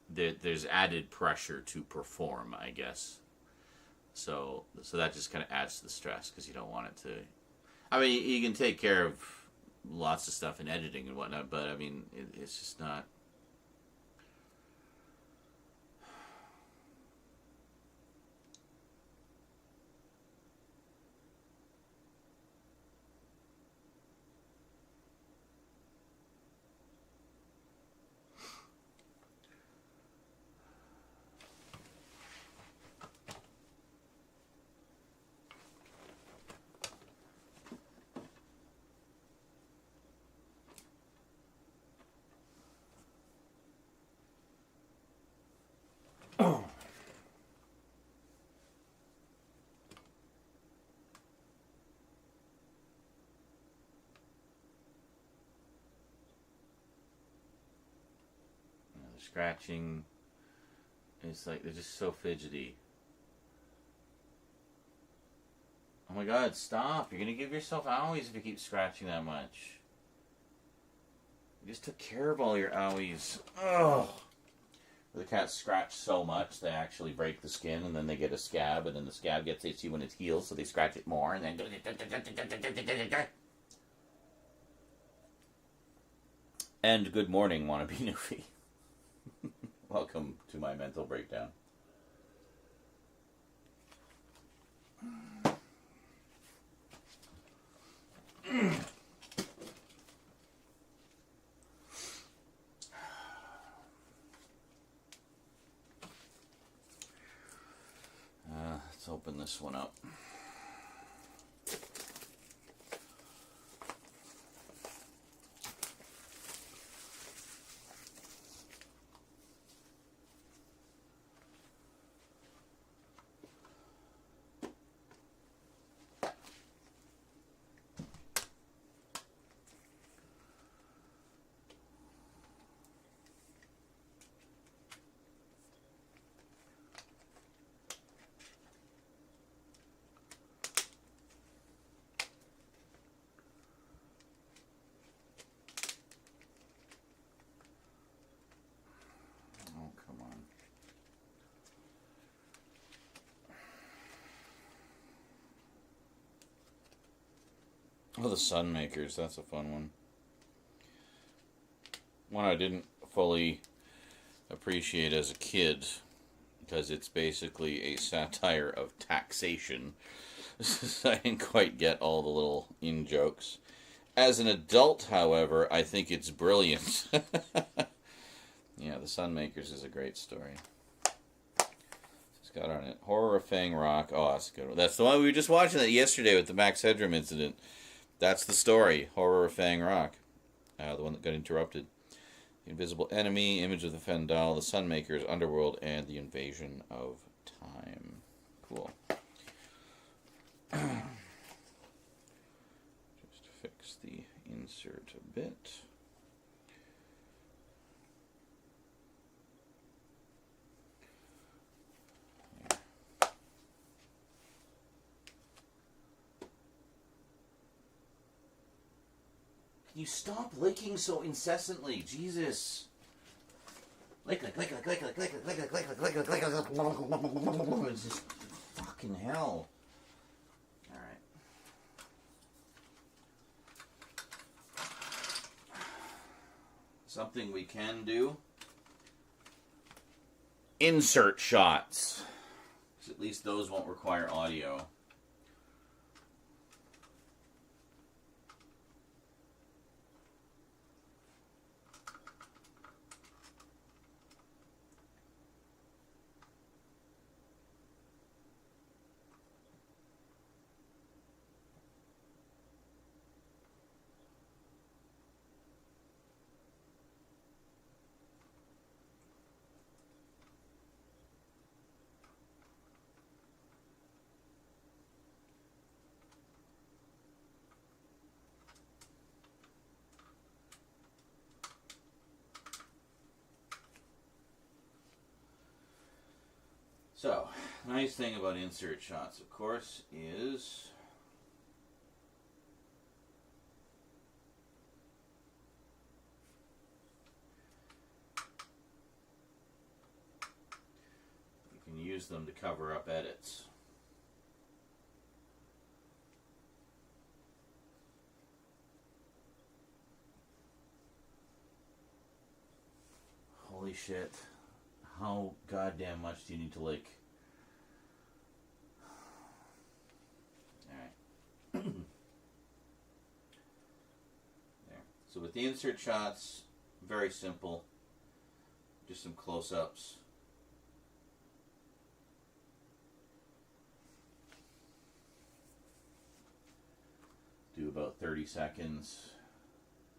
there's added pressure to perform, I guess. So that just kind of adds to the stress because you don't want it to. I mean, you can take care of lots of stuff in editing and whatnot, but I mean, it's just not. Scratching. It's like they're just so fidgety. Oh my god, stop. You're gonna give yourself owies if you keep scratching that much. You just took care of all your owies. Ugh. The cats scratch so much they actually break the skin, and then they get a scab, and then the scab gets itchy when it heals, so they scratch it more, and then. And good morning, wannabe newfie. Welcome to my mental breakdown. Let's open this one up. Oh, the Sun Makers, that's a fun one. One I didn't fully appreciate as a kid, because it's basically a satire of taxation. I didn't quite get all the little in-jokes. As an adult, however, I think it's brilliant. Yeah, the Sun Makers is a great story. It's got on it Horror of Fang Rock. Oh, that's a good one. That's the one we were just watching that yesterday with the Max Headroom incident. That's the story, Horror of Fang Rock. The one that got interrupted. The Invisible Enemy, Image of the Fendal, The Sun Makers, Underworld, and The Invasion of Time. Cool. adjust the insert a bit. Can you stop licking so incessantly? Jesus. Lick. It's just fucking hell. Alright. Something we can do. Insert shots. Because at least those won't require audio. So, the nice thing about insert shots, of course, is you can use them to cover up edits. Holy shit. How goddamn much do you need to lick? Alright. There. So with the insert shots, very simple. Just some close-ups. Do about 30 seconds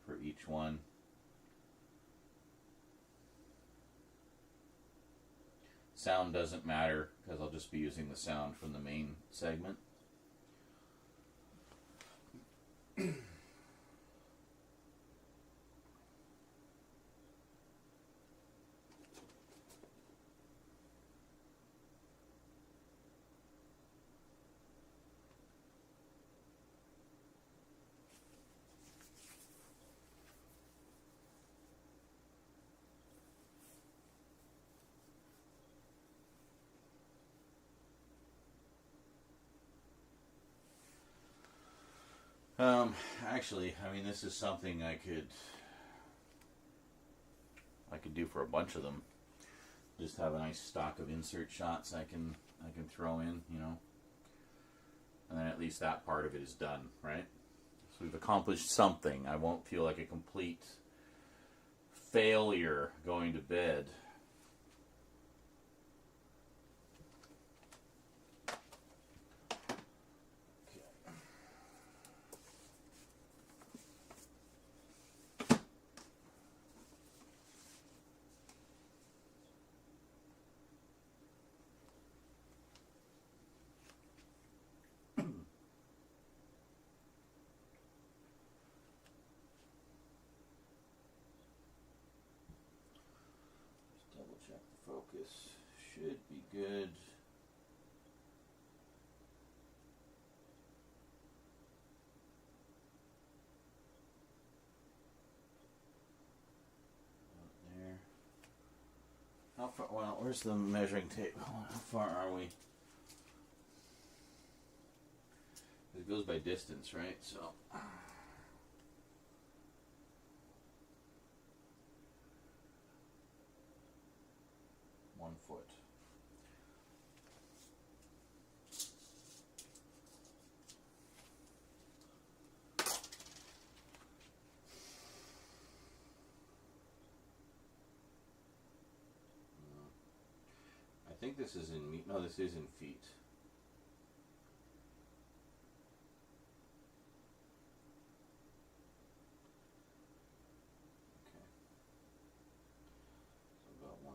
for each one. Sound doesn't matter because I'll just be using the sound from the main segment. Actually, I mean, this is something I could do for a bunch of them. Just have a nice stock of insert shots I can throw in, you know. And then at least that part of it is done, right? So we've accomplished something. I won't feel like a complete failure going to bed. Check the focus. Should be good. Out there. How far? Well, where's the measuring tape? How far are we? It goes by distance, right? So. 1 foot. I think this is in meat. No, this is in feet. Okay. So about 1.5.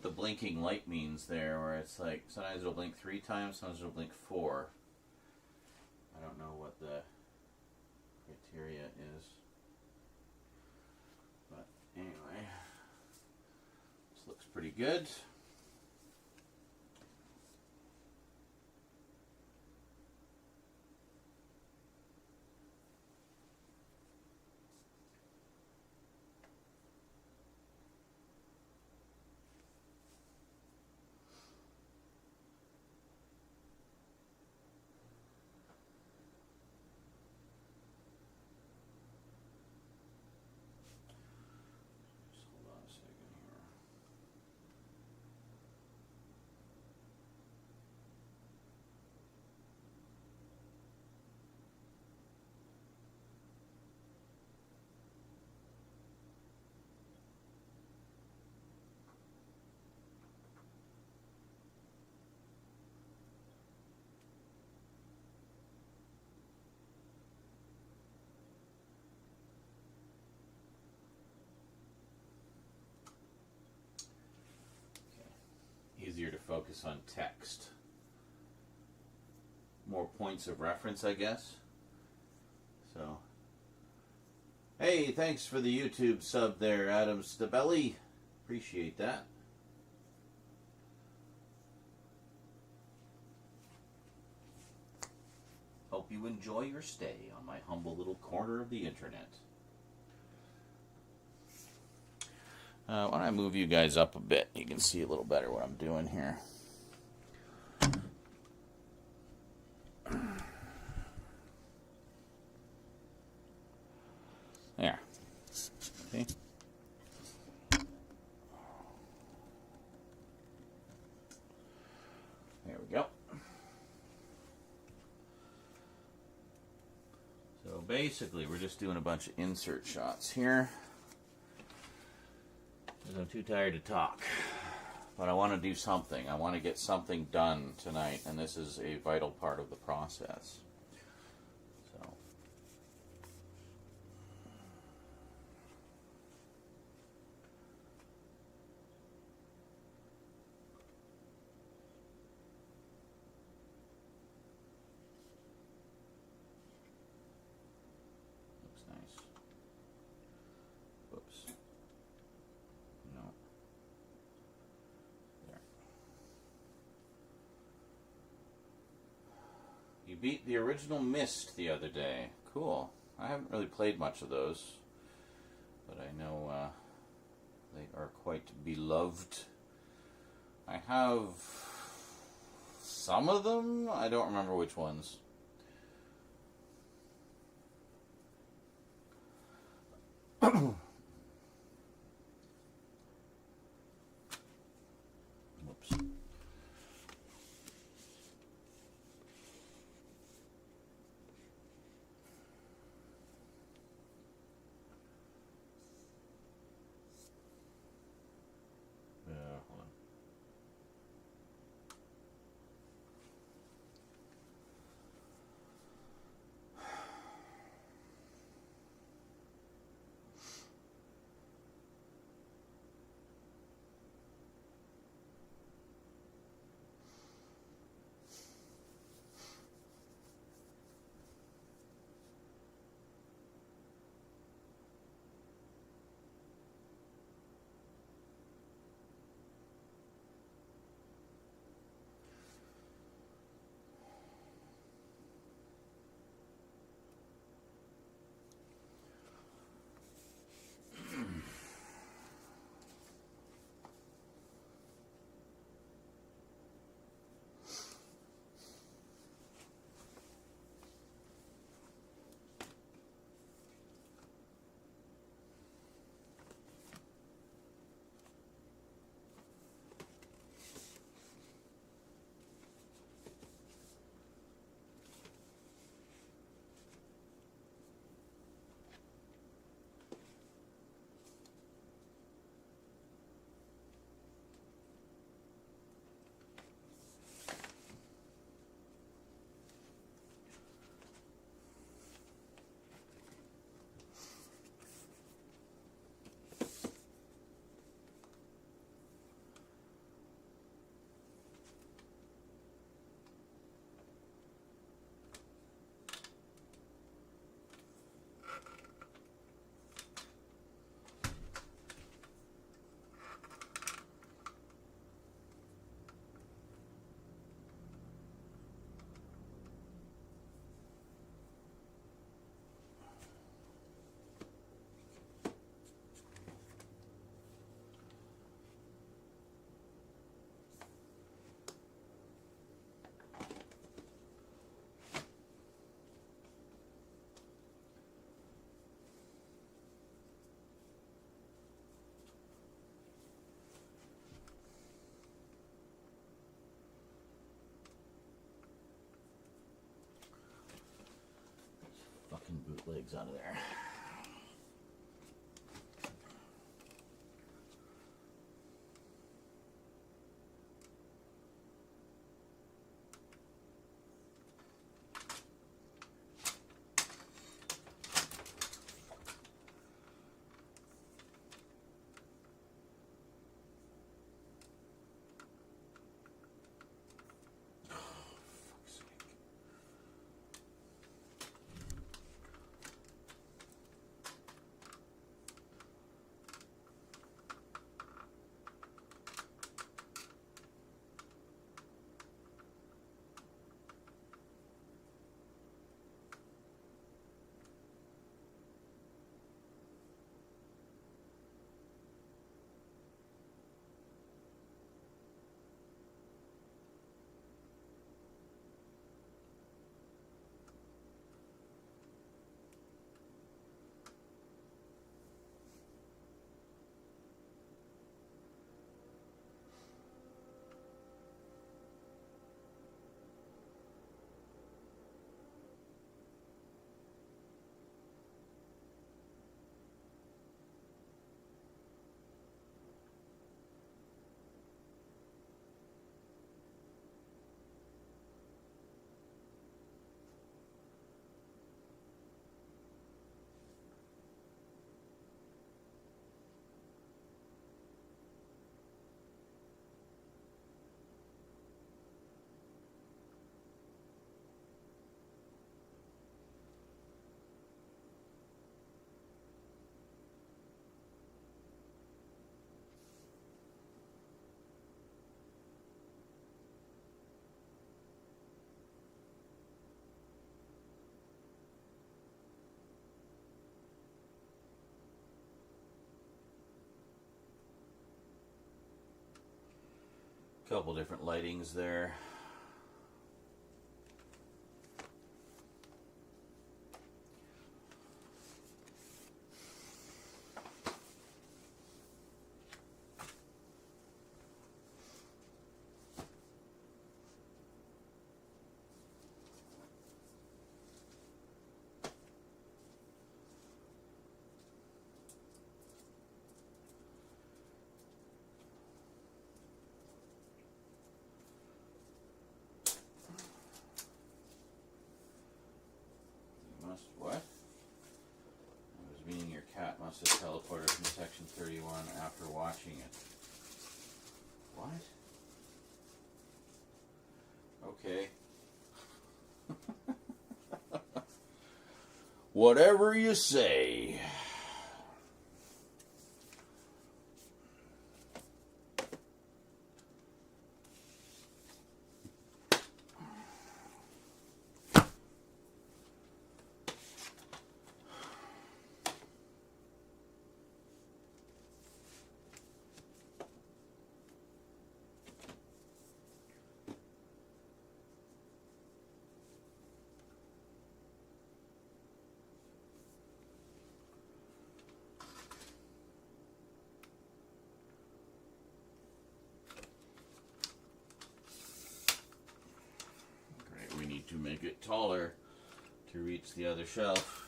the blinking light means there, where it's like sometimes it'll blink 3 times, sometimes it'll blink 4. I don't know what the criteria is. But anyway, this looks pretty good. Easier to focus on text. More points of reference, I guess. So, hey, thanks for the YouTube sub there, Adam Stabelli. Appreciate that. Hope you enjoy your stay on my humble little corner of the internet. Why don't I move you guys up a bit? You can see a little better what I'm doing here. There. Okay. There we go. So basically, we're just doing a bunch of insert shots here. Because I'm too tired to talk. But I want to do something. I want to get something done tonight, and this is a vital part of the process. So. Looks nice. Whoops. No. There. You beat the original Myst the other day. Cool. I haven't really played much of those, but I know they are quite beloved. I have some of them. I don't remember which ones. Whoops. Hold on. legs out of there. Couple different lightings there. What? I was meaning your cat must have teleported from section 31 after watching it. What? Okay. Whatever you say. To make it taller to reach the other shelf.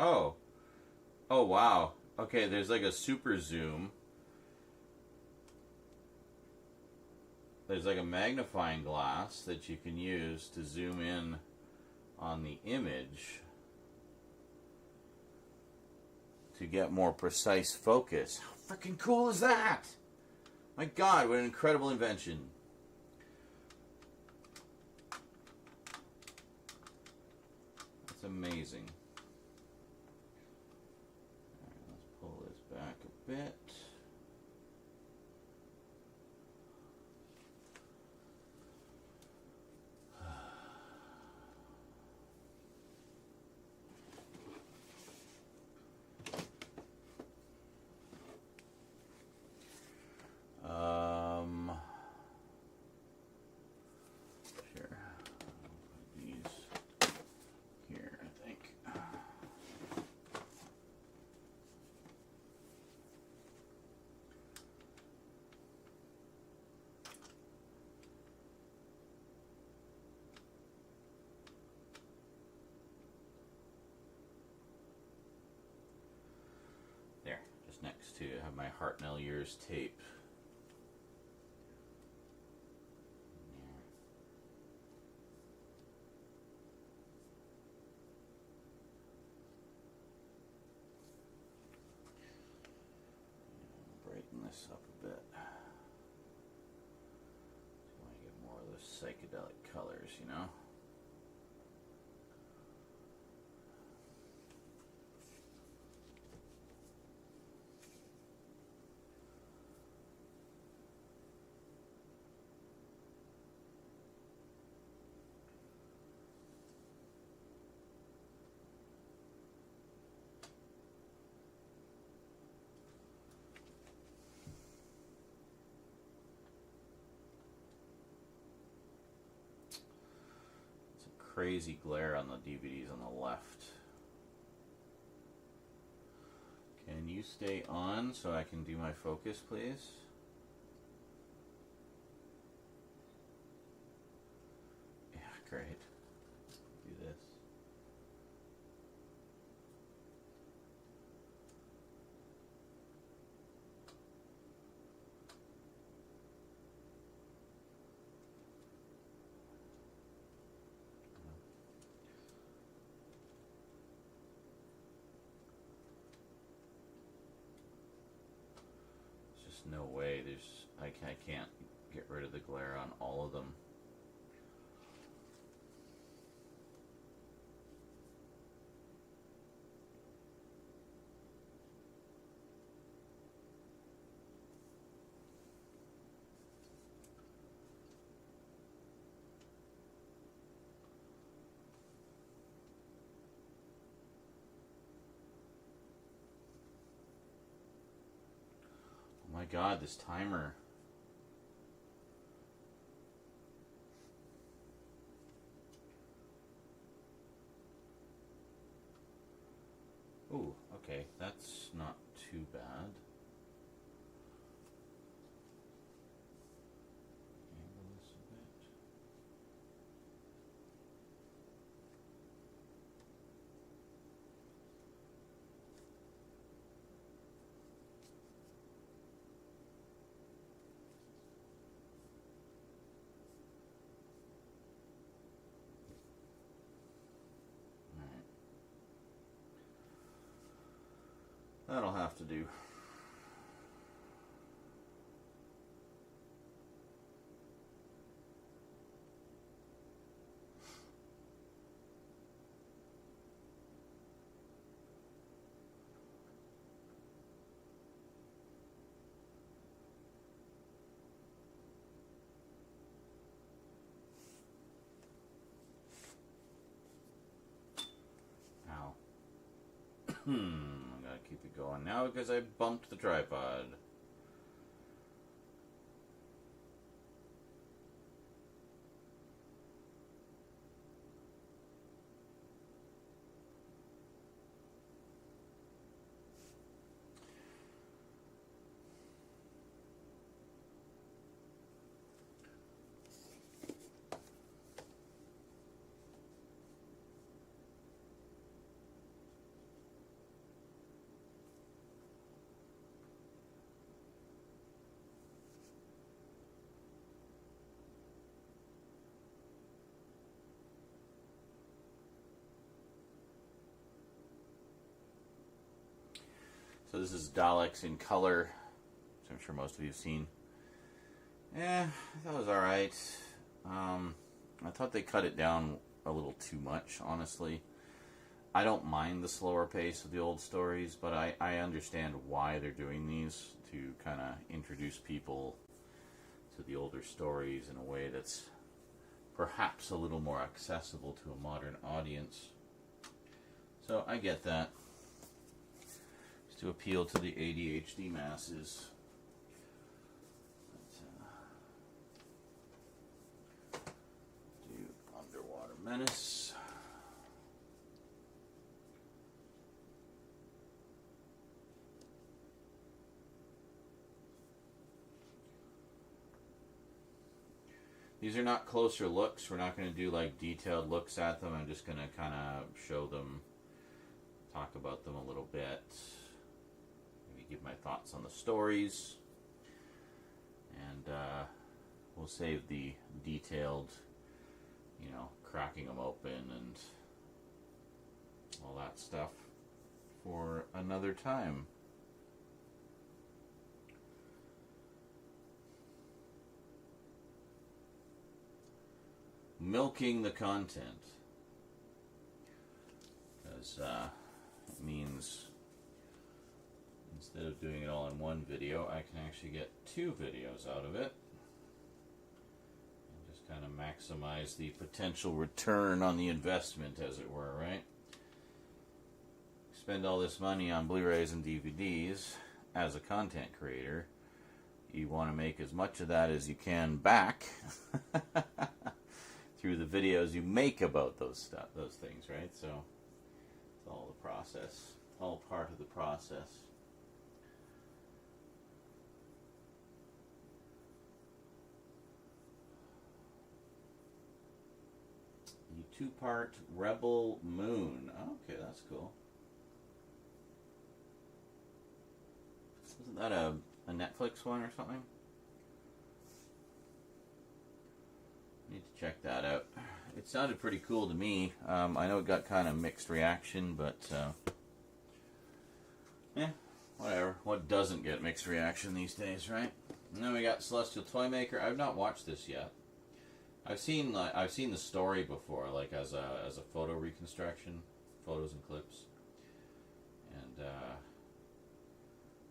Oh. Oh, wow. Okay, there's like a super zoom. There's like a magnifying glass that you can use to zoom in on the image to get more precise focus. How freaking cool is that? My God, what an incredible invention. That's amazing. Alright, let's pull this back a bit. Sure. These here, I think. There, just next to have my Hartnell Years tape. Brighten this up a bit. So I want to get more of those psychedelic colors, you know? Crazy glare on the DVDs on the left. Can you stay on so I can do my focus, please? Yeah, great. Do this. No way. I can't get rid of the glare on all of them. Oh my God, this timer. Ooh, okay, that's not too bad. Angle this a bit. That'll have to do. Ow. I gotta keep it going now because I bumped the tripod. So this is Daleks in color, which I'm sure most of you have seen. Yeah, I thought it was alright. I thought they cut it down a little too much, honestly. I don't mind the slower pace of the old stories, but I understand why they're doing these, to kind of introduce people to the older stories in a way that's perhaps a little more accessible to a modern audience. So I get that. Just to appeal to the ADHD masses. Do Underwater Menace. These are not closer looks. We're not going to do like detailed looks at them. I'm just going to kind of show them, talk about them a little bit, maybe give my thoughts on the stories, and we'll save the detailed, cracking them open and all that stuff for another time. Milking the content, because it means instead of doing it all in one video, I can actually get 2 videos out of it and just kind of maximize the potential return on the investment, as it were, right? Spend all this money on Blu-rays and DVDs as a content creator. You want to make as much of that as you can back through the videos you make about those things, right? So it's all the process, all part of the process. The 2-part Rebel Moon. Okay, that's cool. Isn't that a Netflix one or something? Need to check that out. It sounded pretty cool to me. I know it got kind of mixed reaction, but whatever. What doesn't get mixed reaction these days, right? And then we got Celestial Toymaker. I've not watched this yet. I've seen the story before, like as a photo reconstruction, photos and clips, and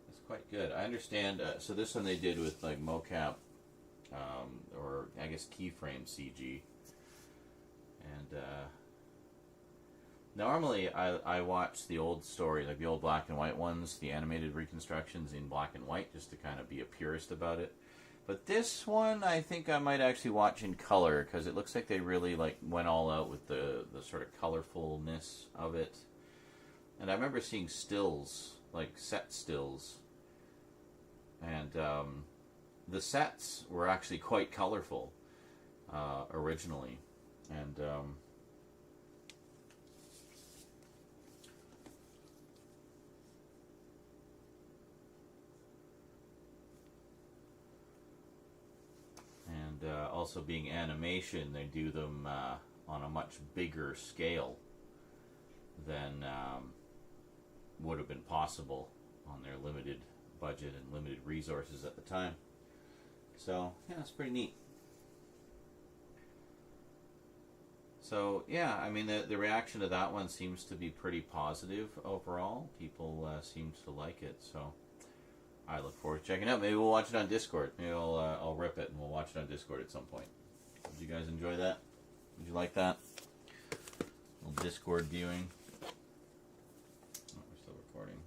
it's quite good. I understand. So this one they did with like mocap. Or I guess keyframe CG. And normally I watch the old story, like the old black and white ones, the animated reconstructions in black and white, just to kind of be a purist about it. But this one I think I might actually watch in color, because it looks like they really went all out with the sort of colorfulness of it. And I remember seeing stills, like set stills, and the sets were actually quite colorful originally, and also being animation, they do them on a much bigger scale than would have been possible on their limited budget and limited resources at the time. So, yeah, it's pretty neat. So, yeah, I mean, the reaction to that one seems to be pretty positive overall. People seem to like it, so I look forward to checking it out. Maybe we'll watch it on Discord. Maybe I'll rip it and we'll watch it on Discord at some point. Did you guys enjoy that? Did you like that? A little Discord viewing. Oh, we're still recording.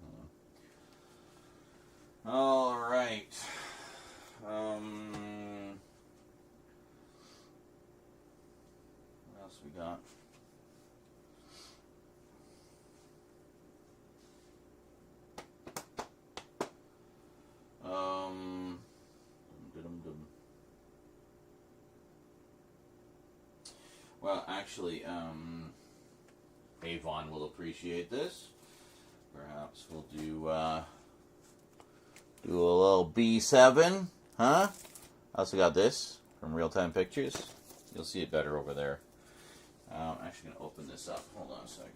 Hold on. All right. What else we got? Well, actually, Avon will appreciate this. Perhaps we'll do a little B7, huh? I also got this from Real Time Pictures. You'll see it better over there. I'm actually going to open this up. Hold on a second.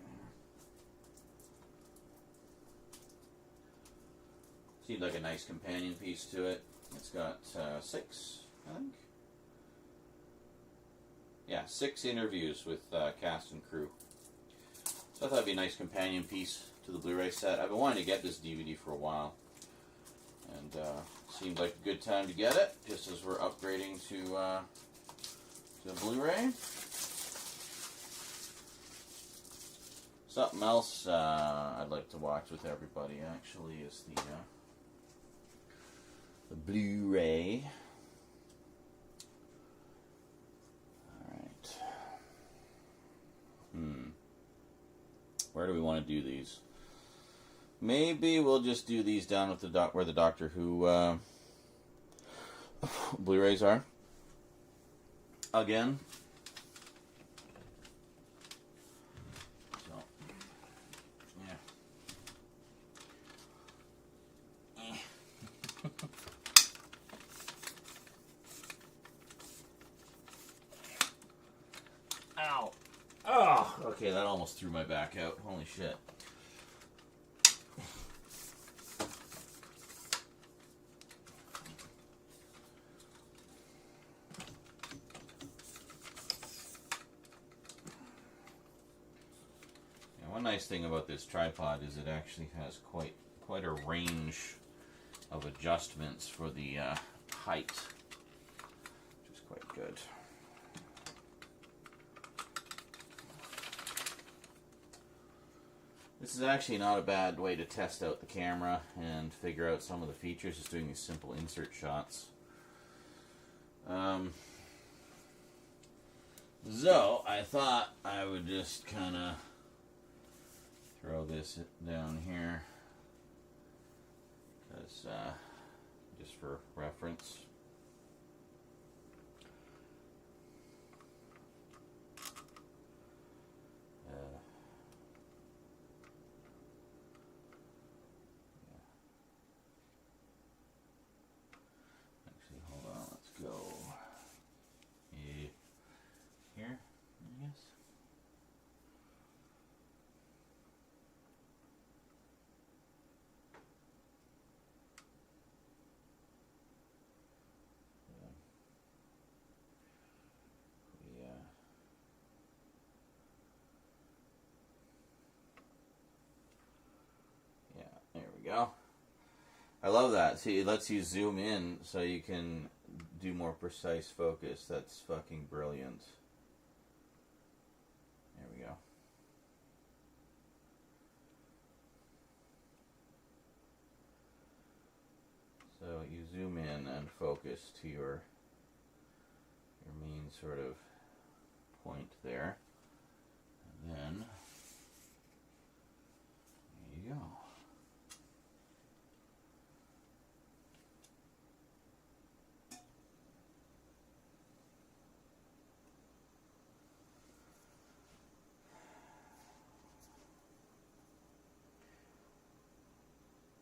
Seemed like a nice companion piece to it. It's got 6, I think. Yeah, 6 interviews with cast and crew. So I thought it'd be a nice companion piece to the Blu-ray set. I've been wanting to get this DVD for a while, and seemed like a good time to get it, just as we're upgrading to Blu-ray. Something else I'd like to watch with everybody actually is the Blu-ray. Alright. Where do we want to do these? Maybe we'll just do these down with the where the Doctor Who Blu-rays are. Again. So, yeah. Ow. Oh, okay, that almost threw my back out. Holy shit. Yeah, one nice thing about this tripod is it actually has quite a range of adjustments for the height, which is quite good. This is actually not a bad way to test out the camera and figure out some of the features, just doing these simple insert shots. So, I thought I would just kind of throw this down here, because just for reference. Actually, hold on, let's go here, I guess. Yeah, there we go. I love that. See, it lets you zoom in so you can do more precise focus. That's fucking brilliant. There we go. So you zoom in and focus to your main sort of point there. And then, there you go.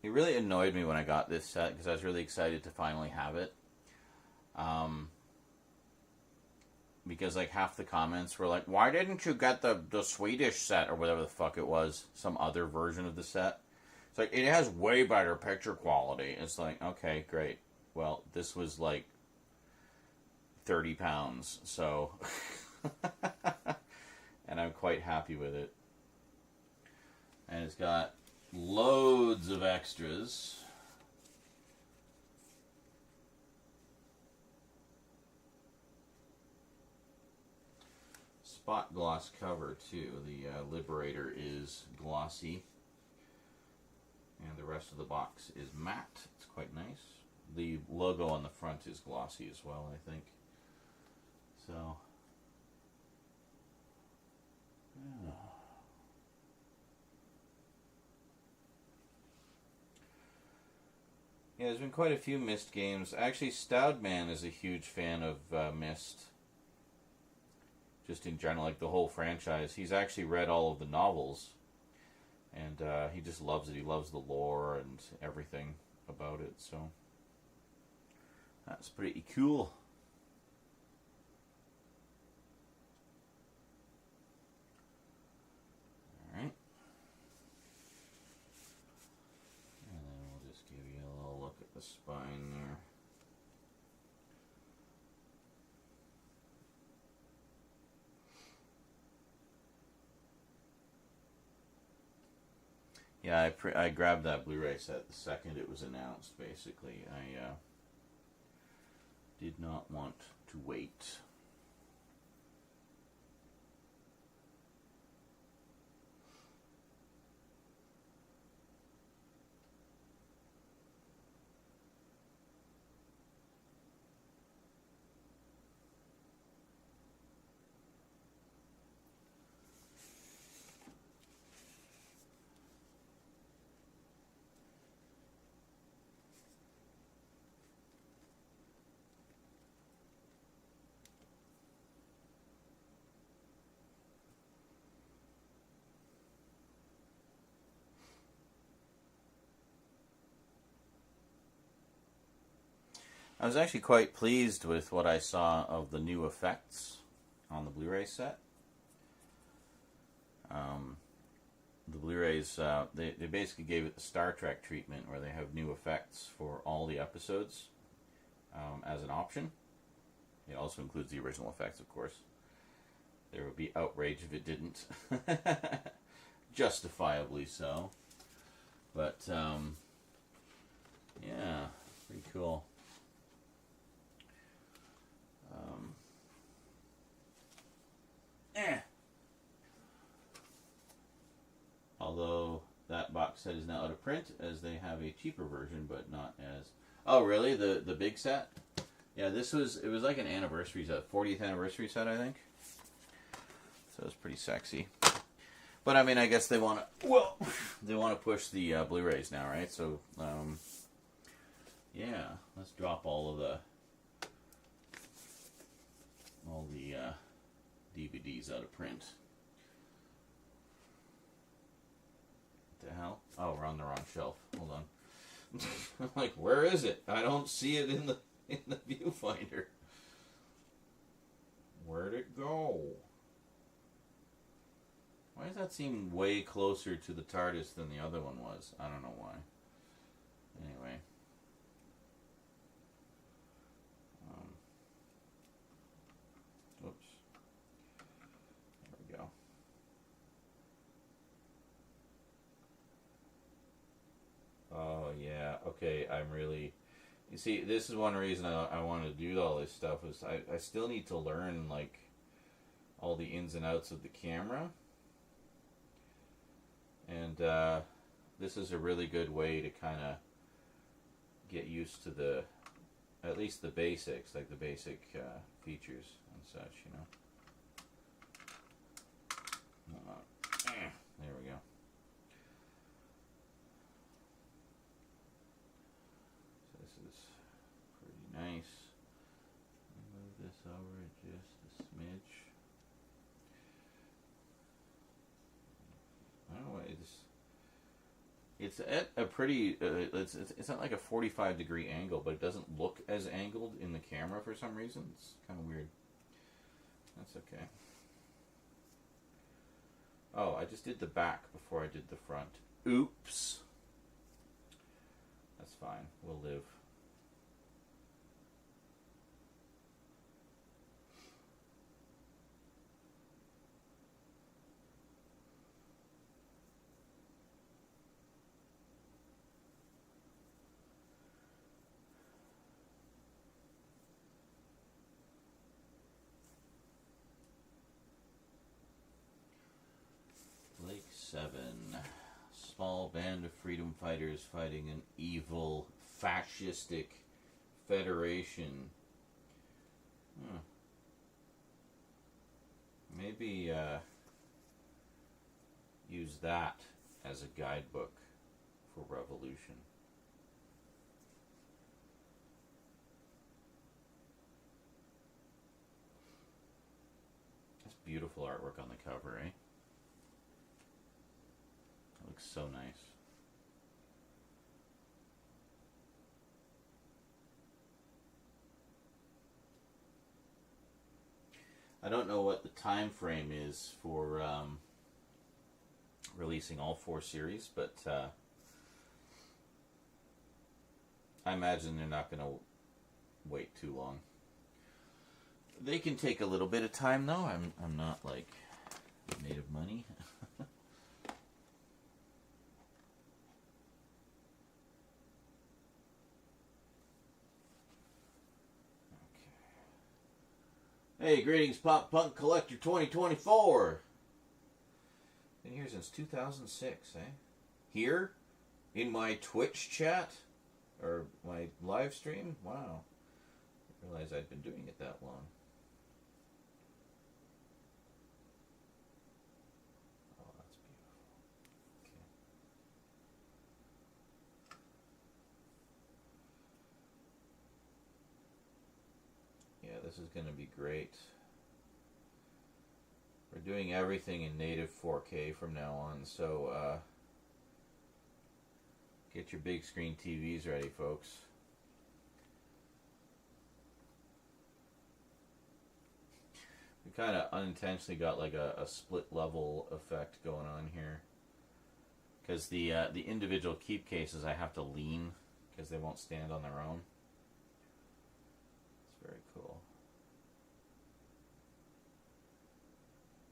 It really annoyed me when I got this set because I was really excited to finally have it. Because like half the comments were like, why didn't you get the Swedish set or whatever the fuck it was, some other version of the set? It's like, it has way better picture quality. It's like, okay, great. Well, this was like 30 pounds, so and I'm quite happy with it. And it's got loads of extras. Spot gloss cover too. The Liberator is glossy, and the rest of the box is matte. It's quite nice. The logo on the front is glossy as well, I think. So, yeah. Yeah, there's been quite a few Myst games. Actually, Stoudman is a huge fan of Myst. Just in general, like the whole franchise. He's actually read all of the novels. And he just loves it. He loves the lore and everything about it. So, that's pretty cool. Alright. And then we'll just give you a little Yeah, I grabbed that Blu-ray set the second it was announced, basically. I did not want to wait. I was actually quite pleased with what I saw of the new effects on the Blu-ray set. The Blu-rays, they basically gave it the Star Trek treatment where they have new effects for all the episodes as an option. It also includes the original effects, of course. There would be outrage if it didn't. Justifiably so. But, yeah, pretty cool. Although that box set is now out of print, as they have a cheaper version, but not as... Oh, really? The big set? Yeah, it was like an anniversary set, 40th anniversary set, I think. So it's pretty sexy. But I mean, I guess they want to push the Blu-rays now, right? So, yeah, let's drop all the DVDs out of print. What the hell? Oh, we're on the wrong shelf. Hold on. I'm like, where is it? I don't see it in the viewfinder. Where'd it go? Why does that seem way closer to the TARDIS than the other one was? I don't know why. Anyway. Oops. There we go. Oh, yeah. Okay, I'm really... You see, this is one reason I wanted to do all this stuff, is I still need to learn, like, all the ins and outs of the camera. And this is a really good way to kind of get used to at least the basics, like the basic features and such, you know. There we go. So this is pretty nice. Move this over just a smidge. I don't know. It's at a pretty. It's not like a 45-degree angle, but it doesn't look as angled in the camera for some reason. It's kind of weird. That's okay. Oh, I just did the back before I did the front. Oops. That's fine. We'll live. Lake 7. Small band of freedom fighters fighting an evil, fascistic federation. Huh. Maybe use that as a guidebook for revolution. That's beautiful artwork on the cover, eh? It looks so nice. I don't know what the time frame is for releasing all 4 series, but I imagine they're not going to wait too long. They can take a little bit of time, though. I'm not like made of money. Hey, greetings, Pop Punk Collector 2024. Been here since 2006, eh? Here? In my Twitch chat? Or my live stream? Wow. I realized I'd been doing it that long. Oh, that's beautiful. Okay. Yeah, this is going to be great. We're doing everything in native 4K from now on, so get your big screen TVs ready, folks. We kind of unintentionally got like a split level effect going on here, because the individual keep cases I have to lean because they won't stand on their own. It's very cool.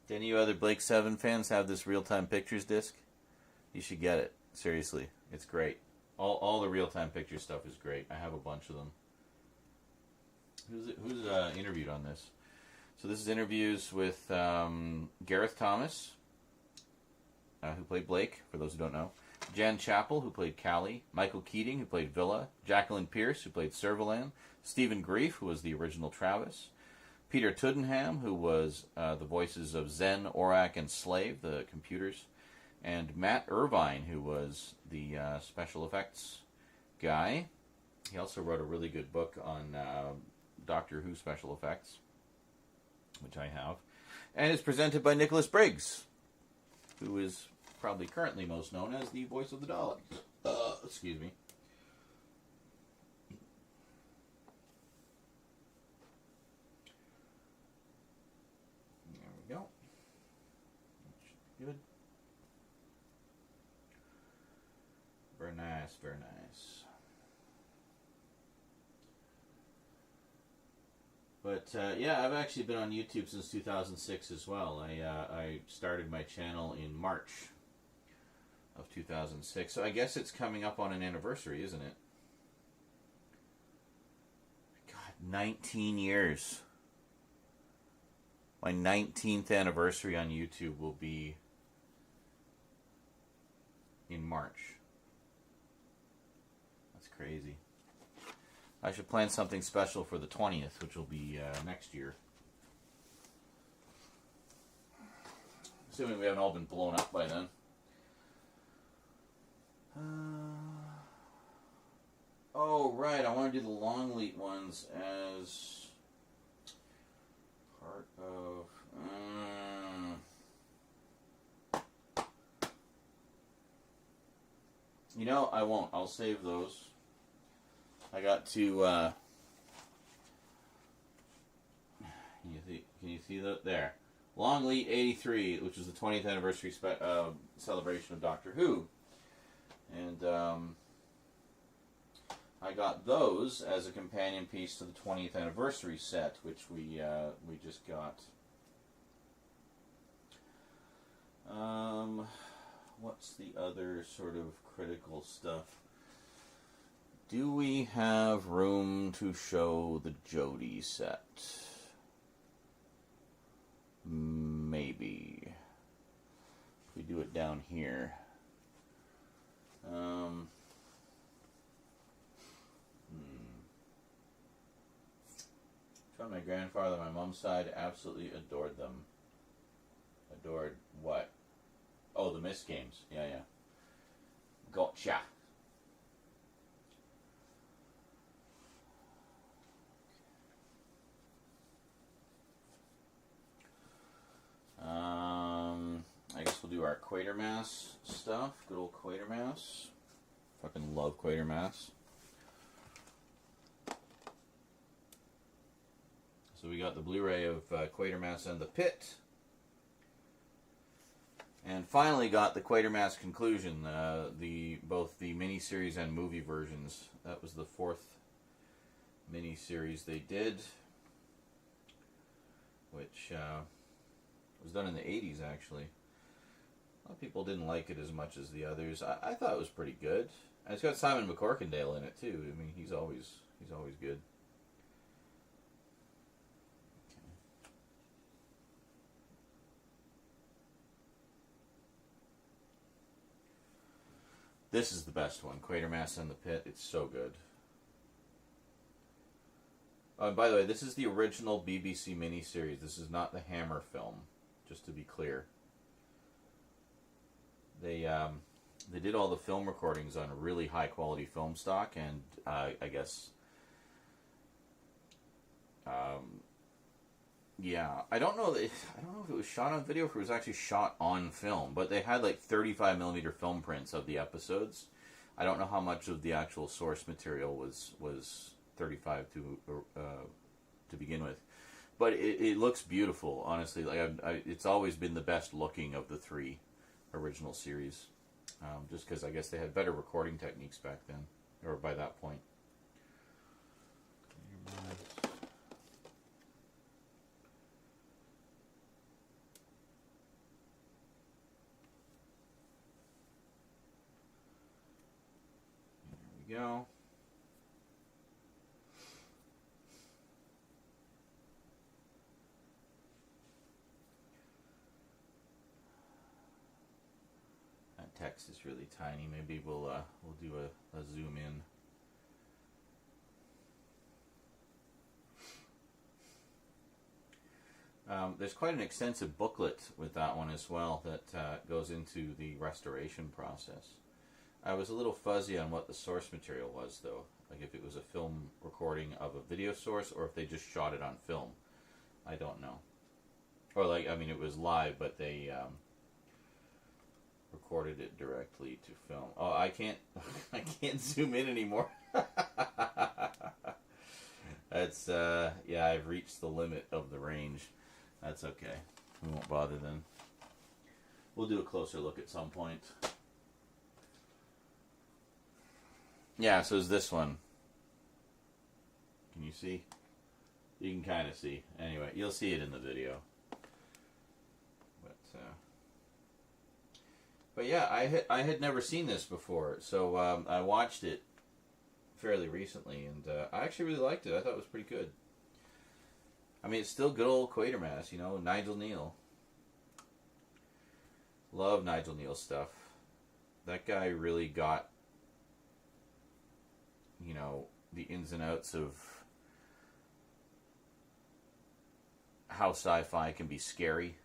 Do any of you other Blake 7 fans have this real-time pictures disc? You should get it. Seriously. It's great. All the real-time picture stuff is great. I have a bunch of them. Who's interviewed on this? So this is interviews with Gareth Thomas, who played Blake, for those who don't know. Jan Chappell, who played Callie. Michael Keating, who played Villa. Jacqueline Pierce, who played Servalan. Stephen Grief, who was the original Travis. Peter Tuddenham, who was the voices of Zen, Aurak, and Slave, the computers. And Matt Irvine, who was the special effects guy. He also wrote a really good book on Doctor Who special effects, which I have. And it's presented by Nicholas Briggs, who is probably currently most known as the voice of the Daleks. Excuse me. There we go. Good. Very nice, very nice. But yeah, I've actually been on YouTube since 2006 as well. I started my channel in March of 2006, so I guess it's coming up on an anniversary, isn't it? God, 19 years. My 19th anniversary on YouTube will be in March. That's crazy. I should plan something special for the 20th, which will be next year. Assuming we haven't all been blown up by then. Oh, right. I want to do the long lead ones as part of... You know, I won't. I'll save those. I got to... Can you see that? There. Long Lead 83, which is the 20th anniversary celebration of Doctor Who. And I got those as a companion piece to the 20th anniversary set, which we just got. What's the other sort of critical stuff? Do we have room to show the Jodie set? Maybe. If we do it down here. From my grandfather, my mom's side, absolutely adored them. Adored what? Oh, the Mist games. Yeah. Gotcha. I guess we'll do our Quatermass stuff. Good old Quatermass. Fucking love Quatermass. So we got the Blu-ray of Quatermass and the Pit. And finally got the Quatermass Conclusion, both the miniseries and movie versions. That was the 4th miniseries they did, which was done in the 80s, actually. A lot of people didn't like it as much as the others. I thought it was pretty good. And it's got Simon McCorkindale in it, too. I mean, he's always good. Okay. This is the best one, Quatermass and the Pit. It's so good. Oh, and by the way, this is the original BBC miniseries. This is not the Hammer film, just to be clear. They did all the film recordings on a really high quality film stock, and I guess, yeah, I don't know if it was shot on video or if it was actually shot on film, but they had like 35mm film prints of the episodes. I don't know how much of the actual source material was 35 to begin with, but it looks beautiful. Honestly, like it's always been the best looking of the 3 original series, just because I guess they had better recording techniques back then, or by that point. There we go. Text is really tiny. Maybe we'll do a zoom in. There's quite an extensive booklet with that one as well that goes into the restoration process. I was a little fuzzy on what the source material was, though. Like if it was a film recording of a video source or if they just shot it on film. I don't know. Or like, I mean, it was live, but they recorded it directly to film. Oh, I can't zoom in anymore. That's yeah, I've reached the limit of the range. That's okay. We won't bother then. We'll do a closer look at some point. Yeah, so is this one. Can you see? You can kind of see. Anyway, you'll see it in the video. But yeah, I had never seen this before, so I watched it fairly recently, and I actually really liked it. I thought it was pretty good. I mean, it's still good old Quatermass, you know, Nigel Neal. Love Nigel Neal stuff. That guy really got, you know, the ins and outs of how sci-fi can be scary.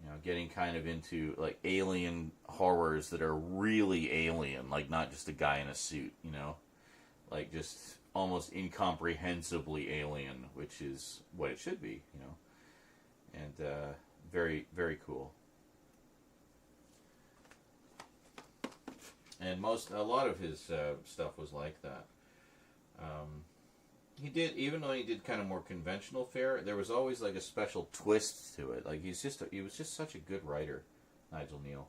You know, getting kind of into like alien horrors that are really alien, like not just a guy in a suit, you know, like just almost incomprehensibly alien, which is what it should be, you know, and very, very cool. And a lot of his stuff was like that. He did, even though he did kind of more conventional fare, there was always like a special twist to it. Like he was just such a good writer, Nigel Neal.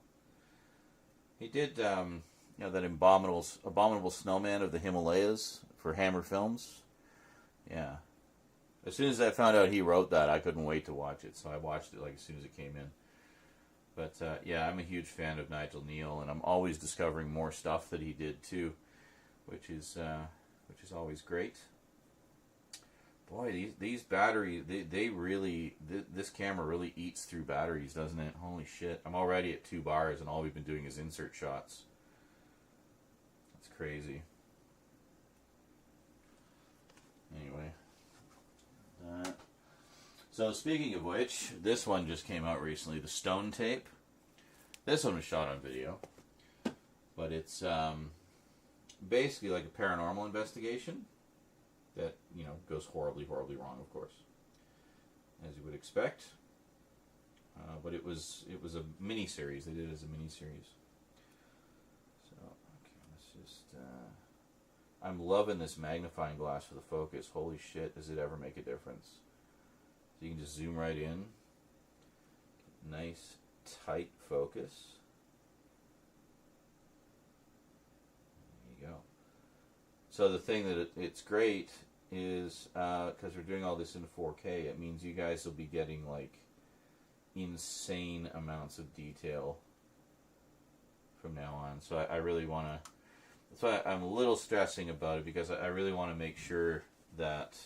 He did, you know, that abominable snowman of the Himalayas for Hammer Films. Yeah. As soon as I found out he wrote that, I couldn't wait to watch it, so I watched it like as soon as it came in. But yeah, I'm a huge fan of Nigel Neal, and I'm always discovering more stuff that he did too, which is always great. Boy, these batteries, they really, this camera really eats through batteries, doesn't it? Holy shit. I'm already at 2 bars and all we've been doing is insert shots. That's crazy. Anyway. So speaking of which, this one just came out recently, the Stone Tape. This one was shot on video. But it's basically like a paranormal investigation. That, you know, goes horribly, horribly wrong, of course, as you would expect. But it was a mini-series. They did it as a mini-series. So, okay, let's just... I'm loving this magnifying glass for the focus. Holy shit, does it ever make a difference? So you can just zoom right in. Nice, tight focus. There you go. So the thing that it's great is because we're doing all this in 4K, it means you guys will be getting like insane amounts of detail from now on. So I really want to, that's why I'm a little stressing about it, because I really want to make sure that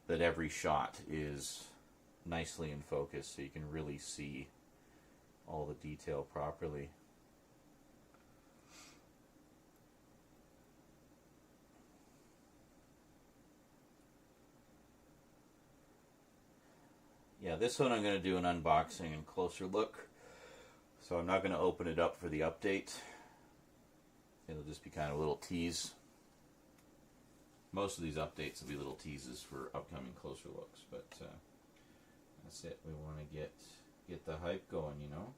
every shot is nicely in focus so you can really see all the detail properly. Yeah, this one I'm going to do an unboxing and closer look. So I'm not going to open it up for the update. It'll just be kind of a little tease. Most of these updates will be little teases for upcoming closer looks, but that's it. We want to get the hype going, you know?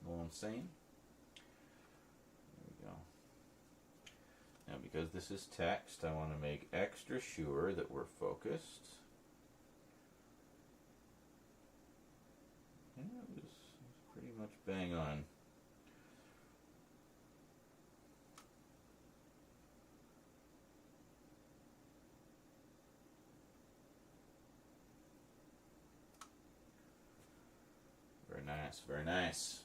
Know what I'm saying? There we go. Now, because this is text, I want to make extra sure that we're focused. Yeah, it was pretty much bang on. Very nice, very nice.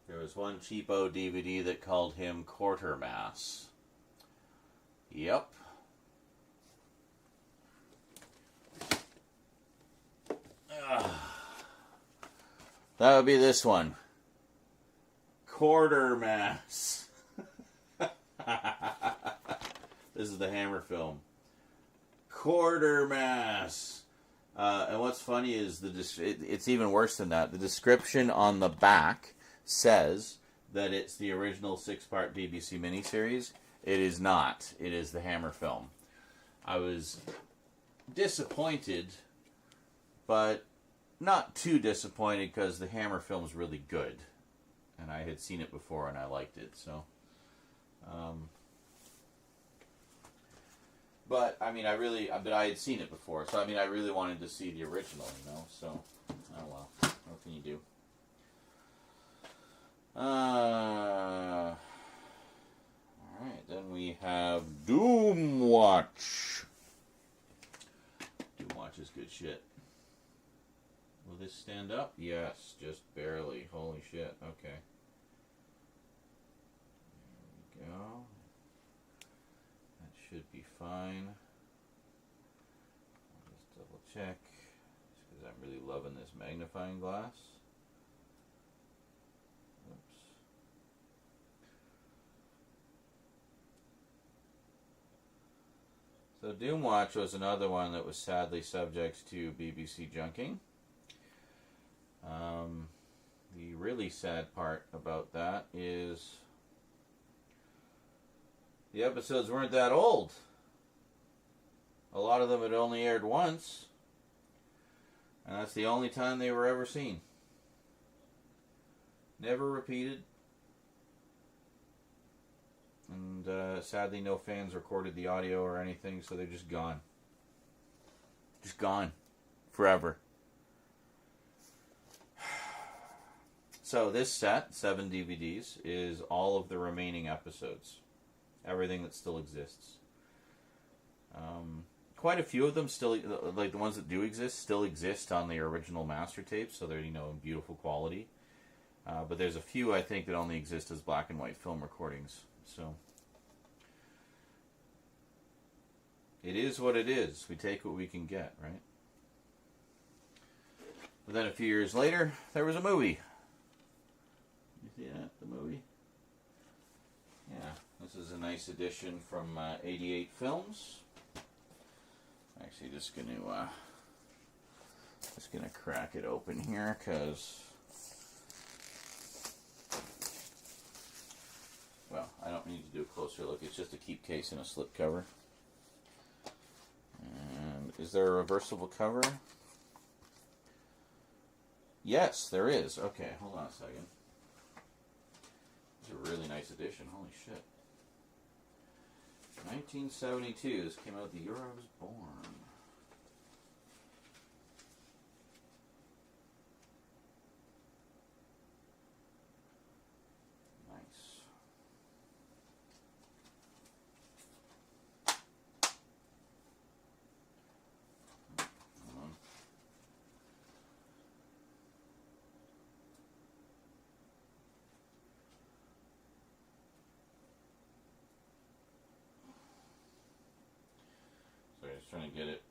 There was one cheapo DVD that called him Quartermass. Yep. That would be this one. Quartermass. This is the Hammer film. Quartermass. And what's funny is it's even worse than that. The description on the back says that it's the original 6-part BBC miniseries. It is not. It is the Hammer film. I was disappointed, but not too disappointed because the Hammer film is really good. And I had seen it before and I liked it, so... But, I mean, but I had seen it before, so, I mean, I really wanted to see the original, you know, so, oh well, what can you do? Alright, then we have Doom Watch. Doom Watch is good shit. Will this stand up? Yes, just barely. Holy shit, okay. There we go. Should be fine. I'll just double check. Just because I'm really loving this magnifying glass. Oops. So Doomwatch was another one that was sadly subject to BBC junking. The really sad part about that is the episodes weren't that old. A lot of them had only aired once. And that's the only time they were ever seen. Never repeated. And sadly no fans recorded the audio or anything, so they're just gone. Just gone. Forever. So this set, 7 DVDs, is all of the remaining episodes. Everything that still exists. Quite a few of them still, like the ones that do exist, still exist on the original master tapes, so they're, you know, in beautiful quality. But there's a few, I think, that only exist as black and white film recordings. So it is what it is. We take what we can get, right? But then a few years later, there was a movie. You see that? The movie? Yeah. This is a nice edition from 88 Films. Actually, just gonna crack it open here because, well, I don't need to do a closer look. It's just a keep case and a slip cover. And is there a reversible cover? Yes, there is. Okay, hold on a second. It's a really nice edition. Holy shit. 1972. This came out the year I was born. Nice. Just trying to get it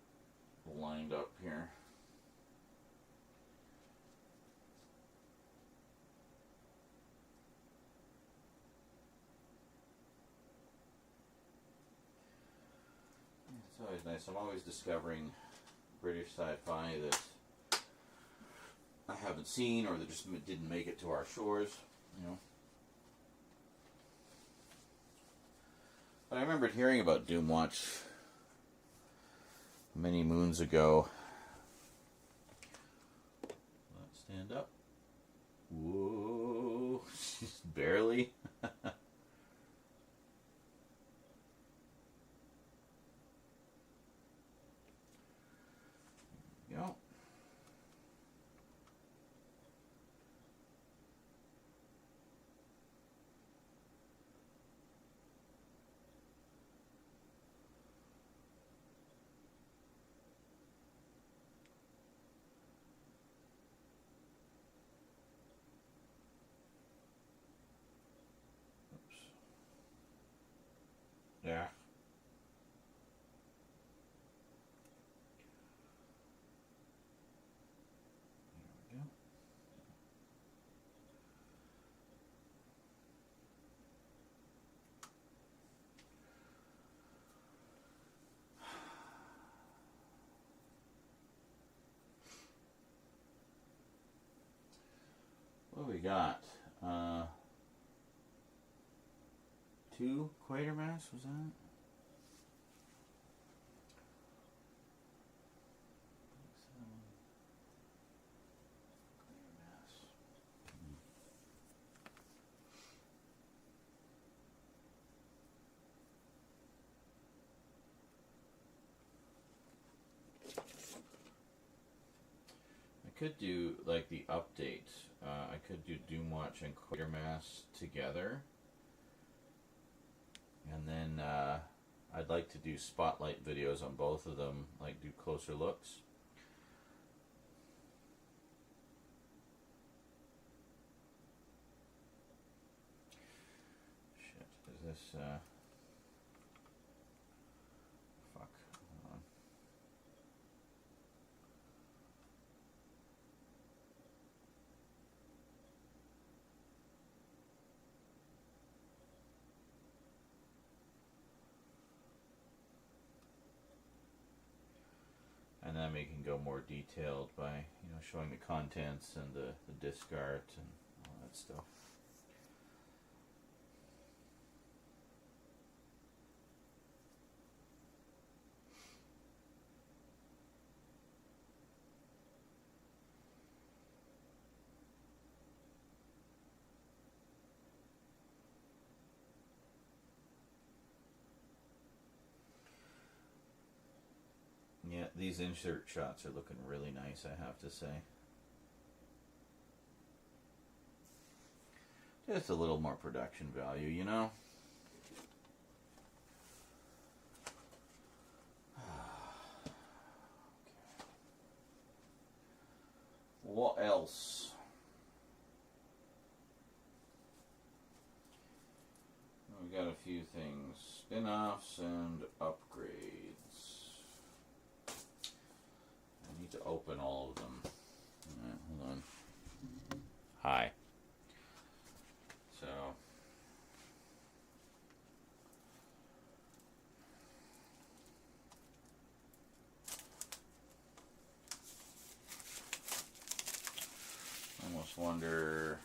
lined up here. nice. I'm always discovering British sci-fi that I haven't seen or that just didn't make it to our shores, you know. But I remembered hearing about Doomwatch many moons ago. Let's stand up. Whoa, just barely. Go. Yeah. There we go. What do we got? 2 Quatermass, was that? I could do like the update. I could do Doomwatch and Quatermass together. And then I'd like to do spotlight videos on both of them, like do closer looks. Shit, is this fuck, hold on. And then we can go more detailed by, you know, showing the contents and the disc art and all that stuff. Yeah, these insert shots are looking really nice, I have to say. Just a little more production value, you know? What else? We got a few things. Spin-offs and upgrades. I need to open all of them. Alright, hold on. Hi. So. I almost wonder.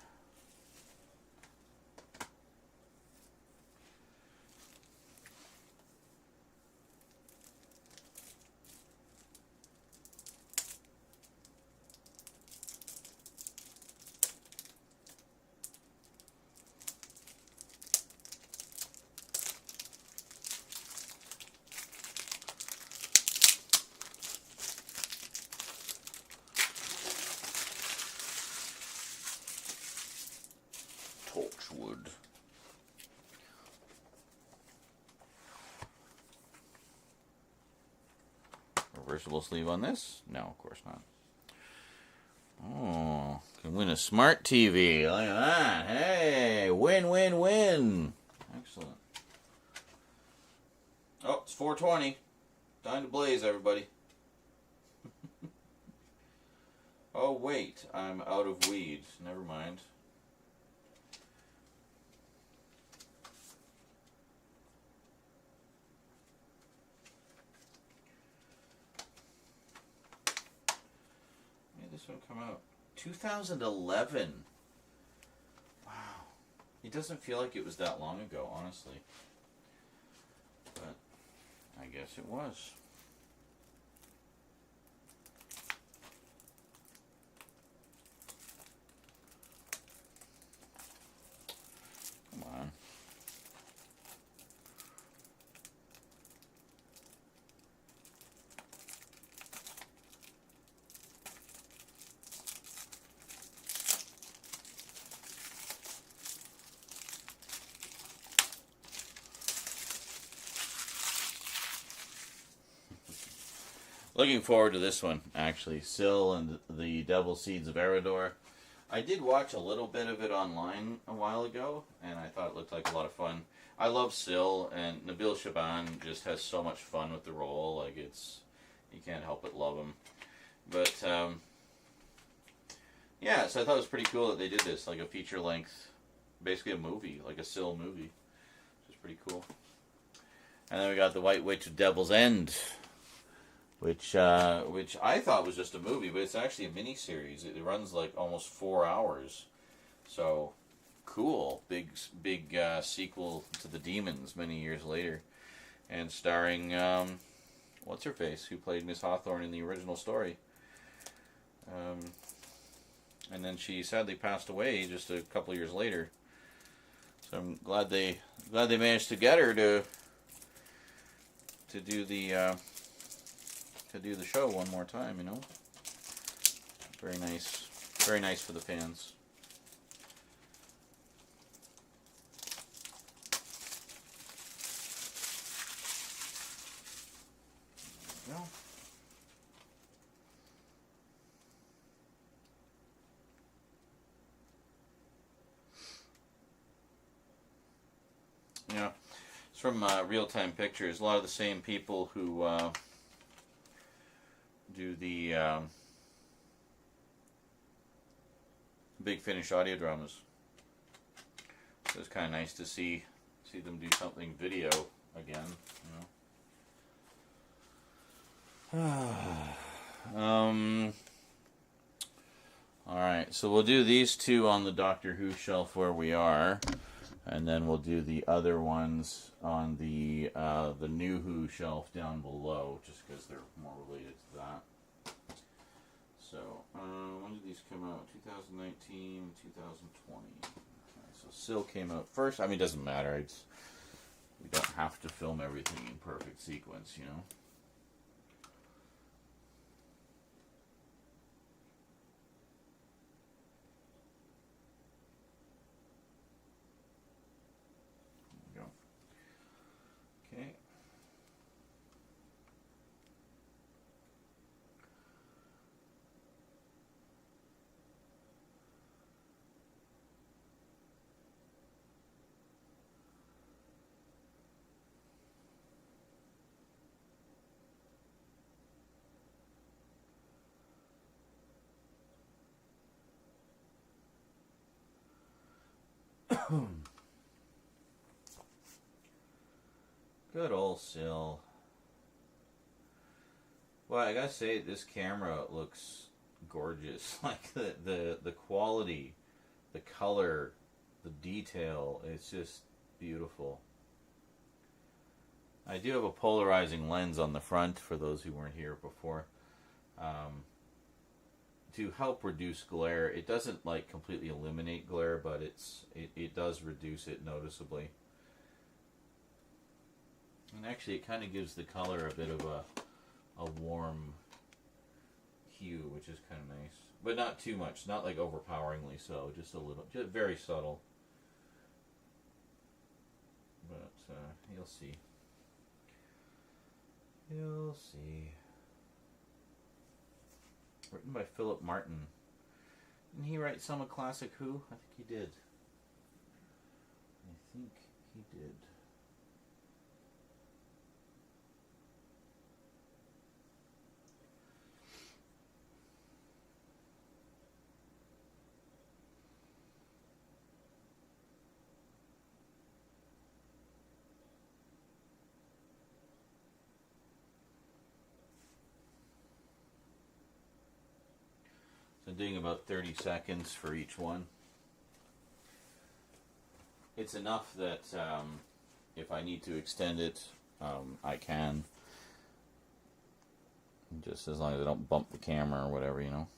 Torchwood. Reversible sleeve on this? No, of course not. Oh, can win a smart TV. Look at that. Hey, win, win, win. Excellent. Oh, it's 4:20. Time to blaze, everybody. Oh, wait. I'm out of weed. Never mind. it come out? 2011. Wow. It doesn't feel like it was that long ago, honestly. But I guess it was. Come on. Looking forward to this one, actually. Syl and the Devil Seeds of Eridor. I did watch a little bit of it online a while ago, and I thought it looked like a lot of fun. I love Syl, and Nabil Shaban just has so much fun with the role. Like, it's... You can't help but love him. But, yeah, so I thought it was pretty cool that they did this, like a feature-length, basically a movie, like a Syl movie, which is pretty cool. And then we got The White Witch of Devil's End, which I thought was just a movie, but it's actually a miniseries. It runs like almost 4 hours. So, cool. Big sequel to The Demons many years later. And starring, what's-her-face, who played Miss Hawthorne in the original story. And then she sadly passed away just a couple of years later. So I'm glad they managed to get her to do the show one more time, you know. Very nice for the fans. There we go. Yeah, it's from Real Time Pictures. A lot of the same people who do the Big Finish audio dramas. So it's kind of nice to see them do something video again, you know. Alright, so we'll do these two on the Doctor Who shelf where we are, and then we'll do the other ones on the New Who shelf down below, just because they're more related to that. So, when did these come out? 2019, 2020. Okay, so Syl came out first. I mean, it doesn't matter. We don't have to film everything in perfect sequence, you know? There we go. Okay. Good old Syl. Well, I gotta say, this camera looks gorgeous. Like the quality, the color, the detail, it's just beautiful. I do have a polarizing lens on the front for those who weren't here before. To help reduce glare. It doesn't like completely eliminate glare, but it does reduce it noticeably. And actually it kind of gives the color a bit of a warm hue, which is kind of nice. But not too much, not like overpoweringly so, just a little, just very subtle. But you'll see. You'll see. Written by Philip Martin. Didn't he write some of Classic Who? I think he did. I think he did. So I'm doing about 30 seconds for each one. It's enough that if I need to extend it, I can. Just as long as I don't bump the camera or whatever, you know.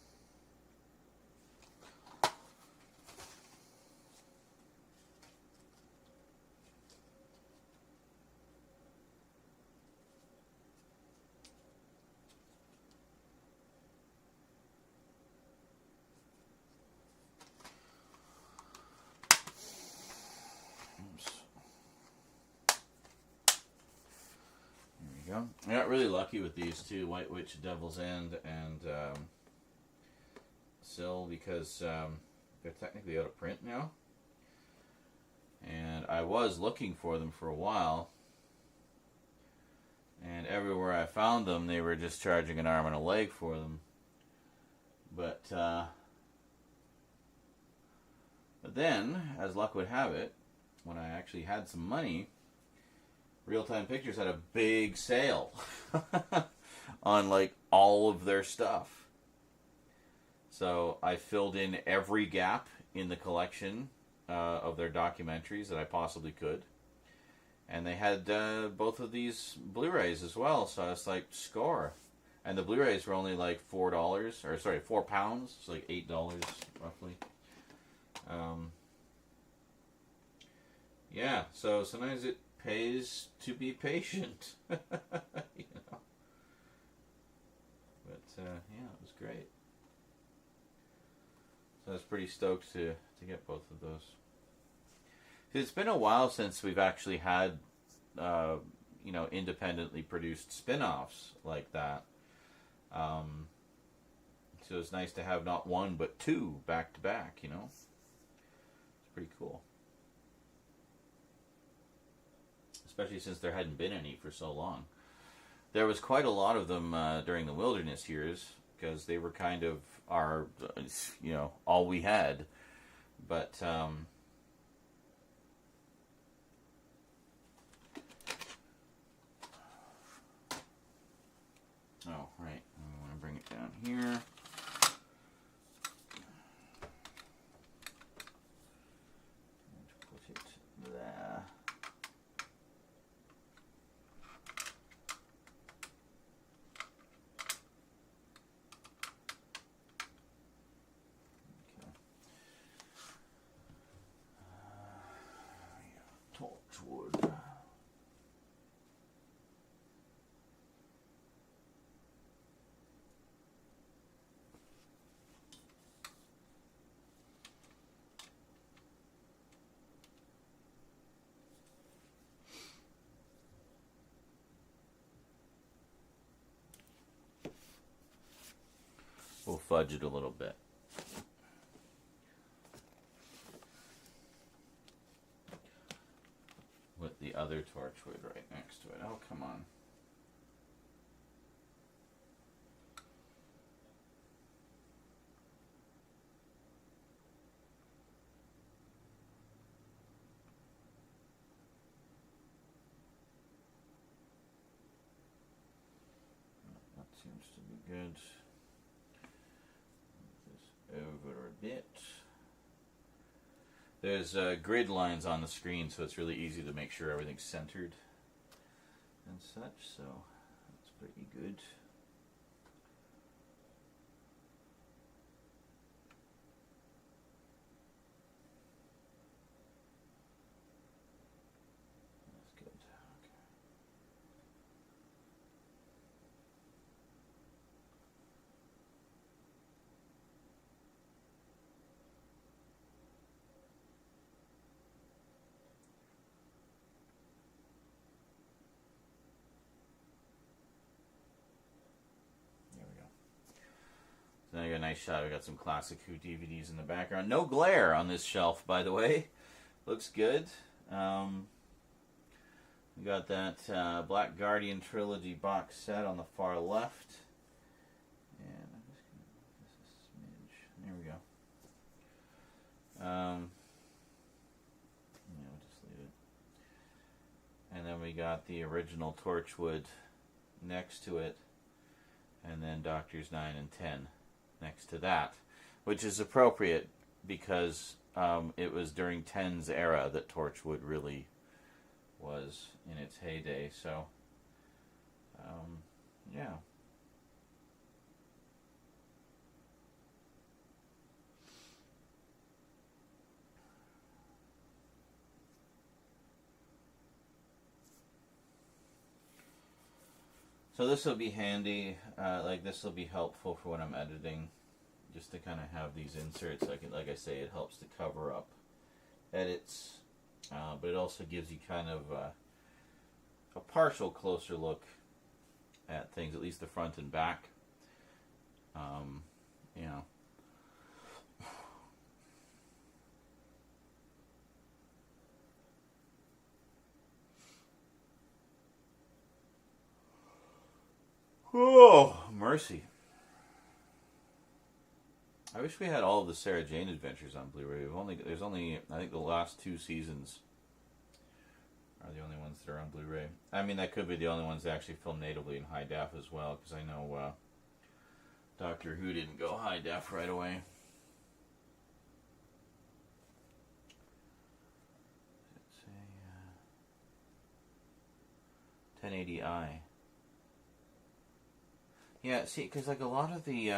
I got really lucky with these two, White Witch, Devil's End, and Sill, because they're technically out of print now. And I was looking for them for a while, and everywhere I found them, they were just charging an arm and a leg for them. But then, as luck would have it, when I actually had some money, Real Time Pictures had a big sale on like all of their stuff. So I filled in every gap in the collection of their documentaries that I possibly could. And they had both of these Blu-rays as well, so I was like, score. And the Blu-rays were only like £4, or sorry, £4, so like $8 roughly. Yeah, so sometimes it pays to be patient. You know. But yeah, it was great. So I was pretty stoked to get both of those. It's been a while since we've actually had you know, independently produced spin-offs like that. So it's nice to have not one but two back to back, you know. It's pretty cool. Especially since there hadn't been any for so long. There was quite a lot of them during the wilderness years, because they were kind of our, you know, all we had. But oh, right. I want to bring it down here. Put it there. Torchwood. We'll fudge it a little bit. With the other Torchwood right next to it. Oh, come on. That seems to be good. Move this over a bit. There's grid lines on the screen, so it's really easy to make sure everything's centered and such, so that's pretty good. That's good. Okay. Then I got a nice shot. We got some classic Who DVDs in the background. No glare on this shelf, by the way. Looks good. We got that Black Guardian trilogy box set on the far left. And I'm just going to move this a smidge. There we go. Yeah, we'll just leave it. And then we got the original Torchwood next to it. And then Doctors 9 and 10 next to that. which is appropriate because it was during 10's era that Torchwood really was in its heyday. So, yeah. So this will be handy, like this will be helpful for when I'm editing, just to kind of have these inserts. Like I say, it helps to cover up edits, but it also gives you kind of a partial closer look at things, at least the front and back. You know. Oh, mercy. I wish we had all of the Sarah Jane Adventures on Blu-ray. There's only, I think the last 2 seasons are the only ones that are on Blu-ray. I mean, that could be the only ones that actually filmed natively in high def as well, because I know Doctor Who didn't go high def right away. It's a 1080i. Yeah, see, because like a lot of the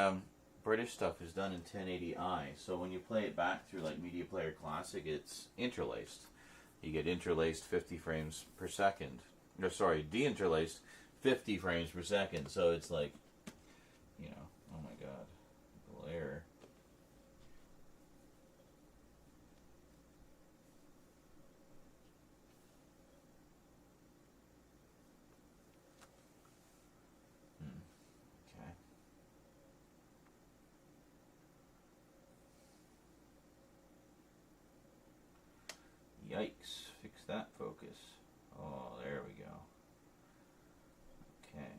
British stuff is done in 1080i, so when you play it back through like Media Player Classic, it's interlaced. You get interlaced 50 frames per second. Or sorry, deinterlaced 50 frames per second, so it's like, you know, oh my god, glare. Yikes, fix that focus. Oh, there we go. Okay.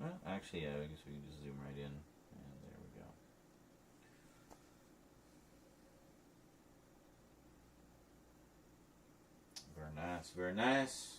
Well, actually, yeah, I guess we can just zoom right in. And there we go. Very nice, very nice.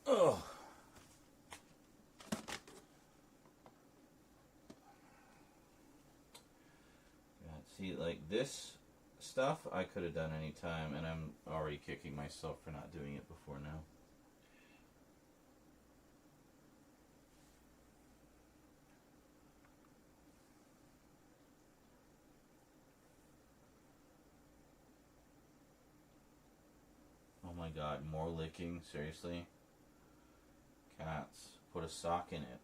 Oh. See, like this stuff I could have done any time, and I'm already kicking myself for not doing it before now. Oh my god, more licking? Seriously? Cats, put a sock in it.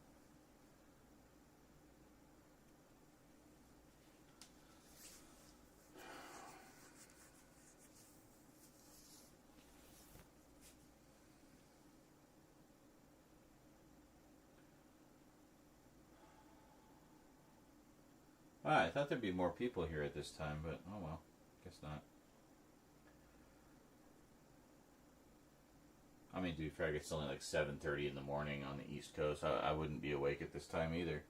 I thought there'd be more people here at this time, but oh well, guess not. I mean, to be fair, it's only like 7:30 in the morning on the East Coast. I wouldn't be awake at this time either.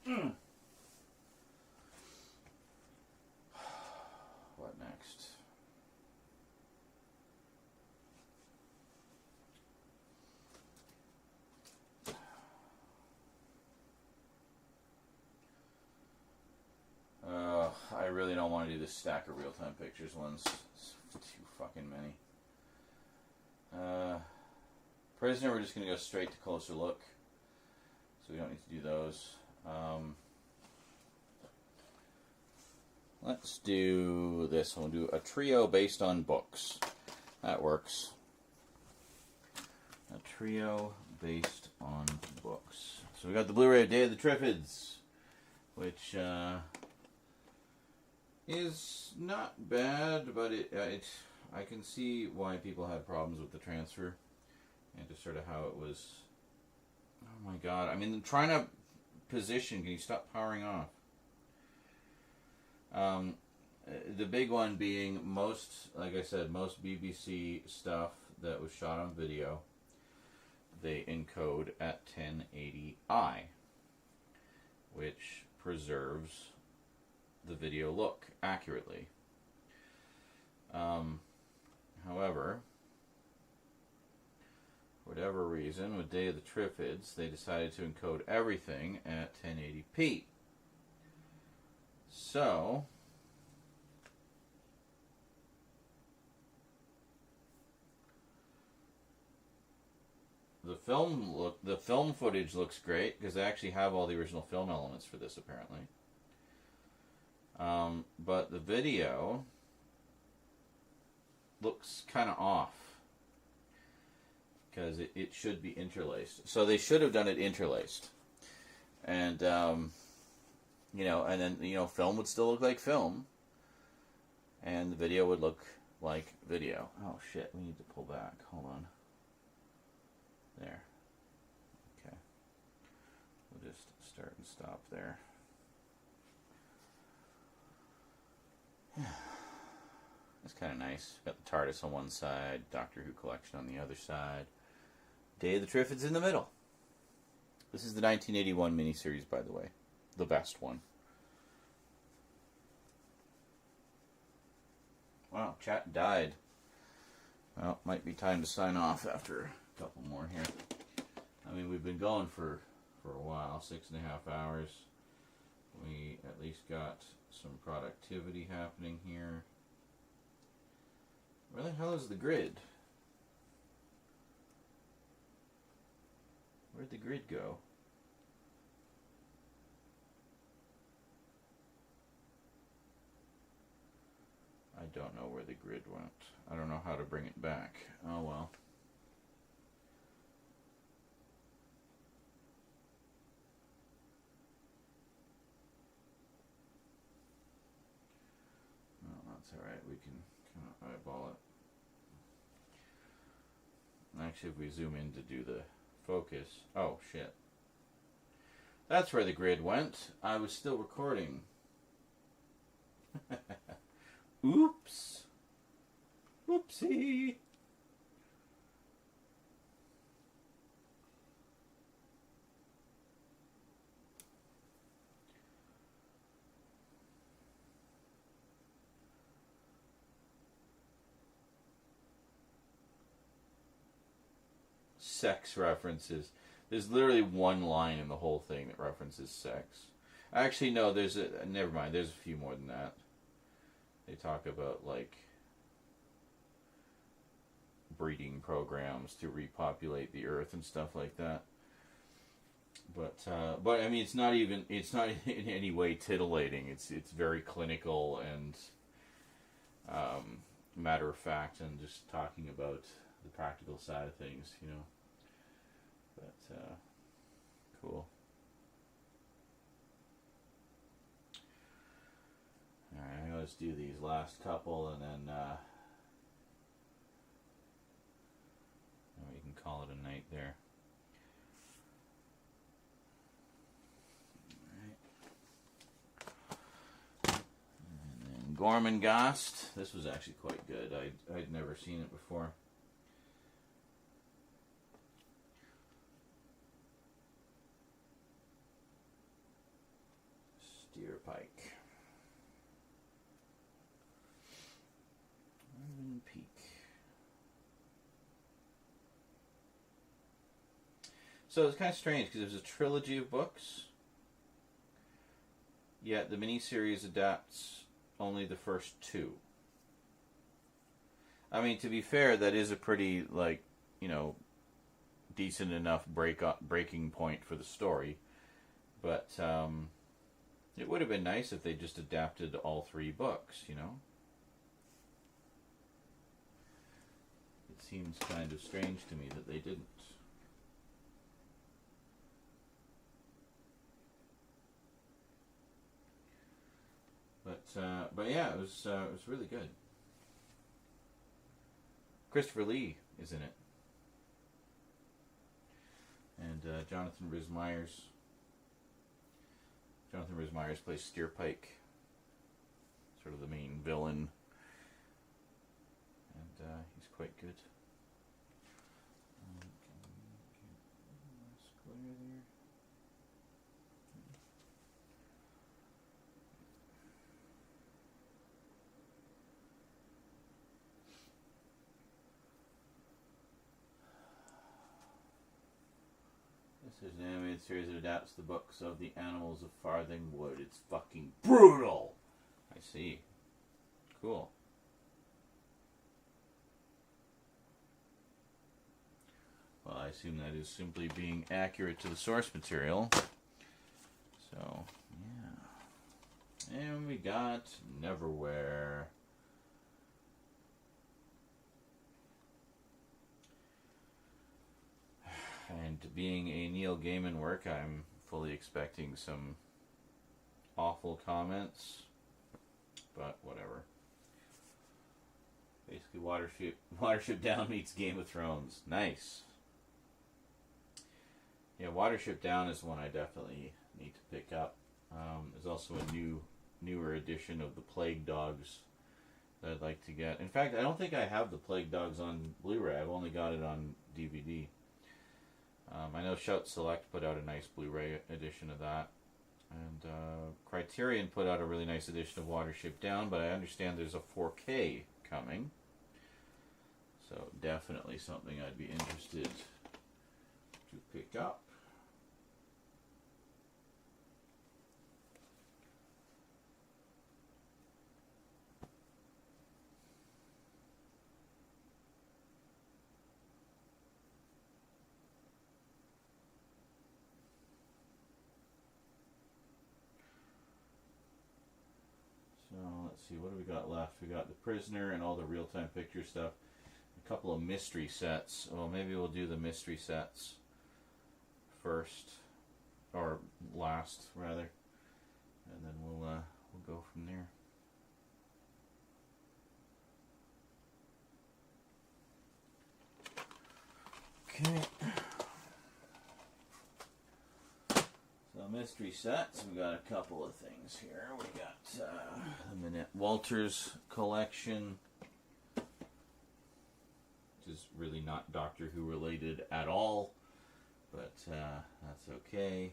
What next? I really don't want to do this stack of real-time pictures ones. It's too fucking many. Prisoner, we're just going to go straight to closer look. So we don't need to do those. Let's do this one. We'll do a trio based on books. That works. A trio based on books. So we got the Blu-ray of Day of the Triffids, which is not bad, but I can see why people had problems with the transfer and just sort of how it was. Oh my god! I mean, trying to position. Can you stop powering off? The big one being like I said, most BBC stuff that was shot on video, they encode at 1080i, which preserves the video look accurately. However, for whatever reason, with Day of the Triffids, they decided to encode everything at 1080p. So, the film footage looks great because they actually have all the original film elements for this, apparently. But the video looks kind of off because it should be interlaced. So they should have done it interlaced, and and then film would still look like film, and the video would look like video. Oh shit! We need to pull back. Hold on. There. Okay. We'll just start and stop there. That's kind of nice. Got the TARDIS on one side, Doctor Who collection on the other side. Day of the Triffids in the middle. This is the 1981 miniseries, by the way. The best one. Wow, chat died. Well, might be time to sign off after a couple more here. I mean, we've been going for a while, 6.5 hours. We at least got some productivity happening here. Where the hell is the grid? Where'd the grid go? I don't know where the grid went. I don't know how to bring it back. Oh well. That's alright, we can kind of eyeball it. Actually, if we zoom in to do the focus... Oh, shit. That's where the grid went. I was still recording. Oops. Whoopsie. Sex references. There's literally one line in the whole thing that references sex. Actually, no, never mind, there's a few more than that. They talk about, like, breeding programs to repopulate the earth and stuff like that. But I mean, it's not in any way titillating. It's very clinical and matter of fact, and just talking about the practical side of things, you know. But cool. Alright, let's do these last couple, and then we can call it a night there. Alright. And then Gormenghast. This was actually quite good. I'd never seen it before. Steer Pike. Iron Peak. So it's kind of strange because there's a trilogy of books, yet the miniseries adapts only the first two. I mean, to be fair, that is a pretty, like, you know, decent enough breaking point for the story. But it would have been nice if they just adapted all three books, you know? It seems kind of strange to me that they didn't. But yeah, it was really good. Christopher Lee is in it, and Jonathan Rhys Meyers. Jonathan Rhys Meyers plays Steer Pike, sort of the main villain, and he's quite good. Square there. This is an animated series that adapts the books of The Animals of Farthing Wood. It's fucking brutal! I see. Cool. Well, I assume that is simply being accurate to the source material. So, yeah. And we got Neverwhere. And being a Neil Gaiman work, I'm fully expecting some awful comments, but whatever. Basically, Watership Down meets Game of Thrones. Nice. Yeah, Watership Down is one I definitely need to pick up. There's also a newer edition of the Plague Dogs that I'd like to get. In fact, I don't think I have the Plague Dogs on Blu-ray. I've only got it on DVD. I know Shout Select put out a nice Blu-ray edition of that. And Criterion put out a really nice edition of Watership Down, but I understand there's a 4K coming. So definitely something I'd be interested to pick up. Let's see, what do we got left? We got The Prisoner and all the real-time picture stuff. A couple of mystery sets. Well, maybe we'll do the mystery sets first. Or last, rather. And then we'll go from there. Okay. So mystery sets, we got a couple of things here. We got the Minette Walters collection, which is really not Doctor Who related at all, but that's okay.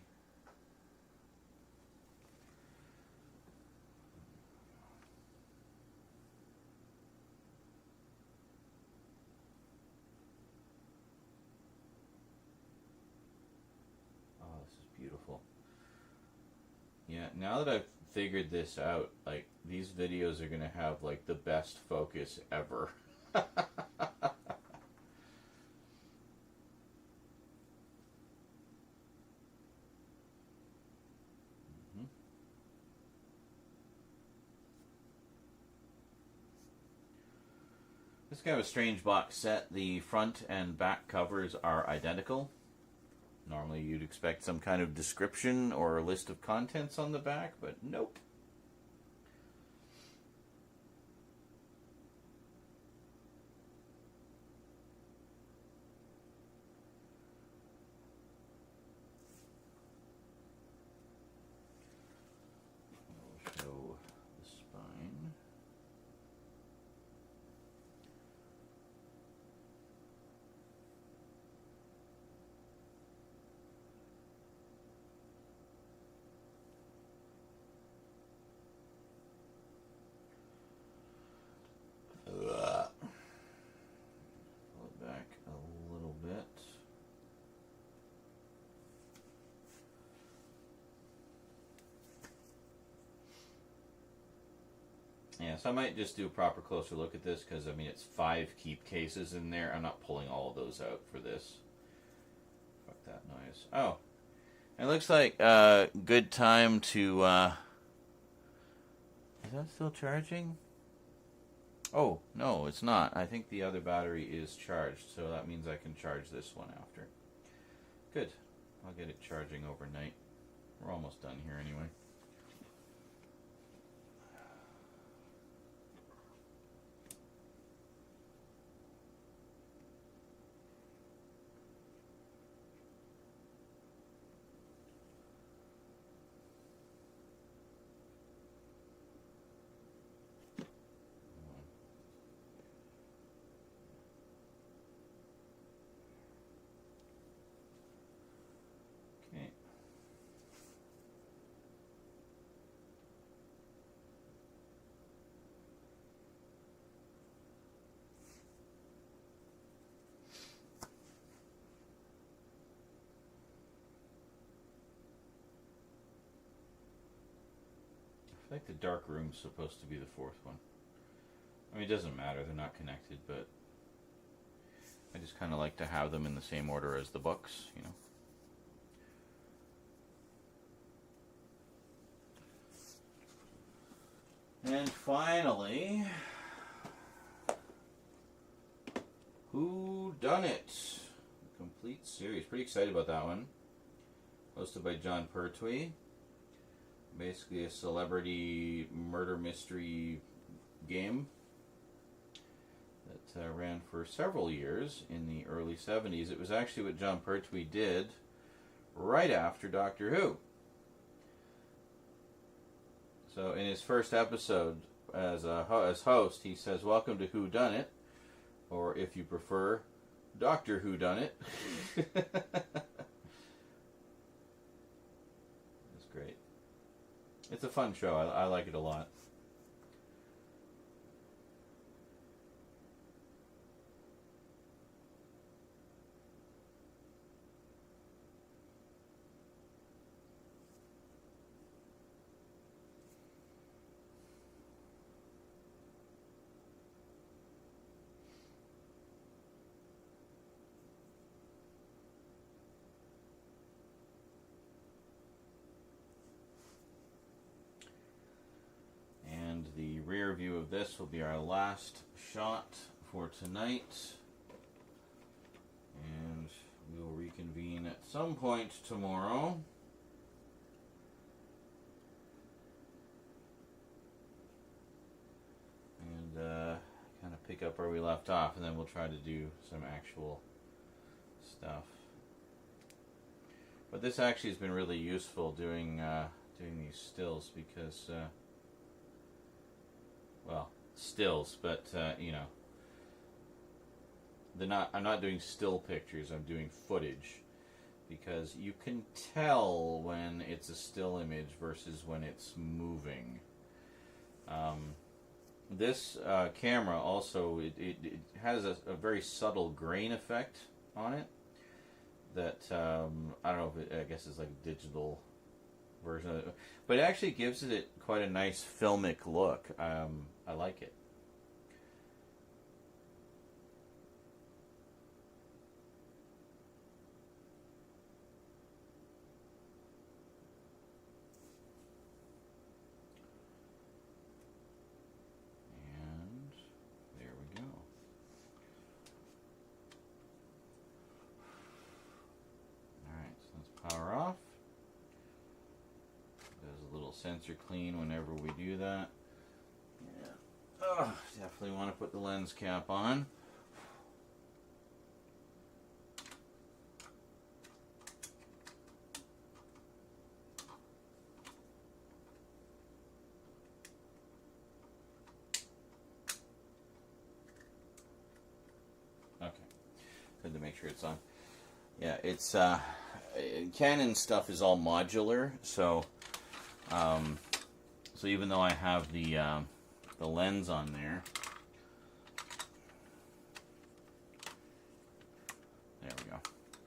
Oh, this is beautiful. Yeah, now that I've figured this out, like, these videos are gonna have, like, the best focus ever. This is kind of a strange box set. The front and back covers are identical. Normally you'd expect some kind of description or a list of contents on the back, but nope. I'll show the spine. Yeah, so I might just do a proper closer look at this because, I mean, it's 5 keep cases in there. I'm not pulling all of those out for this. Fuck that noise. Oh, it looks like a good time to... Is that still charging? Oh, no, it's not. I think the other battery is charged, so that means I can charge this one after. Good. I'll get it charging overnight. We're almost done here anyway. Okay. I feel like the dark room's supposed to be the 4th one. I mean, it doesn't matter, they're not connected, but I just kind of like to have them in the same order as the books, you know. And finally, Who Done It? A complete series. Pretty excited about that one. Hosted by John Pertwee. Basically a celebrity murder mystery game that ran for several years in the early 70s. It was actually what John Pertwee did right after Doctor Who. So in his first episode as host, he says, "Welcome to Who Done It," or if you prefer, Doctor Who Done It. It's great. It's a fun show. I like it a lot. The rear view of this will be our last shot for tonight, and we will reconvene at some point tomorrow. And kind of pick up where we left off, and then we'll try to do some actual stuff. But this actually has been really useful doing these stills because well, stills, but you know, I'm not doing still pictures, I'm doing footage, because you can tell when it's a still image versus when it's moving. This camera also, it has a very subtle grain effect on it that I don't know if I guess it's like a digital version of it, but it actually gives it quite a nice filmic look. I like it. And there we go. Alright, so let's power off. Does a little sensor clean whenever we do that. Yeah. Oh, definitely want to put the lens cap on. Okay. Good to make sure it's on. Yeah, it's Canon stuff is all modular, so so even though I have the lens on there, there we go.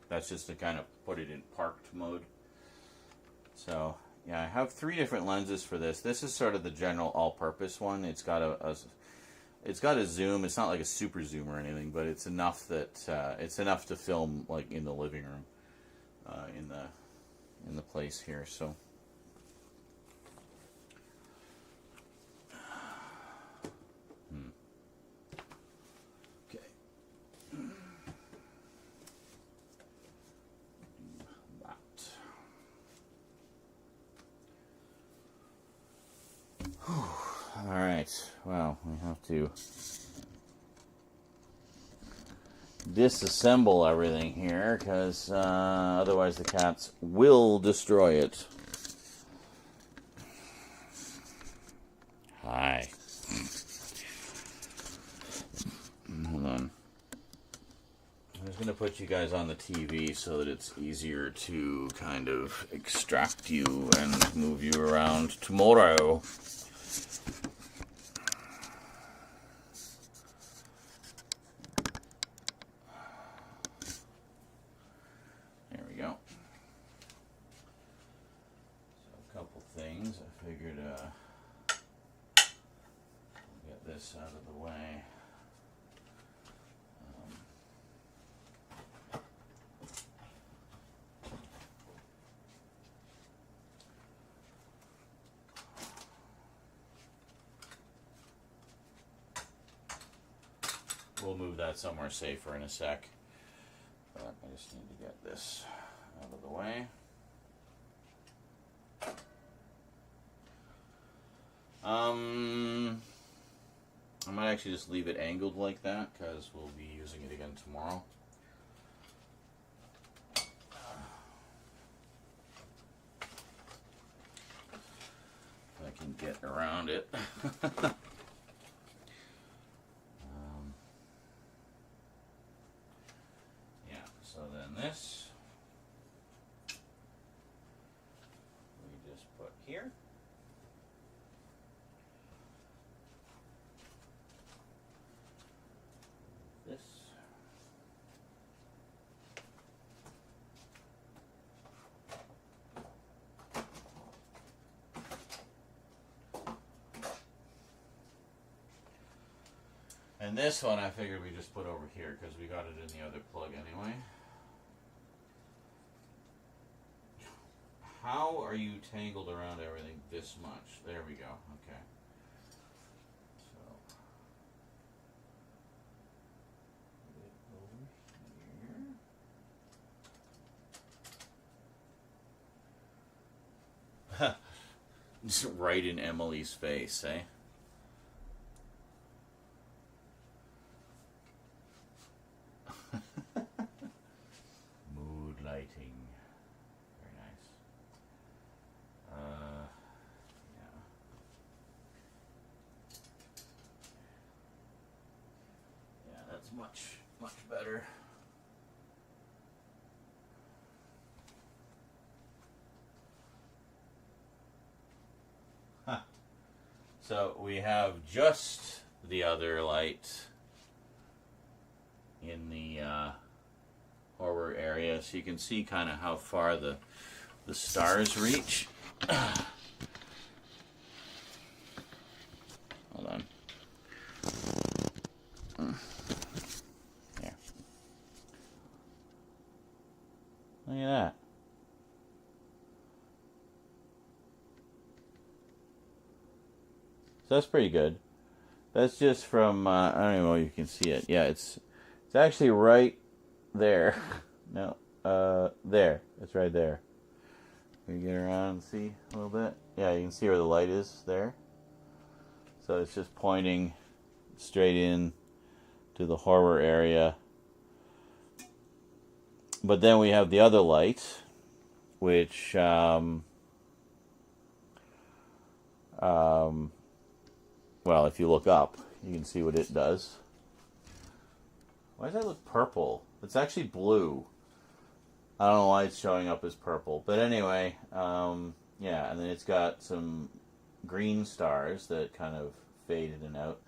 That's just to kind of put it in parked mode. So Yeah, I have 3 different lenses for this. This is sort of the general all-purpose one. It's got it's got a zoom. It's not like a super zoom or anything, but it's enough that it's enough to film like in the living room, in the place here. So. Alright, well, we have to disassemble everything here, because otherwise the cats will destroy it. Hi. Hold on. I'm just going to put you guys on the TV so that it's easier to kind of extract you and move you around tomorrow. There we go. So a couple things. I figured get this out of the way. We'll move that somewhere safer in a sec. But I just need to get this out of the way. I might actually just leave it angled like that, because we'll be using it again tomorrow. I can get around it. So then this, we just put here. This. And this one I figured we just put over here because we got it in the other plug anyway. How are you tangled around everything this much? There we go. Okay. So, put it over here. Just right in Emily's face, eh? Mood lighting. Very nice. Yeah, that's much better. Huh. So we have just the other light in the horror area, so you can see kind of how far the stars reach. Hold on. There. Look at that. So that's pretty good. That's just from, I don't even know if you can see it. Yeah, it's actually right there. No, there. It's right there. Can you get around and see a little bit? Yeah, you can see where the light is there. So it's just pointing straight in to the horror area. But then we have the other light, which well, if you look up, you can see what it does. Why does that look purple? It's actually blue. I don't know why it's showing up as purple. But anyway, yeah, and then it's got some green stars that kind of fade in and out.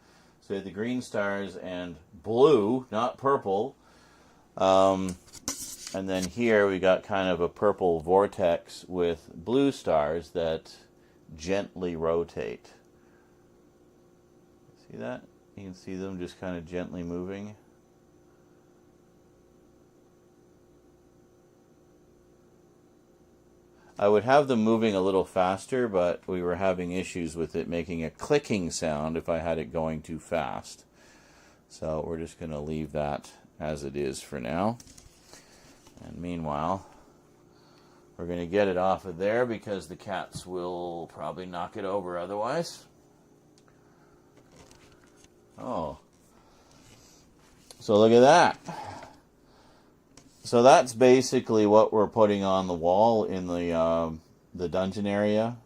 So you have the green stars and blue, not purple. And then here we got kind of a purple vortex with blue stars that gently rotate. See that? You can see them just kind of gently moving. I would have them moving a little faster, but we were having issues with it making a clicking sound if I had it going too fast. So we're just going to leave that as it is for now. And meanwhile, we're going to get it off of there because the cats will probably knock it over otherwise. Oh. So look at that. So that's basically what we're putting on the wall in the dungeon area.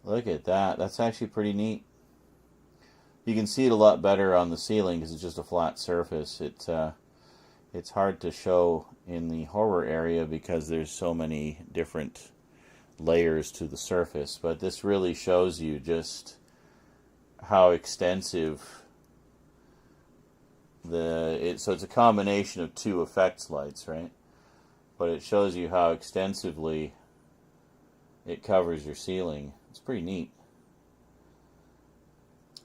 Look at that. That's actually pretty neat. You can see it a lot better on the ceiling because it's just a flat surface. It's hard to show in the horror area because there's so many different layers to the surface. But this really shows you just how extensive so it's a combination of two effects lights, right? But it shows you how extensively it covers your ceiling. It's pretty neat.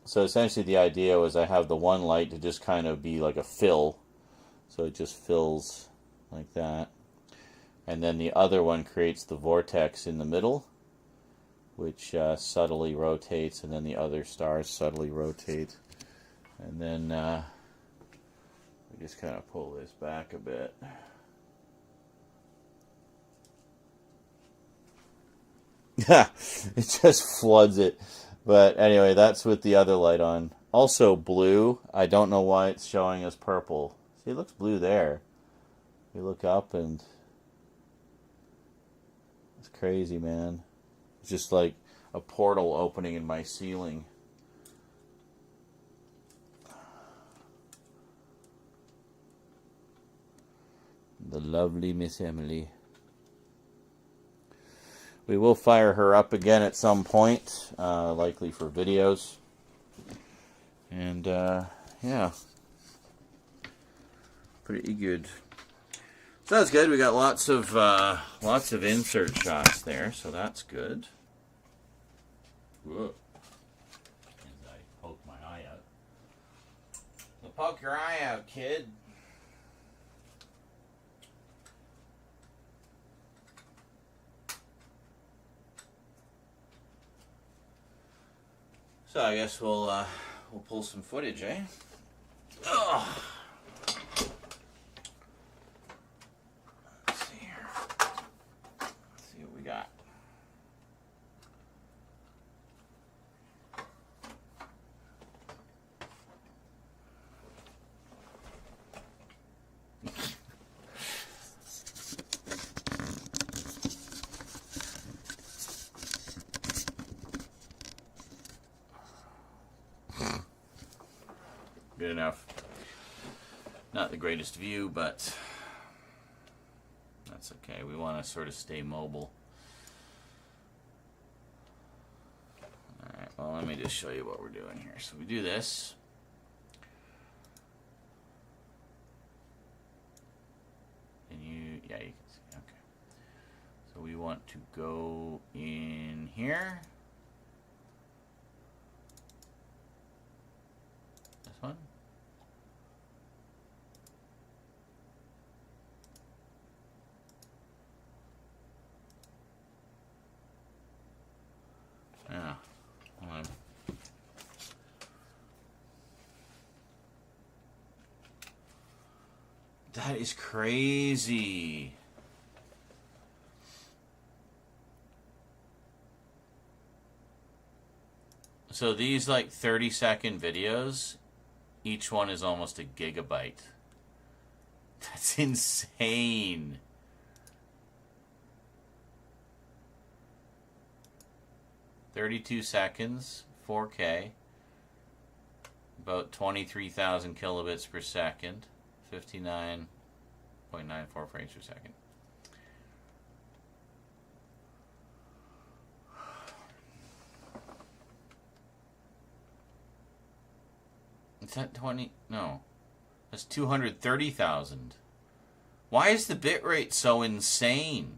So essentially the idea was I have the one light to just kind of be like a fill. So it just fills like that. And then the other one creates the vortex in the middle, which subtly rotates, and then the other stars subtly rotate. And then we just kind of pull this back a bit. It just floods it. But anyway, that's with the other light on. Also blue. I don't know why it's showing us purple. See, it looks blue there. You look up and it's crazy, man. It's just like a portal opening in my ceiling. The lovely Miss Emily. We will fire her up again at some point, likely for videos. And yeah, pretty good. So that's good. We got lots of insert shots there, so that's good. Whoa! And I poked my eye out. So poke your eye out, kid. So I guess we'll pull some footage, eh? Ugh. Let's see here. Let's see what we got. Good enough. Not the greatest view, but that's okay. We want to sort of stay mobile. Alright, well, let me just show you what we're doing here. So we do this. And you can see. Okay. So we want to go in here. This one. Yeah. Hold on. That is crazy. So these like 30-second videos, each one is almost a gigabyte. That's insane. "32 seconds, 4K, about 23,000 kilobits per second, 59.94 frames per second. Is that 20? No. That's 230,000. Why is the bitrate so insane?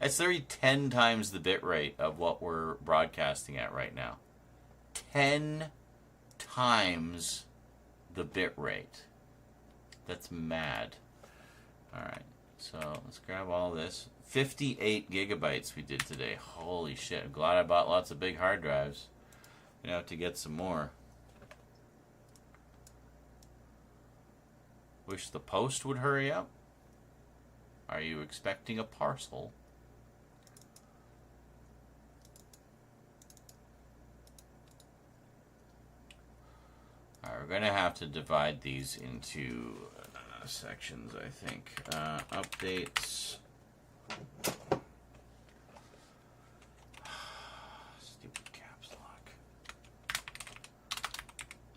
It's literally 10 times the bitrate of what we're broadcasting at right now. 10 times the bitrate. That's mad. Alright, so let's grab all this. 58 gigabytes we did today. Holy shit. I'm glad I bought lots of big hard drives. I'm gonna have to get some more. Wish the post would hurry up. Are you expecting a parcel? Alright, we're gonna have to divide these into sections, I think. Updates. Stupid caps lock.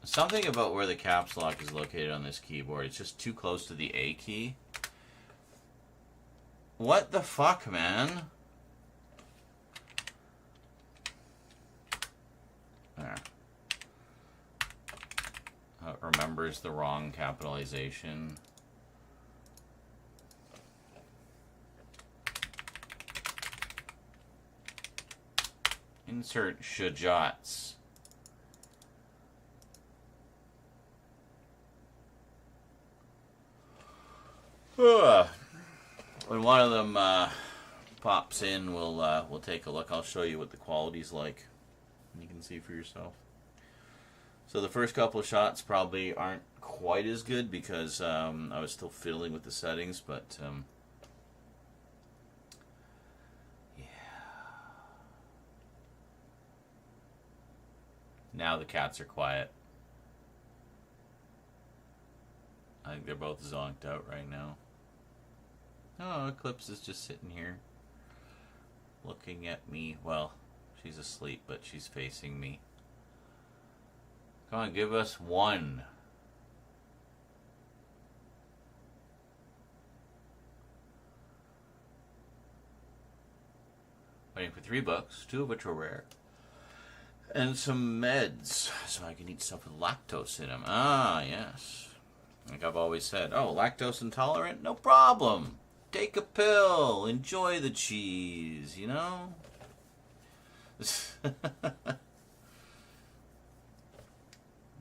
Something about where the caps lock is located on this keyboard. It's just too close to the A key. What the fuck, man? There. It remembers the wrong capitalization. Insert shajats. When one of them pops in, we'll take a look. I'll show you what the quality's like. You can see for yourself. So the first couple of shots probably aren't quite as good because I was still fiddling with the settings, but yeah. Now the cats are quiet. I think they're both zonked out right now. Oh, Eclipse is just sitting here looking at me. Well, she's asleep, but she's facing me. Come on, give us one. Waiting for 3 books, 2 of which were rare. And some meds, so I can eat stuff with lactose in them. Ah, yes. Like I've always said, oh, lactose intolerant? No problem. Take a pill. Enjoy the cheese, you know?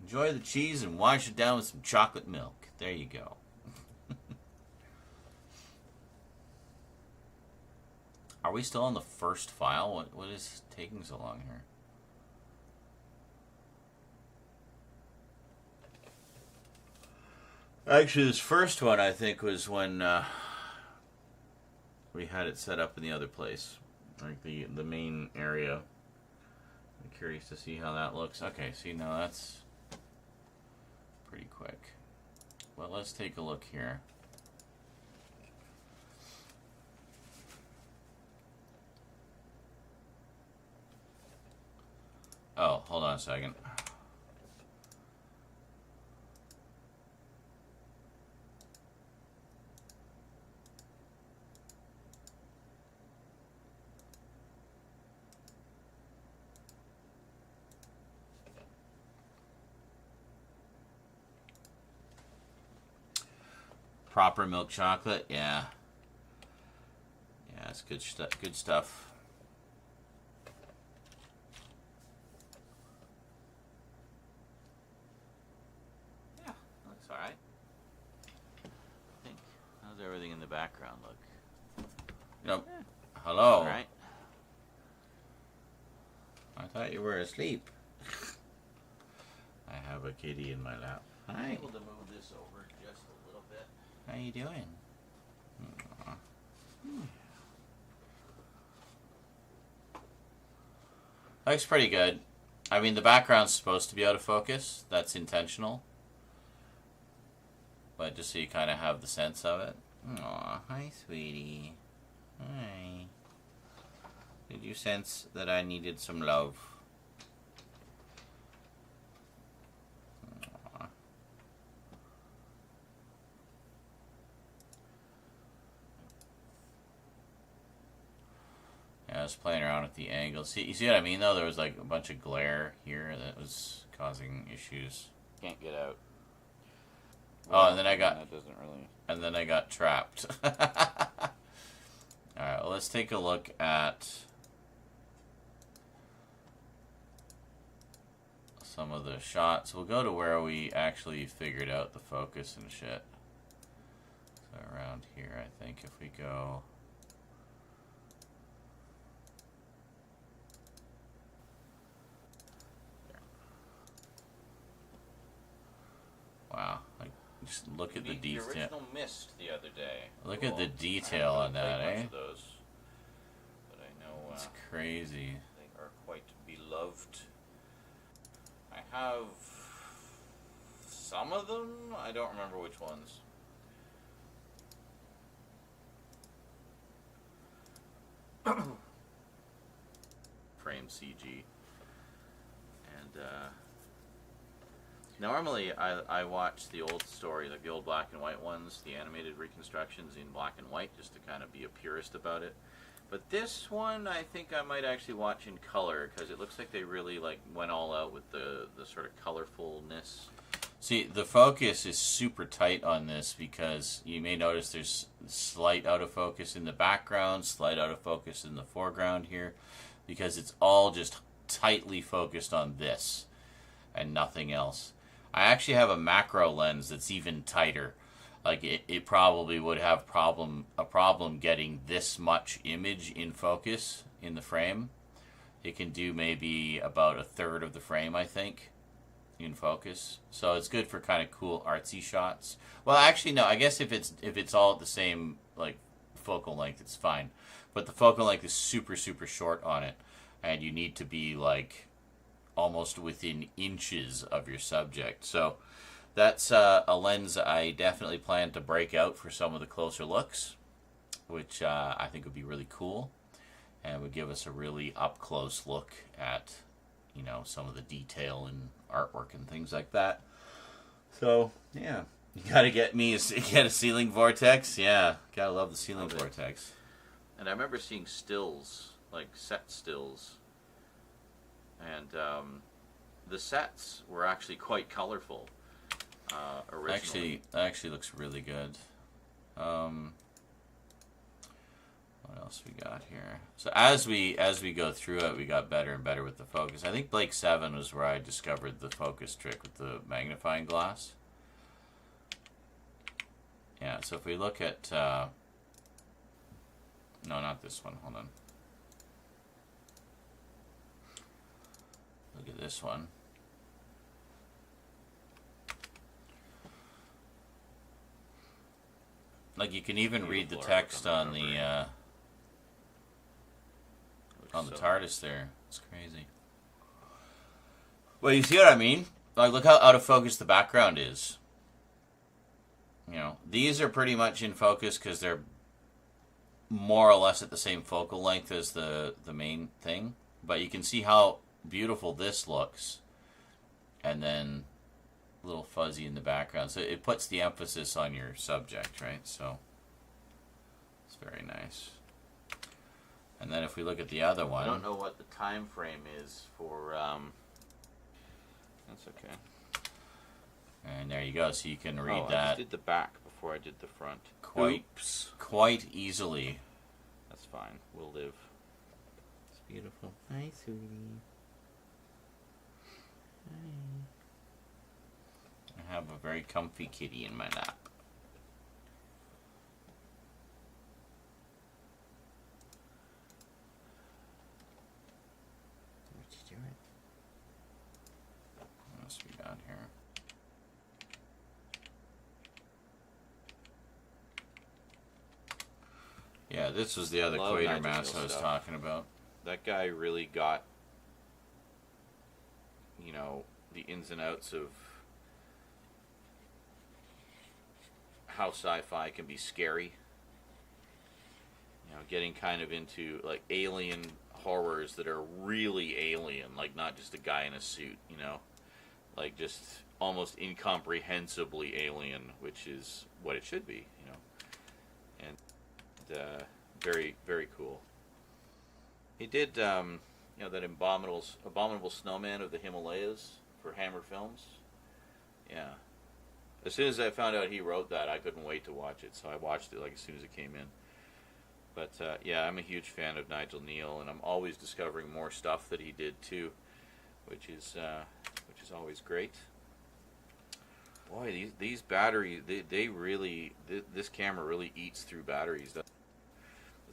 Enjoy the cheese and wash it down with some chocolate milk. There you go. Are we still on the first file? What is taking so long here? Actually, this first one, I think, was when we had it set up in the other place. Like the main area. I'm curious to see how that looks. Okay, see, now that's pretty quick. Well, let's take a look here. Oh, hold on a second. Proper milk chocolate, yeah. Yeah, it's good stuff. Good stuff. Yeah, looks all right. I think. How's everything in the background look? Yep. Yeah. Hello. All right. I thought you were asleep. I have a kitty in my lap. Hi. I'm able to move this over just a little bit. How you doing? Looks pretty good. I mean, the background's supposed to be out of focus. That's intentional. But just so you kind of have the sense of it. Aw, hi, sweetie. Hi. Did you sense that I needed some love? I was playing around with the angles. See, you see what I mean, though? There was like a bunch of glare here that was causing issues. Can't get out. Oh, and then I got... That doesn't really... And then I got trapped. Alright, well, let's take a look at some of the shots. We'll go to where we actually figured out the focus and shit. So around here, I think, if we go... Wow, like, just look at the detail. The original mist the other day. Look at the detail on that, eh? Of those, but I know it's crazy. They are quite beloved. I have some of them. I don't remember which ones. Frame CG. And normally I watch the old story, like the old black and white ones, the animated reconstructions in black and white, just to kind of be a purist about it. But this one, I think I might actually watch in color, because it looks like they really like went all out with the sort of colorfulness. See, the focus is super tight on this, because you may notice there's slight out of focus in the background, slight out of focus in the foreground here, because it's all just tightly focused on this and nothing else. I actually have a macro lens that's even tighter. Like it probably would have a problem getting this much image in focus in the frame. It can do maybe about a third of the frame, I think, in focus. So it's good for kind of cool artsy shots. Well, actually no, I guess if it's all at the same like focal length, it's fine. But the focal length is super short on it, and you need to be like almost within inches of your subject. So that's a lens I definitely plan to break out for some of the closer looks, which I think would be really cool, and would give us a really up-close look at, you know, some of the detail and artwork and things like that. So, yeah. You gotta get a ceiling vortex. Yeah, gotta love the ceiling vortex. And I remember seeing stills, like set stills, and the sets were actually quite colorful. Originally. That actually looks really good. What else we got here? So as we go through it, we got better and better with the focus. I think Blake 7 was where I discovered the focus trick with the magnifying glass. Yeah, so if we look at no, not this one. Hold on. Look at this one. Like you can even read the text on the TARDIS there. It's crazy. Well, you see what I mean? Like, look how out of focus the background is. You know, these are pretty much in focus because they're more or less at the same focal length as the main thing. But you can see how beautiful this looks. And then a little fuzzy in the background. So it puts the emphasis on your subject, right? So it's very nice. And then if we look at the other one, I don't know what the time frame is for that's okay. And there you go. So you can read that. I just did the back before I did the front. Quite easily. That's fine. We'll live. It's beautiful. Hi, sweetie. Hi. I have a very comfy kitty in my lap. What you doing? What else we got here? Yeah, this was the other Quatermass I was talking about. That guy really got, you know, the ins and outs of how sci-fi can be scary. You know, getting kind of into like alien horrors that are really alien, like not just a guy in a suit, you know, like just almost incomprehensibly alien, which is what it should be, you know. And very, very cool. He did, you know, that abominable snowman of the Himalayas for Hammer Films. Yeah, As soon as I found out he wrote that, I couldn't wait to watch it, so I watched it like as soon as it came in. But yeah, I'm a huge fan of Nigel Neal, and I'm always discovering more stuff that he did too, which is always great. Boy, these batteries, they really, this camera really eats through batteries. That's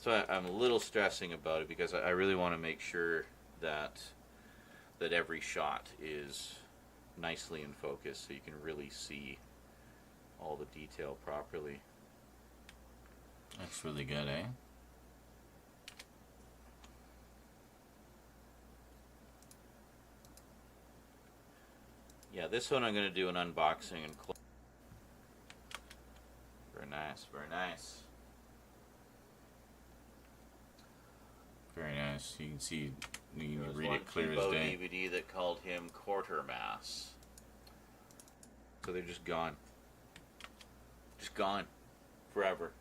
why I'm a little stressing about it, because I really want to make sure that every shot is nicely in focus, so you can really see all the detail properly. That's really good, eh? Yeah, this one I'm going to do an unboxing and close. Very nice, very nice. Very nice. You can see, you can read it clear as day. DVD that called him Quartermass. So they're just gone. Just gone. Forever.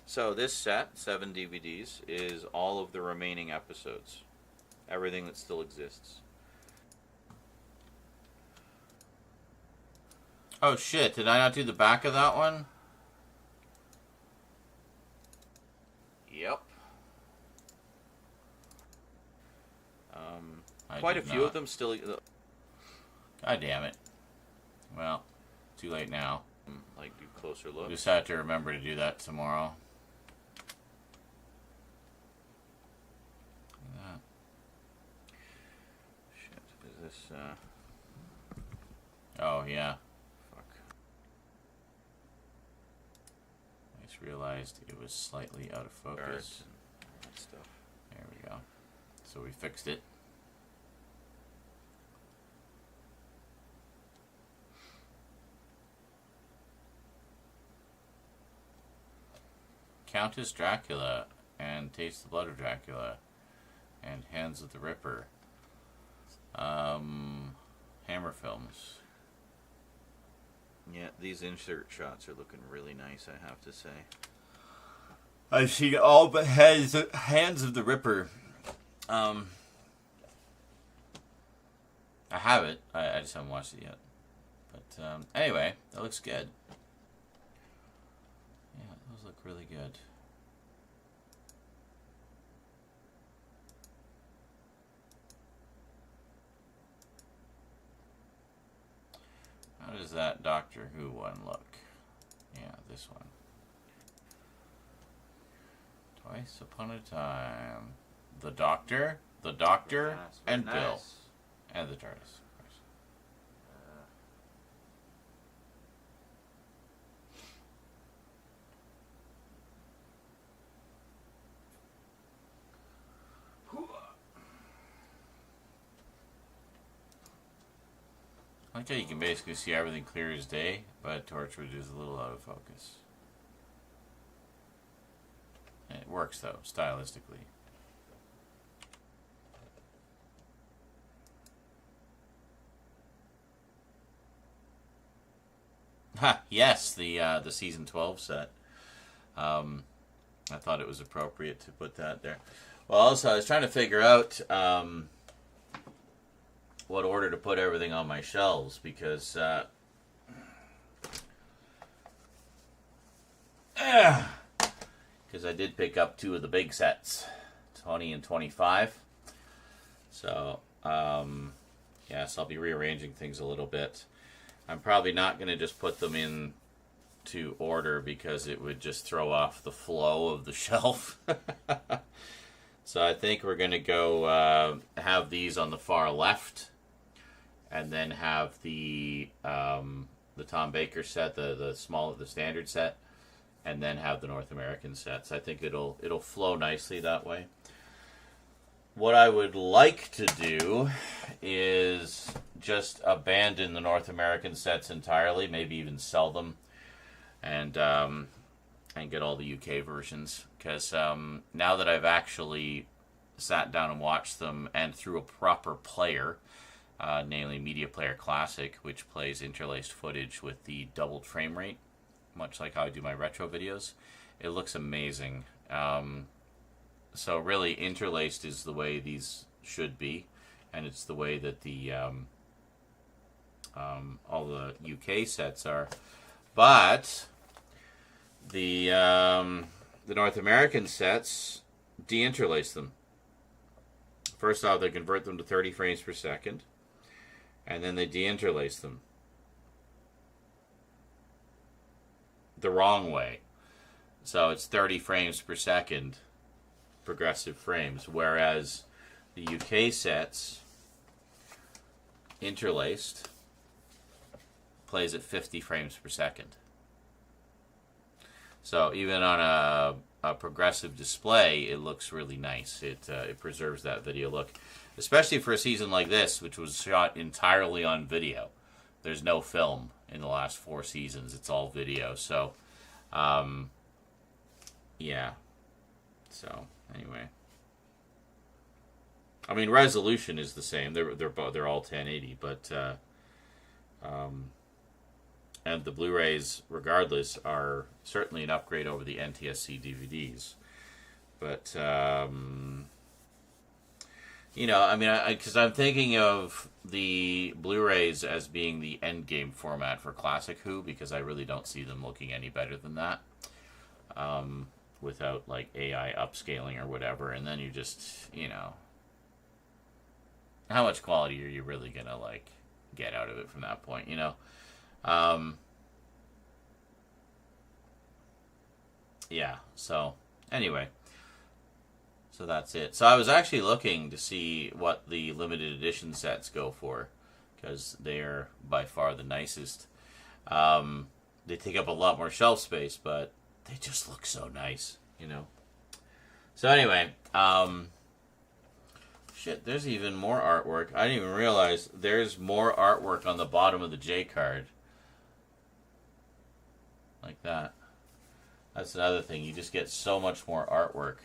So this set, 7 DVDs, is all of the remaining episodes. Everything that still exists. Oh shit, did I not do the back of that one? Yep. Quite a few of them still... God damn it. Well, too late now. Like, do closer look. Just have to remember to do that tomorrow. This, oh, yeah. Fuck. I just realized it was slightly out of focus. And that stuff. There we go. So we fixed it. Countess Dracula and Taste the Blood of Dracula and Hands of the Ripper. Hammer Films. Yeah, these insert shots are looking really nice, I have to say. I've seen all but Hands of the Ripper. I have it. I just haven't watched it yet. But anyway, that looks good. Yeah, those look really good. How does that Doctor Who one look? Yeah, this one. Twice Upon a Time. The Doctor, and nice. Bill. And the TARDIS, of course. I like how you can basically see everything clear as day, but Torchwood is a little out of focus. And it works, though, stylistically. Ha! Yes, the season 12 set. I thought it was appropriate to put that there. Well, also, I was trying to figure out... what order to put everything on my shelves, because I did pick up 2 of the big sets, 20 and 25. So yes, I'll be rearranging things a little bit. I'm probably not going to just put them in to order, because it would just throw off the flow of the shelf. So I think we're going to go have these on the far left, and then have the Tom Baker set, the standard set, and then have the North American sets. I think it'll flow nicely that way. What I would like to do is just abandon the North American sets entirely, maybe even sell them, and get all the UK versions. Because now that I've actually sat down and watched them, and through a proper player, namely Media Player Classic, which plays interlaced footage with the doubled frame rate, much like how I do my retro videos, it looks amazing. So really, interlaced is the way these should be, and it's the way that the all the UK sets are. But the North American sets deinterlace them. First off, they convert them to 30 frames per second, and then they deinterlace them the wrong way. So it's 30 frames per second progressive frames, whereas the UK sets interlaced plays at 50 frames per second. So even on a progressive display, it looks really nice. It preserves that video look, especially for a season like this, which was shot entirely on video. There's no film in the last 4 seasons. It's all video. So, yeah. So anyway, I mean, resolution is the same. They're all 1080, but and the Blu-rays, regardless, are certainly an upgrade over the NTSC DVDs. But you know, I mean, because I'm thinking of the Blu-rays as being the end game format for Classic Who, because I really don't see them looking any better than that. Without like AI upscaling or whatever, and then you just, you know, how much quality are you really gonna like get out of it from that point, you know? Yeah, so anyway, so that's it. So I was actually looking to see what the limited edition sets go for, because they're by far the nicest. They take up a lot more shelf space, but they just look so nice, you know? So anyway, shit, there's even more artwork. I didn't even realize there's more artwork on the bottom of the J card. Like that. That's another thing. You just get so much more artwork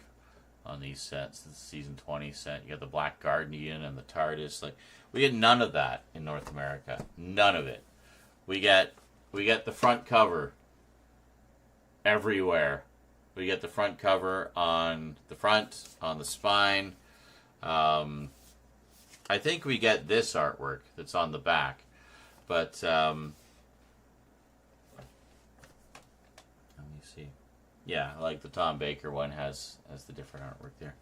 on these sets. The season 20 set. You got the Black Guardian and the TARDIS. Like, we get none of that in North America. None of it. We get the front cover everywhere. We get the front cover on the front, on the spine. I think we get this artwork that's on the back, but let me see. Yeah, like the Tom Baker one has the different artwork there,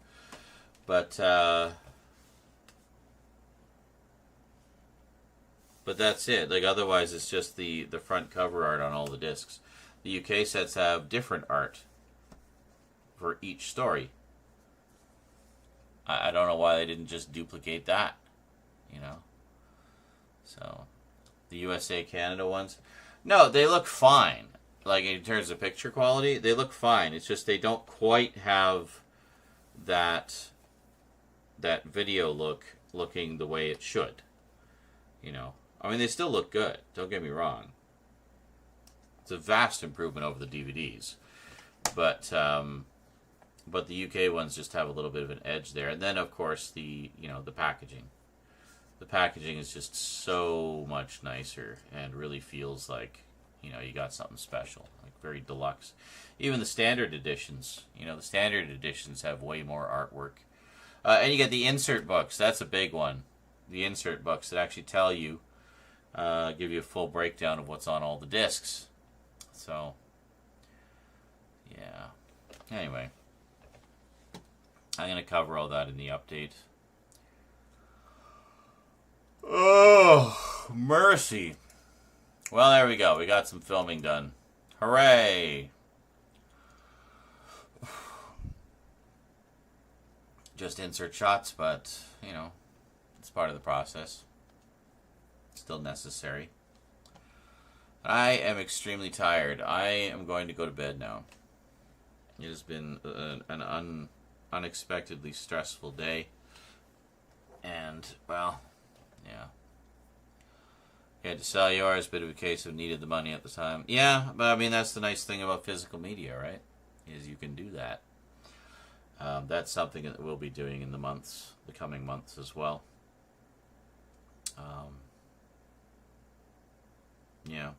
but that's it. Like, otherwise, it's just the front cover art on all the discs. The UK sets have different art for each story. I don't know why they didn't just duplicate that, you know. So, the USA Canada ones, no, they look fine. Like, in terms of picture quality, they look fine. It's just they don't quite have that video looking the way it should, you know. I mean, they still look good. Don't get me wrong. It's a vast improvement over the DVDs, but the UK ones just have a little bit of an edge there. And then, of course, the packaging. The packaging is just so much nicer and really feels like, you know, you got something special, like very deluxe. Even the standard editions, you know, the standard editions have way more artwork. And you get the insert books. That's a big one. The insert books that actually tell you, give you a full breakdown of what's on all the discs. So, yeah. Anyway, I'm going to cover all that in the update. Oh, mercy. Well, there we go. We got some filming done. Hooray! Just insert shots, but, you know, it's part of the process. Still necessary. I am extremely tired. I am going to go to bed now. It has been an unexpectedly stressful day. And, well, yeah. You had to sell yours, bit of a case of needed the money at the time. Yeah, but I mean, that's the nice thing about physical media, right? Is you can do that. That's something that we'll be doing in the coming months as well. Yeah.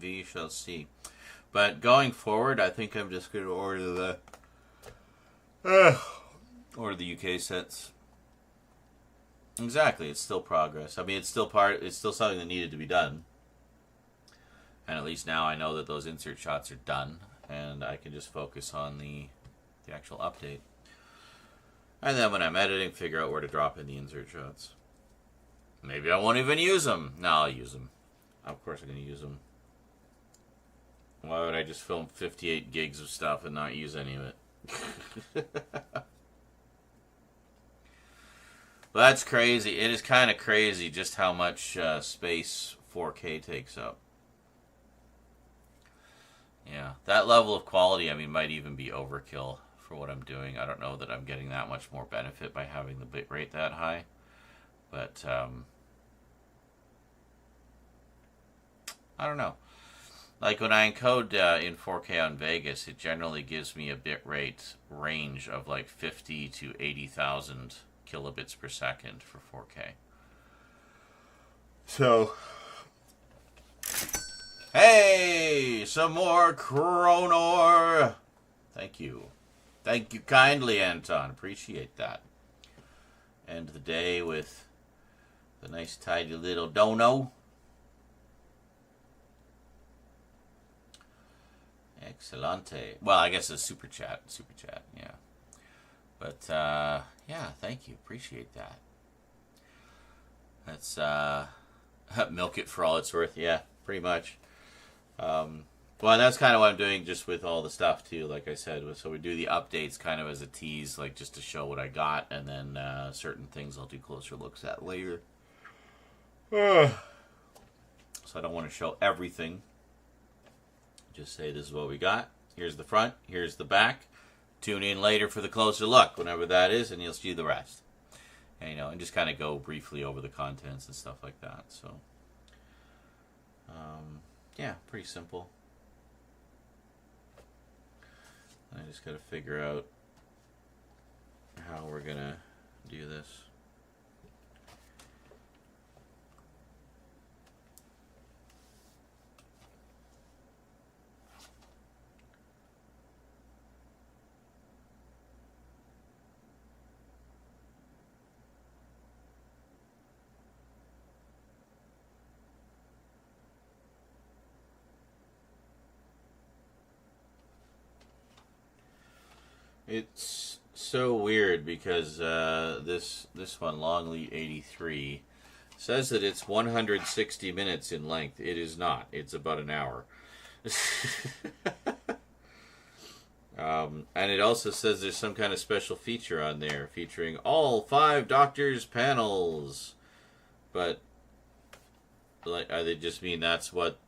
We shall see. But going forward, I think I'm just going to order the of the UK sets. Exactly, it's still progress. I mean, it's still something that needed to be done. And at least now I know that those insert shots are done, and I can just focus on the actual update. And then when I'm editing, figure out where to drop in the insert shots. Maybe I won't even use them. No, I'll use them. Of course I'm going to use them. Why would I just film 58 gigs of stuff and not use any of it? Well, that's crazy. It is kind of crazy just how much space 4K takes up. Yeah, that level of quality, I mean, might even be overkill for what I'm doing. I don't know that I'm getting that much more benefit by having the bitrate that high. But, I don't know. Like when I encode in 4K on Vegas, it generally gives me a bitrate range of like 50 to 80,000 kilobits per second for 4K. So, hey, some more Chronor. Thank you. Thank you kindly, Anton. Appreciate that. End the day with the nice tidy little dono. Excellente. Well, I guess it's super chat, yeah. But, yeah, thank you. Appreciate that. That's, milk it for all it's worth. Yeah, pretty much. Well, that's kind of what I'm doing just with all the stuff, too, like I said. So we do the updates kind of as a tease, like just to show what I got, and then certain things I'll do closer looks at later. So I don't want to show everything. Just say this is what we got. Here's the front. Here's the back. Tune in later for the closer look, whenever that is, and you'll see the rest. And, and just kind of go briefly over the contents and stuff like that. So, yeah, pretty simple. I just got to figure out how we're going to do this. It's so weird because this one, Longleat 83, says that it's 160 minutes in length. It is not. It's about an hour. And it also says there's some kind of special feature on there featuring all 5 Doctors panels. But, like, they just mean that's what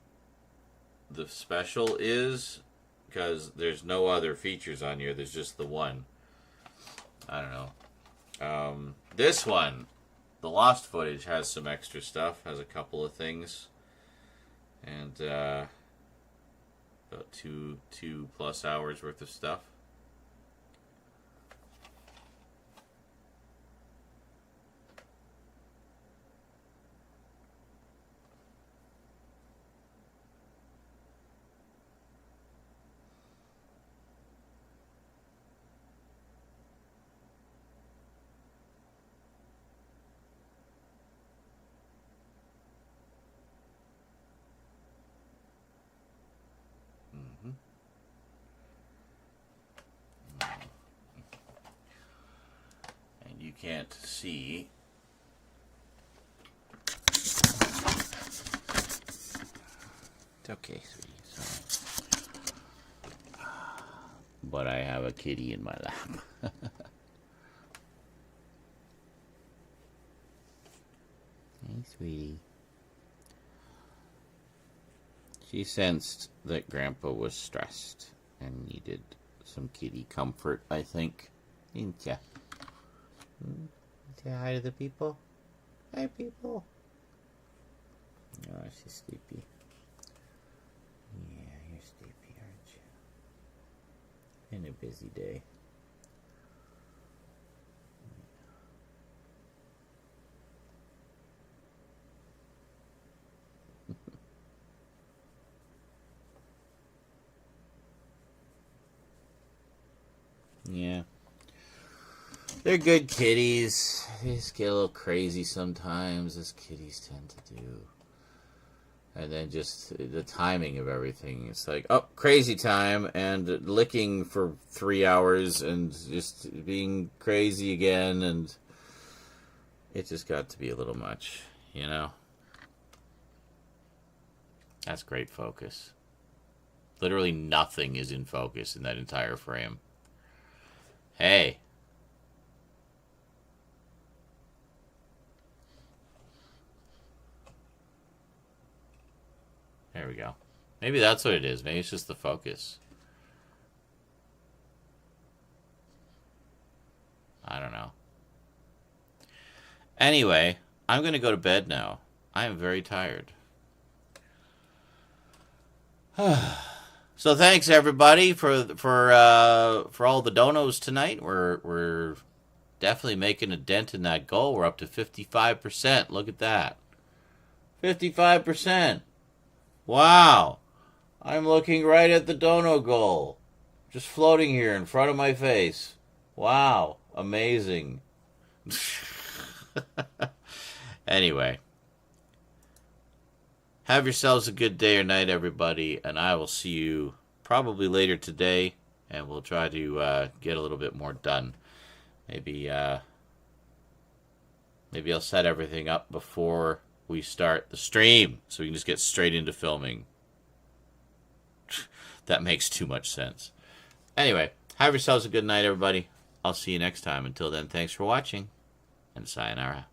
the special is? Because there's no other features on here. There's just the one. I don't know. This one, the lost footage, has some extra stuff. Has a couple of things. And about 2+ hours worth of stuff. You can't see. It's okay, sweetie. Sorry. But I have a kitty in my lap. Hey, sweetie. She sensed that Grandpa was stressed and needed some kitty comfort, I think. Didn't ya? Say hi to the people. Hi, people. Oh, she's sleepy. Yeah, you're sleepy, aren't you? And a busy day. Yeah. They're good kitties. They just get a little crazy sometimes, as kitties tend to do. And then just the timing of everything. It's like, oh, crazy time, and licking for 3 hours, and just being crazy again, and it just got to be a little much, you know? That's great focus. Literally nothing is in focus in that entire frame. Hey. There we go. Maybe that's what it is. Maybe it's just the focus. I don't know. Anyway, I'm going to go to bed now. I am very tired. So thanks everybody for all the donos tonight. We're definitely making a dent in that goal. We're up to 55%. Look at that. 55%. Wow. I'm looking right at the dono goal. Just floating here in front of my face. Wow. Amazing. Anyway. Have yourselves a good day or night, everybody, and I will see you probably later today, and we'll try to get a little bit more done. Maybe I'll set everything up before we start the stream, so we can just get straight into filming. That makes too much sense. Anyway, have yourselves a good night, everybody. I'll see you next time. Until then, thanks for watching, and sayonara.